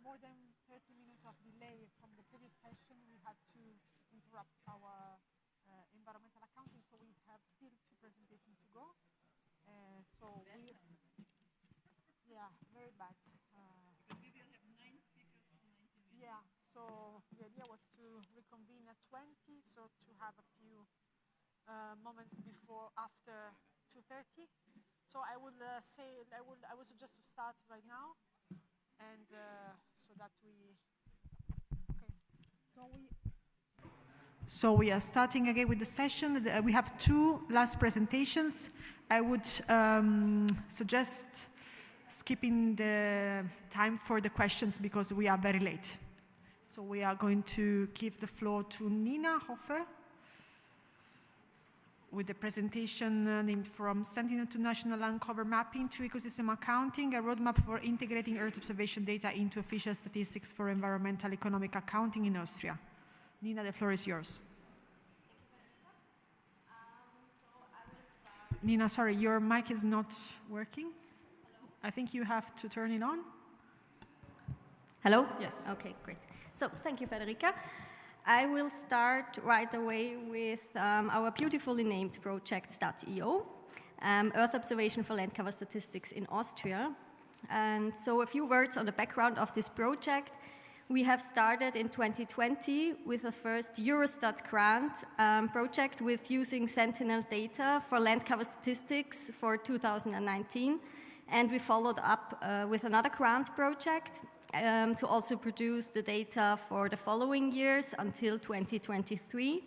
more than 30 minutes of delay from the previous session, we had to interrupt our environmental accounting, so we have still 2 presentations to go. Yeah, very bad. Because we will have 9 speakers for 90 minutes. Yeah, so the idea was to reconvene at 20, so to have a few moments after 2:30. So I would I would suggest to start right now, and so that we. Okay. So we are starting again with the session. We have 2 last presentations. I would suggest skipping the time for the questions because we are very late. So we are going to give the floor to Nina Hofer with the presentation named From Sentinel to National Land Cover Mapping to Ecosystem Accounting, a roadmap for integrating Earth observation data into official statistics for environmental economic accounting in Austria. Nina, the floor is yours. Nina, sorry, your mic is not working. I think you have to turn it on. Hello? Yes. Okay, great. So thank you, Federica. I will start right away with our beautifully named project, StatEO, Earth Observation for Land Cover Statistics in Austria. And so a few words on the background of this project. We have started in 2020 with a first Eurostat grant project with using Sentinel data for land cover statistics for 2019. And we followed up with another grant project to also produce the data for the following years until 2023.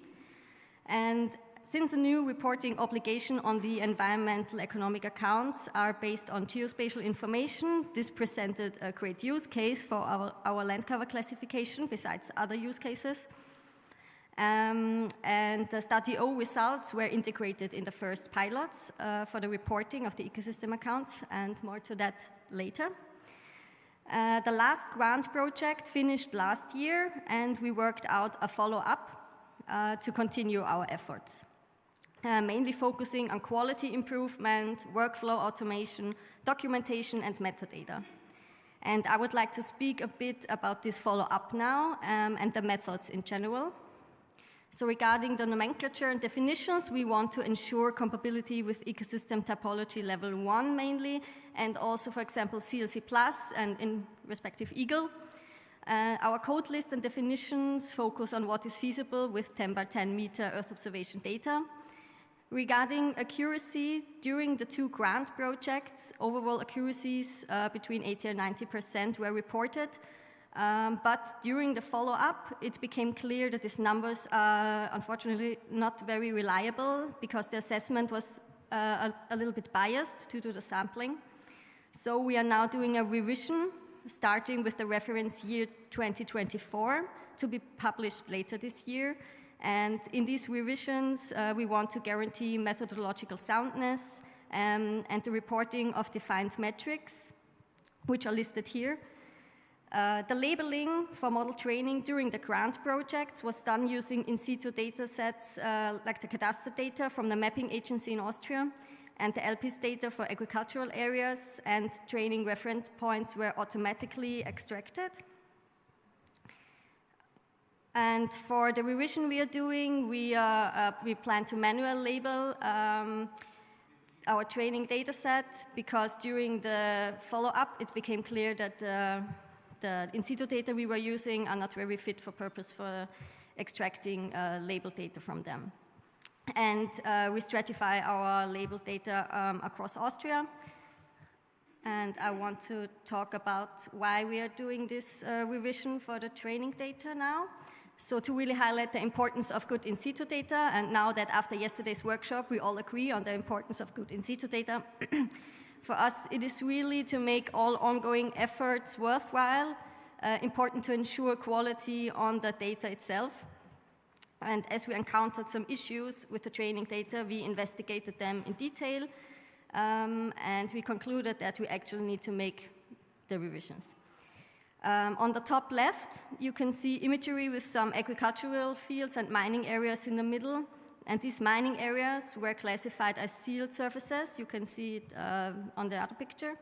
And since the new reporting obligation on the environmental economic accounts are based on geospatial information, this presented a great use case for our land cover classification besides other use cases. And the StatEO results were integrated in the first pilots for the reporting of the ecosystem accounts, and more to that later. The last grant project finished last year, and we worked out a follow-up to continue our efforts, mainly focusing on quality improvement, workflow automation, documentation, and metadata. And I would like to speak a bit about this follow-up now and the methods in general. So regarding the nomenclature and definitions, we want to ensure compatibility with ecosystem typology level 1 mainly, and also, for example, CLC Plus and in respective EAGLE. Our code list and definitions focus on what is feasible with 10 by 10 meter Earth observation data. Regarding accuracy, during the 2 grant projects, overall accuracies between 80 and 90% were reported. But during the follow-up, it became clear that these numbers are unfortunately not very reliable because the assessment was a little bit biased due to the sampling. So we are now doing a revision, starting with the reference year 2024 to be published later this year. And in these revisions, we want to guarantee methodological soundness and the reporting of defined metrics, which are listed here. The labeling for model training during the grant projects was done using in situ data sets like the cadastre data from the mapping agency in Austria, and the LPIS data for agricultural areas, and training reference points were automatically extracted. And for the revision we are doing, we plan to manually label our training data set, because during the follow-up it became clear that the in situ data we were using are not very fit for purpose for extracting label data from them. And we stratify our label data across Austria. And I want to talk about why we are doing this revision for the training data now. So to really highlight the importance of good in situ data, and now that after yesterday's workshop we all agree on the importance of good in situ data, for us it is really to make all ongoing efforts worthwhile, important to ensure quality on the data itself. And as we encountered some issues with the training data, we investigated them in detail, and we concluded that we actually need to make the revisions. On the top left, you can see imagery with some agricultural fields and mining areas in the middle. And these mining areas were classified as sealed surfaces. You can see it on the other picture.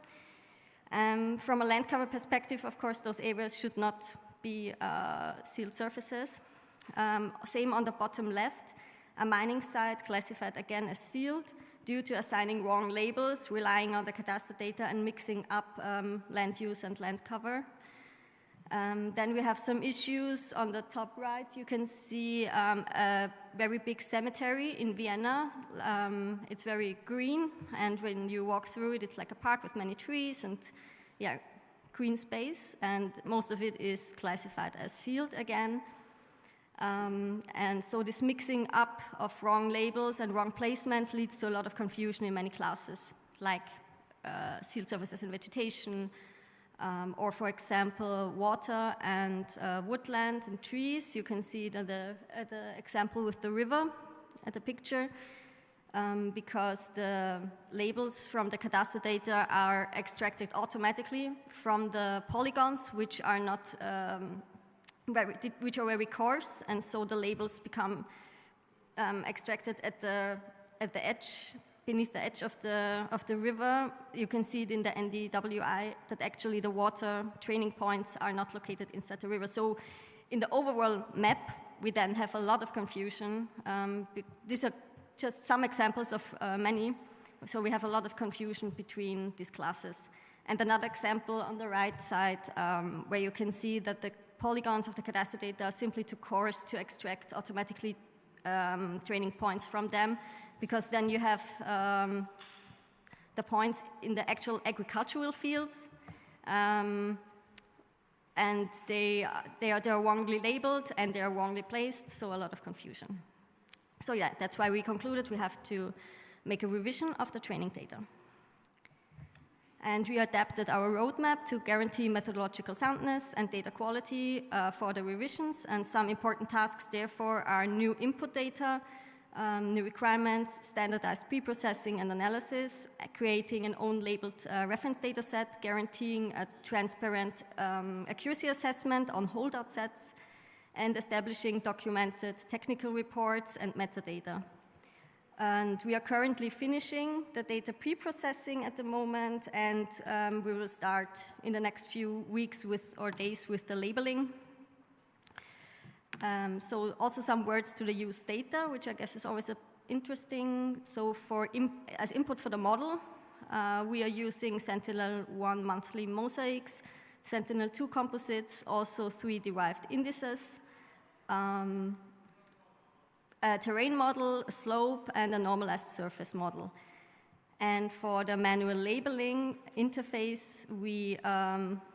From a land cover perspective, of course, those areas should not be sealed surfaces. Same on the bottom left, a mining site classified again as sealed due to assigning wrong labels, relying on the cadastre data and mixing up land use and land cover. Then we have some issues on the top right. You can see a very big cemetery in Vienna. It's very green, and when you walk through it, it's like a park with many trees and green space, and most of it is classified as sealed again. And so this mixing up of wrong labels and wrong placements leads to a lot of confusion in many classes, like sealed surfaces and vegetation, or for example, water and woodland and trees. You can see it at the example with the river at the picture, because the labels from the cadastre data are extracted automatically from the polygons, which are not which are very coarse, and so the labels become extracted at the edge, beneath the edge of the river. You can see it in the NDWI that actually the water training points are not located inside the river. So in the overall map, we then have a lot of confusion. These are just some examples of many. So we have a lot of confusion between these classes. And another example on the right side, where you can see that the polygons of the cadastre data are simply too coarse to extract automatically training points from them, because then you have the points in the actual agricultural fields, and they are wrongly labeled and they are wrongly placed, so a lot of confusion. So yeah, that's why we concluded we have to make a revision of the training data. And we adapted our roadmap to guarantee methodological soundness and data quality for the revisions. And some important tasks, therefore, are new input data, new requirements, standardized pre-processing and analysis, creating an own labeled reference data set, guaranteeing a transparent accuracy assessment on holdout sets, and establishing documented technical reports and metadata. And we are currently finishing the data pre-processing at the moment, and we will start in the next few weeks or days with the labeling. So also some words to the used data, which I guess is always interesting. So as input for the model, we are using Sentinel-1 monthly mosaics, Sentinel-2 composites, also 3 derived indices, a terrain model, a slope, and a normalized surface model. And for the manual labeling interface,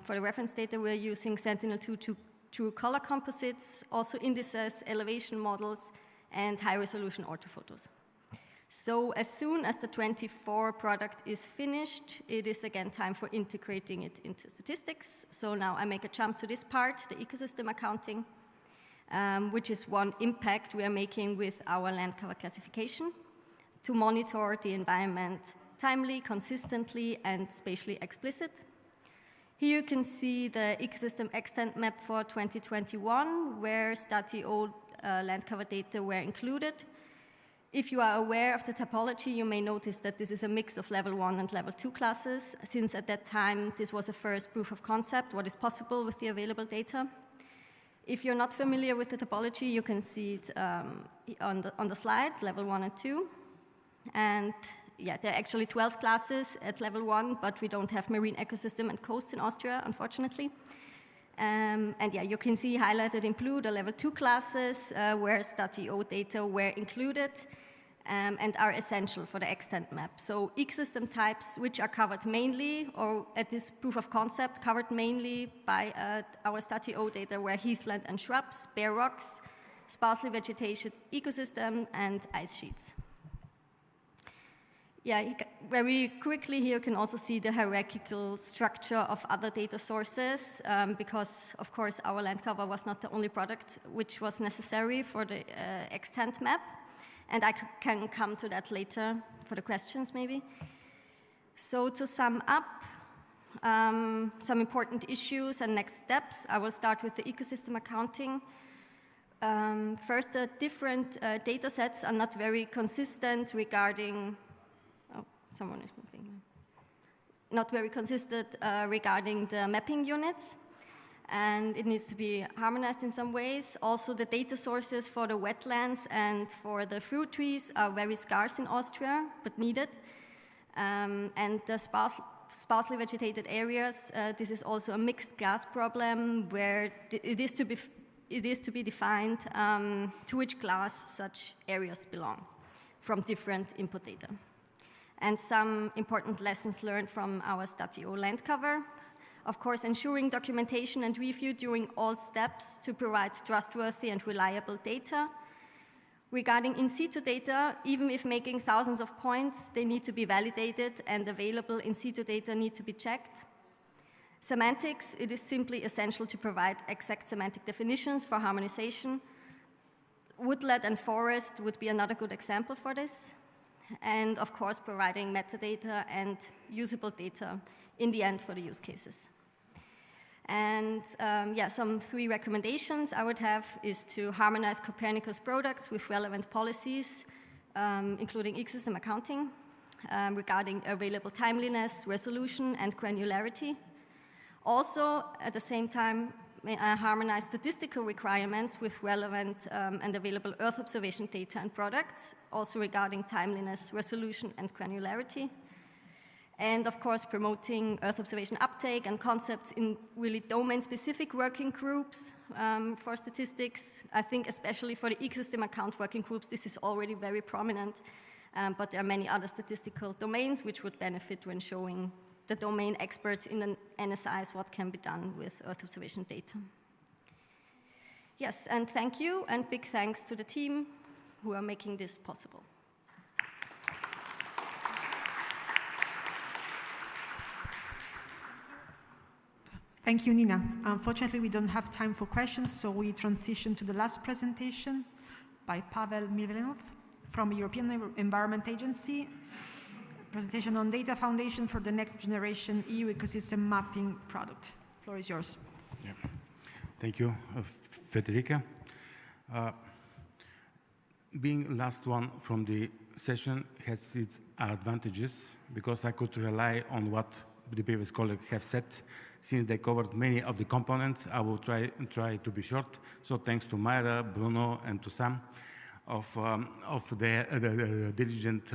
for the reference data, we're using Sentinel-2 true color composites, also indices, elevation models, and high-resolution orthophotos. So as soon as the 24 product is finished, it is again time for integrating it into statistics. So now I make a jump to this part, the ecosystem accounting, which is one impact we are making with our land cover classification to monitor the environment timely, consistently, and spatially explicit. Here you can see the ecosystem extent map for 2021, where StatEO land cover data were included. If you are aware of the topology, you may notice that this is a mix of level 1 and level 2 classes, since at that time this was a first proof of concept, what is possible with the available data. If you're not familiar with the topology, you can see it on the slide, level 1 and 2. And yeah, there are actually 12 classes at level 1, but we don't have marine ecosystem and coast in Austria, unfortunately. And yeah, you can see highlighted in blue the level 2 classes where StatEO data were included and are essential for the extent map. So ecosystem types which are covered mainly, or at this proof of concept, covered mainly by our StatEO data were heathland and shrubs, bare rocks, sparsely vegetated ecosystem, and ice sheets. Yeah, very quickly here you can also see the hierarchical structure of other data sources because, of course, our land cover was not the only product which was necessary for the extent map. And I can come to that later for the questions, maybe. So to sum up, some important issues and next steps, I will start with the ecosystem accounting. First, the different data sets are not very consistent regarding, oh, someone is moving. not very consistent regarding the mapping units, and it needs to be harmonized in some ways. Also, the data sources for the wetlands and for the fruit trees are very scarce in Austria, but needed. And the sparsely vegetated areas, this is also a mixed class problem where it is to be defined to which class such areas belong from different input data. And some important lessons learned from our StatEO land cover. Of course, ensuring documentation and review during all steps to provide trustworthy and reliable data. Regarding in situ data, even if making thousands of points, they need to be validated and available in situ data need to be checked. Semantics, it is simply essential to provide exact semantic definitions for harmonization. Woodland and forest would be another good example for this. And of course, providing metadata and usable data in the end for the use cases. And some 3 recommendations I would have is to harmonize Copernicus products with relevant policies, including ecosystem accounting, regarding available timeliness, resolution, and granularity. Also, at the same time, harmonize statistical requirements with relevant and available Earth observation data and products, also regarding timeliness, resolution, and granularity. And of course, promoting Earth observation uptake and concepts in really domain-specific working groups for statistics. I think especially for the ecosystem account working groups, this is already very prominent, but there are many other statistical domains which would benefit when showing the domain experts in the NSIs what can be done with Earth observation data. Yes, and thank you, and big thanks to the team who are making this possible. Thank you, Nina. Unfortunately, we don't have time for questions, so we transition to the last presentation by Pavel Milvenov from European Environment Agency. Presentation on Data Foundation for the Next Generation EU Ecosystem Mapping Product. The floor is yours. Yeah. Thank you, Federica. Being last one from the session has its advantages because I could rely on what the previous colleagues have said. Since they covered many of the components, I will try to be short. So thanks to Myra, Bruno, and to Sam of the diligent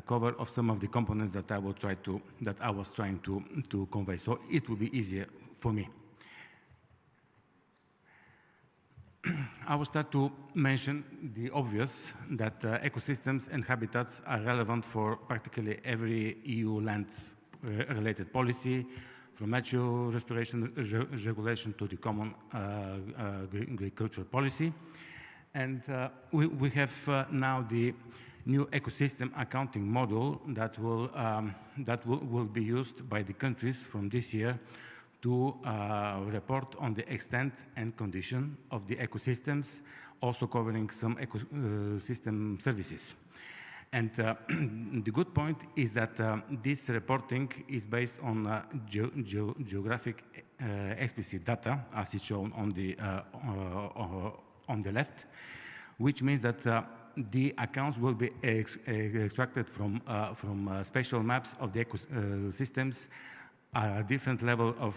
cover of some of the components that I was trying to convey. So it will be easier for me. I will start to mention the obvious that ecosystems and habitats are relevant for practically every EU land-related policy, from natural restoration regulation to the common agricultural policy. And we have now the new ecosystem accounting model that will be used by the countries from this year to report on the extent and condition of the ecosystems, also covering some ecosystem services. And the good point is that this reporting is based on geographic explicit data, as is shown on the left, which means that the accounts will be extracted from spatial maps of the ecosystems at a different level of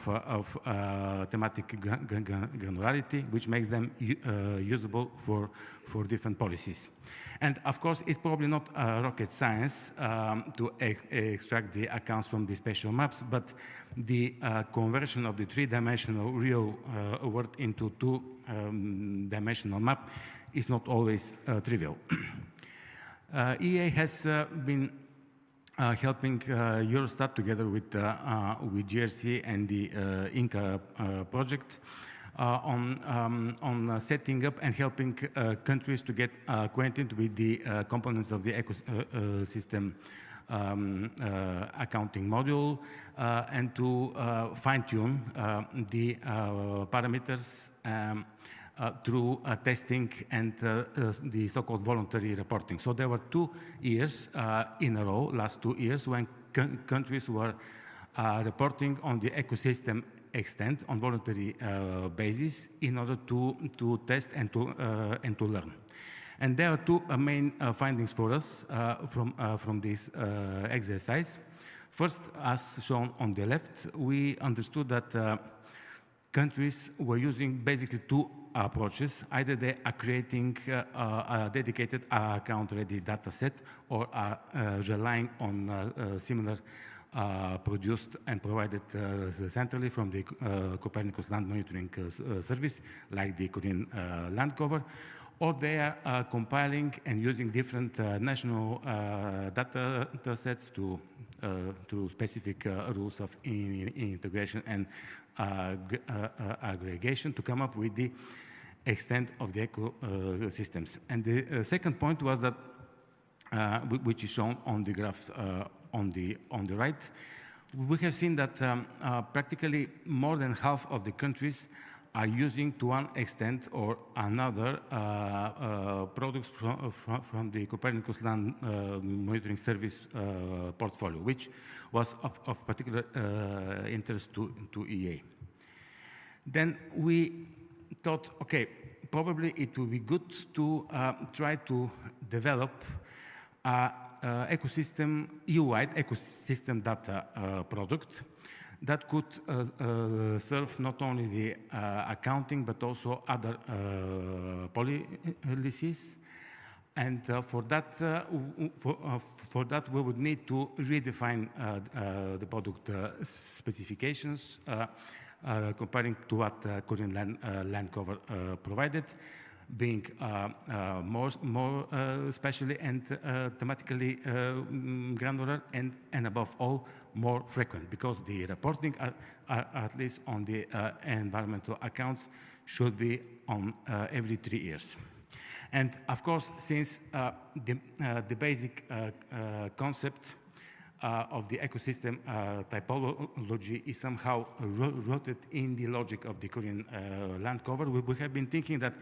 thematic granularity, which makes them usable for different policies. And of course, it's probably not rocket science to extract the accounts from the spatial maps, but the conversion of the 3-dimensional real world into 2-dimensional map is not always trivial. EA has been helping Eurostat together with GRC and the INCA project on setting up and helping countries to get acquainted with the components of the ecosystem accounting module and to fine-tune the parameters through testing and the so-called voluntary reporting. So there were 2 years in a row, last 2 years, when countries were reporting on the ecosystem extent on voluntary basis in order to test and to learn. And there are 2 main findings for us from this exercise. First, as shown on the left, we understood that countries were using basically two approaches. Either they are creating a dedicated account-ready data set, or are relying on similar produced and provided centrally from the Copernicus Land Monitoring Service, like the Korean land cover, or they are compiling and using different national data sets to specific rules of integration and aggregation to come up with the extent of the ecosystems. And the second point was that, which is shown on the graph on the right, we have seen that practically more than half of the countries are using to one extent or another products from the Copernicus Land Monitoring Service portfolio, which was of particular interest to EA. Then we thought, okay, probably it would be good to try to develop ecosystem, EU-wide ecosystem data product that could serve not only the accounting but also other policies. And for that we would need to redefine the product specifications comparing to what Korean land cover provided, being more spatially and thematically granular, and above all more frequent, because the reporting, at least on the environmental accounts, should be on every 3 years. And of course, since the basic concept of the ecosystem typology is somehow rooted in the logic of the Korean land cover, we have been thinking that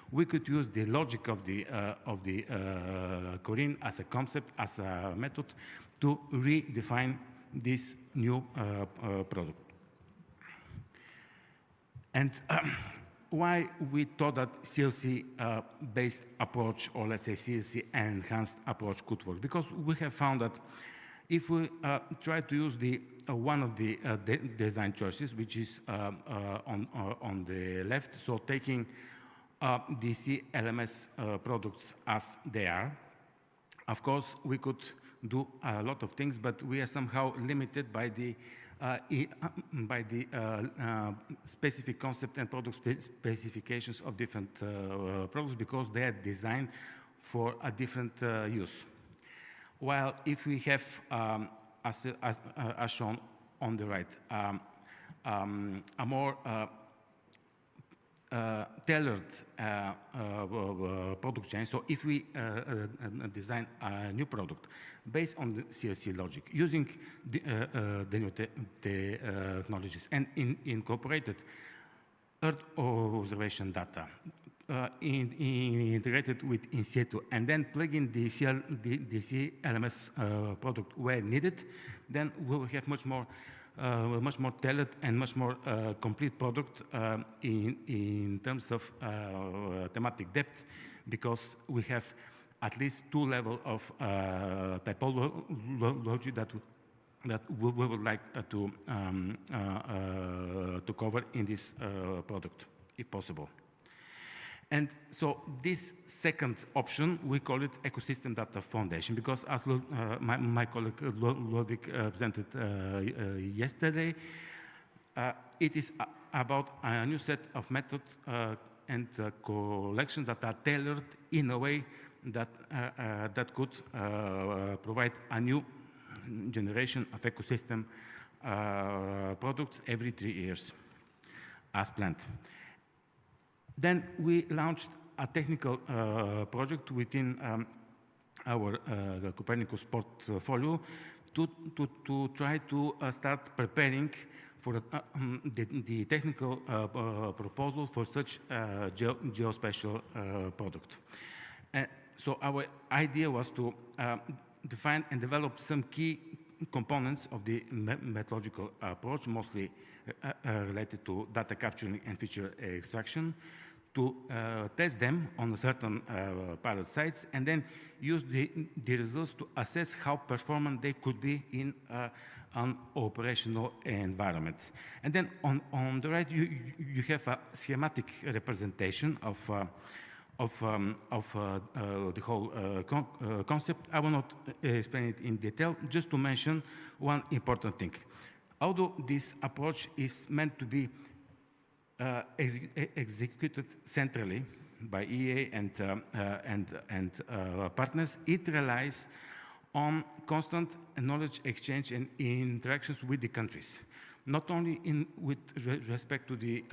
we could use the logic of the Korean as a concept, as a method, to redefine this new product. And why we thought that CLC-based approach, or let's say CLC-enhanced approach, could work? Because we have found that if we try to use one of the design choices, which is on the left, so taking the CLMS products as they are, of course, we could do a lot of things, but we are somehow limited by the specific concept and product specifications of different products, because they are designed for a different use. While if we have, as shown on the right, a more tailored product chain. So if we design a new product based on the CLC logic, using the new technologies and incorporated Earth observation data, integrated with in situ, and then plug in the CLMS product where needed, then we will have much more tailored and much more complete product in terms of thematic depth, because we have at least 2 levels of typology that we would like to cover in this product, if possible. And so this second option, we call it Ecosystem Data Foundation, because as my colleague Ludwig presented yesterday, it is about a new set of methods and collections that are tailored in a way that, that could provide a new generation of ecosystem products every 3 years, as planned. Then we launched a technical project within our Copernicus portfolio to try to start preparing for the technical proposal for such geospatial product. So our idea was to define and develop some key components of the methodological approach, mostly related to data capturing and feature extraction, to test them on certain pilot sites and then use the results to assess how performant they could be in an operational environment. And then on the right, you have a schematic representation of the whole concept. I will not explain it in detail, just to mention one important thing. Although this approach is meant to be executed centrally by EA and partners, it relies on constant knowledge exchange and interactions with the countries, not only with respect to the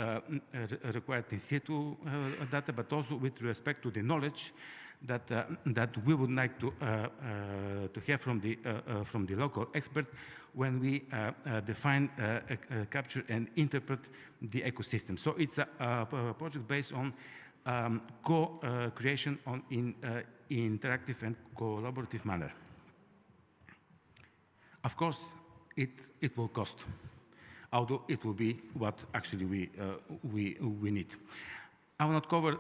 required in situ data, but also with respect to the knowledge that we would like to have from the local expert when we define, capture, and interpret the ecosystem. So it's a project based on co-creation in interactive and collaborative manner. Of course, it will cost, although it will be what actually we need. I will not cover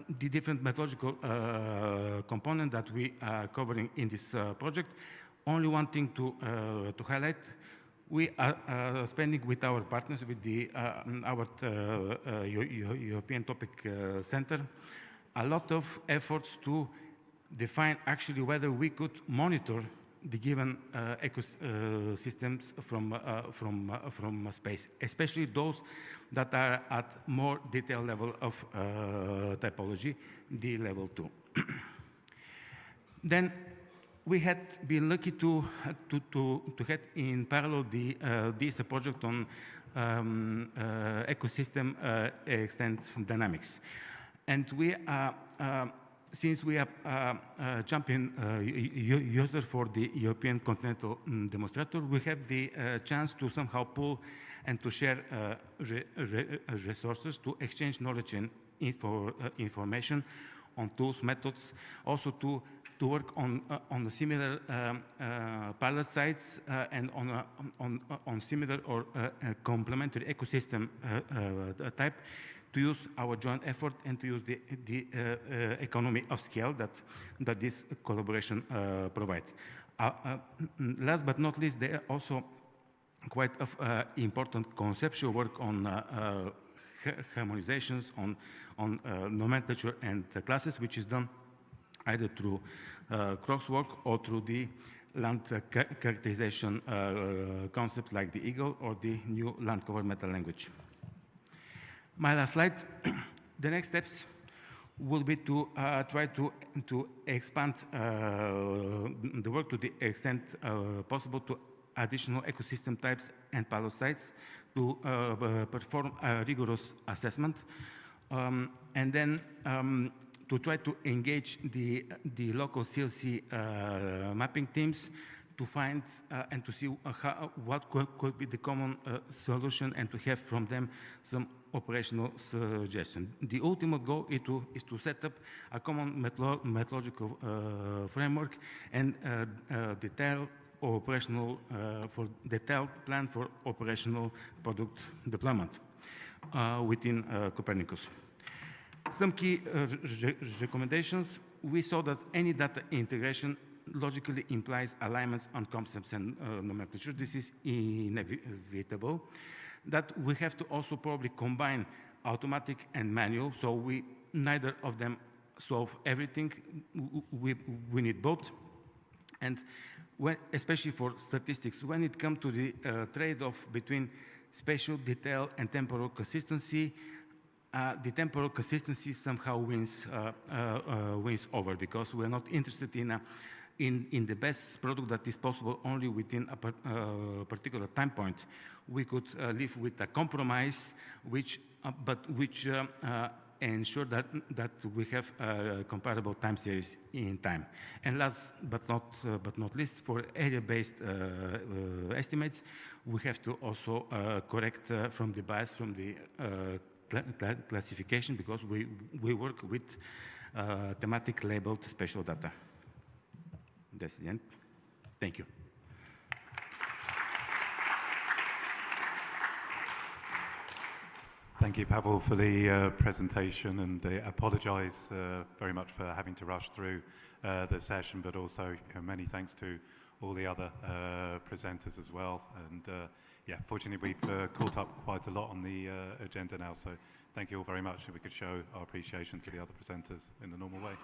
the different methodological components that we are covering in this project. Only one thing to highlight: we are spending with our partners, with our European Topic Center, a lot of efforts to define actually whether we could monitor the given ecosystems from space, especially those that are at more detailed level of typology, the level 2. Then we had been lucky to have in parallel this project on ecosystem extent dynamics, and we are. Since we are champion user for the European Continental Demonstrator, we have the chance to somehow pull and to share resources, to exchange knowledge and information on tools, methods, also to work on similar pilot sites and on similar or complementary ecosystem type, to use our joint effort and to use the economy of scale that this collaboration provides. Last but not least, there are also quite important conceptual work on harmonizations, on nomenclature and classes, which is done either through crosswalk or through the land characterization concept like the eagle or the new land cover meta language. My last slide. The next steps will be to try to expand the work to the extent possible to additional ecosystem types and pilot sites, to perform a rigorous assessment, and then to try to engage the local CLC mapping teams to find and to see what could be the common solution and to have from them some operational suggestion. The ultimate goal is to set up a common methodological framework and detailed plan for operational product deployment within Copernicus. Some key recommendations. We saw that any data integration logically implies alignments on concepts and nomenclature. This is inevitable. That we have to also probably combine automatic and manual, so neither of them solve everything. We need both. And especially for statistics, when it comes to the trade-off between spatial detail and temporal consistency, the temporal consistency somehow wins over, because we're not interested in the best product that is possible only within a particular time point. We could live with a compromise, which ensure that we have comparable time series in time. And last but not least, for area-based estimates, we have to also correct from the bias from the classification, because we work with thematic labeled spatial data. That's the end. Thank you. Thank you, Pavel, for the presentation, and I apologise very much for having to rush through the session, but also many thanks to all the other presenters as well. And yeah, fortunately we've caught up quite a lot on the agenda now, so thank you all very much. If we could show our appreciation to the other presenters in the normal way.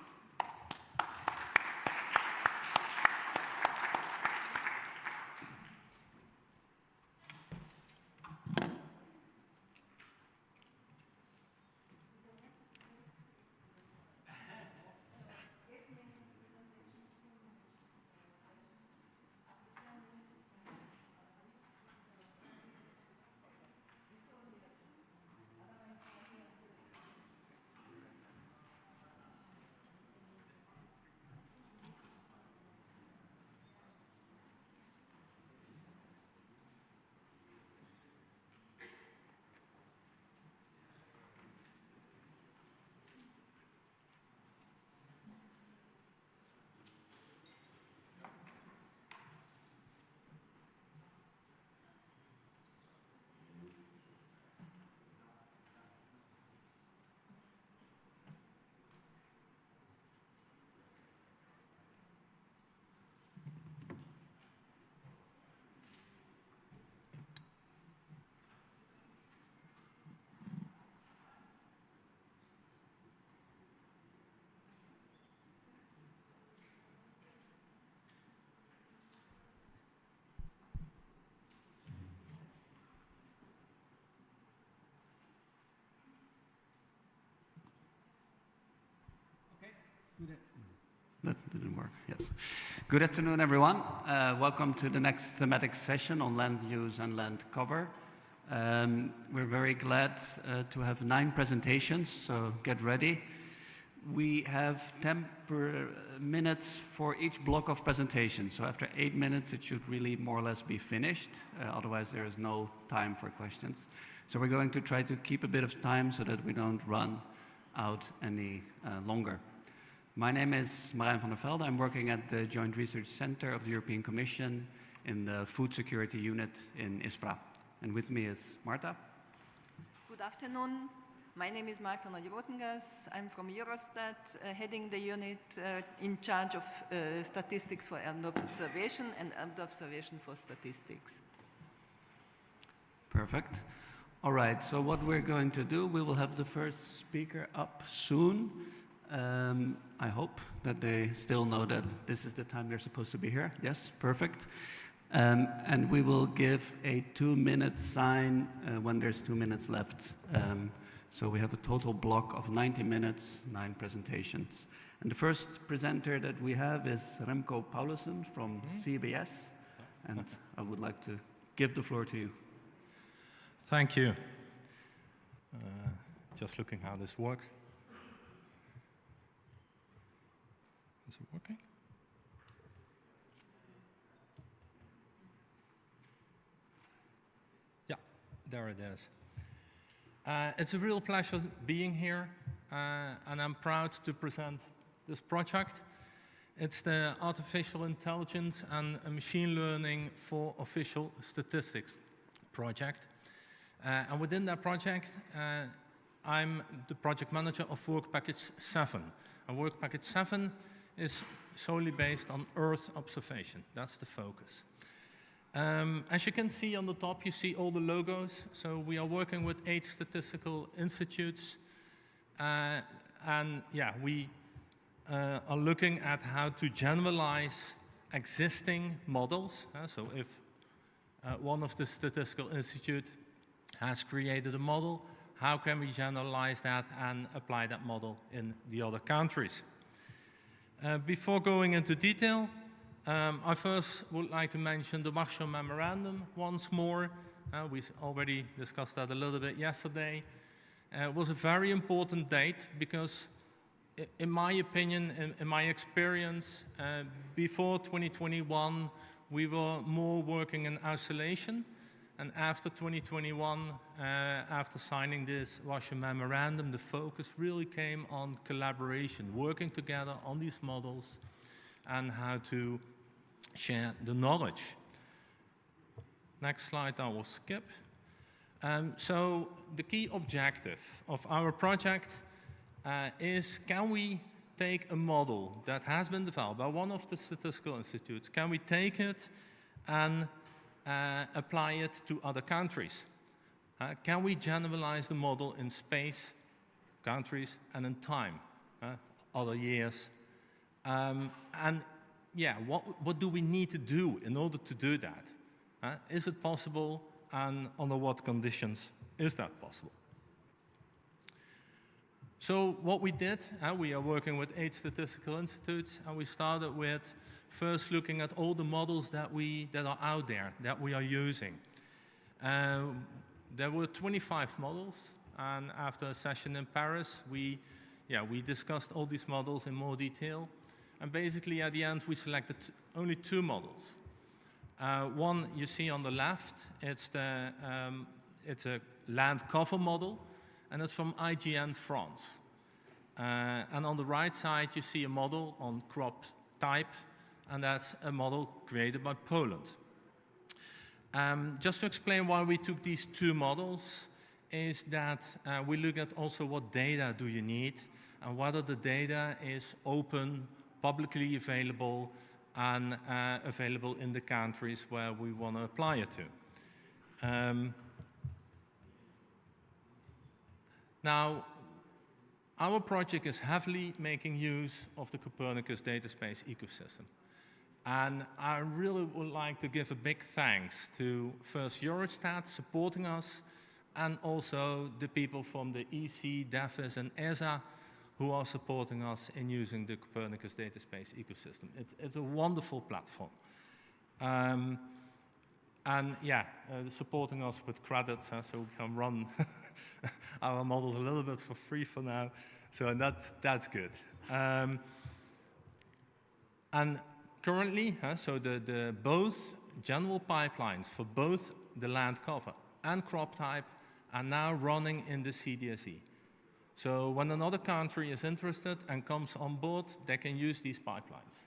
That didn't work, yes. Good afternoon, everyone. Welcome to the next thematic session on land use and land cover. We're very glad to have 9 presentations, so get ready. We have 10 minutes for each block of presentations, so after 8 minutes it should really more or less be finished, otherwise there is no time for questions. So we're going to try to keep a bit of time so that we don't run out any longer. My name is Marijn van der Velde. I'm working at the Joint Research Center of the European Commission in the Food Security Unit in ISPRA. And with me is Marta. Good afternoon. My name is Marta Nagy-Rotengas. I'm from Eurostat, heading the unit in charge of statistics for Earth observation and Earth observation for statistics. Perfect. All right, so what we're going to do, we will have the first speaker up soon. I hope that they still know that this is the time they're supposed to be here. Yes, perfect. And we will give a 2-minute sign when there's 2 minutes left. So we have a total block of 90 minutes, 9 presentations. And the first presenter that we have is Remco Paulussen from CBS. And I would like to give the floor to you. Thank you. Just looking how this works. Is it working? Yeah, there it is. It's a real pleasure being here, and I'm proud to present this project. It's the Artificial Intelligence and Machine Learning for Official Statistics project. And within that project, I'm the project manager of Work Package 7. And Work Package 7 is solely based on Earth observation. That's the focus. As you can see on the top, you see all the logos. So we are working with 8 statistical institutes. And yeah, we are looking at how to generalize existing models. So if one of the statistical institutes has created a model, how can we generalize that and apply that model in the other countries? Before going into detail, I first would like to mention the Warsaw Memorandum once more. We already discussed that a little bit yesterday. It was a very important date because, in my opinion, in my experience, before 2021, we were more working in isolation. And after 2021, after signing this Warsaw Memorandum, the focus really came on collaboration, working together on these models and how to share the knowledge. Next slide I will skip. So the key objective of our project is, can we take a model that has been developed by one of the statistical institutes, can we take it and apply it to other countries? Can we generalize the model in space, countries, and in time, other years? And yeah, what do we need to do in order to do that? Is it possible, and under what conditions is that possible? So what we did, we are working with 8 statistical institutes, and we started with first looking at all the models that are out there, that we are using. There were 25 models, and after a session in Paris, we discussed all these models in more detail. And basically, at the end, we selected only 2 models. One you see on the left, it's a land cover model, and it's from IGN France. And on the right side, you see a model on crop type, and that's a model created by Poland. Just to explain why we took these 2 models, is that we look at also what data do you need, and whether the data is open, publicly available, and available in the countries where we want to apply it to. Now, our project is heavily making use of the Copernicus data space ecosystem. And I really would like to give a big thanks to first Eurostat supporting us, and also the people from the EC, DEFIS, and ESA who are supporting us in using the Copernicus data space ecosystem. It's a wonderful platform. And yeah, supporting us with credits, so we can run our models a little bit for free for now. So that's good. And currently, so the both general pipelines for both the land cover and crop type are now running in the CDSE. So when another country is interested and comes on board, they can use these pipelines.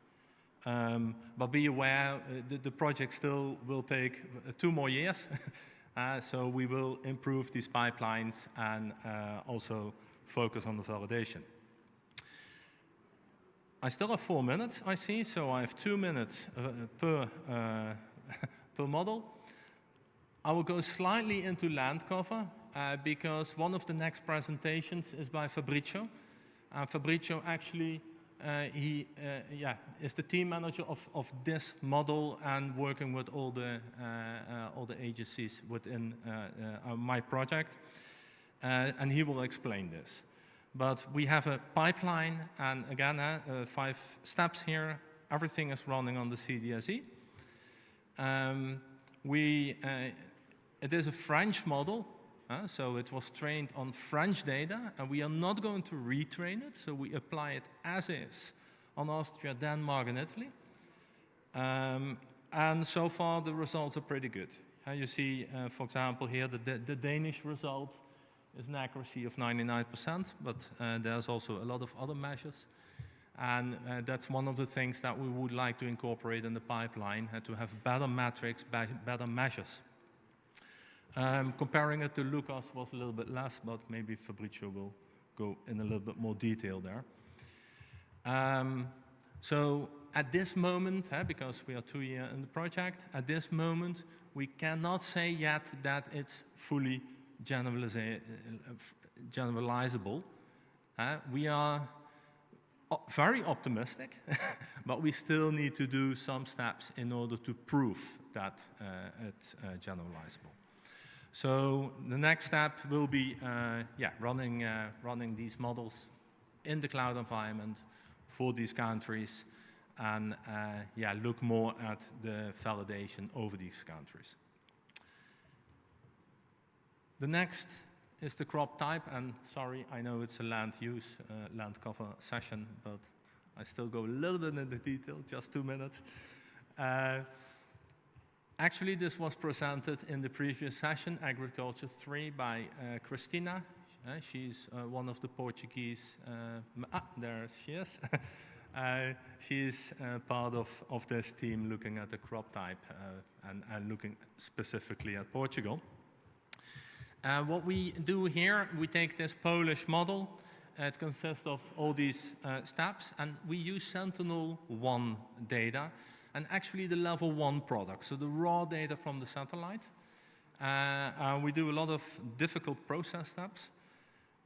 But be aware, the project still will take 2 more years. So we will improve these pipelines and also focus on the validation. I still have 4 minutes, I see, so I have 2 minutes per model. I will go slightly into land cover because one of the next presentations is by Fabrizio. Fabrizio actually, he is the team manager of this model and working with all the agencies within my project. And he will explain this. But we have a pipeline, and again, 5 steps here. Everything is running on the CDSE. It is a French model, so it was trained on French data, and we are not going to retrain it, so we apply it as is on Austria, Denmark, and Italy. And so far, the results are pretty good. You see, for example, here, the Danish result is an accuracy of 99%, but there's also a lot of other measures. And that's one of the things that we would like to incorporate in the pipeline, to have better metrics, better measures. Comparing it to Lucas was a little bit less, but maybe Fabrizio will go in a little bit more detail there. So at this moment, because we are 2 years in the project, at this moment, we cannot say yet that it's fully generalizable. We are very optimistic, but we still need to do some steps in order to prove that it's generalizable. So the next step will be running these models in the cloud environment for these countries, and look more at the validation over these countries. The next is the crop type, and sorry, I know it's a land use, land cover session, but I still go a little bit into detail, just 2 minutes. Actually, this was presented in the previous session, Agriculture 3, by Cristina. She's one of the Portuguese, there she is. She's part of this team looking at the crop type and looking specifically at Portugal. What we do here, we take this Polish model. It consists of all these steps, and we use Sentinel-1 data, and actually the level 1 product, so the raw data from the satellite. We do a lot of difficult process steps.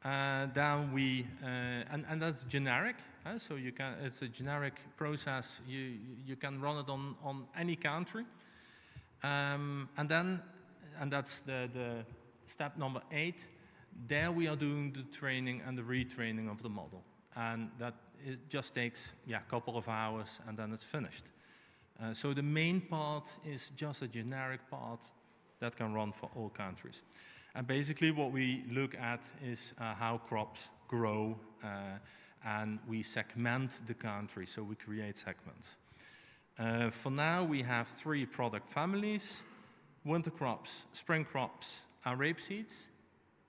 Then we, and that's generic, so you can, it's a generic process. You can run it on any country. And that's the step number 8. There we are doing the training and the retraining of the model. And that it just takes a couple of hours, and then it's finished. So the main part is just a generic part that can run for all countries. And basically what we look at is how crops grow, and we segment the country, so we create segments. For now, we have 3 product families: winter crops, spring crops, and rapeseeds.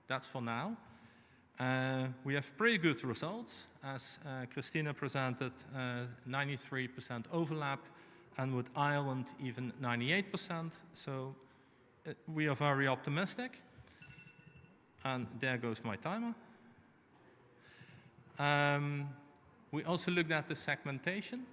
That's for now. We have pretty good results. As Christina presented, 93% overlap, and with Ireland, even 98%. So we are very optimistic. And there goes my timer. We also looked at the segmentation.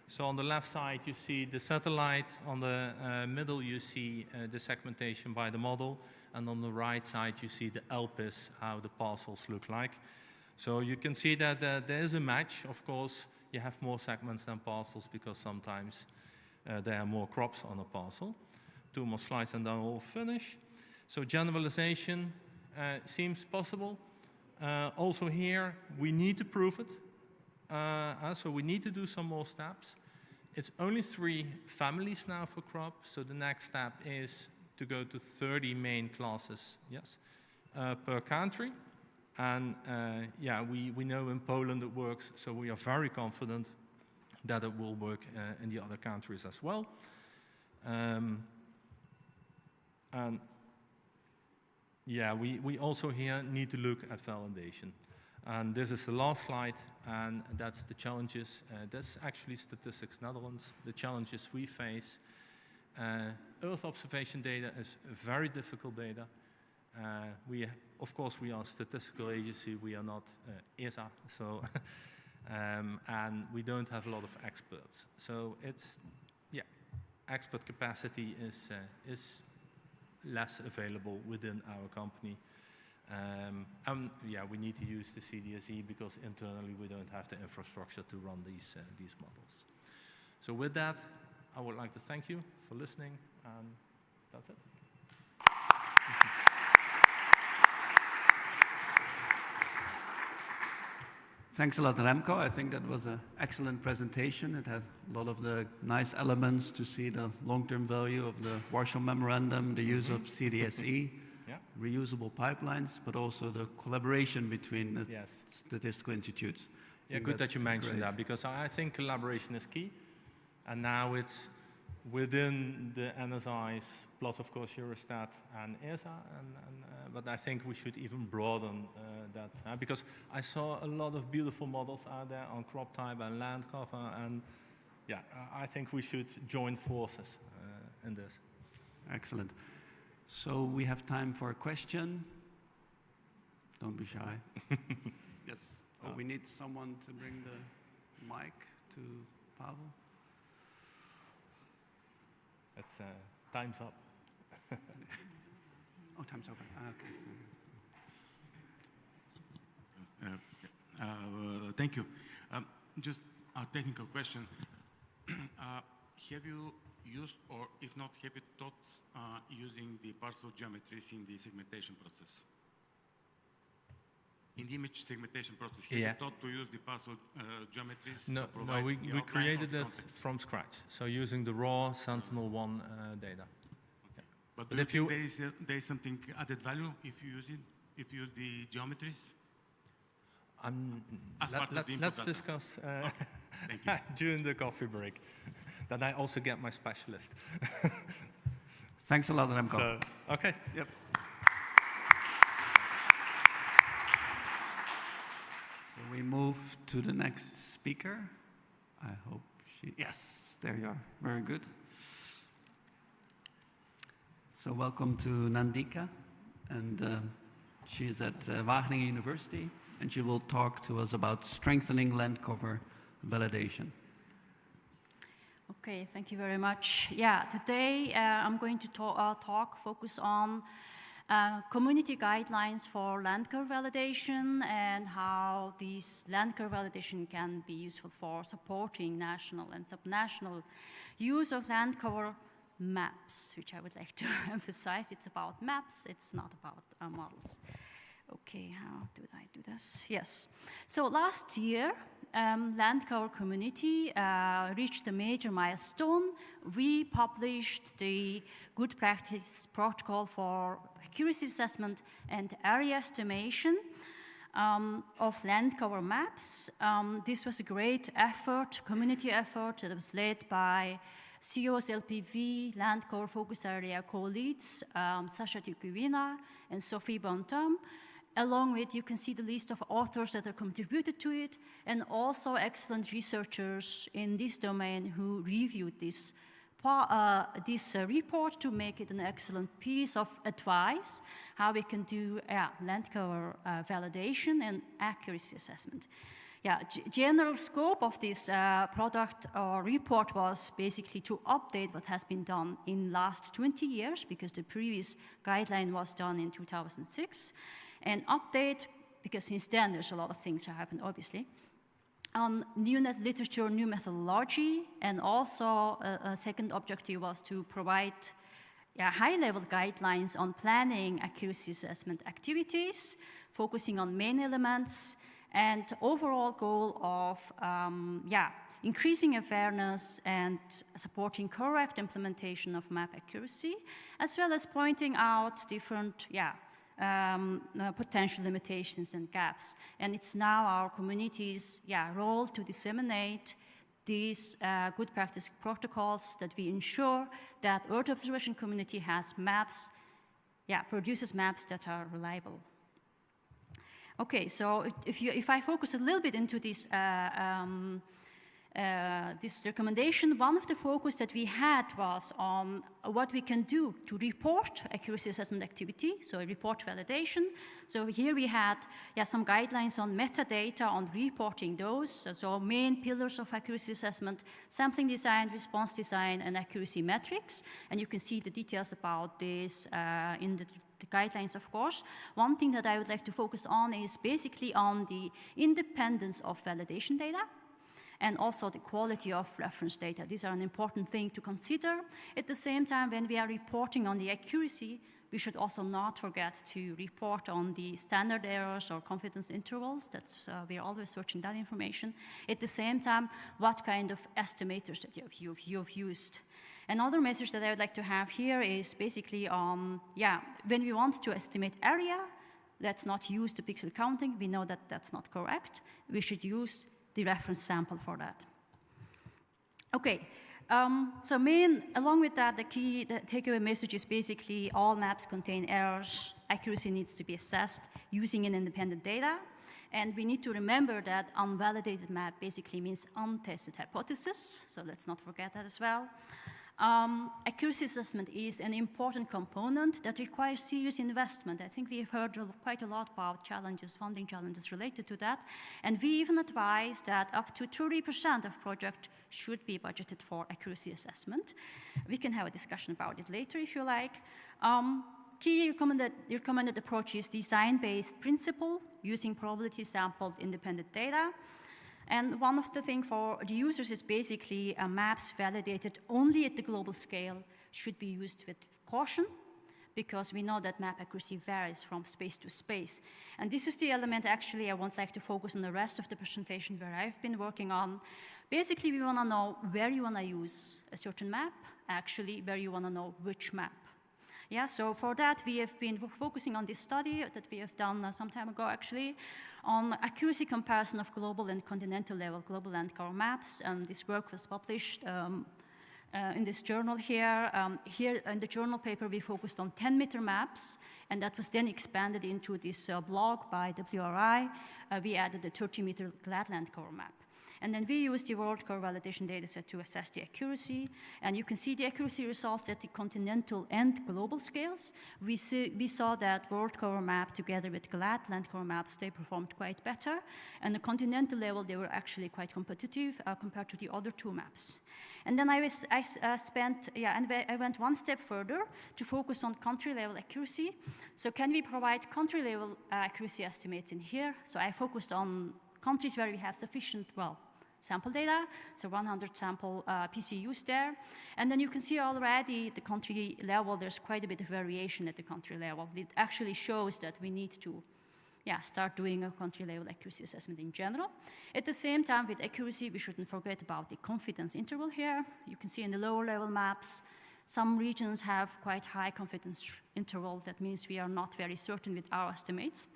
So on the left side, you see the satellite. On the middle, you see the segmentation by the model. And on the right side, you see the LPIS, how the parcels look like. So you can see that there is a match. Of course, you have more segments than parcels because sometimes there are more crops on a parcel. 2 more slides and then we'll finish. So generalization seems possible. Also here, we need to prove it. So we need to do some more steps. It's only 3 families now for crop. So the next step is to go to 30 main classes, yes, per country. And we know in Poland it works, so we are very confident that it will work in the other countries as well. We also here need to look at validation. And this is the last slide, and that's the challenges. That's actually Statistics Netherlands, the challenges we face. Earth observation data is very difficult data. Of course, we are a statistical agency. We are not ESA, so and we don't have a lot of experts. So it's expert capacity is less available within our company. We need to use the CDSE because internally we don't have the infrastructure to run these models. So with that, I would like to thank you for listening, and that's it. Thanks a lot, Remco. I think that was an excellent presentation. It had a lot of the nice elements to see the long-term value of the Warsaw Memorandum, the use of CDSE, reusable pipelines, but also the collaboration between the statistical institutes. Yeah, good that you mentioned that, because I think collaboration is key. And now it's within the NSIs, plus of course Eurostat and ESA, but I think we should even broaden that, because I saw a lot of beautiful models out there on crop type and land cover, and I think we should join forces in this. Excellent. So we have time for a question. Don't be shy. Yes. Oh, we need someone to bring the mic to Pavel. It's time's up. Oh, time's over. Okay. Thank you. Just a technical question. Have you used, or if not, have you thought using the parcel geometries in the segmentation process? In the image segmentation process, have you thought to use the parcel geometries? No, we created it from scratch. So using the raw Sentinel-1 data. Okay. But do you think there is something added value if you use it, if you use the geometries? Let's discuss during the coffee break. Then I also get my specialist. Thanks a lot, Remco. So, okay. Yep. So we move to the next speaker. I hope yes, there you are. Very good. So welcome to Nandika. and she is at Wageningen University, and she will talk to us about strengthening land cover validation. Okay, thank you very much. Yeah, today I'm going to focus on community guidelines for land cover validation and how these land cover validation can be useful for supporting national and subnational use of land cover maps, which I would like to emphasize. It's about maps, it's not about models. Okay, how do I do this? Yes. So last year, land cover community reached a major milestone. We published the good practice protocol for accuracy assessment and area estimation of land cover maps. This was a great effort, community effort that was led by CEOs LPV, land cover focus area co-leads, Sasha Tukivina and Sophie Bontam. Along with, you can see the list of authors that are contributed to it, and also excellent researchers in this domain who reviewed this report to make it an excellent piece of advice how we can do land cover validation and accuracy assessment. Yeah, general scope of this product or report was basically to update what has been done in last 20 years, because the previous guideline was done in 2006. And update, because since then there's a lot of things that happened, obviously, on new literature, new methodology, and also a second objective was to provide high-level guidelines on planning accuracy assessment activities, focusing on main elements, and overall goal of increasing awareness and supporting correct implementation of map accuracy, as well as pointing out different potential limitations and gaps. And it's now our community's role to disseminate these good practice protocols, that we ensure that Earth observation community has maps, produces maps that are reliable. Okay, so if I focus a little bit into this this recommendation, one of the focus that we had was on what we can do to report accuracy assessment activity, so report validation. So here we had some guidelines on metadata, on reporting those. So main pillars of accuracy assessment: sampling design, response design, and accuracy metrics. And you can see the details about this in the guidelines, of course. One thing that I would like to focus on is basically on the independence of validation data, and also the quality of reference data. These are an important thing to consider. At the same time, when we are reporting on the accuracy, we should also not forget to report on the standard errors or confidence intervals. That's, we are always searching that information. At the same time, what kind of estimators that you've used. Another message that I would like to have here is basically on, when we want to estimate area, let's not use the pixel counting. We know that that's not correct. We should use the reference sample for that. Okay, so along with that, the takeaway message is basically all maps contain errors. Accuracy needs to be assessed using an independent data. And we need to remember that unvalidated map basically means untested hypothesis. So let's not forget that as well. Accuracy assessment is an important component that requires serious investment. I think we have heard quite a lot about challenges, funding challenges related to that. And we even advise that up to 30% of project should be budgeted for accuracy assessment. We can have a discussion about it later if you like. Key recommended approach is design-based principle using probability sampled independent data. And one of the things for the users is basically maps validated only at the global scale should be used with caution, because we know that map accuracy varies from space to space. And this is the element actually I would like to focus on the rest of the presentation where I've been working on. Basically, we want to know where you want to use a certain map, actually where you want to know which map. Yeah, so for that, we have been focusing on this study that we have done some time ago, actually, on accuracy comparison of global and continental level global land cover maps. And this work was published in this journal here. Here in the journal paper, we focused on 10-meter maps, and that was then expanded into this blog by WRI. We added a 30-meter glad land cover map. And then we use the world cover validation dataset to assess the accuracy. And you can see the accuracy results at the continental and global scales. We saw that world cover map together with GLAD land cover maps, they performed quite better. And the continental level, they were actually quite competitive compared to the other two maps. And then I went one step further to focus on country level accuracy. So can we provide country level accuracy estimates in here? So I focused on countries where we have sufficient, sample data, so 100 sample PCUs there. And then you can see already at the country level, there's quite a bit of variation at the country level. It actually shows that we need to start doing a country level accuracy assessment in general. At the same time, with accuracy, we shouldn't forget about the confidence interval here. You can see in the lower level maps, some regions have quite high confidence interval. That means we are not very certain with our estimates.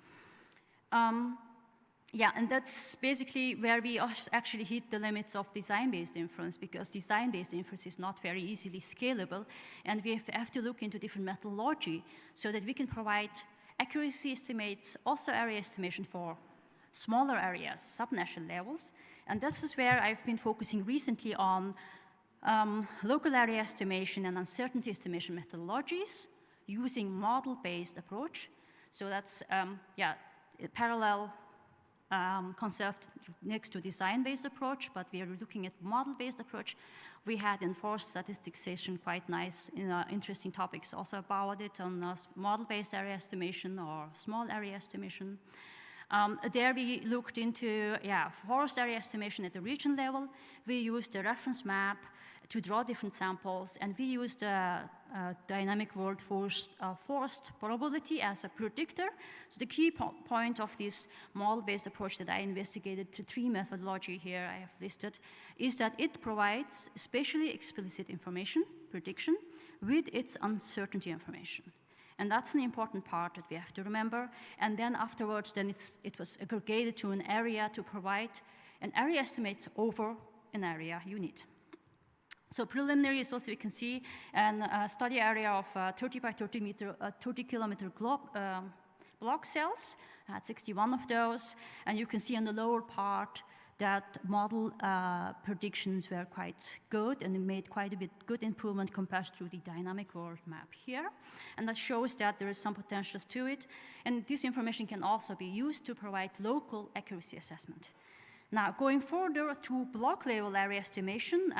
And that's basically where we actually hit the limits of design-based inference, because design-based inference is not very easily scalable, and we have to look into different methodology so that we can provide accuracy estimates, also area estimation for smaller areas, subnational levels. And this is where I've been focusing recently on local area estimation and uncertainty estimation methodologies using model-based approach. So that's a parallel concept next to design-based approach, but we are looking at model-based approach. We had in forced statistics session quite nice, interesting topics also about it on model-based area estimation or small area estimation. There we looked into forest area estimation at the region level. We used the reference map to draw different samples, and we used dynamic world forest probability as a predictor. So the key point of this model-based approach that I investigated to 3 methodology here I have listed is that it provides spatially explicit information, prediction, with its uncertainty information. And that's an important part that we have to remember. And then afterwards, it was aggregated to an area to provide an area estimates over an area you need. So preliminary results we can see a study area of 30 by 30 kilometer block cells. I had 61 of those. And you can see on the lower part that model predictions were quite good, and it made quite a bit good improvement compared to the dynamic world map here. And that shows that there is some potential to it. And this information can also be used to provide local accuracy assessment. Now, going further to block level area estimation,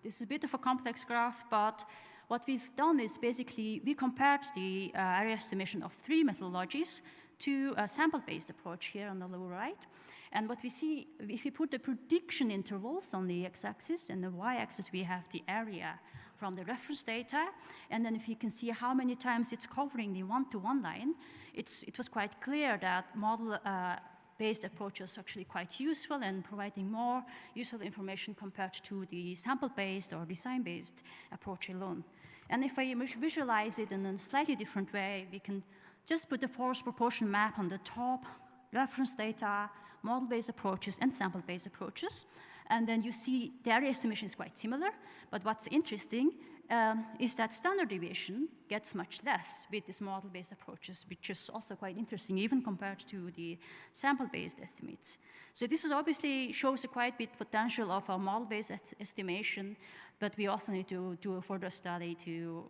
this is a bit of a complex graph, but what we've done is basically we compared the area estimation of 3 methodologies to a sample-based approach here on the lower right. And what we see, if we put the prediction intervals on the x-axis and the y-axis, we have the area from the reference data. And then if you can see how many times it's covering the one-to-one line, it was quite clear that model-based approach is actually quite useful and providing more useful information compared to the sample-based or design-based approach alone. And if I visualize it in a slightly different way, we can just put the force proportion map on the top, reference data, model-based approaches, and sample-based approaches. And then you see the area estimation is quite similar, but what's interesting is that standard deviation gets much less with these model-based approaches, which is also quite interesting, even compared to the sample-based estimates. So this is obviously shows a quite bit potential of a model-based estimation, but we also need to do a further study to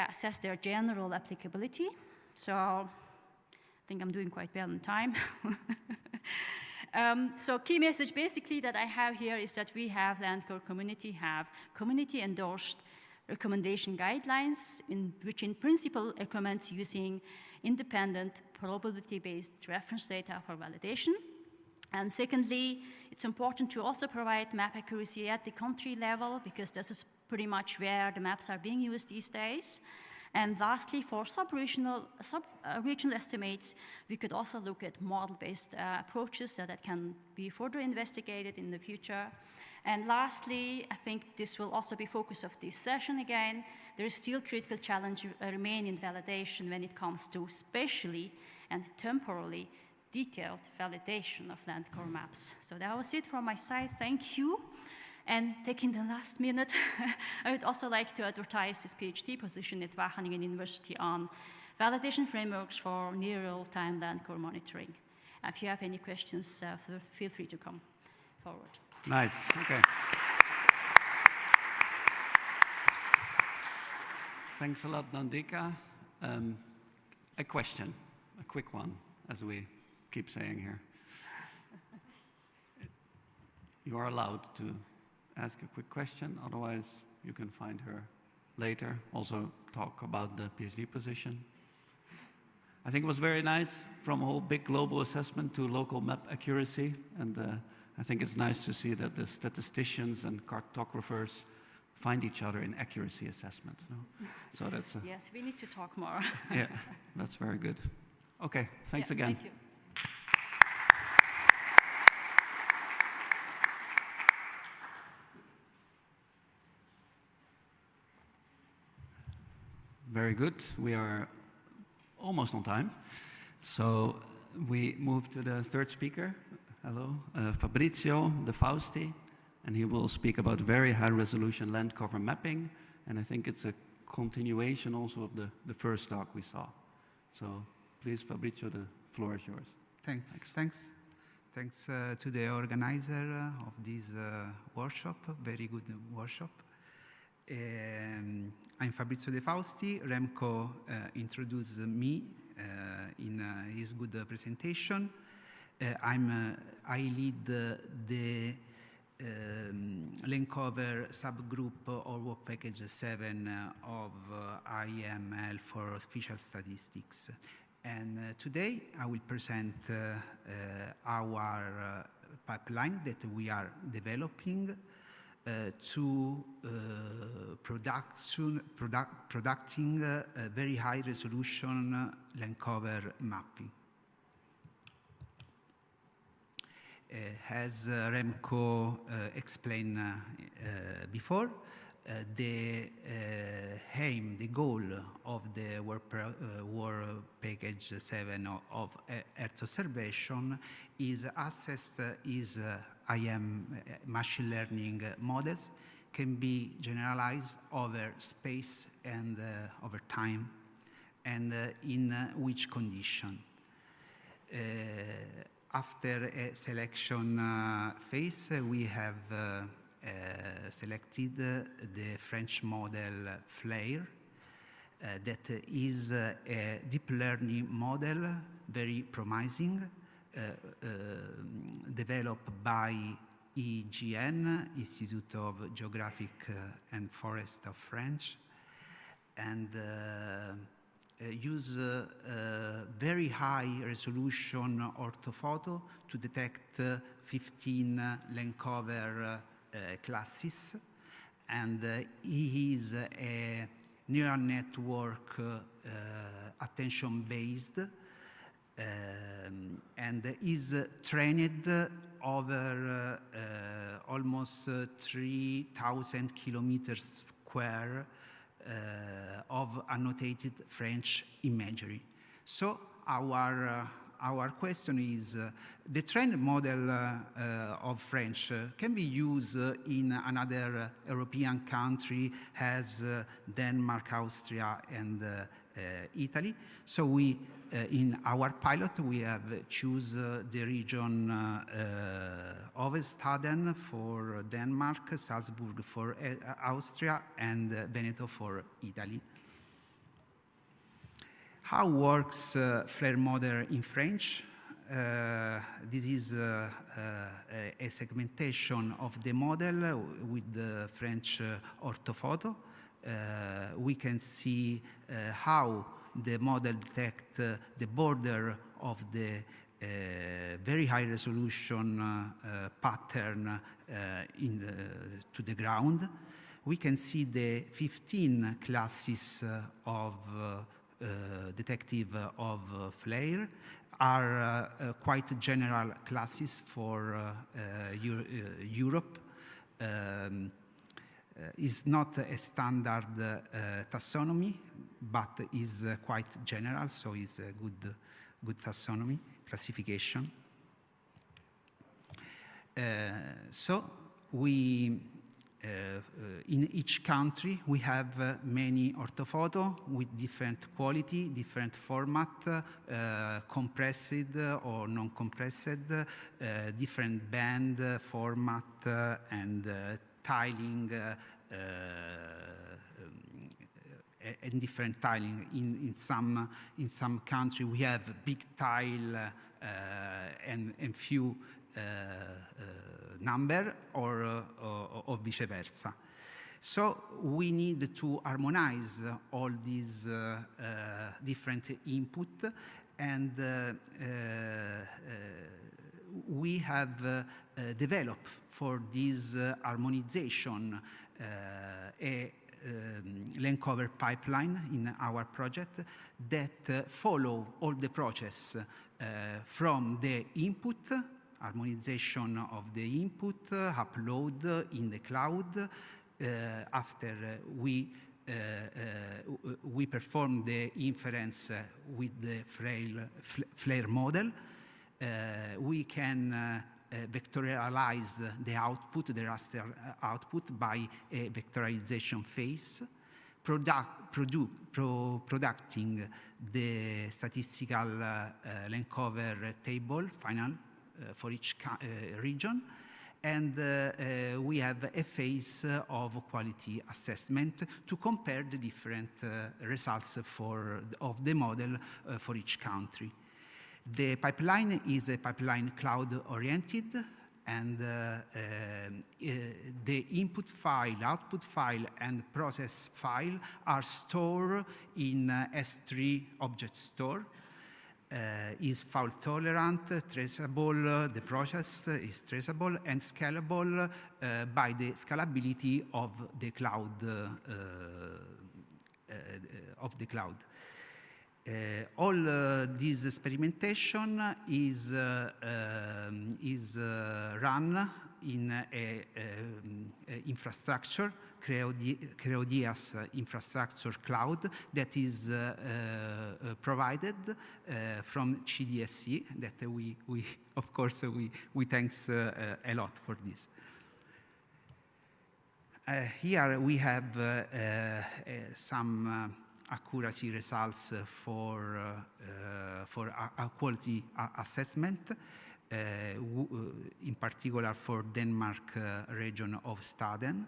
assess their general applicability. So I think I'm doing quite well in time. So key message basically that I have here is that we have Landcore community have community-endorsed recommendation guidelines which in principle recommends using independent probability-based reference data for validation. And secondly, it's important to also provide map accuracy at the country level, because this is pretty much where the maps are being used these days. And lastly, for sub-regional estimates, we could also look at model-based approaches that can be further investigated in the future. And lastly, I think this will also be focus of this session again. There is still critical challenge remain in validation when it comes to spatially and temporally detailed validation of Landcore maps. So that was it from my side. Thank you. And taking the last minute, I would also like to advertise this PhD position at Wageningen University on validation frameworks for near real-time Landcore monitoring. If you have any questions, feel free to come forward. Nice, okay. Thanks a lot, Nandika. A question, a quick one, as we keep saying here. You are allowed to ask a quick question, otherwise you can find her later. Also talk about the PhD position. I think it was very nice, from a whole big global assessment to local map accuracy, and I think it's nice to see that the statisticians and cartographers find each other in accuracy assessment. No? So that's yes, we need to talk more. yeah, that's very good. Okay, thanks yeah, again. Thank you. Very good. We are almost on time. So we move to the third speaker. Hello, Fabrizio De Fausti, and he will speak about very high resolution land cover mapping. And I think it's a continuation also of the first talk we saw. So please, Fabrizio, the floor is yours. Thanks to the organizer of this workshop, very good workshop. I'm Fabrizio De Fausti. Remco introduced me in his good presentation. I lead the lane cover subgroup or work package 7 of IML for official statistics. And today I will present our pipeline that we are developing to producing very high resolution land cover mapping. As Remco explained before, the aim, the goal of the work package 7 of Earth observation is assessed is IM machine learning models can be generalized over space and over time, and in which condition. After a selection phase, we have selected the French model FLAIR, that is a deep learning model, very promising, developed by IGN, Institute of Geographic and Forest of France, and use very high resolution orthophoto to detect 15 land cover classes, and he is a neural network attention-based and is trained over almost 3,000 kilometers square of annotated French imagery. So our question is, the trained model of French can be used in another European country as Denmark, Austria, and Italy. So we, in our pilot, we have choose the region Ovestaden for Denmark, Salzburg for Austria, and Veneto for Italy. How works FLAIR model in French? This is a segmentation of the model with the French orthophoto. We can see how the model detects the border of the very high resolution pattern to the ground. We can see the 15 classes of detective of FLAIR are quite general classes for Europe. Is not a standard taxonomy, but is quite general, so it's a good taxonomy classification. So we in each country, we have many orthophoto with different quality, different format, compressed or non-compressed, different band format, and tiling, and different tiling. In some country, we have big tile and few number, or vice versa. So we need to harmonize all these different input, and we have developed for this harmonization a land cover pipeline in our project that follow all the process from the input, harmonization of the input, upload in the cloud. After we perform the inference with the FLAIR model, we can vectorialize the output, the raster output, by a vectorization phase, producing the statistical land cover table final for each region. And we have a phase of quality assessment to compare the different results of the model for each country. The pipeline is a pipeline cloud-oriented, and the input file, output file, and process file are stored in S3 object store. Is fault tolerant, traceable, the process is traceable and scalable by the scalability of the cloud. All this experimentation is run in a infrastructure, Creodias infrastructure cloud, that is provided from CDSC, that we of course, we thanks a lot for this. Here we have some accuracy results for a quality assessment, in particular for Denmark region of Staden.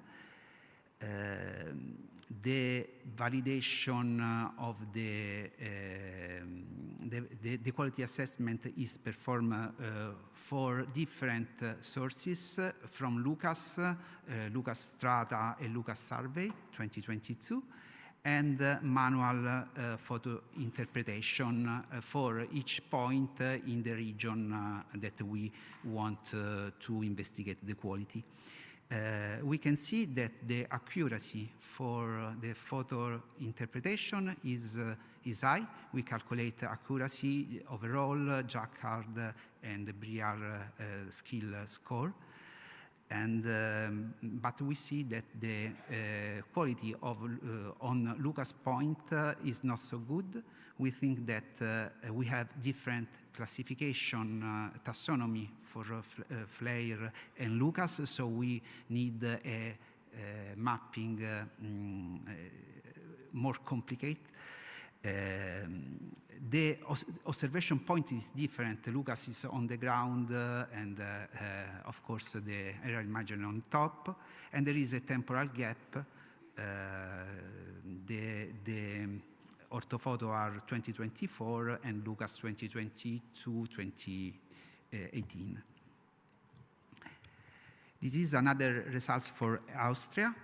The validation of the quality assessment is performed for different sources from Lucas, Lucas Strata and Lucas Survey 2022, and manual photo interpretation for each point in the region that we want to investigate the quality. We can see that the accuracy for the photo interpretation is high. We calculate accuracy overall, Jacquard and Briard skill score. And but we see that the quality of on Lucas point is not so good. We think that we have different classification taxonomy for FLAIR and Lucas, so we need a mapping more complicated. The observation point is different. Lucas is on the ground, and of course the aerial imaging on top, and there is a temporal gap. The orthophoto are 2024 and Lucas 2022-2018. This is another results for Austria.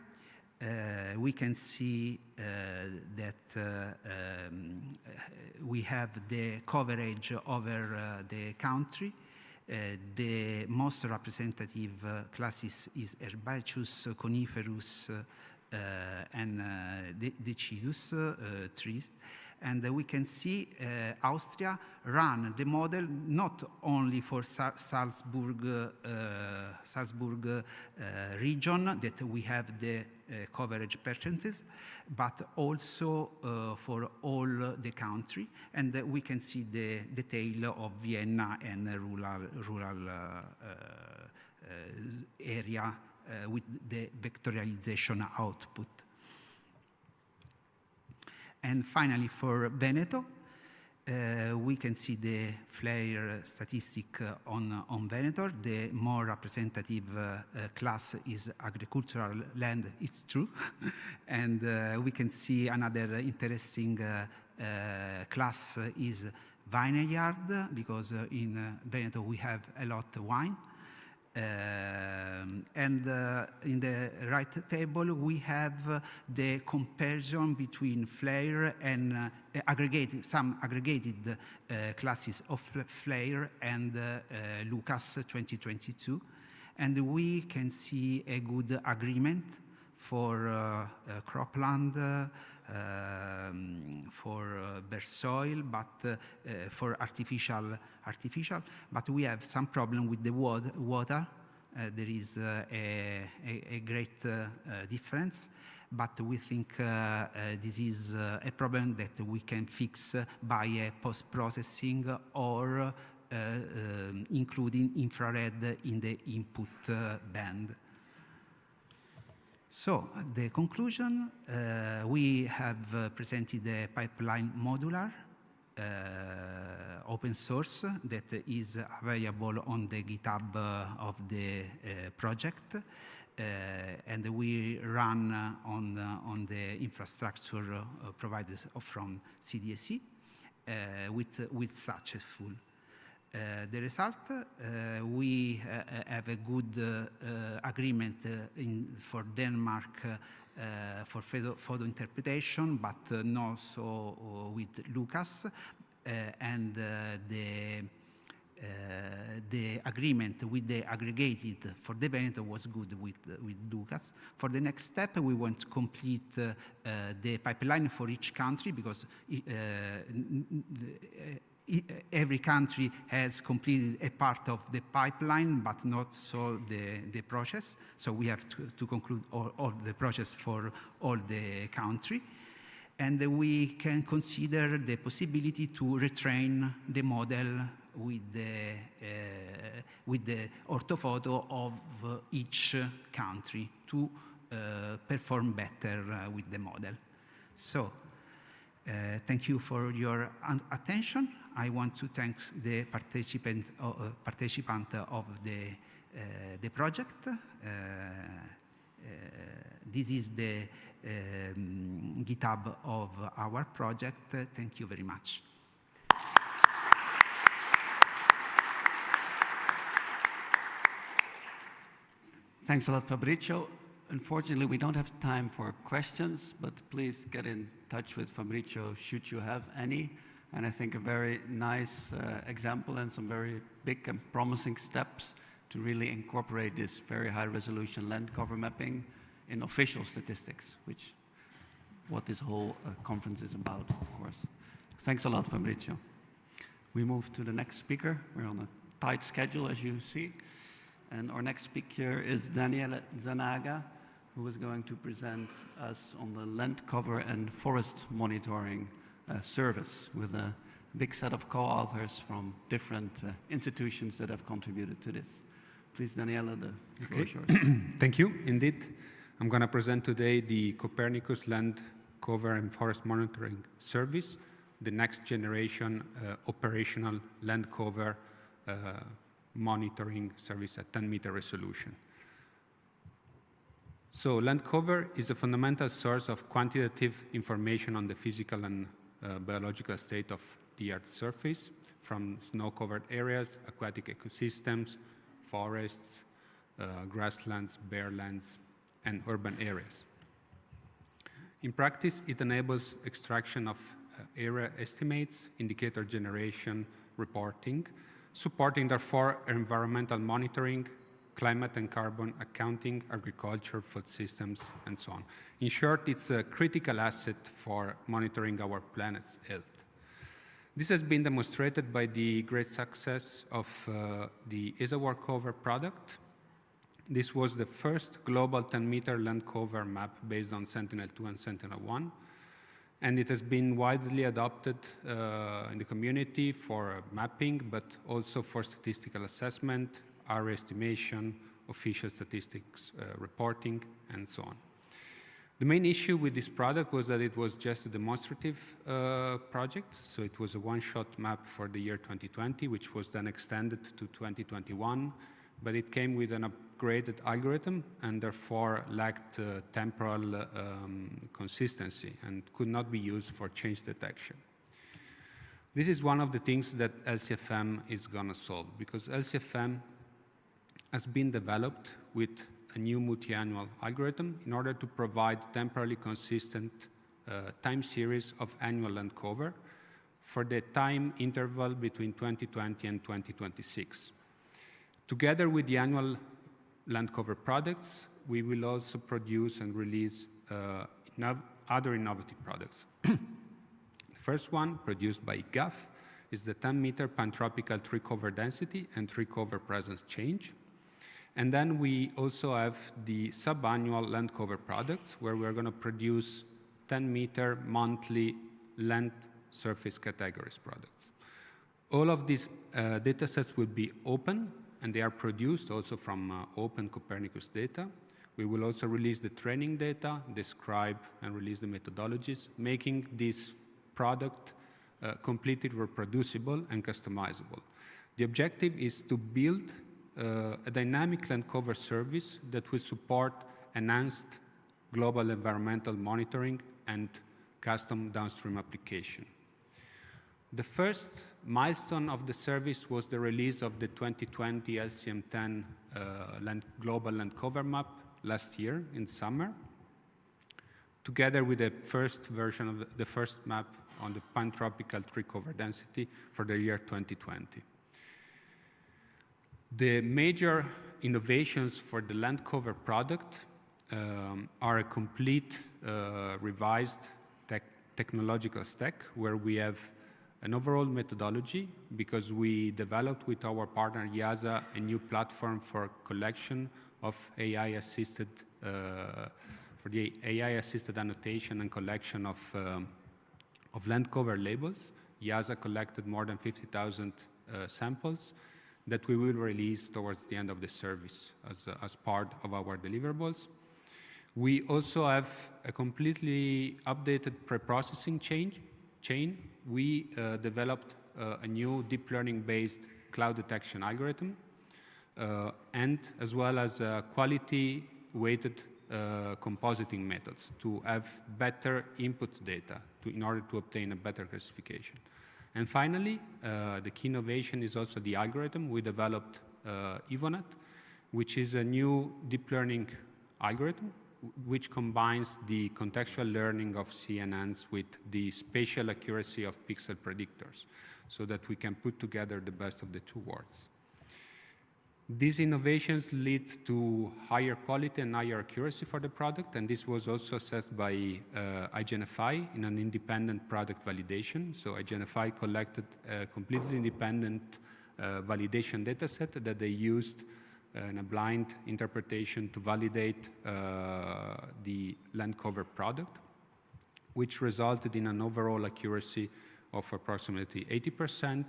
We can see that we have the coverage over the country. The most representative classes is herbaceous, coniferous, and decidus trees. And we can see Austria run the model not only for Salzburg region, that we have the coverage percentages, but also for all the country. And we can see the detail of Vienna and rural area with the vectorialization output. And finally, for Veneto, we can see the flare statistic on Veneto. The more representative class is agricultural land, it's true. And we can see another interesting class is vineyard, because in Veneto we have a lot of wine. And in the right table, we have the comparison between flare and some aggregated classes of flare and Lucas 2022. And we can see a good agreement for cropland, for bare soil, but for artificial. But we have some problem with the water. There is a great difference, but we think this is a problem that we can fix by a post-processing or including infrared in the input band. So the conclusion, we have presented a pipeline modular, open source that is available on the GitHub of the project, and we run on the infrastructure provided from CDSE with successful. The result, we have a good agreement for Denmark for photo interpretation, but not so with Lucas. And the agreement with the aggregated for the Veneto was good with Lucas. For the next step, we want to complete the pipeline for each country, because every country has completed a part of the pipeline, but not so the process. So we have to conclude all the process for all the country. And we can consider the possibility to retrain the model with the orthophoto of each country to perform better with the model. So thank you for your attention. I want to thank the participant of the project. This is the GitHub of our project. Thank you very much. Thanks a lot, Fabrizio. Unfortunately, we don't have time for questions, but please get in touch with Fabrizio should you have any. And I think a very nice example and some very big and promising steps to really incorporate this very high resolution land cover mapping in official statistics, which what this whole conference is about, of course. Thanks a lot, Fabrizio. We move to the next speaker. We're on a tight schedule, as you see. And our next speaker is Daniele Zanaga, who is going to present us on the land cover and forest monitoring service with a big set of co-authors from different institutions that have contributed to this. Please, Daniele, the floor is yours. Thank you. Indeed, I'm going to present today the Copernicus Land Cover and Forest Monitoring Service, the next generation operational land cover monitoring service at 10-meter resolution. So land cover is a fundamental source of quantitative information on the physical and biological state of the Earth's surface, from snow-covered areas, aquatic ecosystems, forests, grasslands, bare lands, and urban areas. In practice, it enables extraction of area estimates, indicator generation, reporting, supporting therefore environmental monitoring, climate and carbon accounting, agriculture, food systems, and so on. In short, it's a critical asset for monitoring our planet's health. This has been demonstrated by the great success of the ESAWAR cover product. This was the first global 10-meter land cover map based on Sentinel-2 and Sentinel-1, and it has been widely adopted in the community for mapping, but also for statistical assessment, area estimation, official statistics reporting, and so on. The main issue with this product was that it was just a demonstrative project, so it was a one-shot map for the year 2020, which was then extended to 2021, but it came with an upgraded algorithm and therefore lacked temporal consistency and could not be used for change detection. This is one of the things that LCFM is going to solve, because LCFM has been developed with a new multi-annual algorithm in order to provide temporally consistent time series of annual land cover for the time interval between 2020 and 2026. Together with the annual land cover products, we will also produce and release other innovative products. The first one, produced by GAF, is the 10-meter pantropical tree cover density and tree cover presence change. And then we also have the sub-annual land cover products, where we're going to produce 10-meter monthly land surface categories products. All of these data sets will be open, and they are produced also from open Copernicus data. We will also release the training data, describe and release the methodologies, making this product completely reproducible and customizable. The objective is to build a dynamic land cover service that will support enhanced global environmental monitoring and custom downstream application. The first milestone of the service was the release of the 2020 LCM10 global land cover map last year in summer, together with the first version of the first map on the pantropical tree cover density for the year 2020. The major innovations for the land cover product are a complete revised technological stack, where we have an overall methodology, because we developed with our partner IASA a new platform for collection of AI-assisted annotation and collection of land cover labels. IASA collected more than 50,000 samples that we will release towards the end of the service as part of our deliverables. We also have a completely updated pre-processing chain. We developed a new deep learning-based cloud detection algorithm, and as well as quality-weighted compositing methods to have better input data in order to obtain a better classification. And finally, the key innovation is also the algorithm. We developed EvoNet, which is a new deep learning algorithm which combines the contextual learning of CNNs with the spatial accuracy of pixel predictors, so that we can put together the best of the two worlds. These innovations lead to higher quality and higher accuracy for the product, and this was also assessed by IGNFI in an independent product validation. So IGNFI collected a completely independent validation dataset that they used in a blind interpretation to validate the land cover product, which resulted in an overall accuracy of approximately 80%,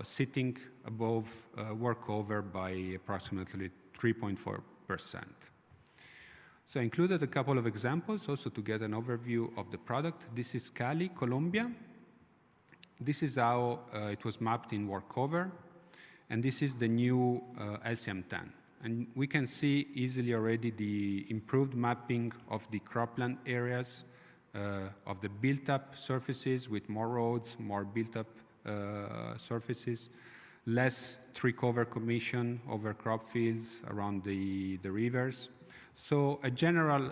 sitting above workover by approximately 3.4%. So I included a couple of examples also to get an overview of the product. This is Cali, Colombia. This is how it was mapped in workover. And this is the new LCM10. And we can see easily already the improved mapping of the cropland areas, of the built-up surfaces with more roads, more built-up surfaces, less tree cover commission over crop fields around the rivers. So a general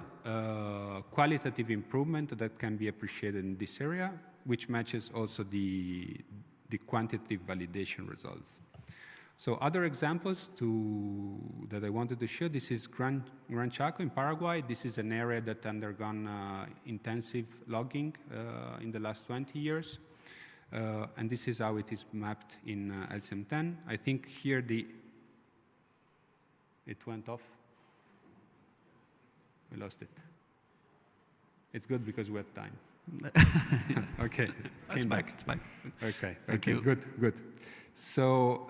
qualitative improvement that can be appreciated in this area, which matches also the quantitative validation results. So other examples that I wanted to show, this is Gran Chaco in Paraguay. This is an area that undergone intensive logging in the last 20 years. And this is how it is mapped in LCM10. I think here it went off. We lost it. It's good because we have time. Okay, It's came back. back. It's back. Okay, Thank okay, you. good, good. So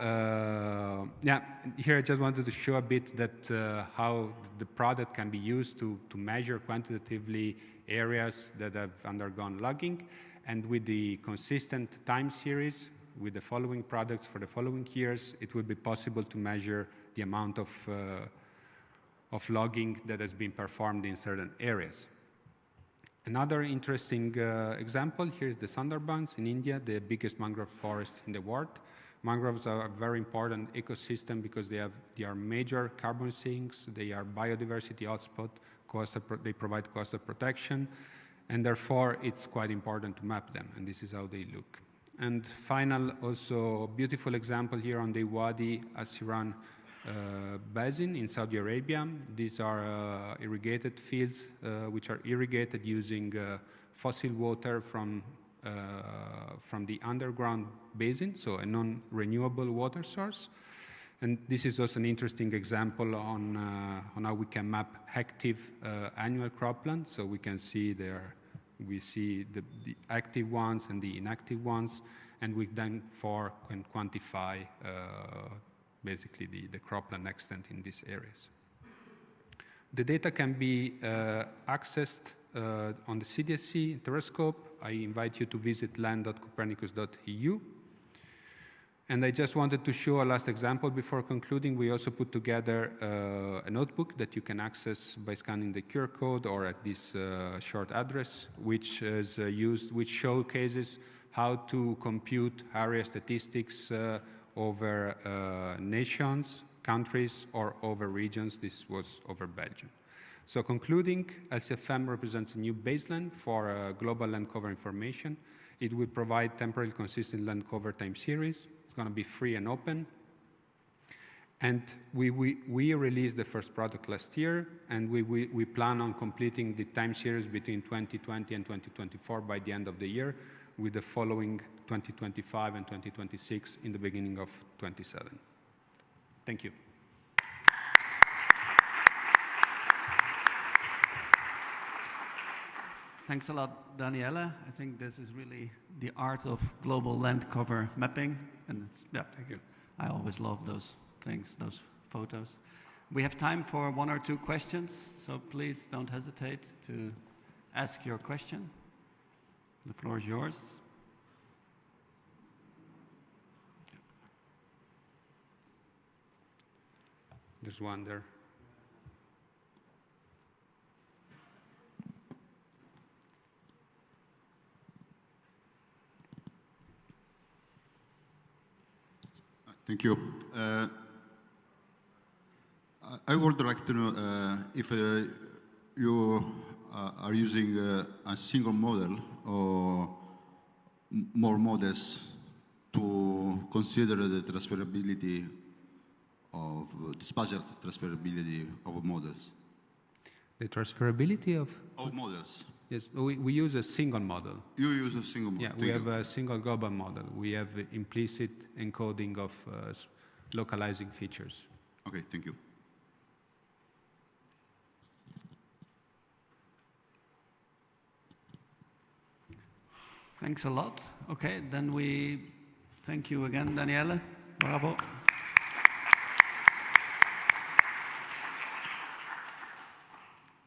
yeah, here I just wanted to show a bit that how the product can be used to measure quantitatively areas that have undergone logging, and with the consistent time series with the following products for the following years, it will be possible to measure the amount of logging that has been performed in certain areas. Another interesting example, here is the Sundarbans in India, the biggest mangrove forest in the world. Mangroves are a very important ecosystem because they are major carbon sinks, they are biodiversity hotspot, they provide coastal protection, and therefore it's quite important to map them, and this is how they look. And final, also beautiful example here on the Wadi Asiran basin in Saudi Arabia. These are irrigated fields which are irrigated using fossil water from the underground basin, so a non-renewable water source. And this is also an interesting example on how we can map active annual cropland. So we can see we see the active ones and the inactive ones, and we then can quantify basically the cropland extent in these areas. The data can be accessed on the CDSC Terrascope. I invite you to visit land.copernicus.eu. And I just wanted to show a last example before concluding. We also put together a notebook that you can access by scanning the QR code or at this short address, which is which showcases how to compute area statistics over nations, countries, or over regions. This was over Belgium. So concluding, LCFM represents a new baseline for global land cover information. It will provide temporally consistent land cover time series. It's going to be free and open. And we released the first product last year, and we plan on completing the time series between 2020 and 2024 by the end of the year, with the following 2025 and 2026 in the beginning of 27. Thank you. Thanks a lot, Daniele. I think this is really the art of global land cover mapping. And it's, yeah, thank you. I always love those things, those photos. We have time for 1 or 2 questions, so please don't hesitate to ask your question. The floor is yours. There's one there. Thank you. I would like to know if you are using a single model or more models to consider the transferability of the spatial transferability of models. The transferability of models. Yes, we use a single model. You use a single model. Yeah, we have a single global model. We have implicit encoding of localizing features. Okay, thank you. Thanks a lot. Okay, then we thank you again, Daniele. Bravo.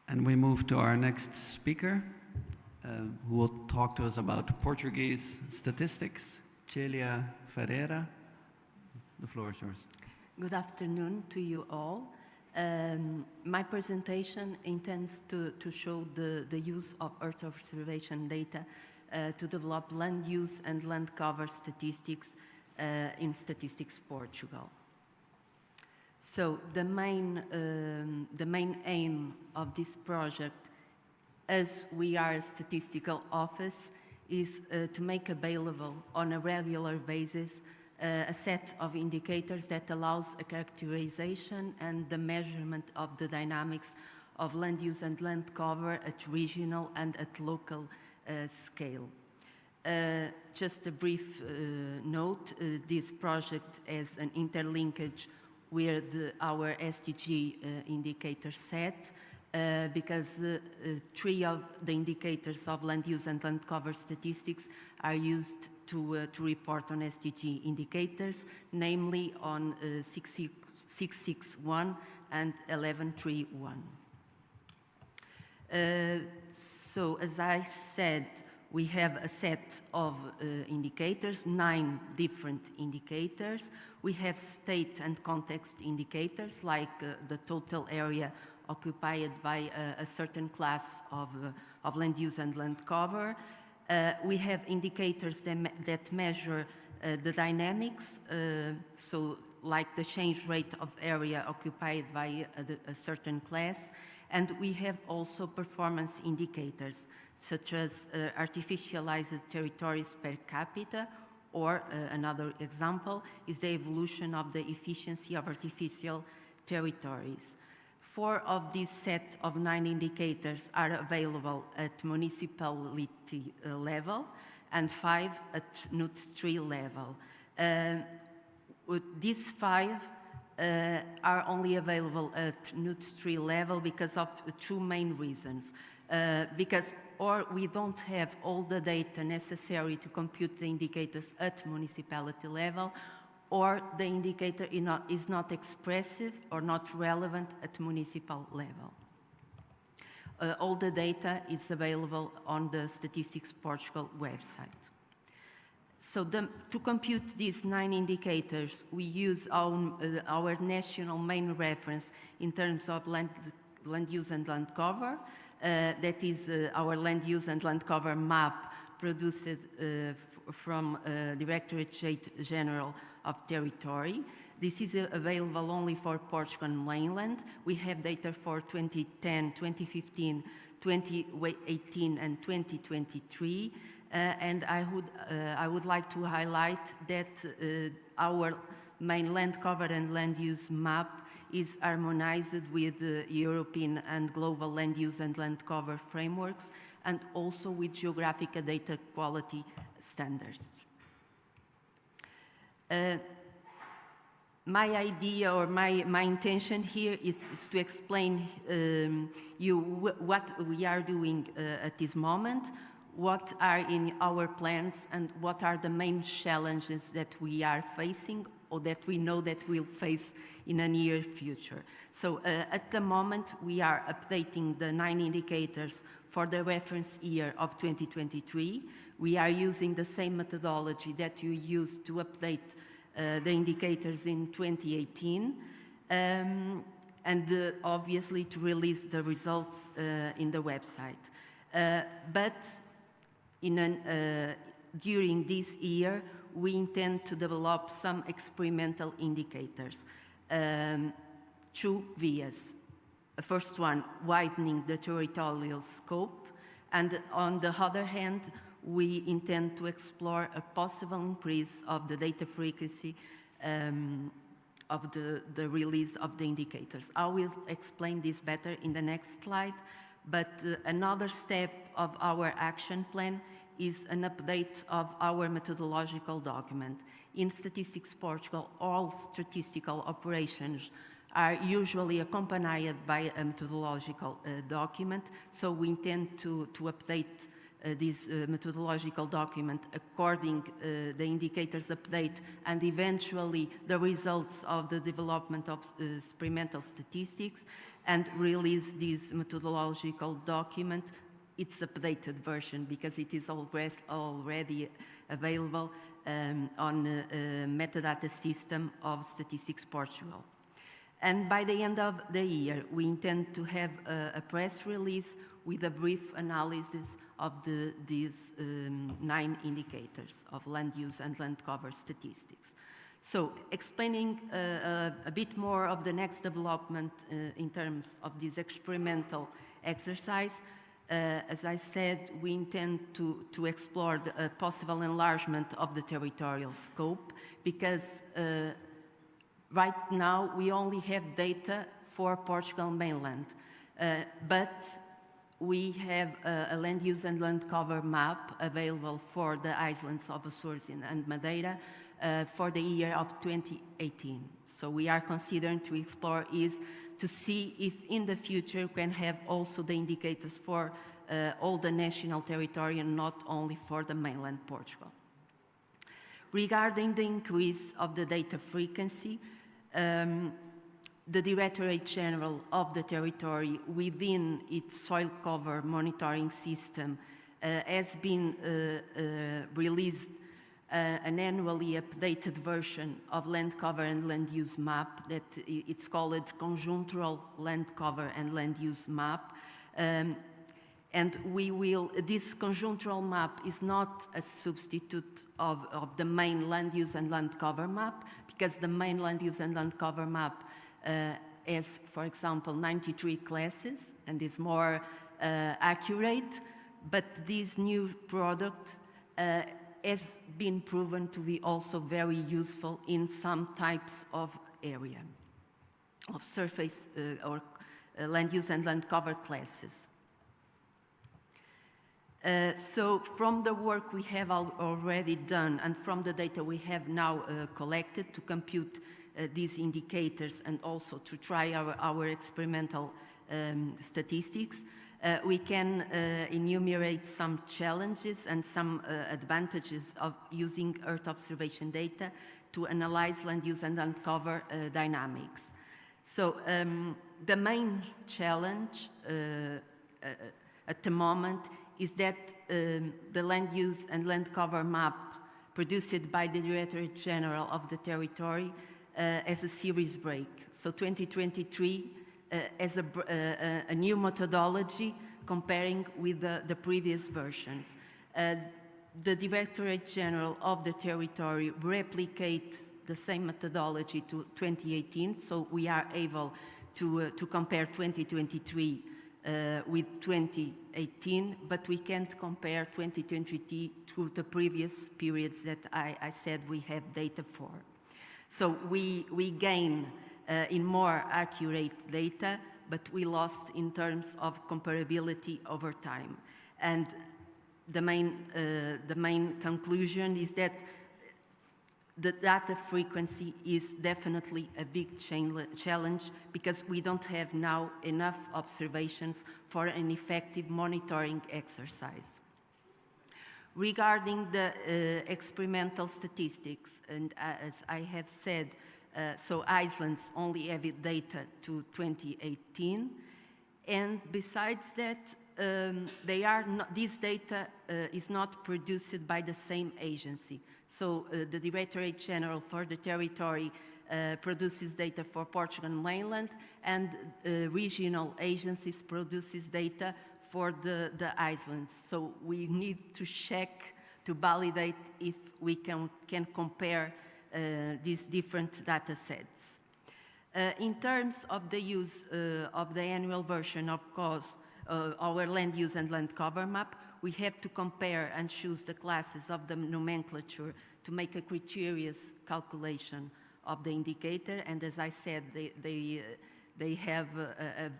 And we move to our next speaker, who will talk to us about Portuguese statistics, Célia Ferreira. The floor is yours. Good afternoon to you all. My presentation intends to show the use of Earth observation data to develop land use and land cover statistics in Statistics Portugal. So the main aim of this project, as we are a statistical office, is to make available on a regular basis a set of indicators that allows a characterization and the measurement of the dynamics of land use and land cover at regional and at local scale. Just a brief note, this project has an interlinkage with our SDG indicator set, because 3 of the indicators of land use and land cover statistics are used to report on SDG indicators, namely on 661 and 1131. So as I said, we have a set of indicators, 9 different indicators. We have state and context indicators, like the total area occupied by a certain class of land use and land cover. We have indicators that measure the dynamics, so like the change rate of area occupied by a certain class. And we have also performance indicators, such as artificialized territories per capita, or another example is the evolution of the efficiency of artificial territories. 4 of this set of 9 indicators are available at municipality level and 5 at NUTS3 level. These 5 are only available at NUTS3 level because of 2 main reasons. Because or we don't have all the data necessary to compute the indicators at municipality level, or the indicator is not expressive or not relevant at municipal level. All the data is available on the Statistics Portugal website. So to compute these 9 indicators, we use our national main reference in terms of land use and land cover. That is our land use and land cover map produced from Directorate General of Territory. This is available only for Portugal mainland. We have data for 2010, 2015, 2018, and 2023. And I would like to highlight that our main land cover and land use map is harmonized with the European and global land use and land cover frameworks, and also with geographic data quality standards. My idea or my intention here is to explain you what we are doing at this moment, what are in our plans, and what are the main challenges that we are facing or that we know that we'll face in the near future. So at the moment, we are updating the 9 indicators for the reference year of 2023. We are using the same methodology that you used to update the indicators in 2018, and obviously to release the results in the website. But during this year, we intend to develop some experimental indicators. 2 vias. The first one, widening the territorial scope, and on the other hand, we intend to explore a possible increase of the data frequency of the release of the indicators. I will explain this better in the next slide, but another step of our action plan is an update of our methodological document. In Statistics Portugal, all statistical operations are usually accompanied by a methodological document, so we intend to update this methodological document according the indicators update and eventually the results of the development of experimental statistics, and release this methodological document, its updated version, because it is already available on the metadata system of Statistics Portugal. And by the end of the year, we intend to have a press release with a brief analysis of these 9 indicators of land use and land cover statistics. So explaining a bit more of the next development in terms of this experimental exercise, as I said, we intend to explore the possible enlargement of the territorial scope, because right now we only have data for Portugal mainland, but we have a land use and land cover map available for the islands of Açores and Madeira for the year of 2018. So we are considering to explore is to see if in the future we can have also the indicators for all the national territory and not only for the mainland Portugal. Regarding the increase of the data frequency, the Directorate General of the territory within its soil cover monitoring system has been released an annually updated version of land cover and land use map that it's called Conjunctural Land Cover and Land Use Map. And this conjunctural map is not a substitute of the main land use and land cover map, because the main land use and land cover map has, for example, 93 classes and is more accurate, but this new product has been proven to be also very useful in some types of area, of surface or land use and land cover classes. So from the work we have already done and from the data we have now collected to compute these indicators and also to try our experimental statistics, we can enumerate some challenges and some advantages of using Earth observation data to analyze land use and land cover dynamics. So the main challenge at the moment is that the land use and land cover map produced by the Directorate General of the territory as a series break. So 2023 as a new methodology comparing with the previous versions. The Directorate General of the territory replicate the same methodology to 2018, so we are able to compare 2023 with 2018, but we can't compare 2023 to the previous periods that I said we have data for. So we gain in more accurate data, but we lost in terms of comparability over time. And the main conclusion is that the data frequency is definitely a big challenge because we don't have now enough observations for an effective monitoring exercise. Regarding the experimental statistics, and as I have said, so Iceland's only have data to 2018, and besides that, this data is not produced by the same agency. So the Directorate General for the territory produces data for Portugal mainland, and regional agencies produces data for the islands. So we need to check to validate if we can compare these different data sets. In terms of the use of the annual version, of course, our land use and land cover map, we have to compare and choose the classes of the nomenclature to make a criterious calculation of the indicator. And as I said, they have a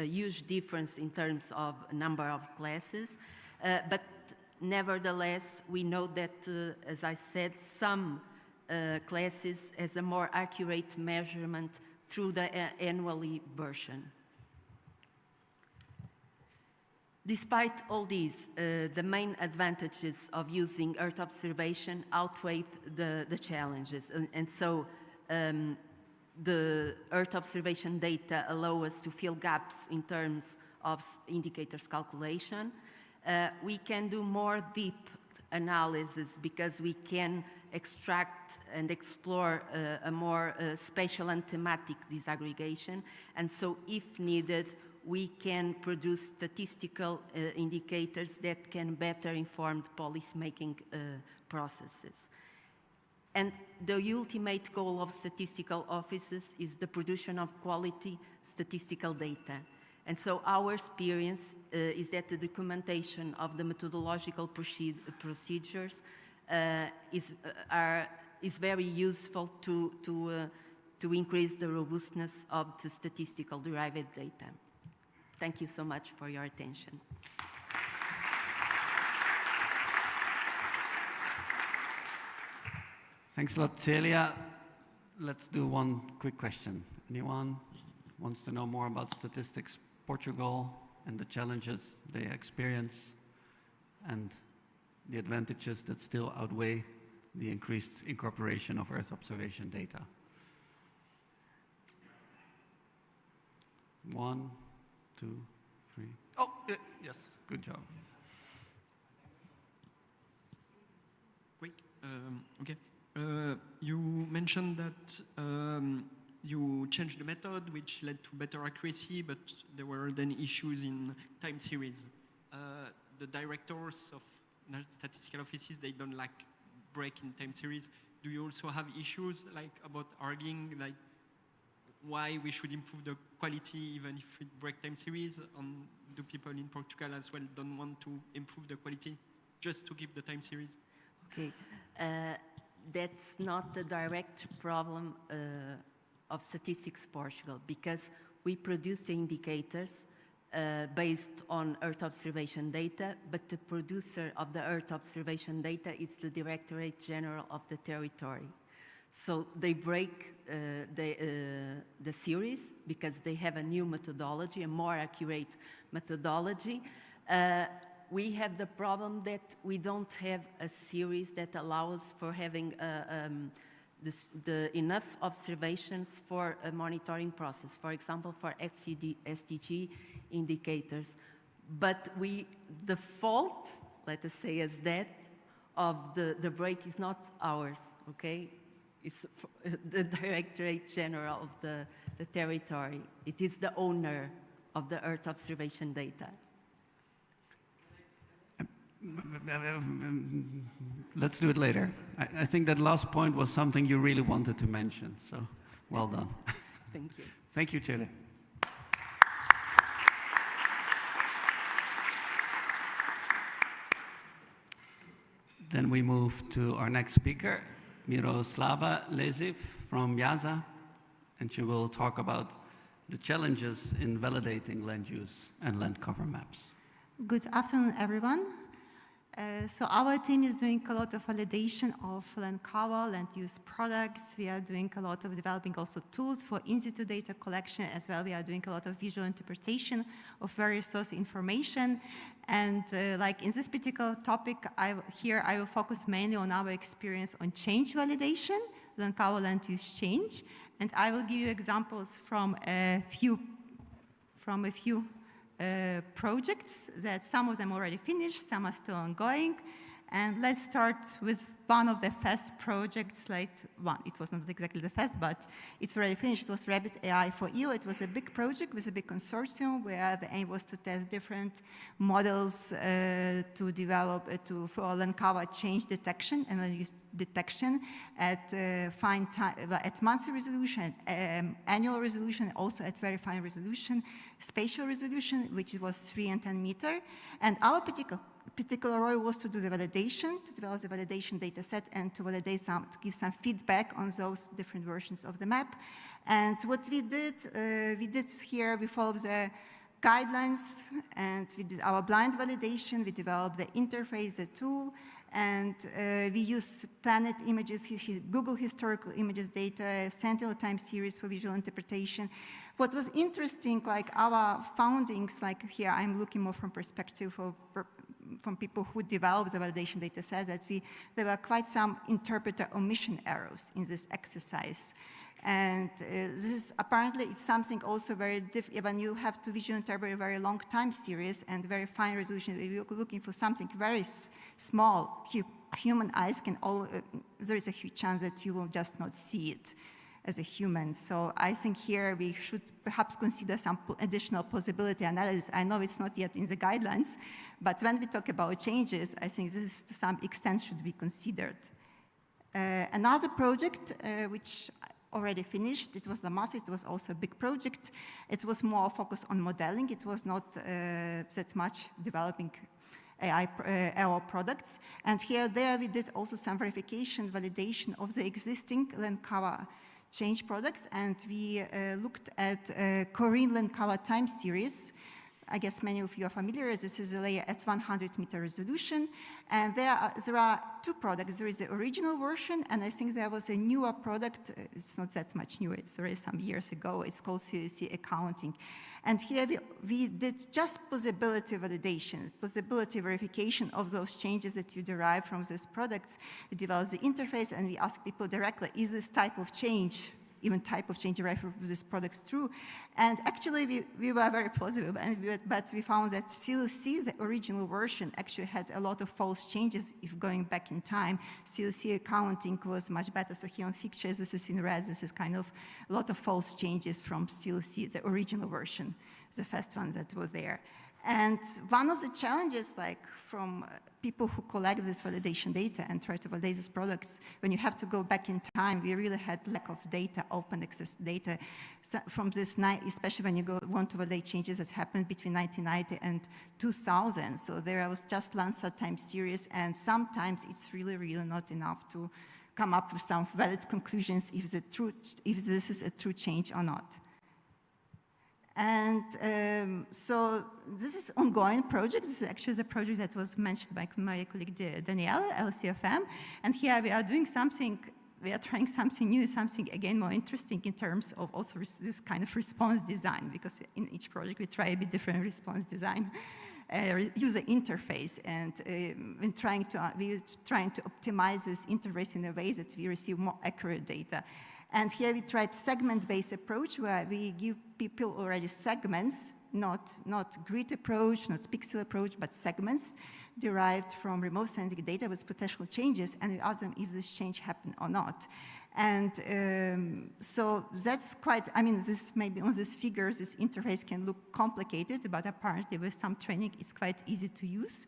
huge difference in terms of number of classes. But nevertheless, we know that, as I said, some classes has a more accurate measurement through the annually version. Despite all these, the main advantages of using Earth observation outweigh the challenges. And so the Earth observation data allow us to fill gaps in terms of indicators calculation. We can do more deep analysis because we can extract and explore a more spatial and thematic disaggregation. And so if needed, we can produce statistical indicators that can better inform policy-making processes. And the ultimate goal of statistical offices is the production of quality statistical data. And so our experience is that the documentation of the methodological procedures is very useful to increase the robustness of the statistical derived data. Thank you so much for your attention. Thanks a lot, Celia. Let's do one quick question. Anyone? wants to know more about Statistics Portugal and the challenges they experience and the advantages that still outweigh the increased incorporation of Earth observation data. 1, 2, 3. Oh, yes, good job. Quick, okay. You mentioned that you changed the method, which led to better accuracy, but there were then issues in time series. The directors of statistical offices, they don't like break in time series. Do you also have issues like about arguing like why we should improve the quality even if we break time series? Do people in Portugal as well don't want to improve the quality just to keep the time series? Okay, that's not the direct problem of Statistics Portugal, because we produce the indicators based on Earth observation data, but the producer of the Earth observation data is the Directorate General of the territory. So they break the series because they have a new methodology, a more accurate methodology. We have the problem that we don't have a series that allows for having enough observations for a monitoring process, for example, for SDG indicators. But the fault, let us say as that, of the break is not ours, okay? It's the Directorate General of the territory. It is the owner of the Earth observation data. Let's do it later. I think that last point was something you really wanted to mention, so well done. Thank you. Thank you, Chile. Then we move to our next speaker, Miroslava Leziv from YASA, and she will talk about the challenges in validating land use and land cover maps. Good afternoon, everyone. So our team is doing a lot of validation of land cover, land use products. We are doing a lot of developing also tools for in-situ data collection as well. We are doing a lot of visual interpretation of various source information. And like in this particular topic, I will focus mainly on our experience on change validation, land cover, land use change. And I will give you examples from a few projects that some of them already finished, some are still ongoing. And let's start with one of the first projects, it was not exactly the first, but it's already finished. It was Rabbit AI for EU. It was a big project with a big consortium where the aim was to test different models to develop for land cover change detection and land use detection at monthly resolution, annual resolution, also at very fine resolution, spatial resolution, which was 3 and 10 meter. And our particular role was to do the validation, to develop the validation data set and to give some feedback on those different versions of the map. And what we did here, we followed the guidelines and we did our blind validation, we developed the interface, the tool, and we used planet images, Google historical images data, Sentinel time series for visual interpretation. What was interesting, like our foundings, like here I'm looking more from perspective of from people who developed the validation data set, that there were quite some interpreter omission errors in this exercise. And this is apparently, it's something also very when you have to visually interpret a very long time series and very fine resolution, if you're looking for something very small, human eyes there is a huge chance that you will just not see it as a human. So I think here we should perhaps consider some additional possibility analysis. I know it's not yet in the guidelines, but when we talk about changes, I think this to some extent should be considered. Another project which already finished, it was the MAS, it was also a big project. It was more focused on modeling. It was not that much developing AI products. And there we did also some verification, validation of the existing land cover change products, and we looked at Korean land cover time series I guess many of you are familiar. This is a layer at 100-meter resolution. And there are two products. There is the original version, and I think there was a newer product. It's not that much newer. It's already some years ago. It's called CLC accounting. And here we did just plausibility validation, plausibility verification of those changes that you derive from these products. We developed the interface, and we asked people directly, is this type of change, even type of change derived from these products true? And actually, we were very plausible, but we found that CLC, the original version, actually had a lot of false changes if going back in time. CLC accounting was much better. So here on fixtures, this is in red. This is kind of a lot of false changes from CLC, the original version, the first ones that were there. And one of the challenges, like from people who collect this validation data and try to validate these products, when you have to go back in time, we really had lack of data, open access data from this night, especially when you want to validate changes that happened between 1990 and 2000. So there was just Landsat time series, and sometimes it's really, really not enough to come up with some valid conclusions if this is a true change or not. And so this is ongoing project. This is actually the project that was mentioned by my colleague Danielle, LCFM. And here we are doing something, we are trying something new, something again more interesting in terms of also this kind of response design, because in each project we try a bit different response design. User interface, and we're trying to optimize this interface in a way that we receive more accurate data. And here we tried segment-based approach, where we give people already segments, not grid approach, not pixel approach, but segments derived from remote sensing data with potential changes, and we ask them if this change happened or not. And so that's quite, I mean, this maybe on these figures, this interface can look complicated, but apparently with some training, it's quite easy to use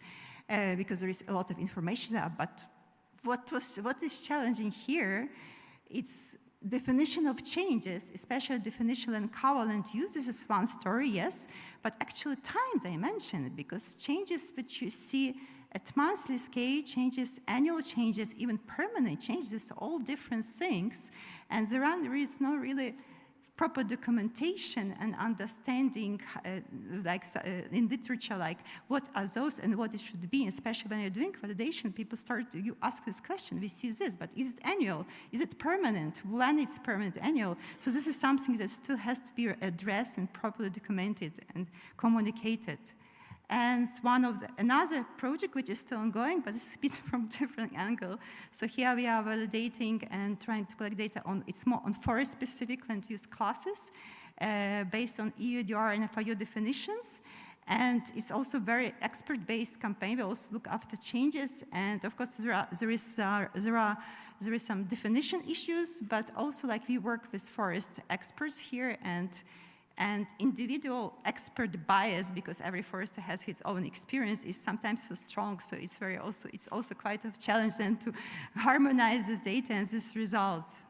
because there is a lot of information there. But what is challenging here, it's definition of changes, especially definitional and covalent use. This is one story, yes, but actually time dimension, because changes which you see at monthly scale, changes, annual changes, even permanent changes, all different things, and there is no really proper documentation and understanding, in literature, like what are those and what it should be, especially when you're doing validation, people you ask this question, we see this, but is it annual? Is it permanent? When it's permanent, annual? So this is something that still has to be addressed and properly documented and communicated. And another project which is still ongoing, but it's a bit from a different angle. So here we are validating and trying to collect data it's more on forest-specific land use classes based on EUDR and FIO definitions. And it's also very expert-based campaign. We also look after changes, and of course there is some definition issues, but also like we work with forest experts here, and individual expert bias, because every forester has his own experience, is sometimes so strong. So it's also quite a challenge then to harmonize this data and these results.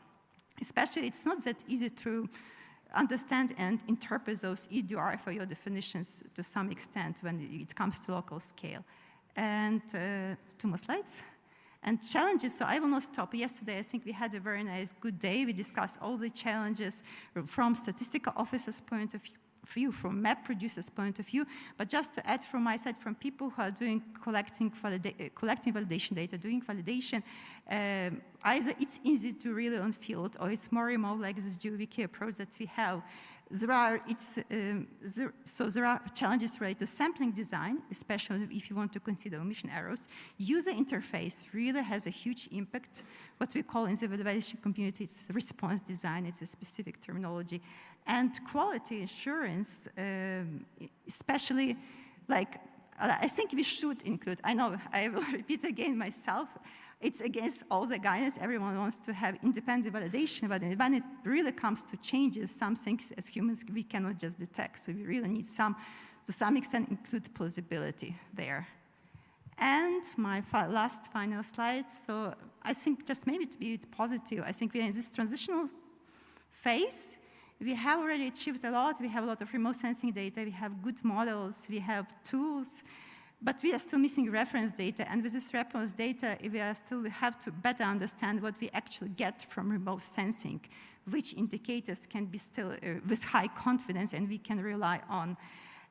Especially, it's not that easy to understand and interpret those EUDR FIO definitions to some extent when it comes to local scale. And 2 more slides. And challenges, so I will not stop. Yesterday, I think we had a very nice, good day. We discussed all the challenges from statistical officers' point of view, from map producers' point of view. But just to add from my side, from people who are collecting validation data, doing validation, either it's easy to really on field, or it's more remote, like this GeoWiki approach that we have. There are challenges related to sampling design, especially if you want to consider omission errors. User interface really has a huge impact. What we call in the validation community, it's response design. It's a specific terminology. And quality assurance, especially like, I think we should include, I know, I will repeat again myself, it's against all the guidance. Everyone wants to have independent validation, but when it really comes to changes, some things as humans we cannot just detect. So we really need to some extent, include plausibility there. And my last final slide. So I think just maybe to be positive, I think we are in this transitional phase. We have already achieved a lot. We have a lot of remote sensing data. We have good models. We have tools. But we are still missing reference data, and with this reference data, we have to better understand what we actually get from remote sensing, which indicators can be still with high confidence and we can rely on.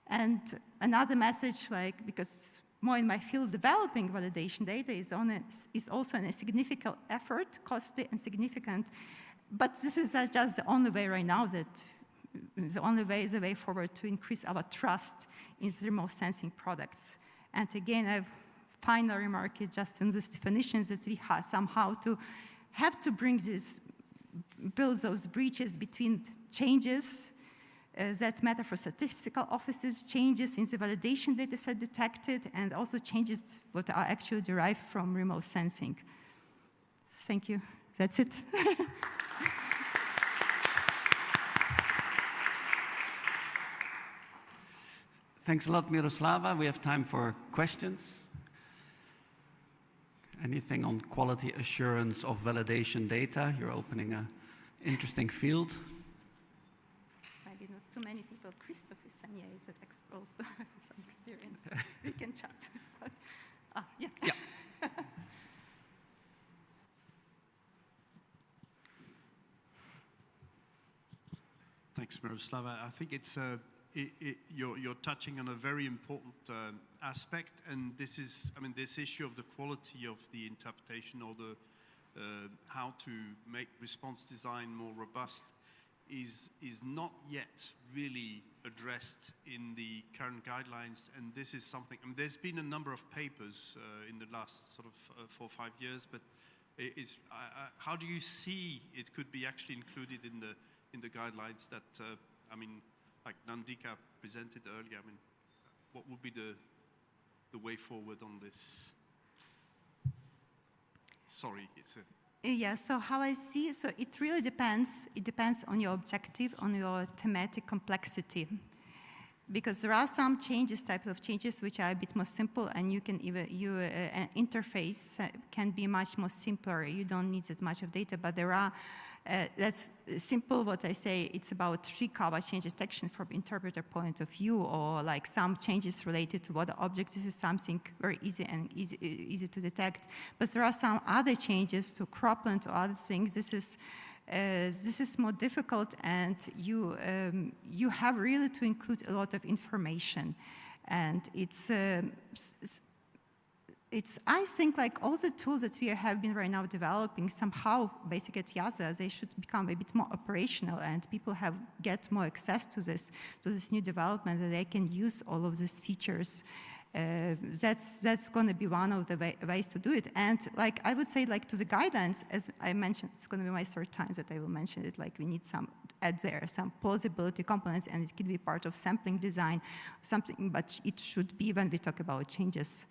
And another message, like, because it's more in my field, developing validation data is also a significant effort, costly and significant. But this is just the only way right now that the only way is a way forward to increase our trust in the remote sensing products. And again, a final remark is just on these definitions that we have somehow to have to build those bridges between changes that matter for statistical offices, changes in the validation data set detected, and also changes what are actually derived from remote sensing. Thank you. That's it. Thanks a lot, Miroslava. We have time for questions. Anything on quality assurance of validation data? You're opening an interesting field. Maybe not too many people. Christoph is an expert, also some experience. We can chat. Yeah. Yeah. Thanks, Miroslava. I think it's you're touching on a very important aspect, and this is, I mean, this issue of the quality of the interpretation or the how to make response design more robust is not yet really addressed in the current guidelines, and this is something, I mean, there's been a number of papers in the last sort of 4 or 5 years, but how do you see it could be actually included in the guidelines that, I mean, like Nandika presented earlier, I mean, what would be the way forward on this? Sorry, it's a... Yeah, so how I see, so it really depends. It depends on your objective, on your thematic complexity. Because there are some changes, types of changes, which are a bit more simple, and you can even, an interface can be much more simpler. You don't need that much of data, but there are, that's simple what I say, it's about recover change detection from interpreter point of view, or like some changes related to what the object, this is something very easy and easy to detect. But there are some other changes to cropland or other things. This is more difficult, and you have really to include a lot of information. And I think like all the tools that we have been right now developing somehow, basically at YASA, they should become a bit more operational, and people get more access to this new development, that they can use all of these features. That's going to be one of the ways to do it. And like I would say, like to the guidelines, as I mentioned, it's going to be my third time that I will mention it. Like we need add there some plausibility components, and it can be part of sampling design, something. But it should be when we talk about changes.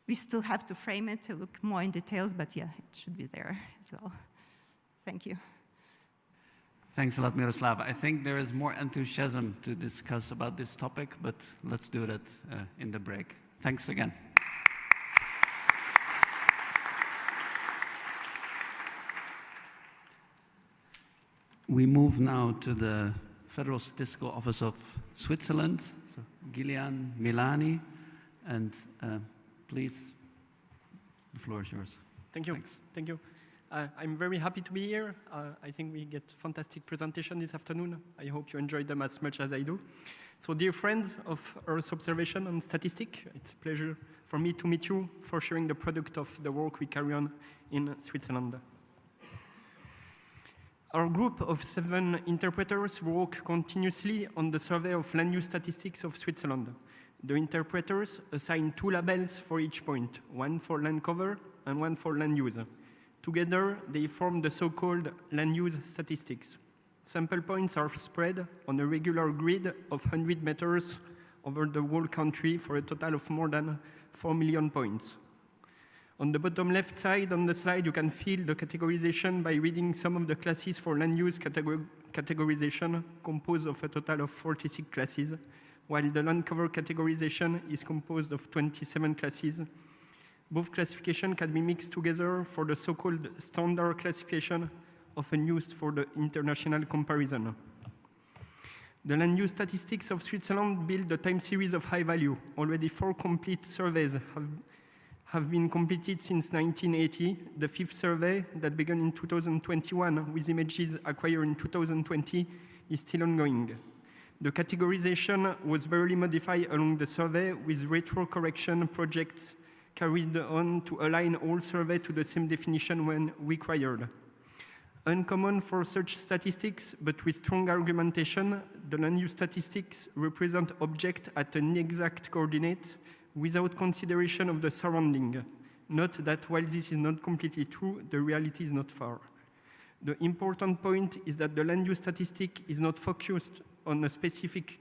We still have to frame it to look more in details, but yeah, it should be there as well. Thank you. Thanks a lot, Miroslava. I think there is more enthusiasm to discuss about this topic, but let's do that in the break. Thanks again. We move now to the Federal Statistical Office of Switzerland. So Gillian Milani, and please, the floor is yours. Thank you. Thanks. Thank you. I'm very happy to be here. I think we get fantastic presentation this afternoon. I hope you enjoyed them as much as I do. So dear friends of Earth observation and statistics, it's a pleasure for me to meet you for sharing the product of the work we carry on in Switzerland. Our group of 7 interpreters work continuously on the survey of land use statistics of Switzerland. The interpreters assign 2 labels for each point, one for land cover and one for land use. Together, they form the so-called land use statistics. Sample points are spread on a regular grid of 100 meters over the whole country for a total of more than 4 million points. On the bottom left side on the slide, you can feel the categorization by reading some of the classes for land use categorization, composed of a total of 46 classes, while the land cover categorization is composed of 27 classes. Both classifications can be mixed together for the so-called standard classification, often used for the international comparison. The land use statistics of Switzerland build a time series of high value. Already 4 complete surveys have been completed since 1980. The 5th survey, that began in 2021 with images acquired in 2020, is still ongoing. The categorization was barely modified along the survey with retro-correction projects carried on to align all survey to the same definition when required. Uncommon for such statistics, but with strong argumentation, the land use statistics represent objects at an exact coordinate without consideration of the surrounding. Note that while this is not completely true, the reality is not far. The important point is that the land use statistic is not focused on a specific,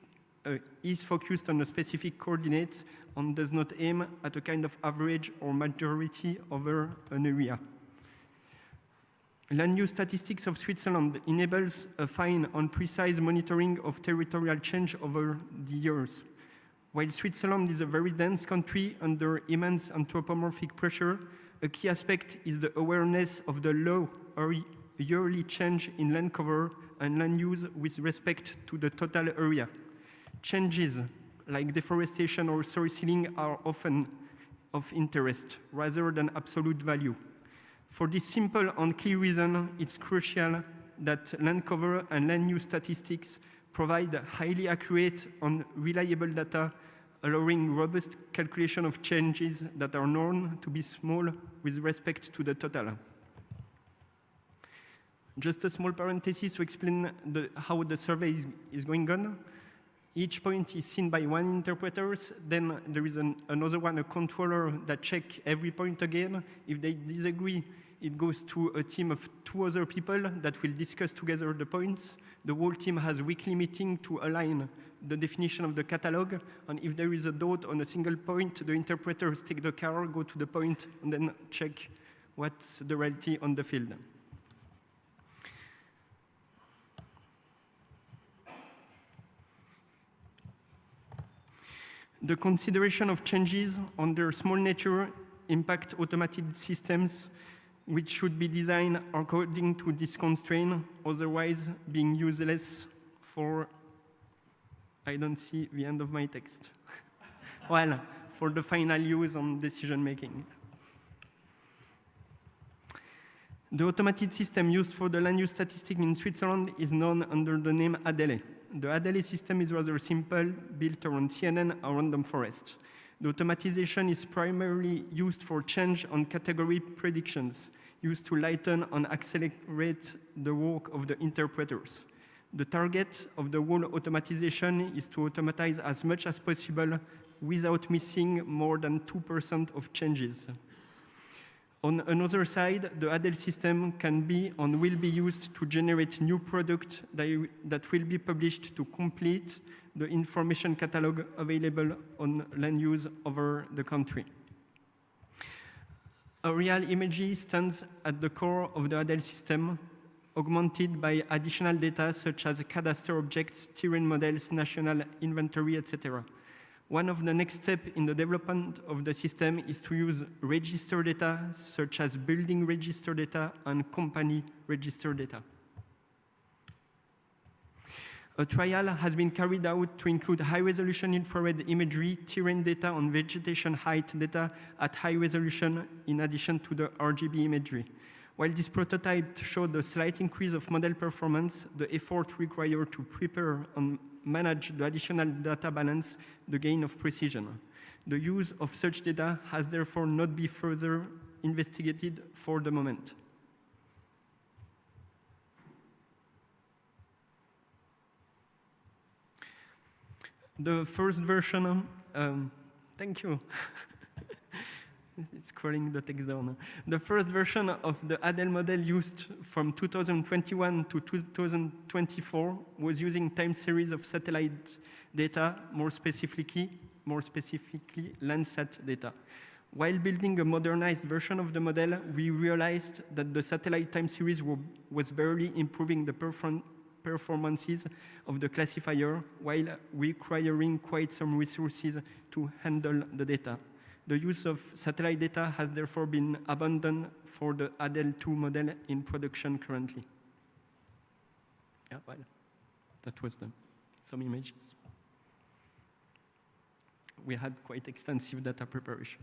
is focused on a specific coordinates and does not aim at a kind of average or majority over an area. Land use statistics of Switzerland enables a fine and precise monitoring of territorial change over the years. While Switzerland is a very dense country under immense anthropomorphic pressure, a key aspect is the awareness of the low or yearly change in land cover and land use with respect to the total area. Changes like deforestation or soil sealing are often of interest rather than absolute value. For this simple and clear reason, it's crucial that land cover and land use statistics provide highly accurate and reliable data, allowing robust calculation of changes that are known to be small with respect to the total. Just a small parenthesis to explain how the survey is going on. Each point is seen by one interpreter, then there is another one, a controller, that checks every point again. If they disagree, it goes to a team of 2 other people that will discuss together the points. The whole team has weekly meeting to align the definition of the catalog, and if there is a doubt on a single point, the interpreters take the car, go to the point, and then check what's the reality on the field. The consideration of changes on their small nature impact automated systems, which should be designed according to this constraint, otherwise being useless for, I don't see the end of my text. Well, for the final use on decision making. The automated system used for the land use statistic in Switzerland is known under the name ADELE. The ADELE system is rather simple, built around CNN or random forest. The automatization is primarily used for change on category predictions, used to lighten and accelerate the work of the interpreters. The target of the whole automatization is to automatize as much as possible without missing more than 2% of changes. On another side, the ADELE system can be and will be used to generate new products that will be published to complete the information catalog available on land use over the country. Aerial imagery stands at the core of the ADELE system, augmented by additional data such as cadastre objects, terrain models, national inventory, etc. One of the next steps in the development of the system is to use register data, such as building register data and company register data. A trial has been carried out to include high-resolution infrared imagery, terrain data, and vegetation height data at high resolution in addition to the RGB imagery. While this prototype showed a slight increase of model performance, the effort required to prepare and manage the additional data balance the gain of precision. The use of such data has therefore not been further investigated for the moment. The first version, thank you. It's scrolling the text down. The first version of the ADELE model used from 2021 to 2024 was using time series of satellite data, more specifically Landsat data. While building a modernized version of the model, we realized that the satellite time series was barely improving the performances of the classifier while requiring quite some resources to handle the data. The use of satellite data has therefore been abandoned for the ADELE 2 model in production currently. Yeah, well, that was some images. We had quite extensive data preparation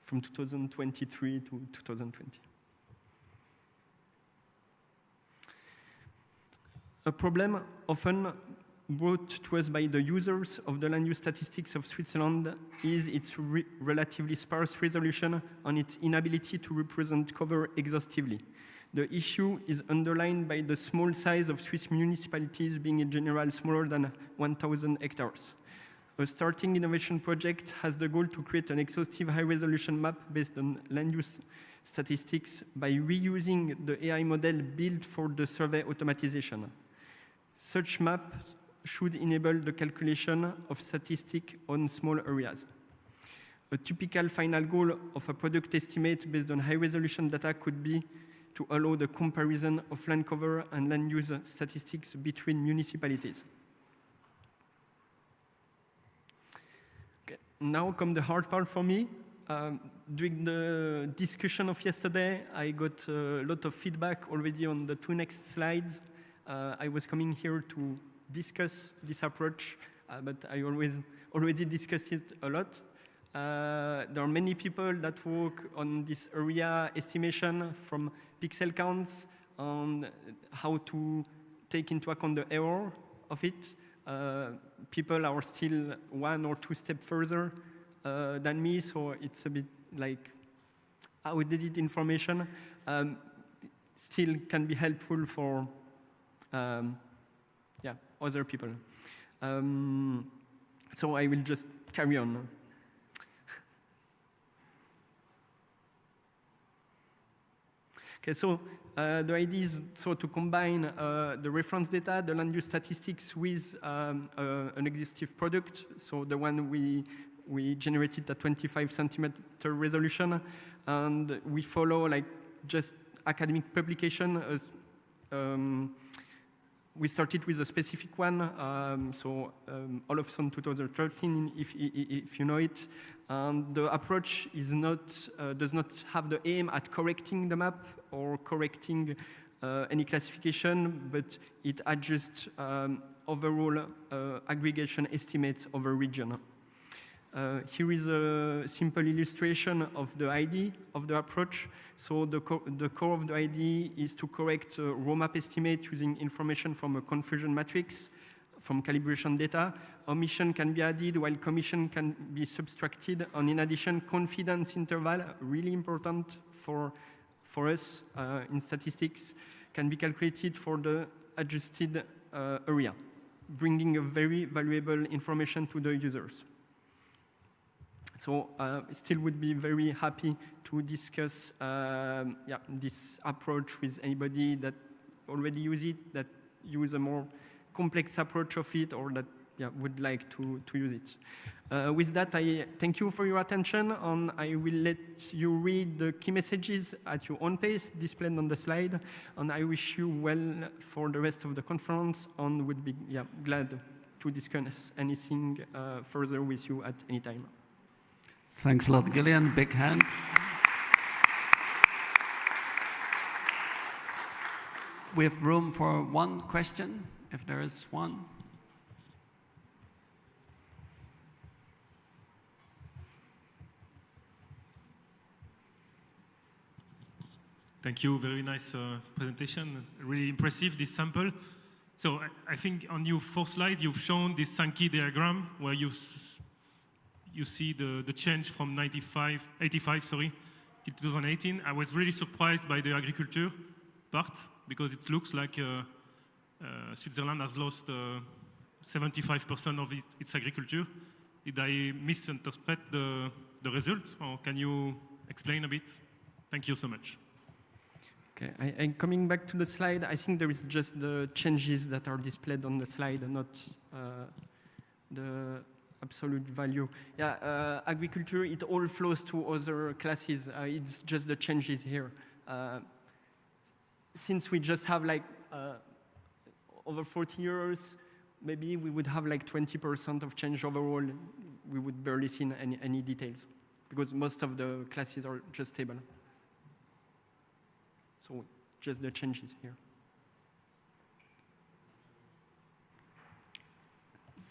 from 2023 to 2020. A problem often brought to us by the users of the land use statistics of Switzerland is its relatively sparse resolution and its inability to represent cover exhaustively. The issue is underlined by the small size of Swiss municipalities being in general smaller than 1,000 hectares. A starting innovation project has the goal to create an exhaustive high-resolution map based on land use statistics by reusing the AI model built for the survey automatization. Such maps should enable the calculation of statistics on small areas. A typical final goal of a product estimate based on high-resolution data could be to allow the comparison of land cover and land use statistics between municipalities. Okay. Now comes the hard part for me. During the discussion of yesterday, I got a lot of feedback already on the two next slides. I was coming here to discuss this approach, but I already discussed it a lot. There are many people that work on this area estimation from pixel counts on how to take into account the error of it. People are still 1 or 2 steps further than me, so it's a bit like outdated information. Still can be helpful for other people. So I will just carry on. Okay, so the idea is to combine the reference data, the land use statistics with an exhaustive product. So the one we generated at 25 centimeter resolution, and we follow like just academic publication. We started with a specific one, Olofsson 2013, if you know it. And the approach is does not have the aim at correcting the map or correcting any classification, but it adjusts overall aggregation estimates of a region. Here is a simple illustration of the ID of the approach. So the core of the ID is to correct a raw map estimate using information from a confusion matrix from calibration data. Omission can be added while commission can be subtracted. And in addition, confidence interval, really important for us in statistics, can be calculated for the adjusted area, bringing a very valuable information to the users. So still would be very happy to discuss this approach with anybody that already use it, that use a more complex approach of it, or that would like to use it. With that, I thank you for your attention, and I will let you read the key messages at your own pace displayed on the slide, and I wish you well for the rest of the conference, and would be glad to discuss anything further with you at any time. Thanks a lot, Gillian. Big hand. We have room for one question, if there is one. Thank you. Very nice presentation. Really impressive, this sample. So I think on your fourth slide, you've shown this Sankey diagram where you see the change from 85 to 2018. I was really surprised by the agriculture part, because it looks like Switzerland has lost 75% of its agriculture. Did I misinterpret the results, or can you explain a bit? Thank you so much. Okay, and coming back to the slide, I think there is just the changes that are displayed on the slide and not the absolute value. Yeah, agriculture, it all flows to other classes. It's just the changes here. Since we just have like over 40 years, maybe we would have like 20% of change overall. We would barely see any details, because most of the classes are just stable. So just the changes here.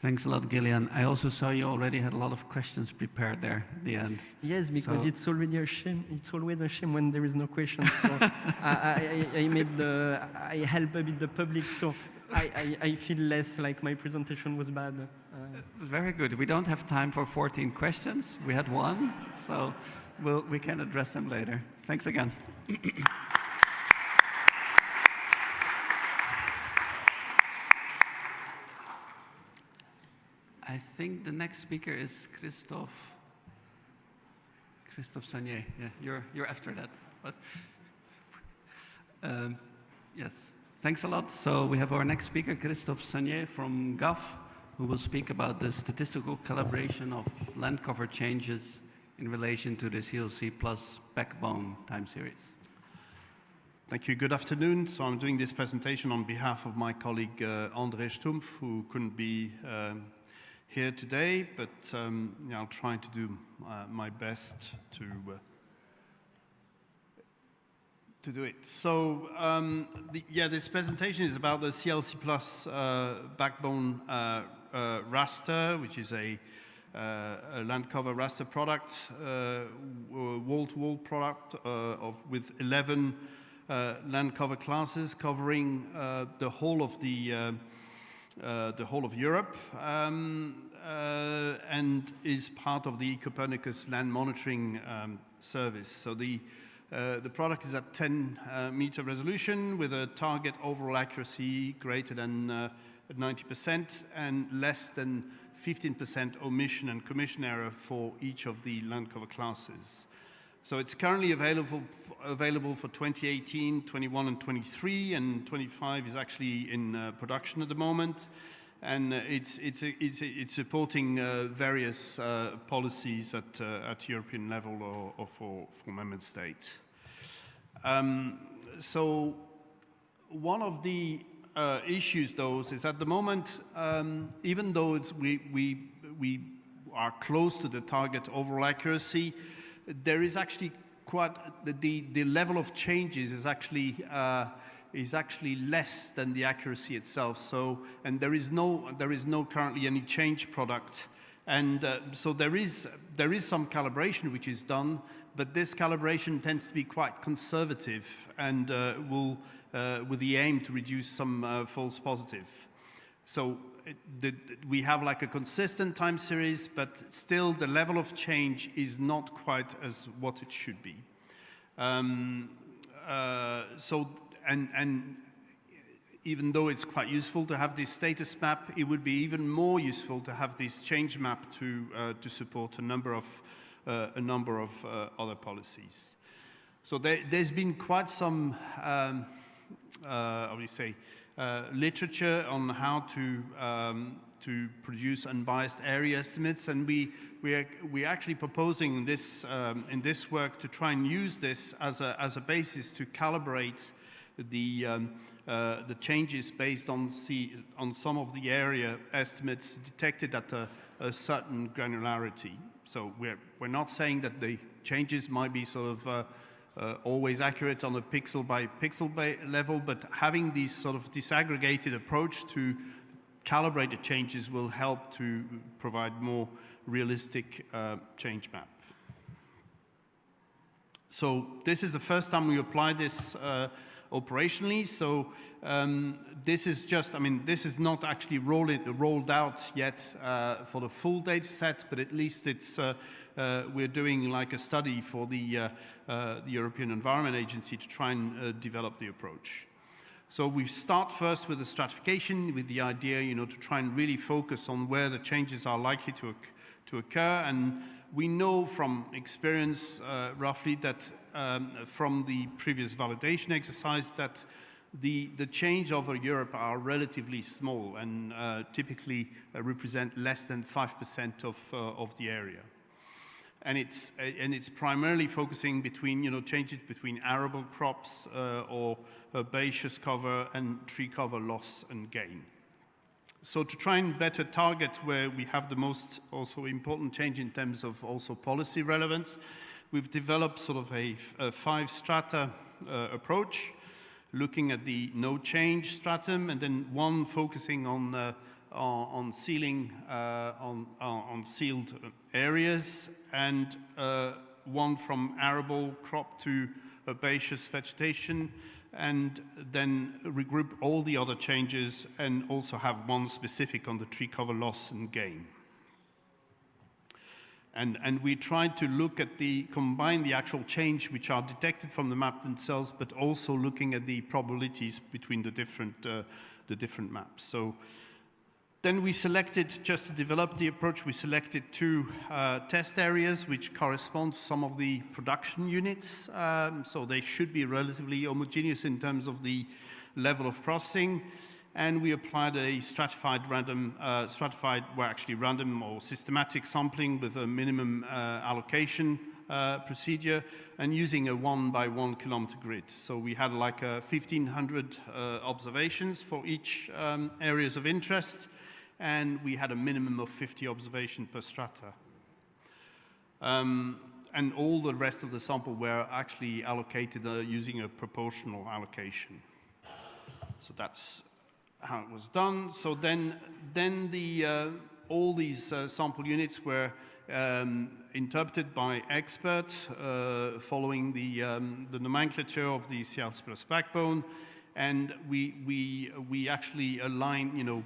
Thanks a lot, Gillian. I also saw you already had a lot of questions prepared there at the end. Yes, because it's already a shame. It's always a shame when there is no question. So I help a bit the public. So I feel less like my presentation was bad. Very good. We don't have time for 14 questions. We had one, so we can address them later. Thanks again. I think the next speaker is Christophe Sagnier. Yeah, you're after that. But yes, thanks a lot. So we have our next speaker, Christophe Sagnier from GAF, who will speak about the statistical calibration of land cover changes in relation to the CLC plus backbone time series. Thank you. Good afternoon. So I'm doing this presentation on behalf of my colleague André Stumpf, who couldn't be here today, but I'll try to do my best to do it. So this presentation is about the CLC plus backbone raster, which is a land cover raster product, wall-to-wall product with 11 land cover classes covering the whole of Europe, and is part of the Copernicus land monitoring service. So the product is at 10 meter resolution with a target overall accuracy greater than 90% and less than 15% omission and commission error for each of the land cover classes. So it's currently available for 2018, 21, and 23, and 25 is actually in production at the moment. And it's supporting various policies at European level or for member states. So one of the issues, though, is at the moment, even though we are close to the target overall accuracy, there is actually quite the level of changes is actually less than the accuracy itself. So, and there is no currently any change product, and so there is some calibration which is done, but this calibration tends to be quite conservative and will with the aim to reduce some false positive. So we have like a consistent time series, but still the level of change is not quite as what it should be. And even though it's quite useful to have this status map, it would be even more useful to have this change map to support a number of other policies. So there's been quite some, literature on how to produce unbiased area estimates, and we're actually proposing in this work to try and use this as a basis to calibrate the changes based on some of the area estimates detected at a certain granularity. So we're not saying that the changes might be sort of always accurate on a pixel by pixel level, but having this sort of disaggregated approach to calibrate the changes will help to provide more realistic change map. So this is the first time we apply this operationally. So this is just, this is not actually rolled out yet for the full data set, but at least it's we're doing like a study for the European Environment Agency to try and develop the approach. So we start first with the stratification, with the idea, to try and really focus on where the changes are likely to occur. And we know from experience roughly that from the previous validation exercise that the change over Europe are relatively small and typically represent less than 5% of the area. And it's primarily focusing between, changes between arable crops or herbaceous cover and tree cover loss and gain. So to try and better target where we have the most also important change in terms of also policy relevance, we've developed sort of a 5-strata approach, looking at the no change stratum, and then one focusing on sealing on sealed areas, and one from arable crop to herbaceous vegetation, and then regroup all the other changes and also have one specific on the tree cover loss and gain. And we tried to look at combine the actual change which are detected from the map themselves, but also looking at the probabilities between the different maps. So then we selected, just to develop the approach, we selected 2 test areas which correspond to some of the production units. So they should be relatively homogeneous in terms of the level of processing. And we applied a random or systematic sampling with a minimum allocation procedure and using a 1 by 1 kilometer grid. So we had like 1,500 observations for each areas of interest, and we had a minimum of 50 observations per strata. And all the rest of the sample were actually allocated using a proportional allocation. So that's how it was done. So then all these sample units were interpreted by experts following the nomenclature of the CL+ backbone, and we actually align,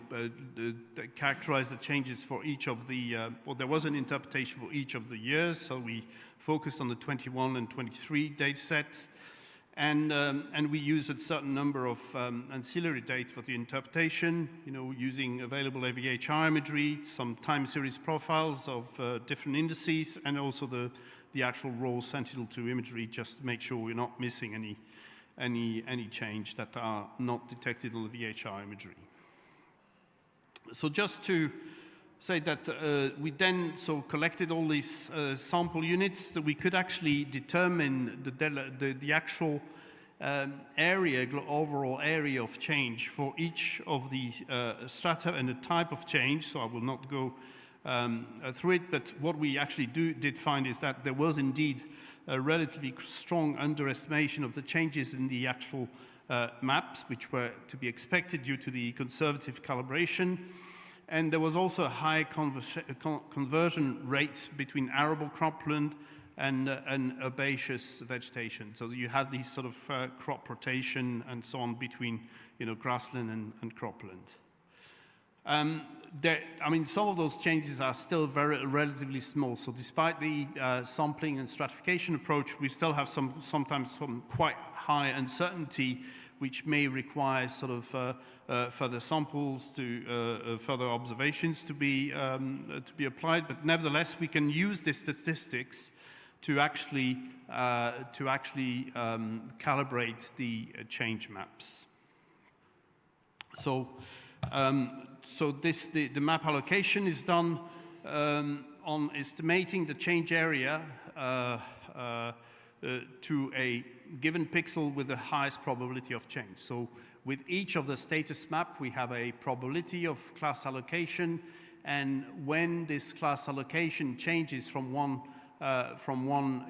characterize the changes for each of the. Well, there was an interpretation for each of the years, so we focused on the 21 and 23 data sets. And we used a certain number of ancillary data for the interpretation, using available AVHR imagery, some time series profiles of different indices, and also the actual raw sentinel-2 imagery, just to make sure we're not missing any change that are not detected on the VHR imagery. So just to say that we then collected all these sample units that we could actually determine the actual overall area of change for each of the strata and the type of change. So I will not go through it, but what we actually did find is that there was indeed a relatively strong underestimation of the changes in the actual maps, which were to be expected due to the conservative calibration. And there was also a high conversion rate between arable cropland and herbaceous vegetation. So you have these sort of crop rotation and so on between grassland and cropland. Some of those changes are still relatively small. So despite the sampling and stratification approach, we still have sometimes some quite high uncertainty, which may require sort of further samples to further observations to be applied. But nevertheless, we can use the statistics to actually calibrate the change maps. So the map allocation is done on estimating the change area to a given pixel with the highest probability of change. So with each of the status map, we have a probability of class allocation, and when this class allocation changes from one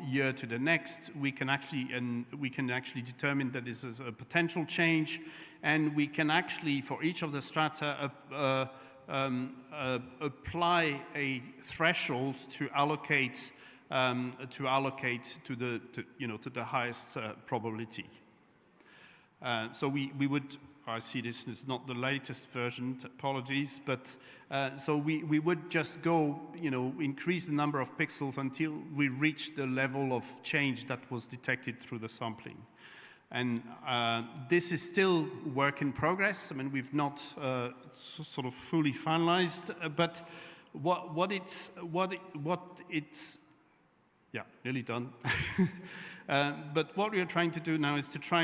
year to the next, we can actually determine that this is a potential change, and we can actually, for each of the strata, apply a threshold to allocate to the highest probability. So we would, I see this is not the latest version, apologies, but so we would just go, increase the number of pixels until we reach the level of change that was detected through the sampling. And this is still work in progress. I mean, we've not sort of fully finalized, but what it's yeah, nearly done. But what we are trying to do now is to try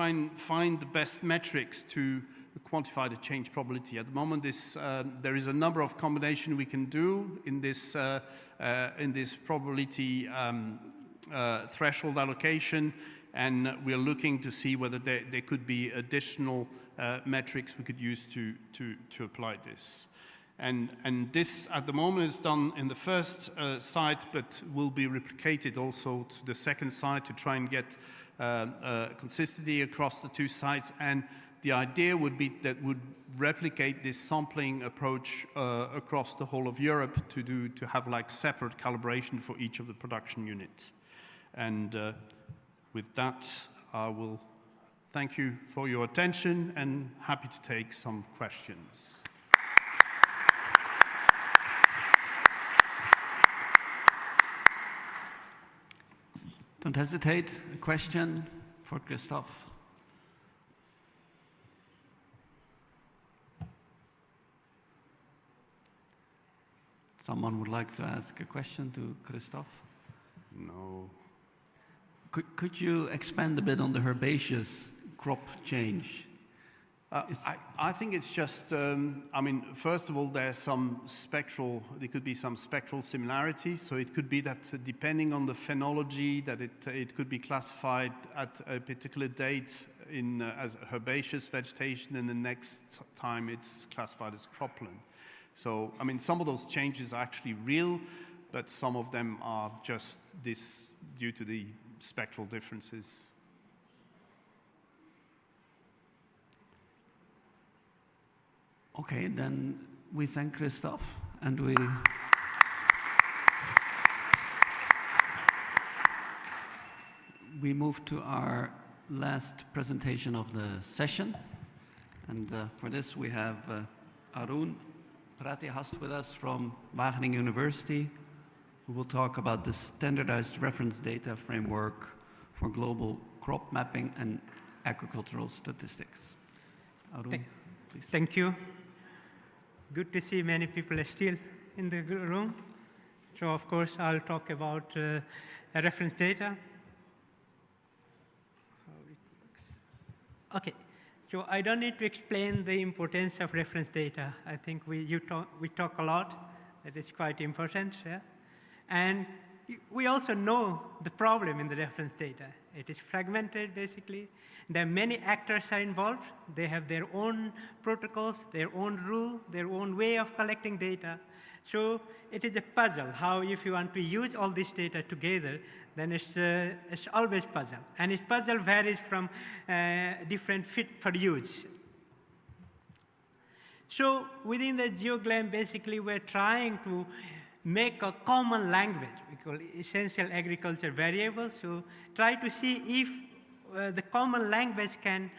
and find the best metrics to quantify the change probability. At the moment, there is a number of combinations we can do in this probability threshold allocation, and we're looking to see whether there could be additional metrics we could use to apply this. And this, at the moment, is done in the first site, but will be replicated also to the second site to try and get consistency across the two sites. And the idea would be that would replicate this sampling approach across the whole of Europe to have like separate calibration for each of the production units. And with that, I will Thank you for your attention and happy to take some questions. Don't hesitate. A question for Christophe. Someone would like to ask a question to Christophe? No. Could you expand a bit on the herbaceous crop change? I think it's just, I mean, first of all, there could be some spectral similarities. So it could be that depending on the phenology, that it could be classified at a particular date as herbaceous vegetation, and the next time it's classified as cropland. So, I mean, some of those changes are actually real, but some of them are just due to the spectral differences. Okay, then we thank Christophe, and we move to our last presentation of the session. And for this, we have Arun Pratihast with us from Wageningen University, who will talk about the standardized reference data framework for global crop mapping and agricultural statistics. Arun, please. Thank you. Good to see many people are still in the room. So, of course, I'll talk about reference data. Okay. So I don't need to explain the importance of reference data. I think we talk a lot. That is quite important. Yeah? And we also know the problem in the reference data. It is fragmented, basically. There are many actors are involved. They have their own protocols, their own rule, their own way of collecting data. So it is a puzzle. How, if you want to use all this data together, then it's always puzzle. And its puzzle varies from different fit for use. So within the GeoGLAM, basically, we're trying to make a common language. We call it essential agriculture variables. So try to see if the common language can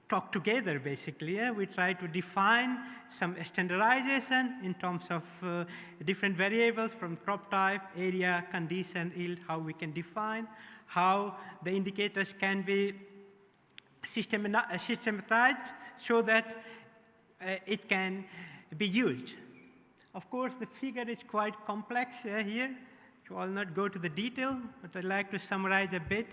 talk together, basically. Yeah? We try to define some standardization in terms of different variables from crop type, area, condition, yield, how we can define, how the indicators can be systematized so that it can be used. Of course, the figure is quite complex here, so I'll not go to the detail, but I'd like to summarize a bit.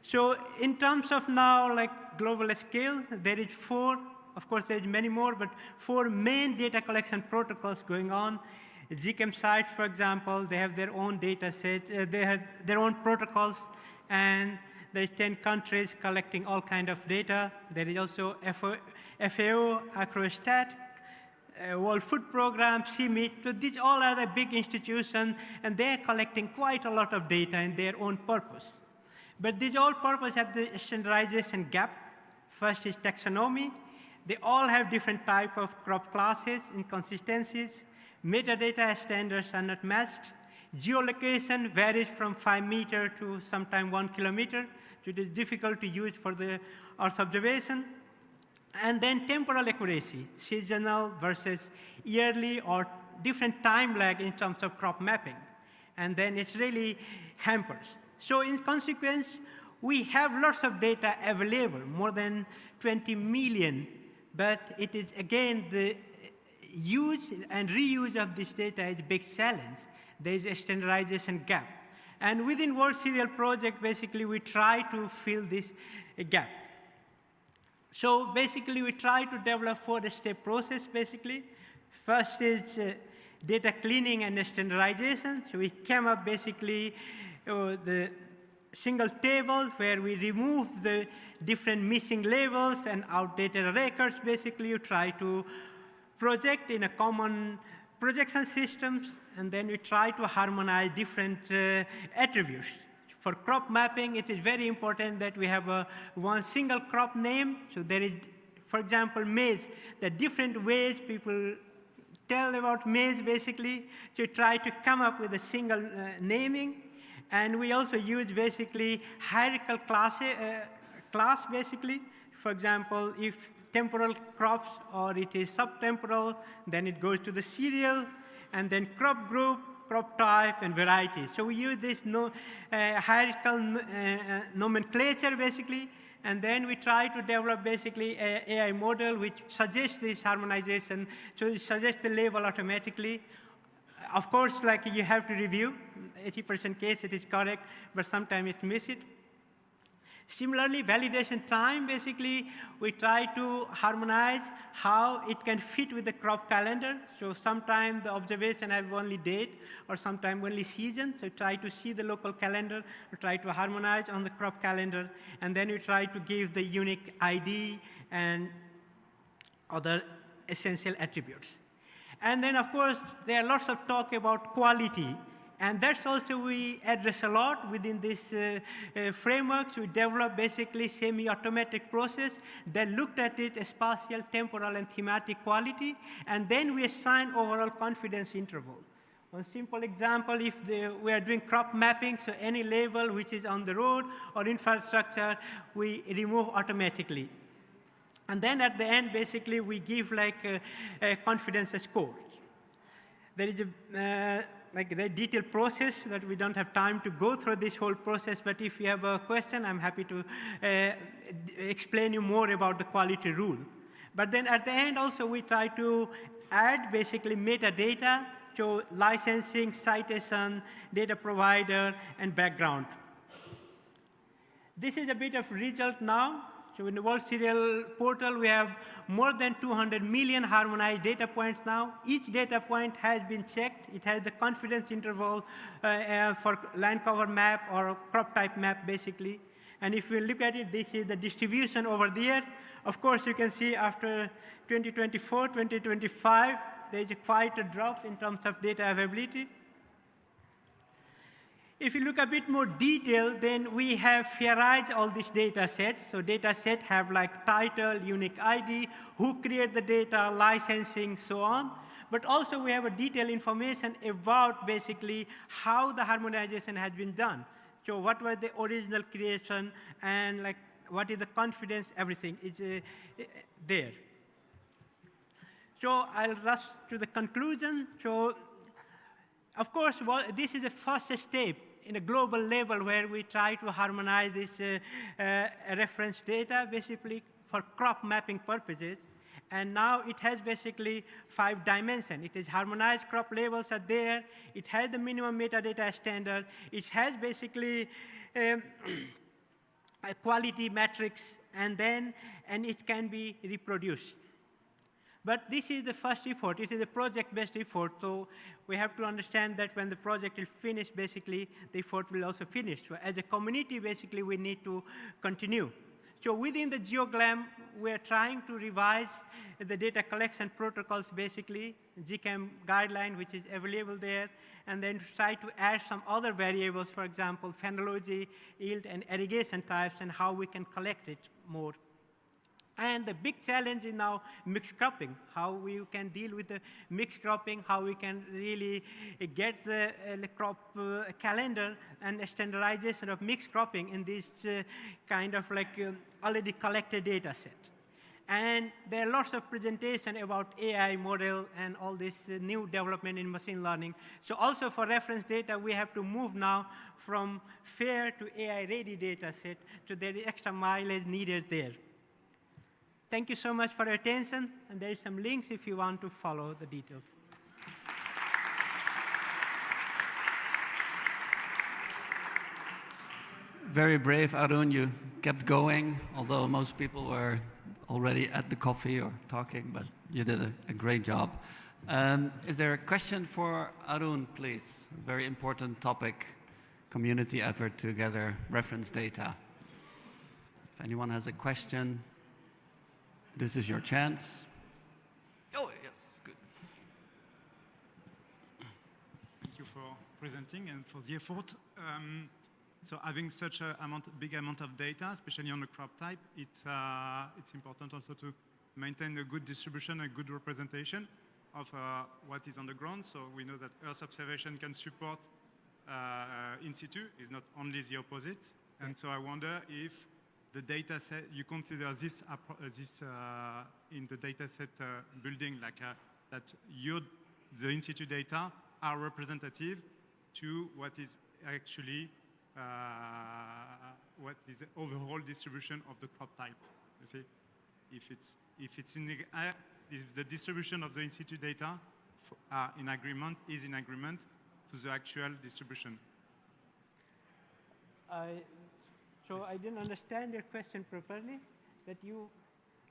So in terms of now, like global scale, there is 4, of course there is many more, but 4 main data collection protocols going on. GChem sites, for example, they have their own data set, they have their own protocols, and there's 10 countries collecting all kind of data. There is also FAO, Acrostat, World Food Program, CMIT. So these all are the big institutions, and they're collecting quite a lot of data in their own purpose. But these all purposes have the standardization gap. First is taxonomy. They all have different type of crop classes, inconsistencies. Metadata standards are not matched. Geolocation varies from 5 meters to sometimes 1 kilometer, so it is difficult to use for the Earth observation. And then temporal accuracy, seasonal versus yearly or different time lag in terms of crop mapping. And then it's really hampers. So in consequence, we have lots of data available, more than 20 million, but it is again the use and reuse of this data is a big challenge. There is a standardization gap. And within World Serial Project, basically we try to fill this gap. So basically we try to develop 4-step process basically. First is data cleaning and standardization. So we came up basically the single table where we remove the different missing labels and outdated records. Basically, you try to project in a common projection systems, and then we try to harmonize different attributes. For crop mapping, it is very important that we have one single crop name. So there is, for example, maize. The different ways people tell about maize, basically, to try to come up with a single naming. And we also use basically hierarchical class, basically. For example, if temporal crops or it is subtemporal, then it goes to the serial, and then crop group, crop type, and variety. So we use this hierarchical nomenclature, basically, and then we try to develop basically an AI model which suggests this harmonization, so it suggests the label automatically. Of course, like you have to review, 80% case it is correct, but sometimes it miss it. Similarly, validation time, basically, we try to harmonize how it can fit with the crop calendar. So sometimes the observation have only date, or sometimes only season. So try to see the local calendar, we try to harmonize on the crop calendar, and then we try to give the unique ID and other essential attributes. And then, of course, there are lots of talk about quality. And that's also we address a lot within this framework. We develop basically semi-automatic process that looked at it as spatial, temporal, and thematic quality, and then we assign overall confidence interval. One simple example, if we are doing crop mapping, so any label which is on the road or infrastructure, we remove automatically. And then at the end, basically, we give like a confidence score. There is a like the detailed process that we don't have time to go through this whole process, but if you have a question, I'm happy to explain you more about the quality rule. But then at the end also we try to add basically metadata to licensing, citation, data provider, and background. This is a bit of result now. So in the World Serial Portal, we have more than 200 million harmonized data points now. Each data point has been checked. It has the confidence interval for land cover map or crop type map, basically. And if we look at it, this is the distribution over there. Of course, you can see after 2024, 2025, there's quite a drop in terms of data availability. If you look a bit more detail, then we have fairized all these data sets. So data set have like title, unique ID, who create the data, licensing, so on. But also we have a detailed information about basically how the harmonization has been done. So what was the original creation and like what is the confidence, everything is there. So I'll rush to the conclusion. So of course, this is the first step in a global level where we try to harmonize this reference data basically for crop mapping purposes. And now it has basically 5 dimensions. It is harmonized crop labels are there. It has the minimum metadata standard. It has basically a quality matrix, and it can be reproduced. But this is the first effort. It is a project-based effort, so we have to understand that when the project is finished, basically, the effort will also finish. So as a community, basically, we need to continue. So within the GeoGLAM, we are trying to revise the data collection protocols, basically, GCAM guideline, which is available there, and then try to add some other variables, for example, phenology, yield, and irrigation types, and how we can collect it more. And the big challenge is now mixed cropping, how we can deal with the mixed cropping, how we can really get the crop calendar and standardization of mixed cropping in this kind of like already collected data set. And there are lots of presentation about AI model and all this new development in machine learning. So also for reference data, we have to move now from fair to AI-ready data set, so there is extra mileage needed there. Thank you so much for your attention, and there is some links if you want to follow the details. Very brave, Arun. You kept going, although most people were already at the coffee or talking, but you did a great job. Is there a question for Arun, please? Very important topic, community effort to gather reference data. If anyone has a question, this is your chance. Oh, yes, good. Thank you for presenting and for the effort. So having such a big amount of data, especially on the crop type, it's important also to maintain a good distribution, a good representation of what is on the ground. So we know that Earth observation can support in situ, is not only the opposite. And so I wonder if the data set, you consider this, in the data set building, like that the in situ data are representative to what is actually what is the overall distribution of the crop type. You see, if the distribution of the in situ data is in agreement to the actual distribution. So I didn't understand your question properly. Can you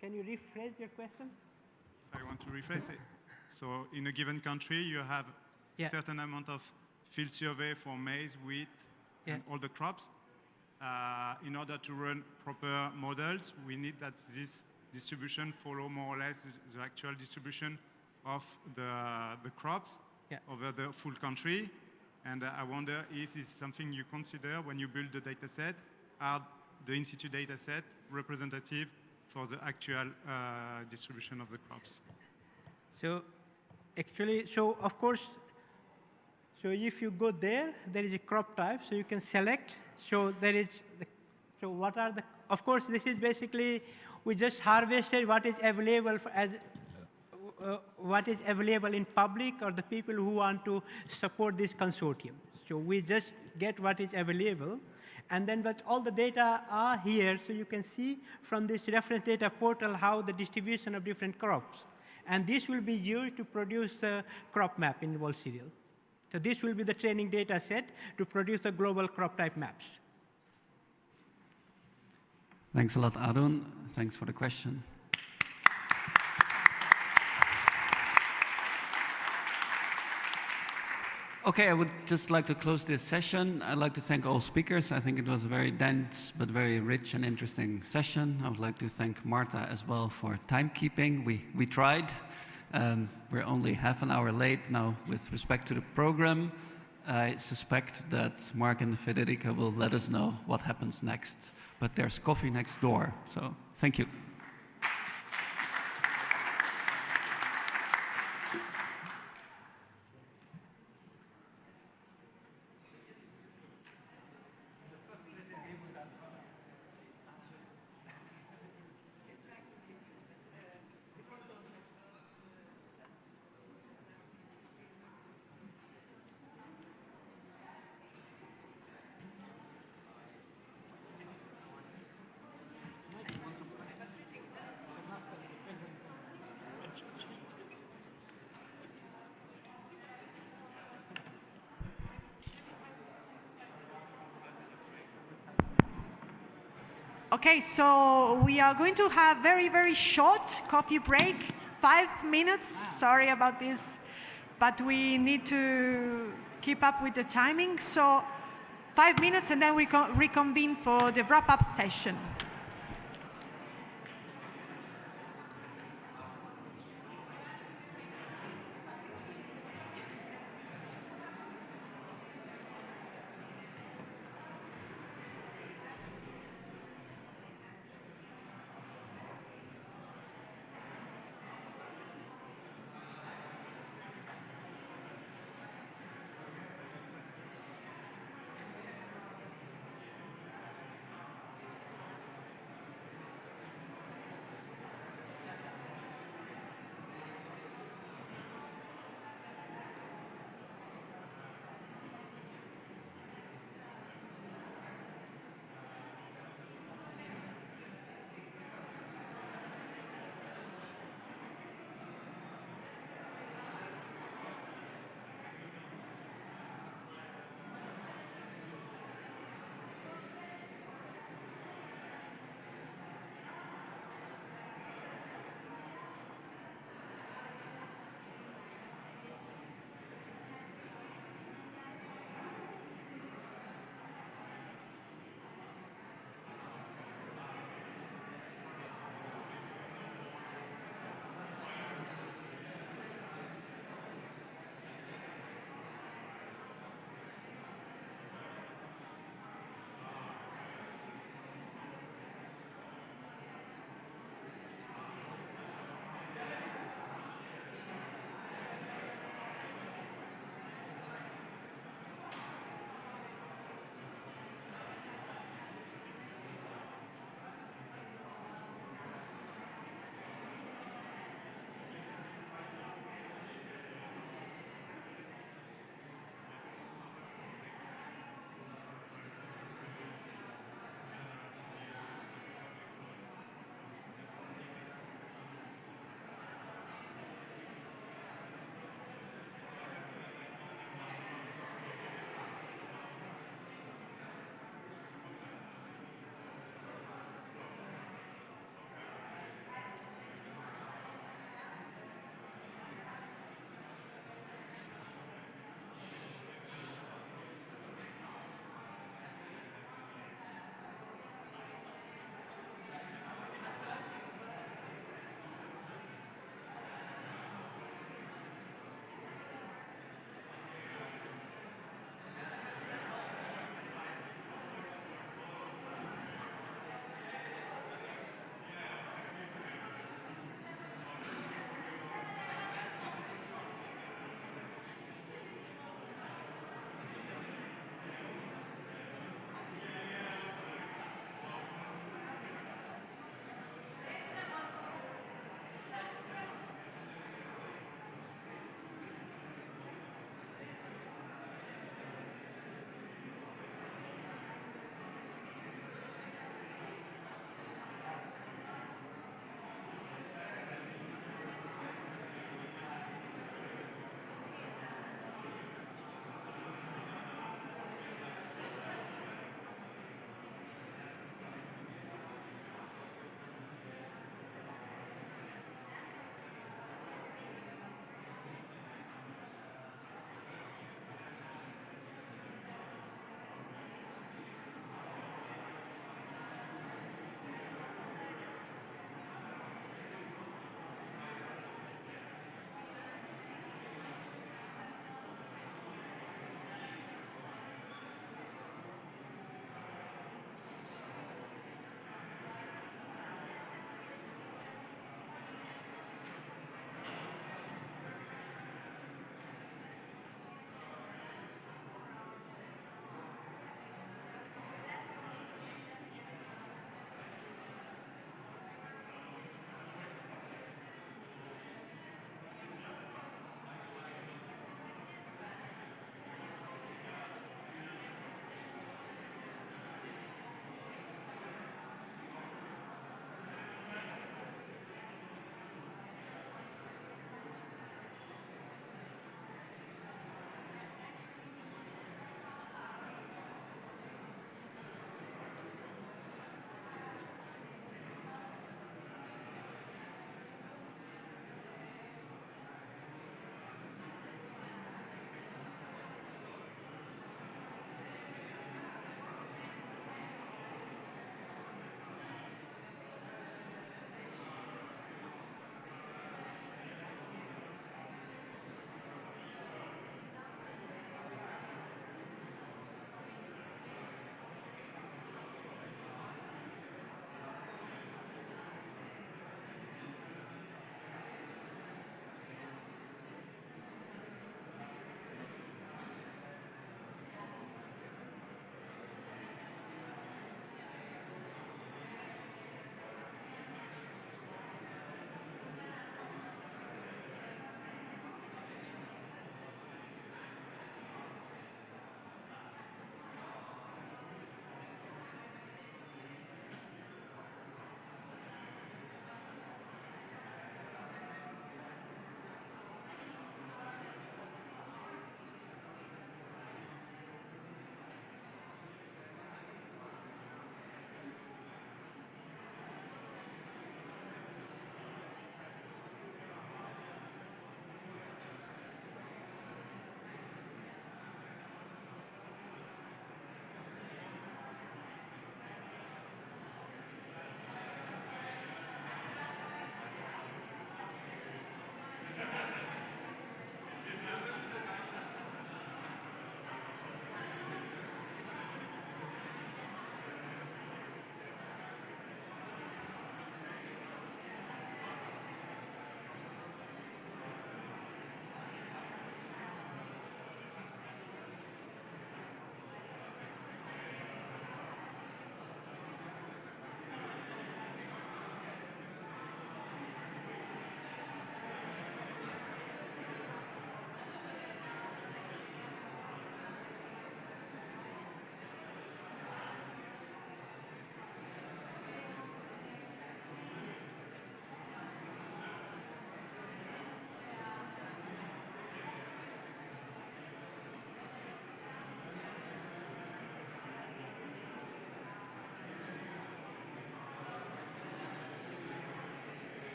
rephrase your question? If I want to rephrase it. So in a given country, you have a certain amount of field survey for maize, wheat, and all the crops. In order to run proper models, we need that this distribution follow more or less the actual distribution of the crops over the full country. And I wonder if it's something you consider when you build the data set. Are the in situ data set representative for the actual distribution of the crops? So actually, so of course, so if you go there is a crop type, so you can select. So there is, so what are the, of course, this is basically, we just harvested what is available what is available in public or the people who want to support this consortium. So we just get what is available. And then but all the data are here, so you can see from this reference data portal how the distribution of different crops. And this will be used to produce the crop map in world cereal. So this will be the training data set to produce the global crop type maps. Thanks a lot, Arun. Thanks for the question. Okay, I would just like to close this session. I'd like to thank all speakers. I think it was a very dense but very rich and interesting session. I would like to thank Marta as well for timekeeping. We tried. We're only half an hour late now with respect to the program. I suspect that Mark and Federica will let us know what happens next. But there's coffee next door, so thank you. Okay, so we are going to have very, very short coffee break, 5 minutes. Sorry about this, but we need to keep up with the timing. So 5 minutes and then we reconvene for the wrap-up session.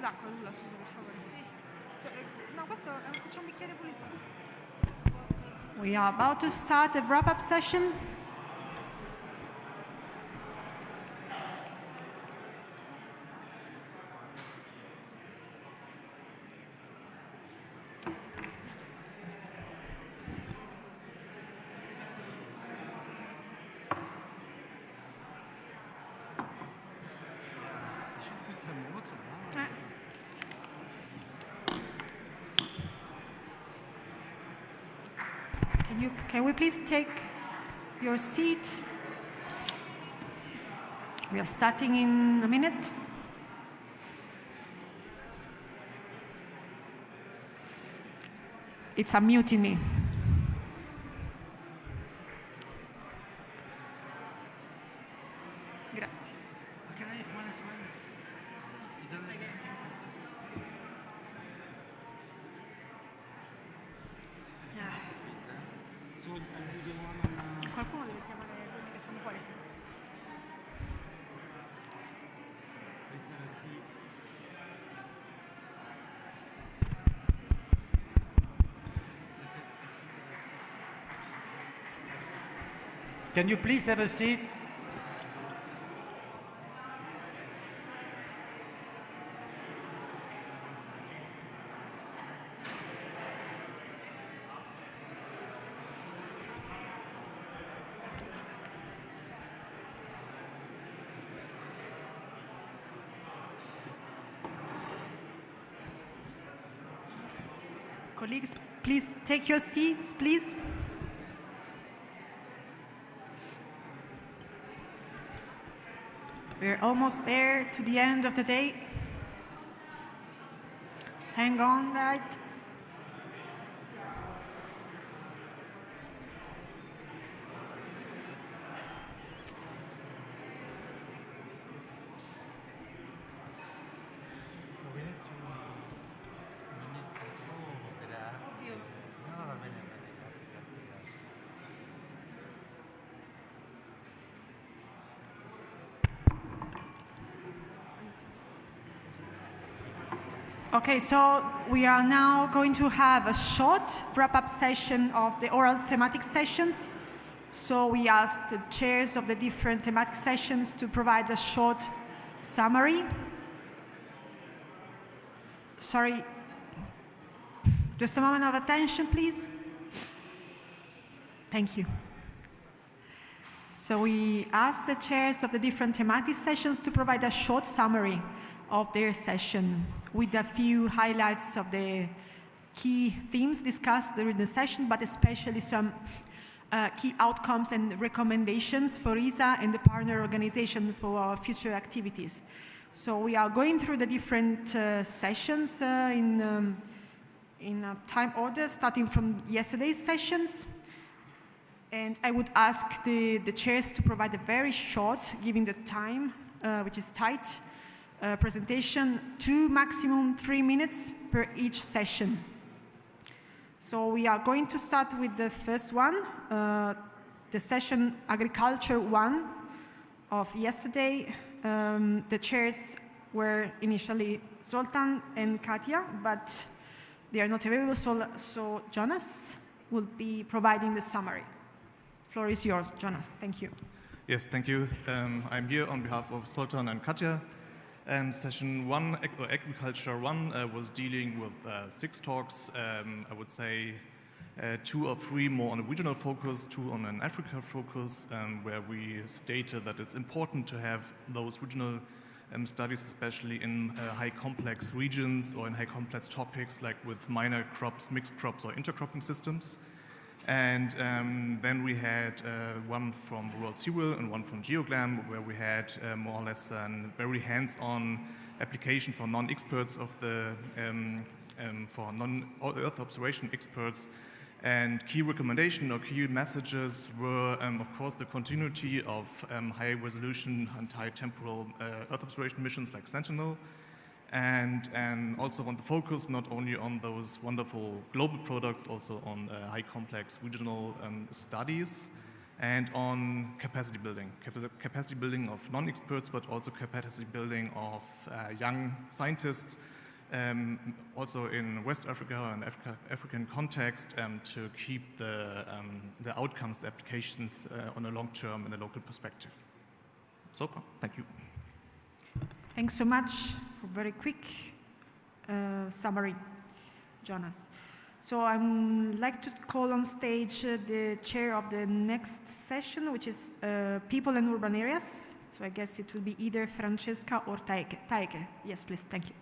d'acqua, Lula, scusa, per favore. Sì. No, questo è se c'è un bicchiere pulito. We are about to start a wrap-up session. Can we please take your seat? We are starting in a minute. It's a mutiny. Grazie. Qualcuno deve chiamare quelli che sono fuori. Can you please have a seat? Colleagues, please take your seats, please. We're almost there to the end of the day. Hang on, right? Okay, so we are now going to have a short wrap-up session of the oral thematic sessions. So we asked the chairs of the different thematic sessions to provide a short summary. Sorry, just a moment of attention, please. Thank you. So we asked the chairs of the different thematic sessions to provide a short summary of their session with a few highlights of the key themes discussed during the session, but especially some key outcomes and recommendations for ESA and the partner organization for our future activities. So we are going through the different sessions in a time order, starting from yesterday's sessions. And I would ask the chairs to provide a very short, given the time, which is tight, presentation, 2, maximum 3 minutes per each session. So we are going to start with the first one, the session Agriculture 1 of yesterday. The chairs were initially Zoltan and Katja, but they are not available, so Jonas will be providing the summary. The floor is yours, Jonas. Thank you. Yes, thank you. I'm here on behalf of Zoltan and Katja. Session 1, Agriculture 1, was dealing with 6 talks. I would say 2 or 3 more on a regional focus, 2 on an Africa focus, where we stated that it's important to have those regional studies, especially in high complex regions or in high complex topics like with minor crops, mixed crops or intercropping systems. And then we had one from World Cereal and one from GeoGlam, where we had more or less a very hands-on application for non-experts of the for non-Earth observation experts. And key recommendation or key messages were, of course, the continuity of high-resolution and high-temporal Earth observation missions like Sentinel, and also on the focus not only on those wonderful global products, also on high complex regional studies. and on capacity building. Capacity building of non-experts, but also capacity building of young scientists, also in West Africa and African context, to keep the outcomes, the applications on a long term in a local perspective. So, thank you. Thanks so much for very quick summary, Jonas. So I'd like to call on stage the chair of the next session, which is People and Urban Areas. So I guess it will be either Francesca or Taike. Taike, yes, please, thank you.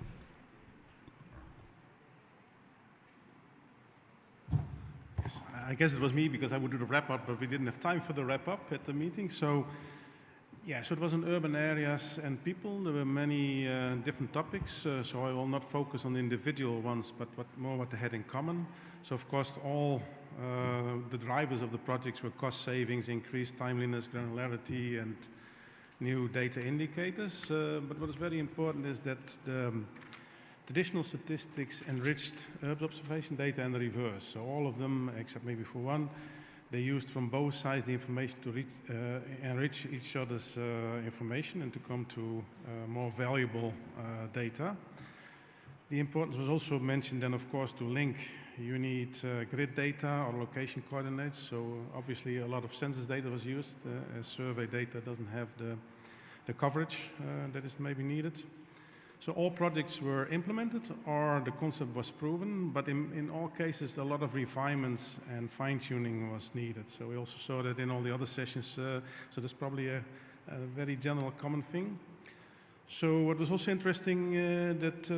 Yes, I guess it was me because I would do the wrap-up, but we didn't have time for the wrap-up at the meeting. So, yeah, so it was on urban areas and people. There were many different topics, so I will not focus on the individual ones, but more what they had in common. So, of course, all the drivers of the projects were cost savings, increased timeliness, granularity, and new data indicators. But what is very important is that the traditional statistics enriched urban observation data and the reverse. So all of them, except maybe for one, they used from both sides the information to enrich each other's information and to come to more valuable data. The importance was also mentioned then, of course, to link. You need grid data or location coordinates. So obviously a lot of census data was used as survey data doesn't have the coverage that is maybe needed. So all projects were implemented or the concept was proven, but in all cases a lot of refinements and fine-tuning was needed. So we also saw that in all the other sessions, so there's probably a very general common thing. So what was also interesting that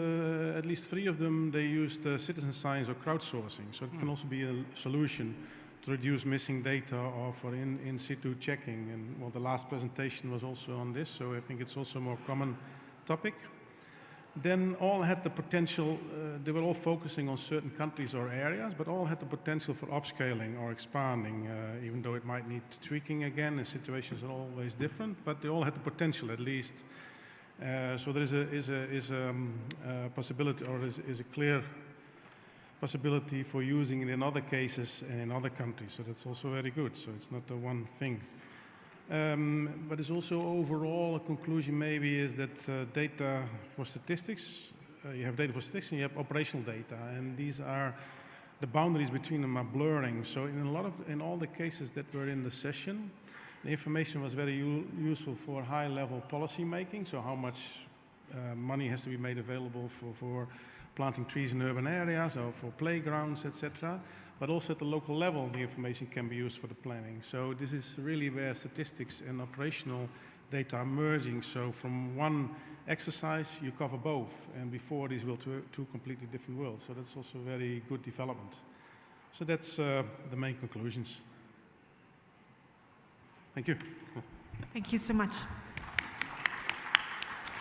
at least 3 of them, they used citizen science or crowdsourcing. So it can also be a solution to reduce missing data or for in situ checking. And well, the last presentation was also on this, so I think it's also a more common topic. Then all had the potential, they were all focusing on certain countries or areas, but all had the potential for upscaling or expanding, even though it might need tweaking again, and situations are always different, but they all had the potential at least. So there is a possibility, or is a clear possibility for using it in other cases and in other countries, so that's also very good, so it's not the one thing. But it's also overall a conclusion maybe is that data for statistics, you have data for statistics and you have operational data, and these are, the boundaries between them are blurring. So in all the cases that were in the session, the information was very useful for high-level policy making, so how much money has to be made available for planting trees in urban areas or for playgrounds, etc. But also at the local level, the information can be used for the planning. So this is really where statistics and operational data are merging. So from one exercise, you cover both. And before, these were two completely different worlds. So that's also a very good development. So that's the main conclusions. Thank you. Thank you so much.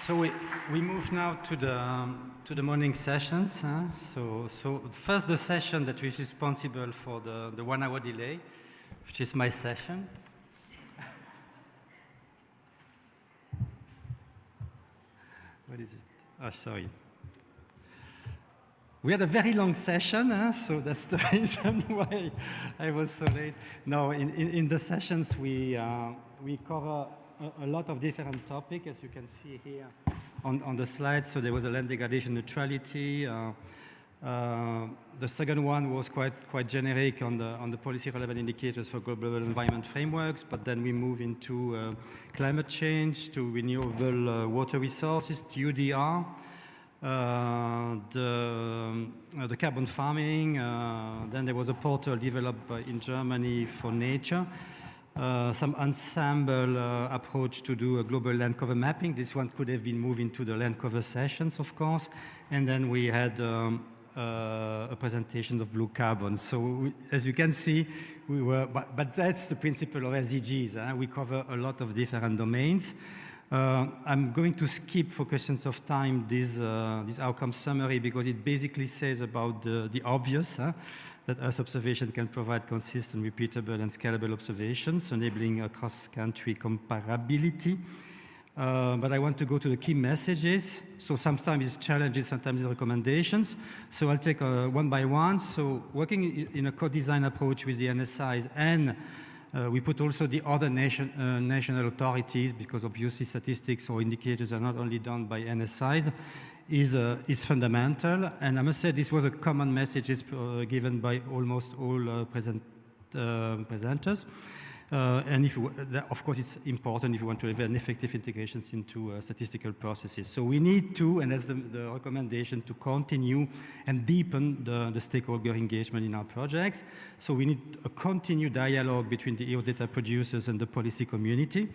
So we move now to the morning sessions. So first the session that is responsible for the 1 hour delay, which is my session. What is it? Oh, sorry. We had a very long session, so that's the reason why I was so late. No, in the sessions we cover a lot of different topics, as you can see here on the slides. So there was a land degradation neutrality. The second one was quite generic on the policy relevant indicators for global environment frameworks, but then we move into climate change, to renewable water resources, to UDR, the carbon farming. Then there was a portal developed in Germany for nature. Some ensemble approach to do a global land cover mapping. This one could have been moved into the land cover sessions, of course. And then we had a presentation of blue carbon. So as you can see, we were, but that's the principle of SDGs. We cover a lot of different domains. I'm going to skip, for questions of time, this outcome summary, because it basically says about the obvious, that Earth observation can provide consistent, repeatable, and scalable observations, enabling cross-country comparability. But I want to go to the key messages. So sometimes it's challenges, sometimes it's recommendations. So I'll take one by one. So working in a co-design approach with the NSIs and We put also the other national authorities, because obviously statistics or indicators are not only done by NSIs, is fundamental. And I must say this was a common message given by almost all presenters. And of course, it's important if you want to have an effective integrations into statistical processes. So we need to, and that's the recommendation, to continue and deepen the stakeholder engagement in our projects. So we need a continued dialogue between the EU data producers and the policy community,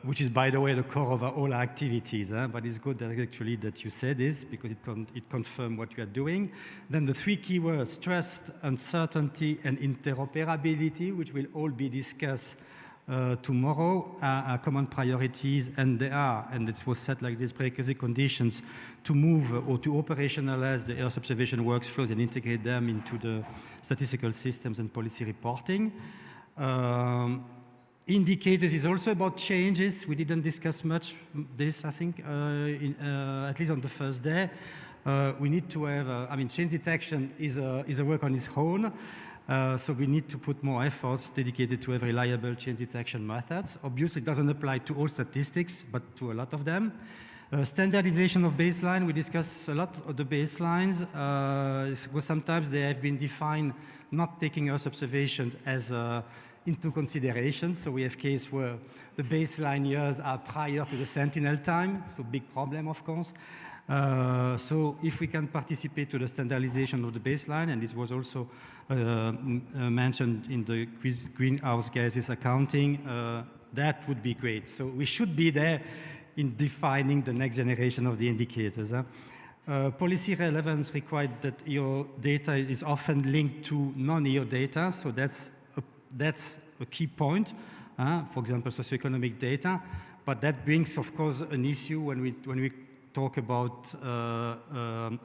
which is, by the way, the core of all our activities. But it's good that actually that you said this, because it confirms what we are doing. Then the three keywords: trust, uncertainty, and interoperability, which will all be discussed tomorrow, are common priorities, and they are, and it was set like this, prerequisite conditions to move or to operationalize the Earth observation workflows and integrate them into the statistical systems and policy reporting. Indicators is also about changes. We didn't discuss much this, I think, at least on the first day. We need to have, change detection is a work on its own. So we need to put more efforts dedicated to have reliable change detection methods. Obviously, it doesn't apply to all statistics, but to a lot of them. Standardization of baseline, we discuss a lot of the baselines, because sometimes they have been defined not taking Earth observation as into consideration. So we have cases where the baseline years are prior to the Sentinel time, so big problem, of course. So if we can participate to the standardization of the baseline, and this was also mentioned in the greenhouse gases accounting, that would be great. So we should be there in defining the next generation of the indicators. Policy relevance required that EO data is often linked to non-EO data, so that's a key point, for example, socioeconomic data. But that brings, of course, an issue when we talk about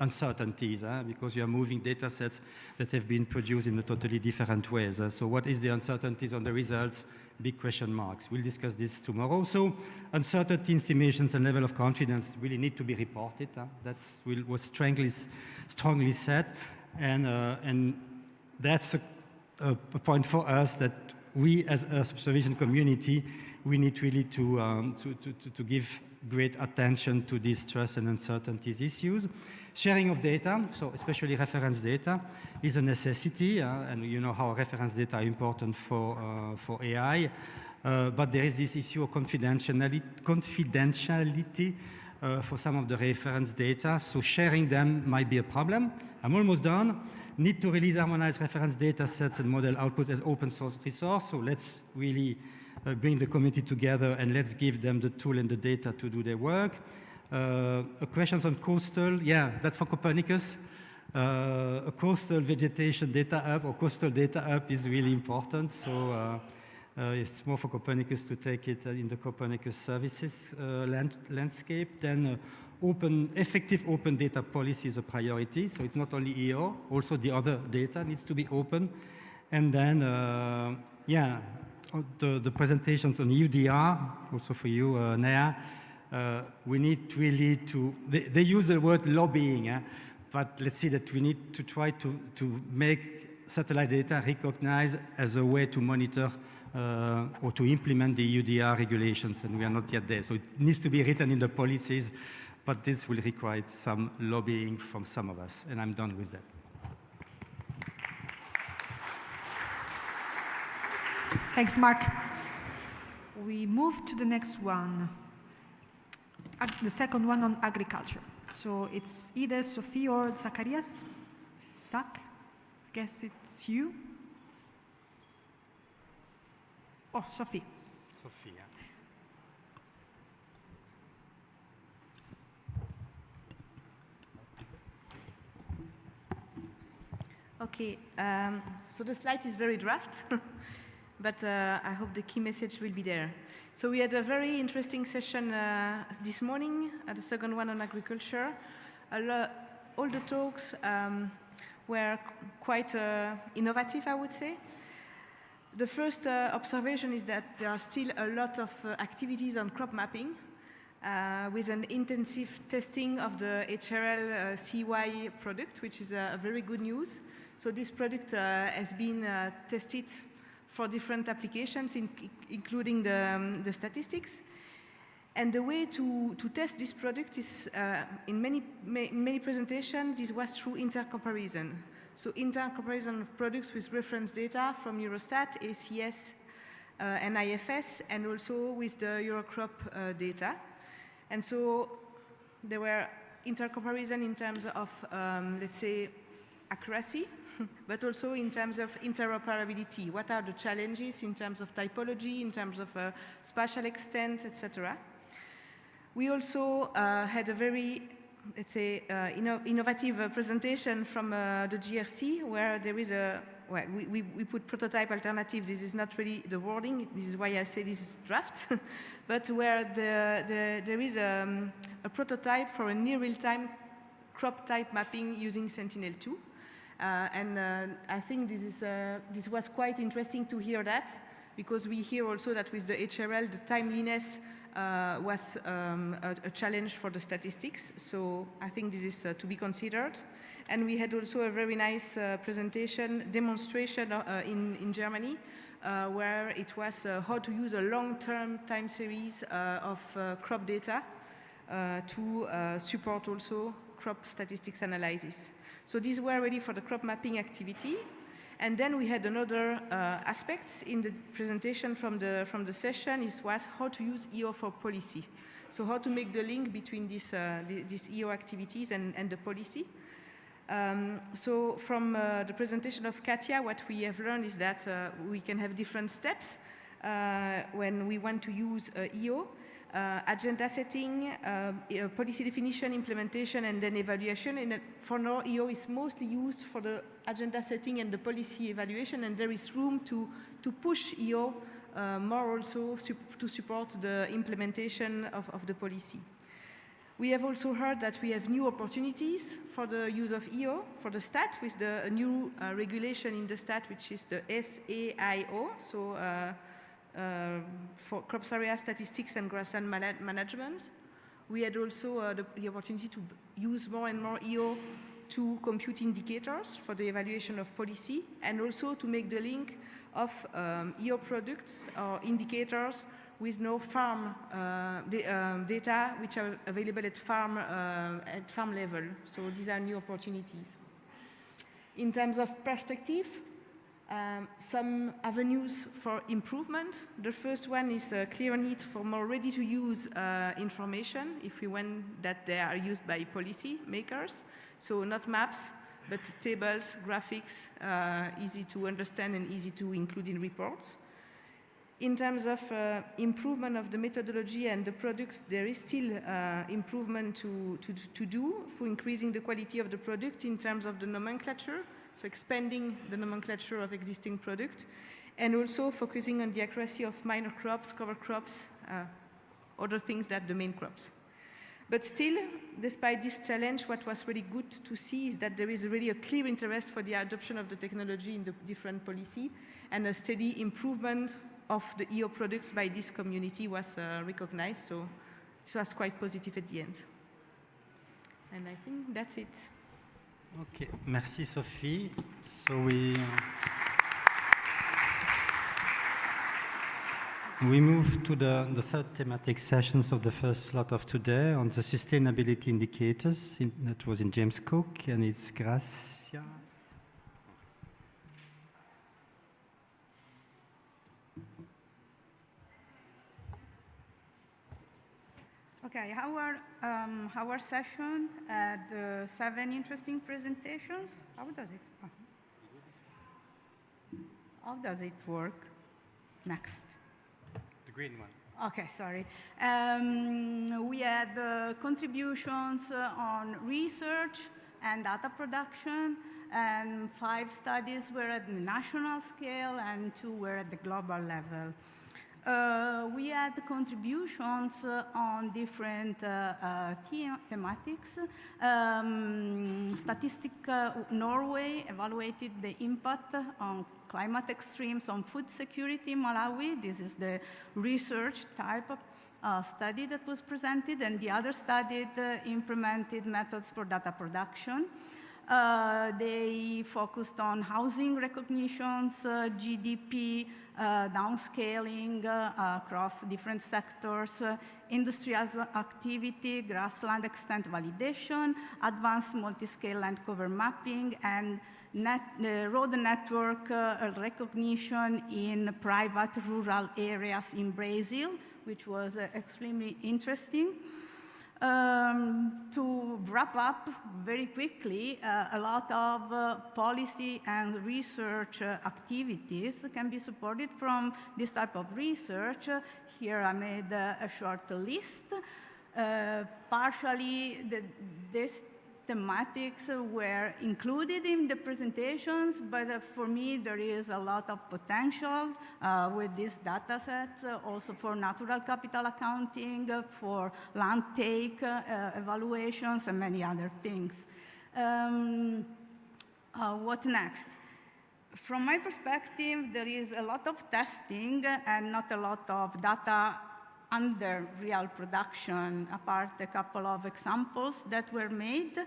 uncertainties, because you are moving data sets that have been produced in a totally different ways. So what is the uncertainties on the results? Big question marks. We'll discuss this tomorrow. So uncertainty estimations and level of confidence really need to be reported. That was strongly set. And that's a point for us that we as a observation community, we need really to give great attention to these trust and uncertainties issues. Sharing of data, so especially reference data, is a necessity, and you know how reference data are important for AI. But there is this issue of confidentiality for some of the reference data, so sharing them might be a problem. I'm almost done. Need to release harmonized reference data sets and model output as open source resource. So let's really bring the community together and let's give them the tool and the data to do their work. Questions on coastal, yeah, that's for Copernicus. A coastal vegetation data hub or coastal data hub is really important. So it's more for Copernicus to take it in the Copernicus services landscape. Then effective open data policy is a priority. So it's not only EO, also the other data needs to be open. And then, the presentations on UDR, also for you, Nea, we need really to, they use the word lobbying, but let's see that we need to try to make satellite data recognized as a way to monitor or to implement the UDR regulations, and we are not yet there. So it needs to be written in the policies, but this will require some lobbying from some of us, and I'm done with that. Thanks, Mark. We move to the next one, the second one on agriculture. So it's either Sophie or Zacharias. Zach, I guess it's you. Oh, Sophie. Sophia. Okay, so the slide is very draft, but I hope the key message will be there. So we had a very interesting session this morning, the second one on agriculture. All the talks were quite innovative, I would say. The first observation is that there are still a lot of activities on crop mapping with an intensive testing of the HRL CY product, which is a very good news. So this product has been tested for different applications, including the statistics. And the way to test this product is, in many presentations, this was through intercomparison. So intercomparison of products with reference data from Eurostat, ACS, and IFS, and also with the Eurocrop data. And so there were intercomparison in terms of, let's say, accuracy, but also in terms of interoperability. What are the challenges in terms of typology, in terms of spatial extent, etc. We also had a very, let's say, innovative presentation from the GRC, where there is a, well, we put prototype alternative. This is not really the wording. This is why I say this is draft. But where there is a prototype for a near real-time crop type mapping using Sentinel-2. I think this was quite interesting to hear that, because we hear also that with the HRL, the timeliness was a challenge for the statistics. So I think this is to be considered. And we had also a very nice demonstration in Germany, where it was how to use a long-term time series of crop data to support also crop statistics analysis. So these were ready for the crop mapping activity. And then we had another aspect in the presentation from the session. It was how to use EO for policy. So how to make the link between these EO activities and the policy. So from the presentation of Katja, what we have learned is that we can have different steps when we want to use EO. Agenda setting, policy definition, implementation, and then evaluation. And for now, EO is mostly used for the agenda setting and the policy evaluation, and there is room to push EO more also to support the implementation of the policy. We have also heard that we have new opportunities for the use of EO for the stat with the new regulation in the stat, which is the SAIO, so for crops area statistics and grassland management. We had also the opportunity to use more and more EO to compute indicators for the evaluation of policy, and also to make the link of EO products or indicators with no farm data which are available at farm level. So these are new opportunities. In terms of perspective, some avenues for improvement. The first one is a clear need for more ready-to-use information, if we want that they are used by policy makers. So not maps, but tables, graphics, easy to understand and easy to include in reports. In terms of improvement of the methodology and the products, there is still improvement to do for increasing the quality of the product in terms of the nomenclature, so expanding the nomenclature of existing products, and also focusing on the accuracy of minor crops, cover crops, other things than the main crops. But still, despite this challenge, what was really good to see is that there is really a clear interest for the adoption of the technology in the different policy, and a steady improvement of the EO products by this community was recognized. So this was quite positive at the end. And I think that's it. Okay, merci Sophie. So we move to the third thematic sessions of the first slot of today on the sustainability indicators. That was in James Cook, and it's Gracia. Okay, our session had 7 interesting presentations. How does it? How does it work? Next. The green one. Okay, sorry. We had contributions on research and data production, and 5 studies were at the national scale and 2 were at the global level. We had contributions on different thematics. Norway evaluated the impact on climate extremes on food security in Malawi. This is the research type of study that was presented, and the other study implemented methods for data production. They focused on housing recognitions, GDP, downscaling across different sectors, industrial activity, grassland extent validation, advanced multi-scale land cover mapping, and road network recognition in private rural areas in Brazil, which was extremely interesting. To wrap up very quickly, a lot of policy and research activities can be supported from this type of research. Here I made a short list. Partially, these thematics were included in the presentations, but for me, there is a lot of potential with these data sets, also for natural capital accounting, for land take evaluations, and many other things. What next? From my perspective, there is a lot of testing and not a lot of data under real production, apart a couple of examples that were made.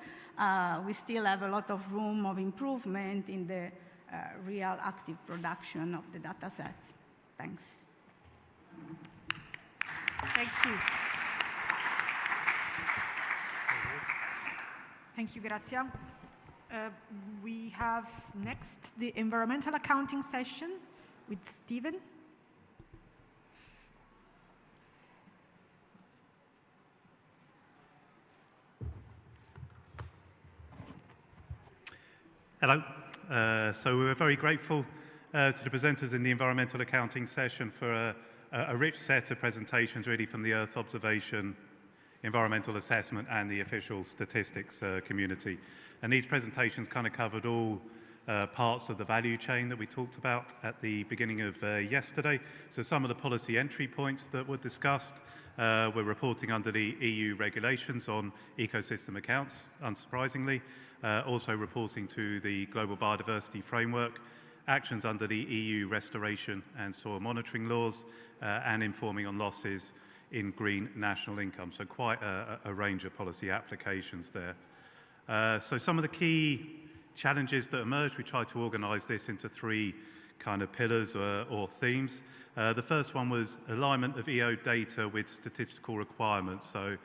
We still have a lot of room of improvement in the real active production of the data sets. Thanks. Thank you. Thank you, Grazia. We have next the environmental accounting session with Stephen. Hello. So we were very grateful to the presenters in the environmental accounting session for a rich set of presentations really from the Earth observation, environmental assessment and the official statistics community. And these presentations kind of covered all parts of the value chain that we talked about at the beginning of yesterday. So some of the policy entry points that were discussed were reporting under the EU regulations on ecosystem accounts, unsurprisingly. Also reporting to the Global Biodiversity Framework, actions under the EU restoration and soil monitoring laws, and informing on losses in green national income. So quite a range of policy applications there. So some of the key challenges that emerged, we tried to organize this into three kind of pillars or themes. The first one was alignment of EO data with statistical requirements. So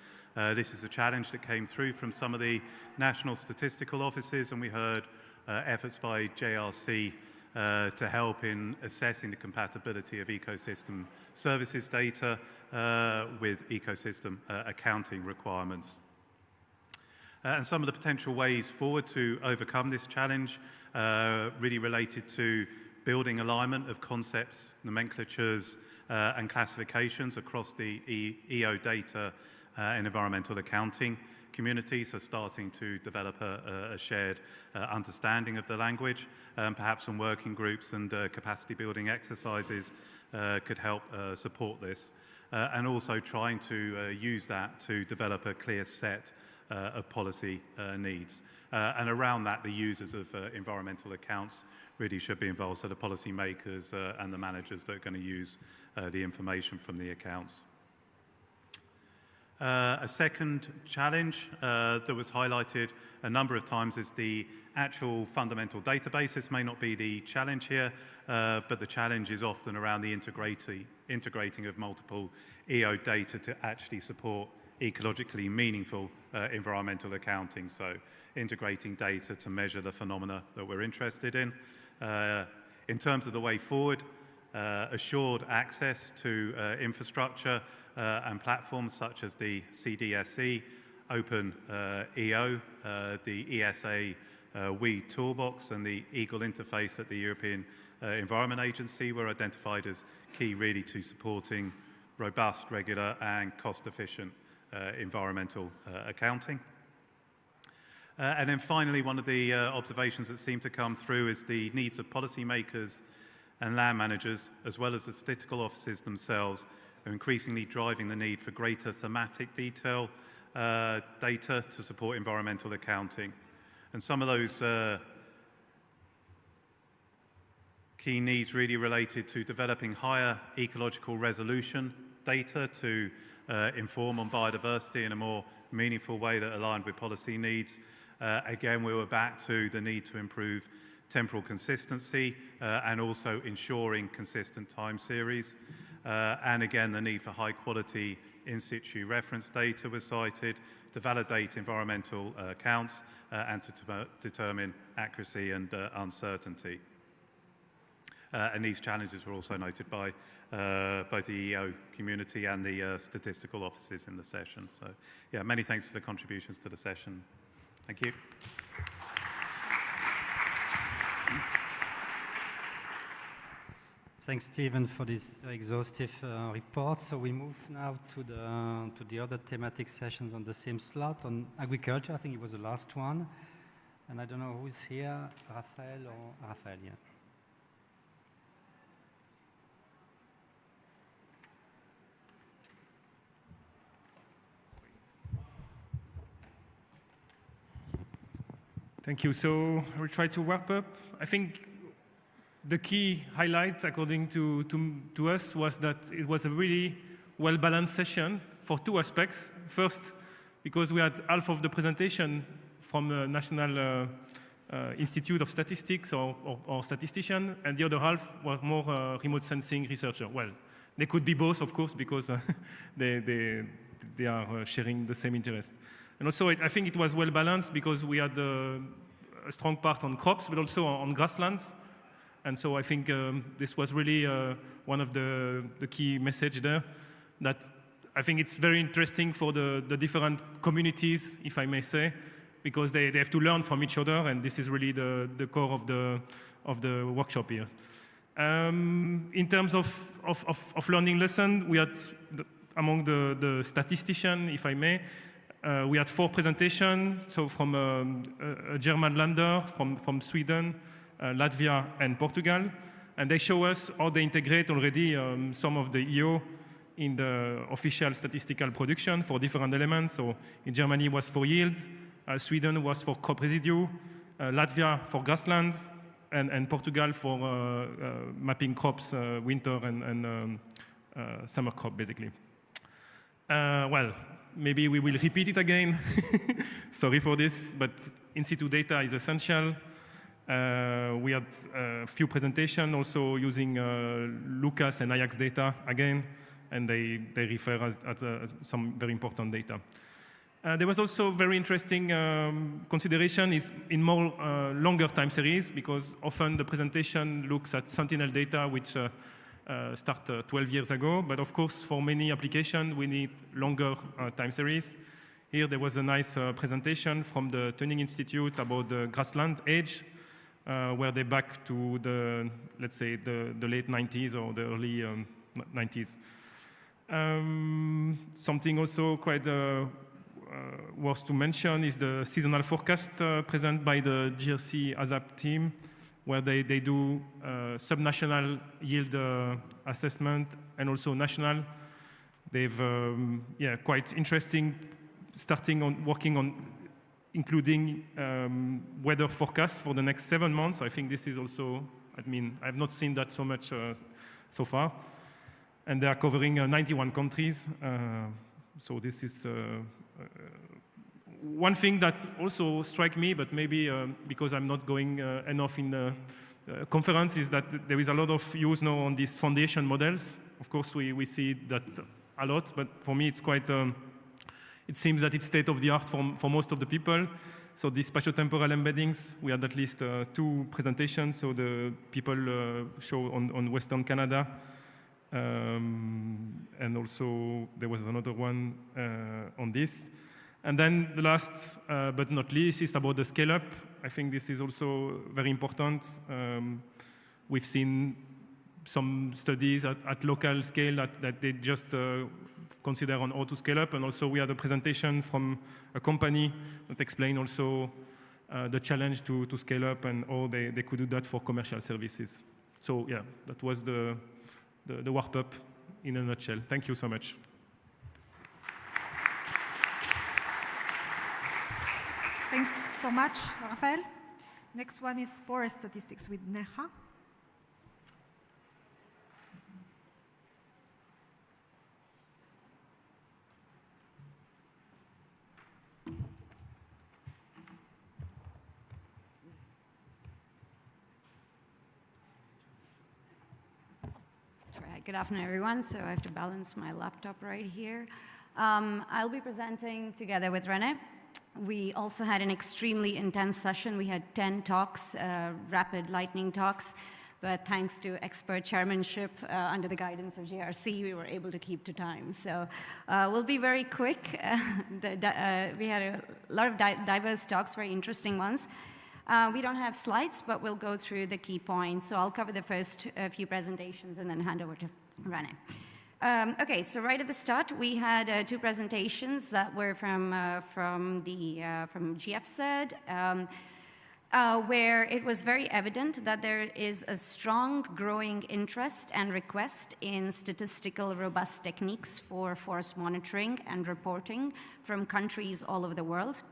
this is a challenge that came through from some of the national statistical offices, and we heard efforts by JRC to help in assessing the compatibility of ecosystem services data with ecosystem accounting requirements. And some of the potential ways forward to overcome this challenge really related to building alignment of concepts, nomenclatures, and classifications across the EO data and environmental accounting community, so starting to develop a shared understanding of the language. Perhaps some working groups and capacity building exercises could help support this. And also trying to use that to develop a clear set of policy needs. And around that, the users of environmental accounts really should be involved, so the policy makers and the managers that are going to use the information from the accounts. A second challenge that was highlighted a number of times is the actual fundamental database. This may not be the challenge here, but the challenge is often around the integrating of multiple EO data to actually support ecologically meaningful environmental accounting. So integrating data to measure the phenomena that we're interested in. In terms of the way forward, assured access to infrastructure and platforms such as the CDSE, Open EO, the ESA WE Toolbox, and the EAGLE interface at the European Environment Agency were identified as key really to supporting robust, regular, and cost-efficient environmental accounting. And then finally, one of the observations that seemed to come through is the needs of policymakers and land managers, as well as the statistical offices themselves, are increasingly driving the need for greater thematic detail data to support environmental accounting. And some of those key needs really related to developing higher ecological resolution data to inform on biodiversity in a more meaningful way that aligned with policy needs, Again, we were back to the need to improve temporal consistency and also ensuring consistent time series. And again, the need for high quality in situ reference data was cited to validate environmental counts and to determine accuracy and uncertainty. And these challenges were also noted by both the EO community and the statistical offices in the session. So yeah, many thanks for the contributions to the session. Thank you. Thanks, Stephen, for this exhaustive report. So we move now to the other thematic sessions on the same slot on agriculture. I think it was the last one. And I don't know who's here, Raphael or Raphael, yeah. Thank you. So I will try to wrap up. I think the key highlight, according to us, was that it was a really well-balanced session for two aspects. First, because we had half of the presentation from the National Institute of Statistics or statistician, and the other half was more remote sensing researcher. Well, they could be both, of course, because they are sharing the same interest. And also, I think it was well-balanced because we had a strong part on crops, but also on grasslands. And so I think this was really one of the key messages there, that I think it's very interesting for the different communities, if I may say, because they have to learn from each other, and this is really the core of the workshop here. In terms of learning lesson, we had, among the statisticians, if I may, we had 4 presentations, so from a German lander, from Sweden, Latvia, and Portugal. And they show us how they integrate already some of the EO in the official statistical production for different elements. So in Germany was for yield, Sweden was for crop residue, Latvia for grassland, and Portugal for mapping crops, winter and summer crop, basically. Well, maybe we will repeat it again. Sorry for this, but in situ data is essential. We had a few presentations also using Lucas and Ajax data again, and they refer at some very important data. There was also very interesting consideration is in more longer time series, because often the presentation looks at Sentinel data, which start 12 years ago. But of course, for many applications, we need longer time series. Here, there was a nice presentation from the Tuning Institute about the grassland age, where they back to the, let's say, the late 90s or the early 90s. Something also quite worth to mention is the seasonal forecast presented by the GRC ASAP team, where they do subnational yield assessment and also national. They've, quite interesting, starting on working on including weather forecast for the next 7 months. I think this is also, I mean, I've not seen that so much so far. And they are covering 91 countries. So this is one thing that also strike me, but maybe because I'm not going enough in the conference, is that there is a lot of use now on these foundation models. Of course, we see that a lot, but for me it's quite, it seems that it's state of the art for most of the people. So these spatiotemporal embeddings, we had at least 2 presentations. So the people show on Western Canada, and also there was another one on this. And then the last but not least is about the scale-up. I think this is also very important. We've seen some studies at local scale that they just consider on how to scale up. And also we had a presentation from a company that explained also the challenge to scale up and how they could do that for commercial services. So yeah, that was the wrap-up in a nutshell. Thank you so much. Thanks so much, Raphael. Next one is forest statistics with Neha. Good afternoon, everyone. So I have to balance my laptop right here. I'll be presenting together with René. We also had an extremely intense session. We had 10 talks, rapid lightning talks, but thanks to expert chairmanship under the guidance of JRC, we were able to keep to time. So we'll be very quick. We had a lot of diverse talks, very interesting ones. We don't have slides, but we'll go through the key points. So I'll cover the first few presentations and then hand over to René. Okay, so right at the start, we had two presentations that were from GFZ, where it was very evident that there is a strong growing interest and request in statistical robust techniques for forest monitoring and reporting from countries all over the world.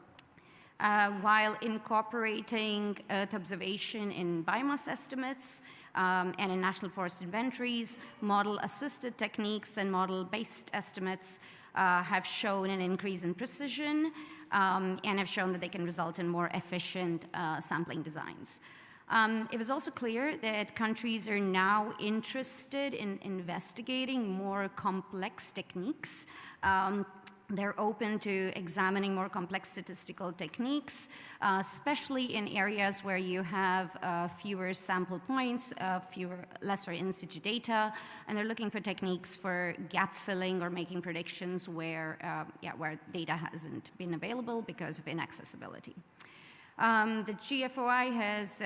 While incorporating Earth observation in biomass estimates and in national forest inventories, model-assisted techniques and model-based estimates have shown an increase in precision and have shown that they can result in more efficient sampling designs. It was also clear that countries are now interested in investigating more complex techniques. They're open to examining more complex statistical techniques, especially in areas where you have fewer sample points, lesser in situ data, and they're looking for techniques for gap filling or making predictions where data hasn't been available because of inaccessibility. The GFOI has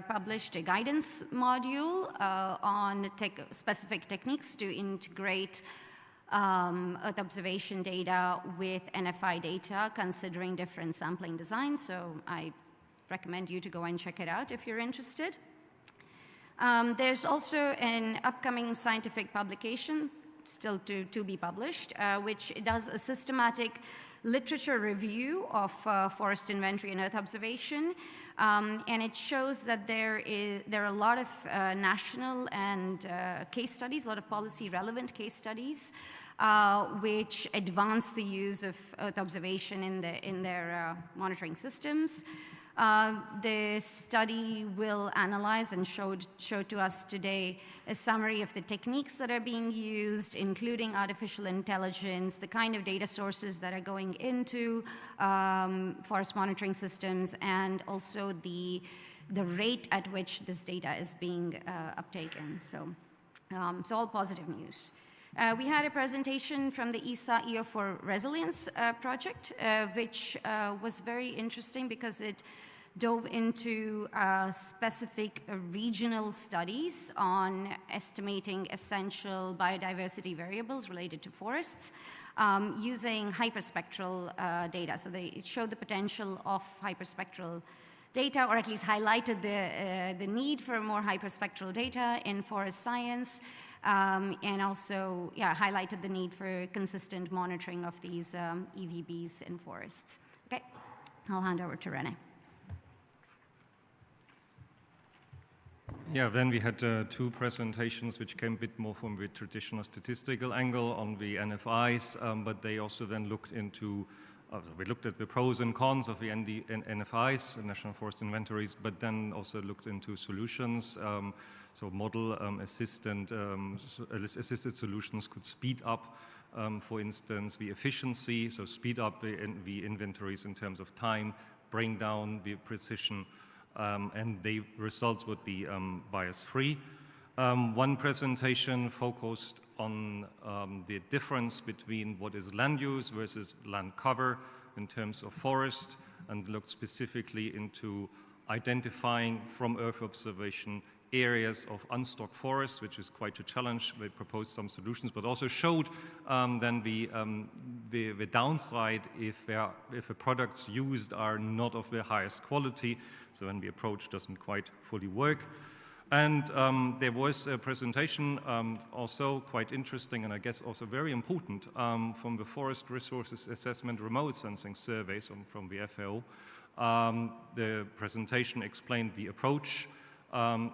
published a guidance module on specific techniques to integrate Earth observation data with NFI data, considering different sampling designs. So I recommend you to go and check it out if you're interested. There's also an upcoming scientific publication, still to be published, which does a systematic literature review of forest inventory and Earth observation. And it shows that there are a lot of national and case studies, a lot of policy relevant case studies, which advance the use of Earth observation in their monitoring systems. The study will analyze and show to us today a summary of the techniques that are being used, including artificial intelligence, the kind of data sources that are going into forest monitoring systems, and also the rate at which this data is being uptaken. So all positive news. We had a presentation from the ESA EO4 Resilience project, which was very interesting because it dove into specific regional studies on estimating essential biodiversity variables related to forests using hyperspectral data. So it showed the potential of hyperspectral data, or at least highlighted the need for more hyperspectral data in forest science. And also, highlighted the need for consistent monitoring of these EVBs in forests. Okay, I'll hand over to René. Yeah, then we had two presentations which came a bit more from the traditional statistical angle on the NFIs, but they also then looked into, we looked at the pros and cons of the NFIs, National Forest Inventories, but then also looked into solutions. So model assisted solutions could speed up, for instance, the efficiency, so speed up the inventories in terms of time, bring down the precision, and the results would be bias-free. One presentation focused on the difference between what is land use versus land cover in terms of forest, and looked specifically into identifying from Earth observation areas of unstocked forest, which is quite a challenge. They proposed some solutions, but also showed then the downside if the products used are not of the highest quality, so then the approach doesn't quite fully work. And there was a presentation also quite interesting, and I guess also very important, from the Forest Resources Assessment Remote Sensing Surveys from the FAO. The presentation explained the approach.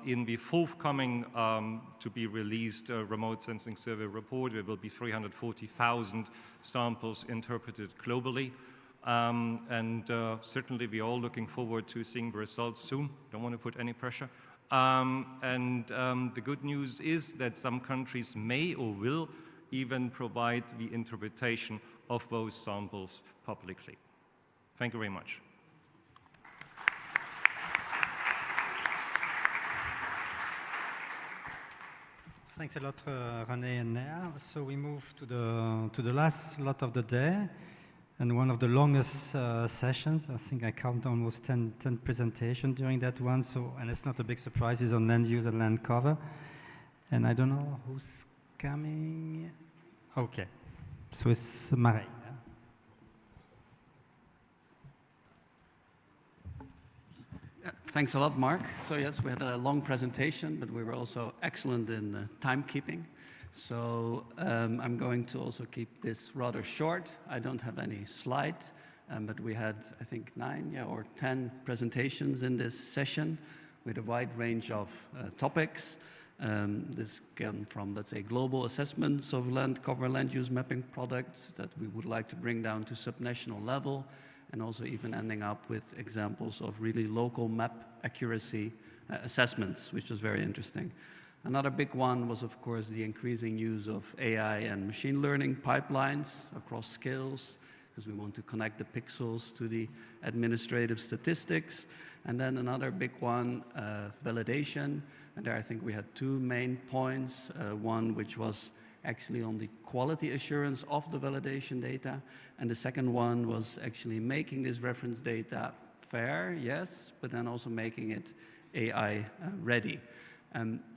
In the forthcoming to be released remote sensing survey report, there will be 340,000 samples interpreted globally. Certainly we are all looking forward to seeing the results soon. Don't want to put any pressure. The good news is that some countries may or will even provide the interpretation of those samples publicly. Thank you very much. Thanks a lot, René and Nea. So we move to the last slot of the day, and one of the longest sessions. I think I count almost 10 presentations during that one. So, and it's not a big surprise, it's on land use and land cover. And I don't know who's coming. Okay, so it's Marie. Thanks a lot, Mark. So yes, we had a long presentation, but we were also excellent in timekeeping. So I'm going to also keep this rather short. I don't have any slides, but we had, I think, 9 or 10 presentations in this session with a wide range of topics. This came from, let's say, global assessments of land cover, land use mapping products that we would like to bring down to subnational level, and also even ending up with examples of really local map accuracy assessments, which was very interesting. Another big one was, of course, the increasing use of AI and machine learning pipelines across skills, because we want to connect the pixels to the administrative statistics. And then another big one, validation. And there I think we had 2 main points. One which was actually on the quality assurance of the validation data. And the second one was actually making this reference data fair, yes, but then also making it AI ready.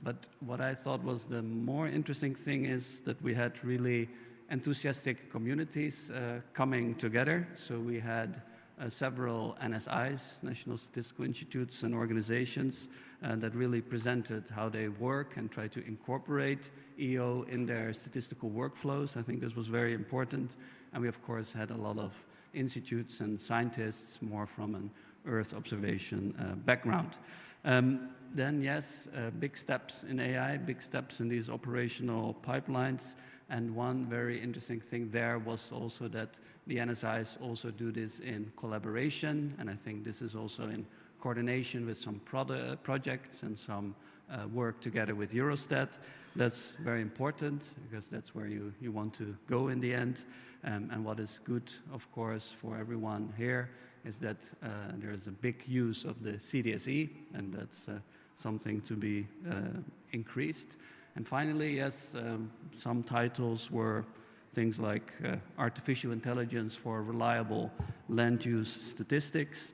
But what I thought was the more interesting thing is that we had really enthusiastic communities coming together. So we had several NSIs, National Statistical Institutes and organizations that really presented how they work and try to incorporate EO in their statistical workflows. I think this was very important. And we, of course, had a lot of institutes and scientists more from an Earth observation background. Then, yes, big steps in AI, big steps in these operational pipelines. And one very interesting thing there was also that the NSIs also do this in collaboration. And I think this is also in coordination with some projects and some work together with Eurostat. That's very important because that's where you want to go in the end. And what is good, of course, for everyone here is that there is a big use of the CDSE, and that's something to be increased. And finally, yes, some titles were things like artificial intelligence for reliable land use statistics.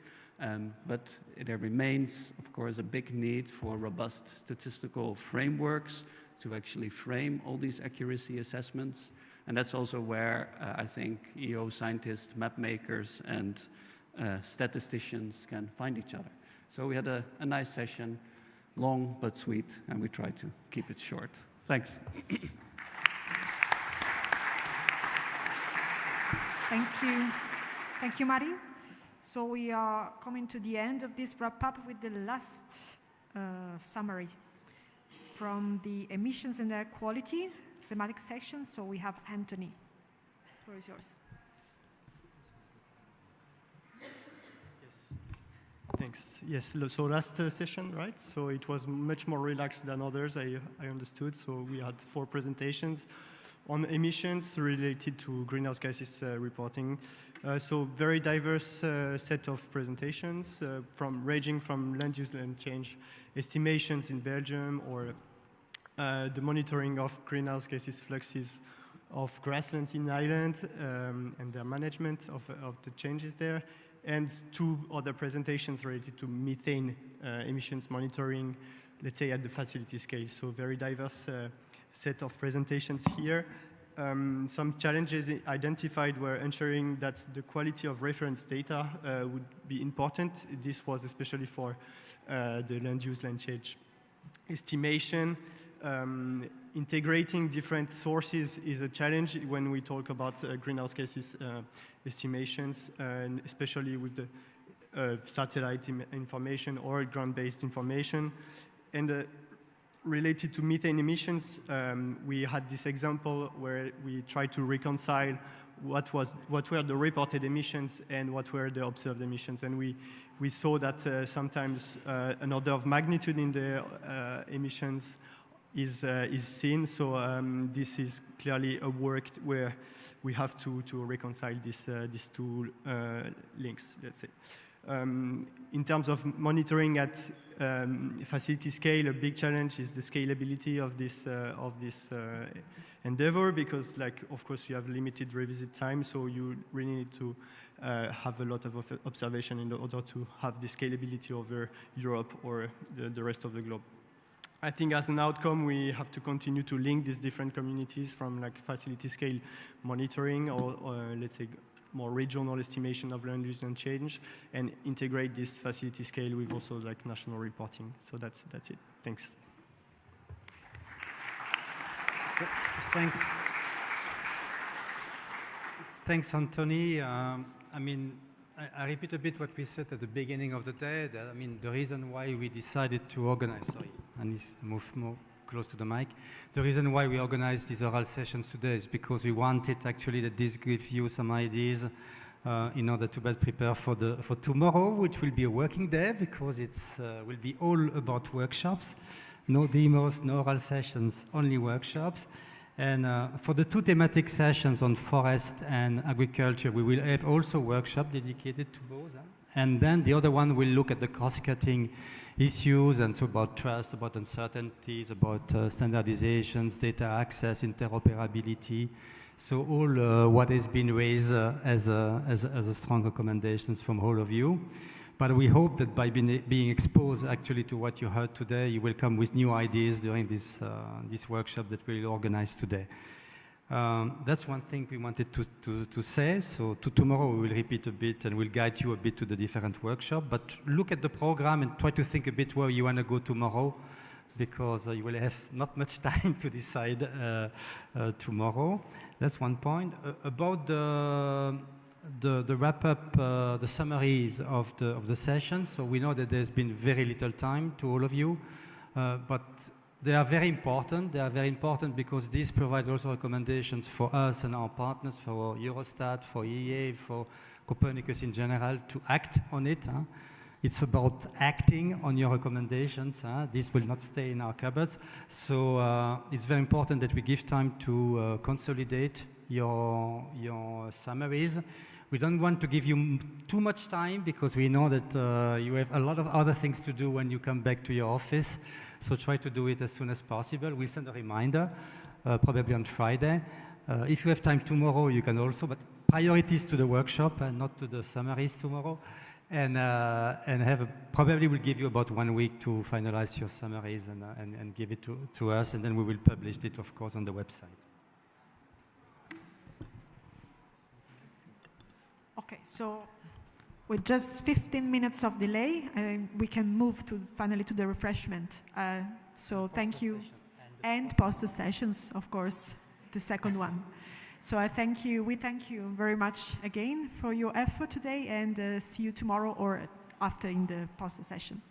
But there remains, of course, a big need for robust statistical frameworks to actually frame all these accuracy assessments. And that's also where I think EO scientists, map makers, and statisticians can find each other. So we had a nice session, long but sweet, and we tried to keep it short. Thanks. Thank you. Thank you, Mari. So we are coming to the end of this wrap-up with the last summary from the emissions and air quality thematic section. So we have Anthony. The floor is yours. Thanks. Yes, so last session, right? So it was much more relaxed than others, I understood. So we had 4 presentations on emissions related to greenhouse gases reporting. So very diverse set of presentations, ranging from land use and change estimations in Belgium, or the monitoring of greenhouse gases fluxes of grasslands in Ireland and their management of the changes there, and 2 other presentations related to methane emissions monitoring, let's say at the facility scale. So very diverse set of presentations here. Some challenges identified were ensuring that the quality of reference data would be important. This was especially for the land use, land change estimation. Integrating different sources is a challenge when we talk about greenhouse gases estimations, and especially with the satellite information or ground-based information. And related to methane emissions, we had this example where we tried to reconcile what were the reported emissions and what were the observed emissions. And we saw that sometimes an order of magnitude in the emissions is seen. So this is clearly a work where we have to reconcile these two links, let's say. In terms of monitoring at facility scale, a big challenge is the scalability of this endeavor, because, like, of course, you have limited revisit time, so you really need to have a lot of observation in order to have the scalability over Europe or the rest of the globe. I think as an outcome, we have to continue to link these different communities from, like, facility scale monitoring or let's say more regional estimation of land use and change, and integrate this facility scale with also, like, national reporting. So that's it. Thanks. Thanks, Anthony. I mean, I repeat a bit what we said at the beginning of the day. That, I mean, the reason why we decided to organize, sorry, I need to move more close to the mic. The reason why we organized these oral sessions today is because we wanted actually that this gives you some ideas in order to better prepare for tomorrow, which will be a working day, because it's will be all about workshops. No demos, no oral sessions, only workshops. And for the two thematic sessions on forest and agriculture, we will have also a workshop dedicated to both. And then the other one will look at the cost-cutting issues, and so about trust, about uncertainties, about standardizations, data access, interoperability. So all what has been raised as a strong recommendations from all of you. But we hope that by being exposed actually to what you heard today, you will come with new ideas during this workshop that we'll organize today. That's one thing we wanted to say. So tomorrow we will repeat a bit and we'll guide you a bit to the different workshops. But look at the program and try to think a bit where you want to go tomorrow, because you will have not much time to decide tomorrow. That's one point. About the wrap-up, the summaries of the session. So we know that there's been very little time to all of you, but they are very important. They are very important because these provide also recommendations for us and our partners, for Eurostat, for EEA, for Copernicus in general, to act on it. It's about acting on your recommendations. This will not stay in our cupboards. So it's very important that we give time to consolidate your summaries. We don't want to give you too much time because we know that you have a lot of other things to do when you come back to your office. So try to do it as soon as possible. We'll send a reminder, probably on Friday. If you have time tomorrow, you can also, but priorities to the workshop and not to the summaries tomorrow. And probably will give you about 1 week to finalize your summaries and give it to us, and then we will publish it, of course, on the website. Okay, so with just 15 minutes of delay, we can move finally to the refreshment. So thank you. And post sessions, of course, the second one. So we thank you very much again for your effort today, and see you tomorrow or after in the post session.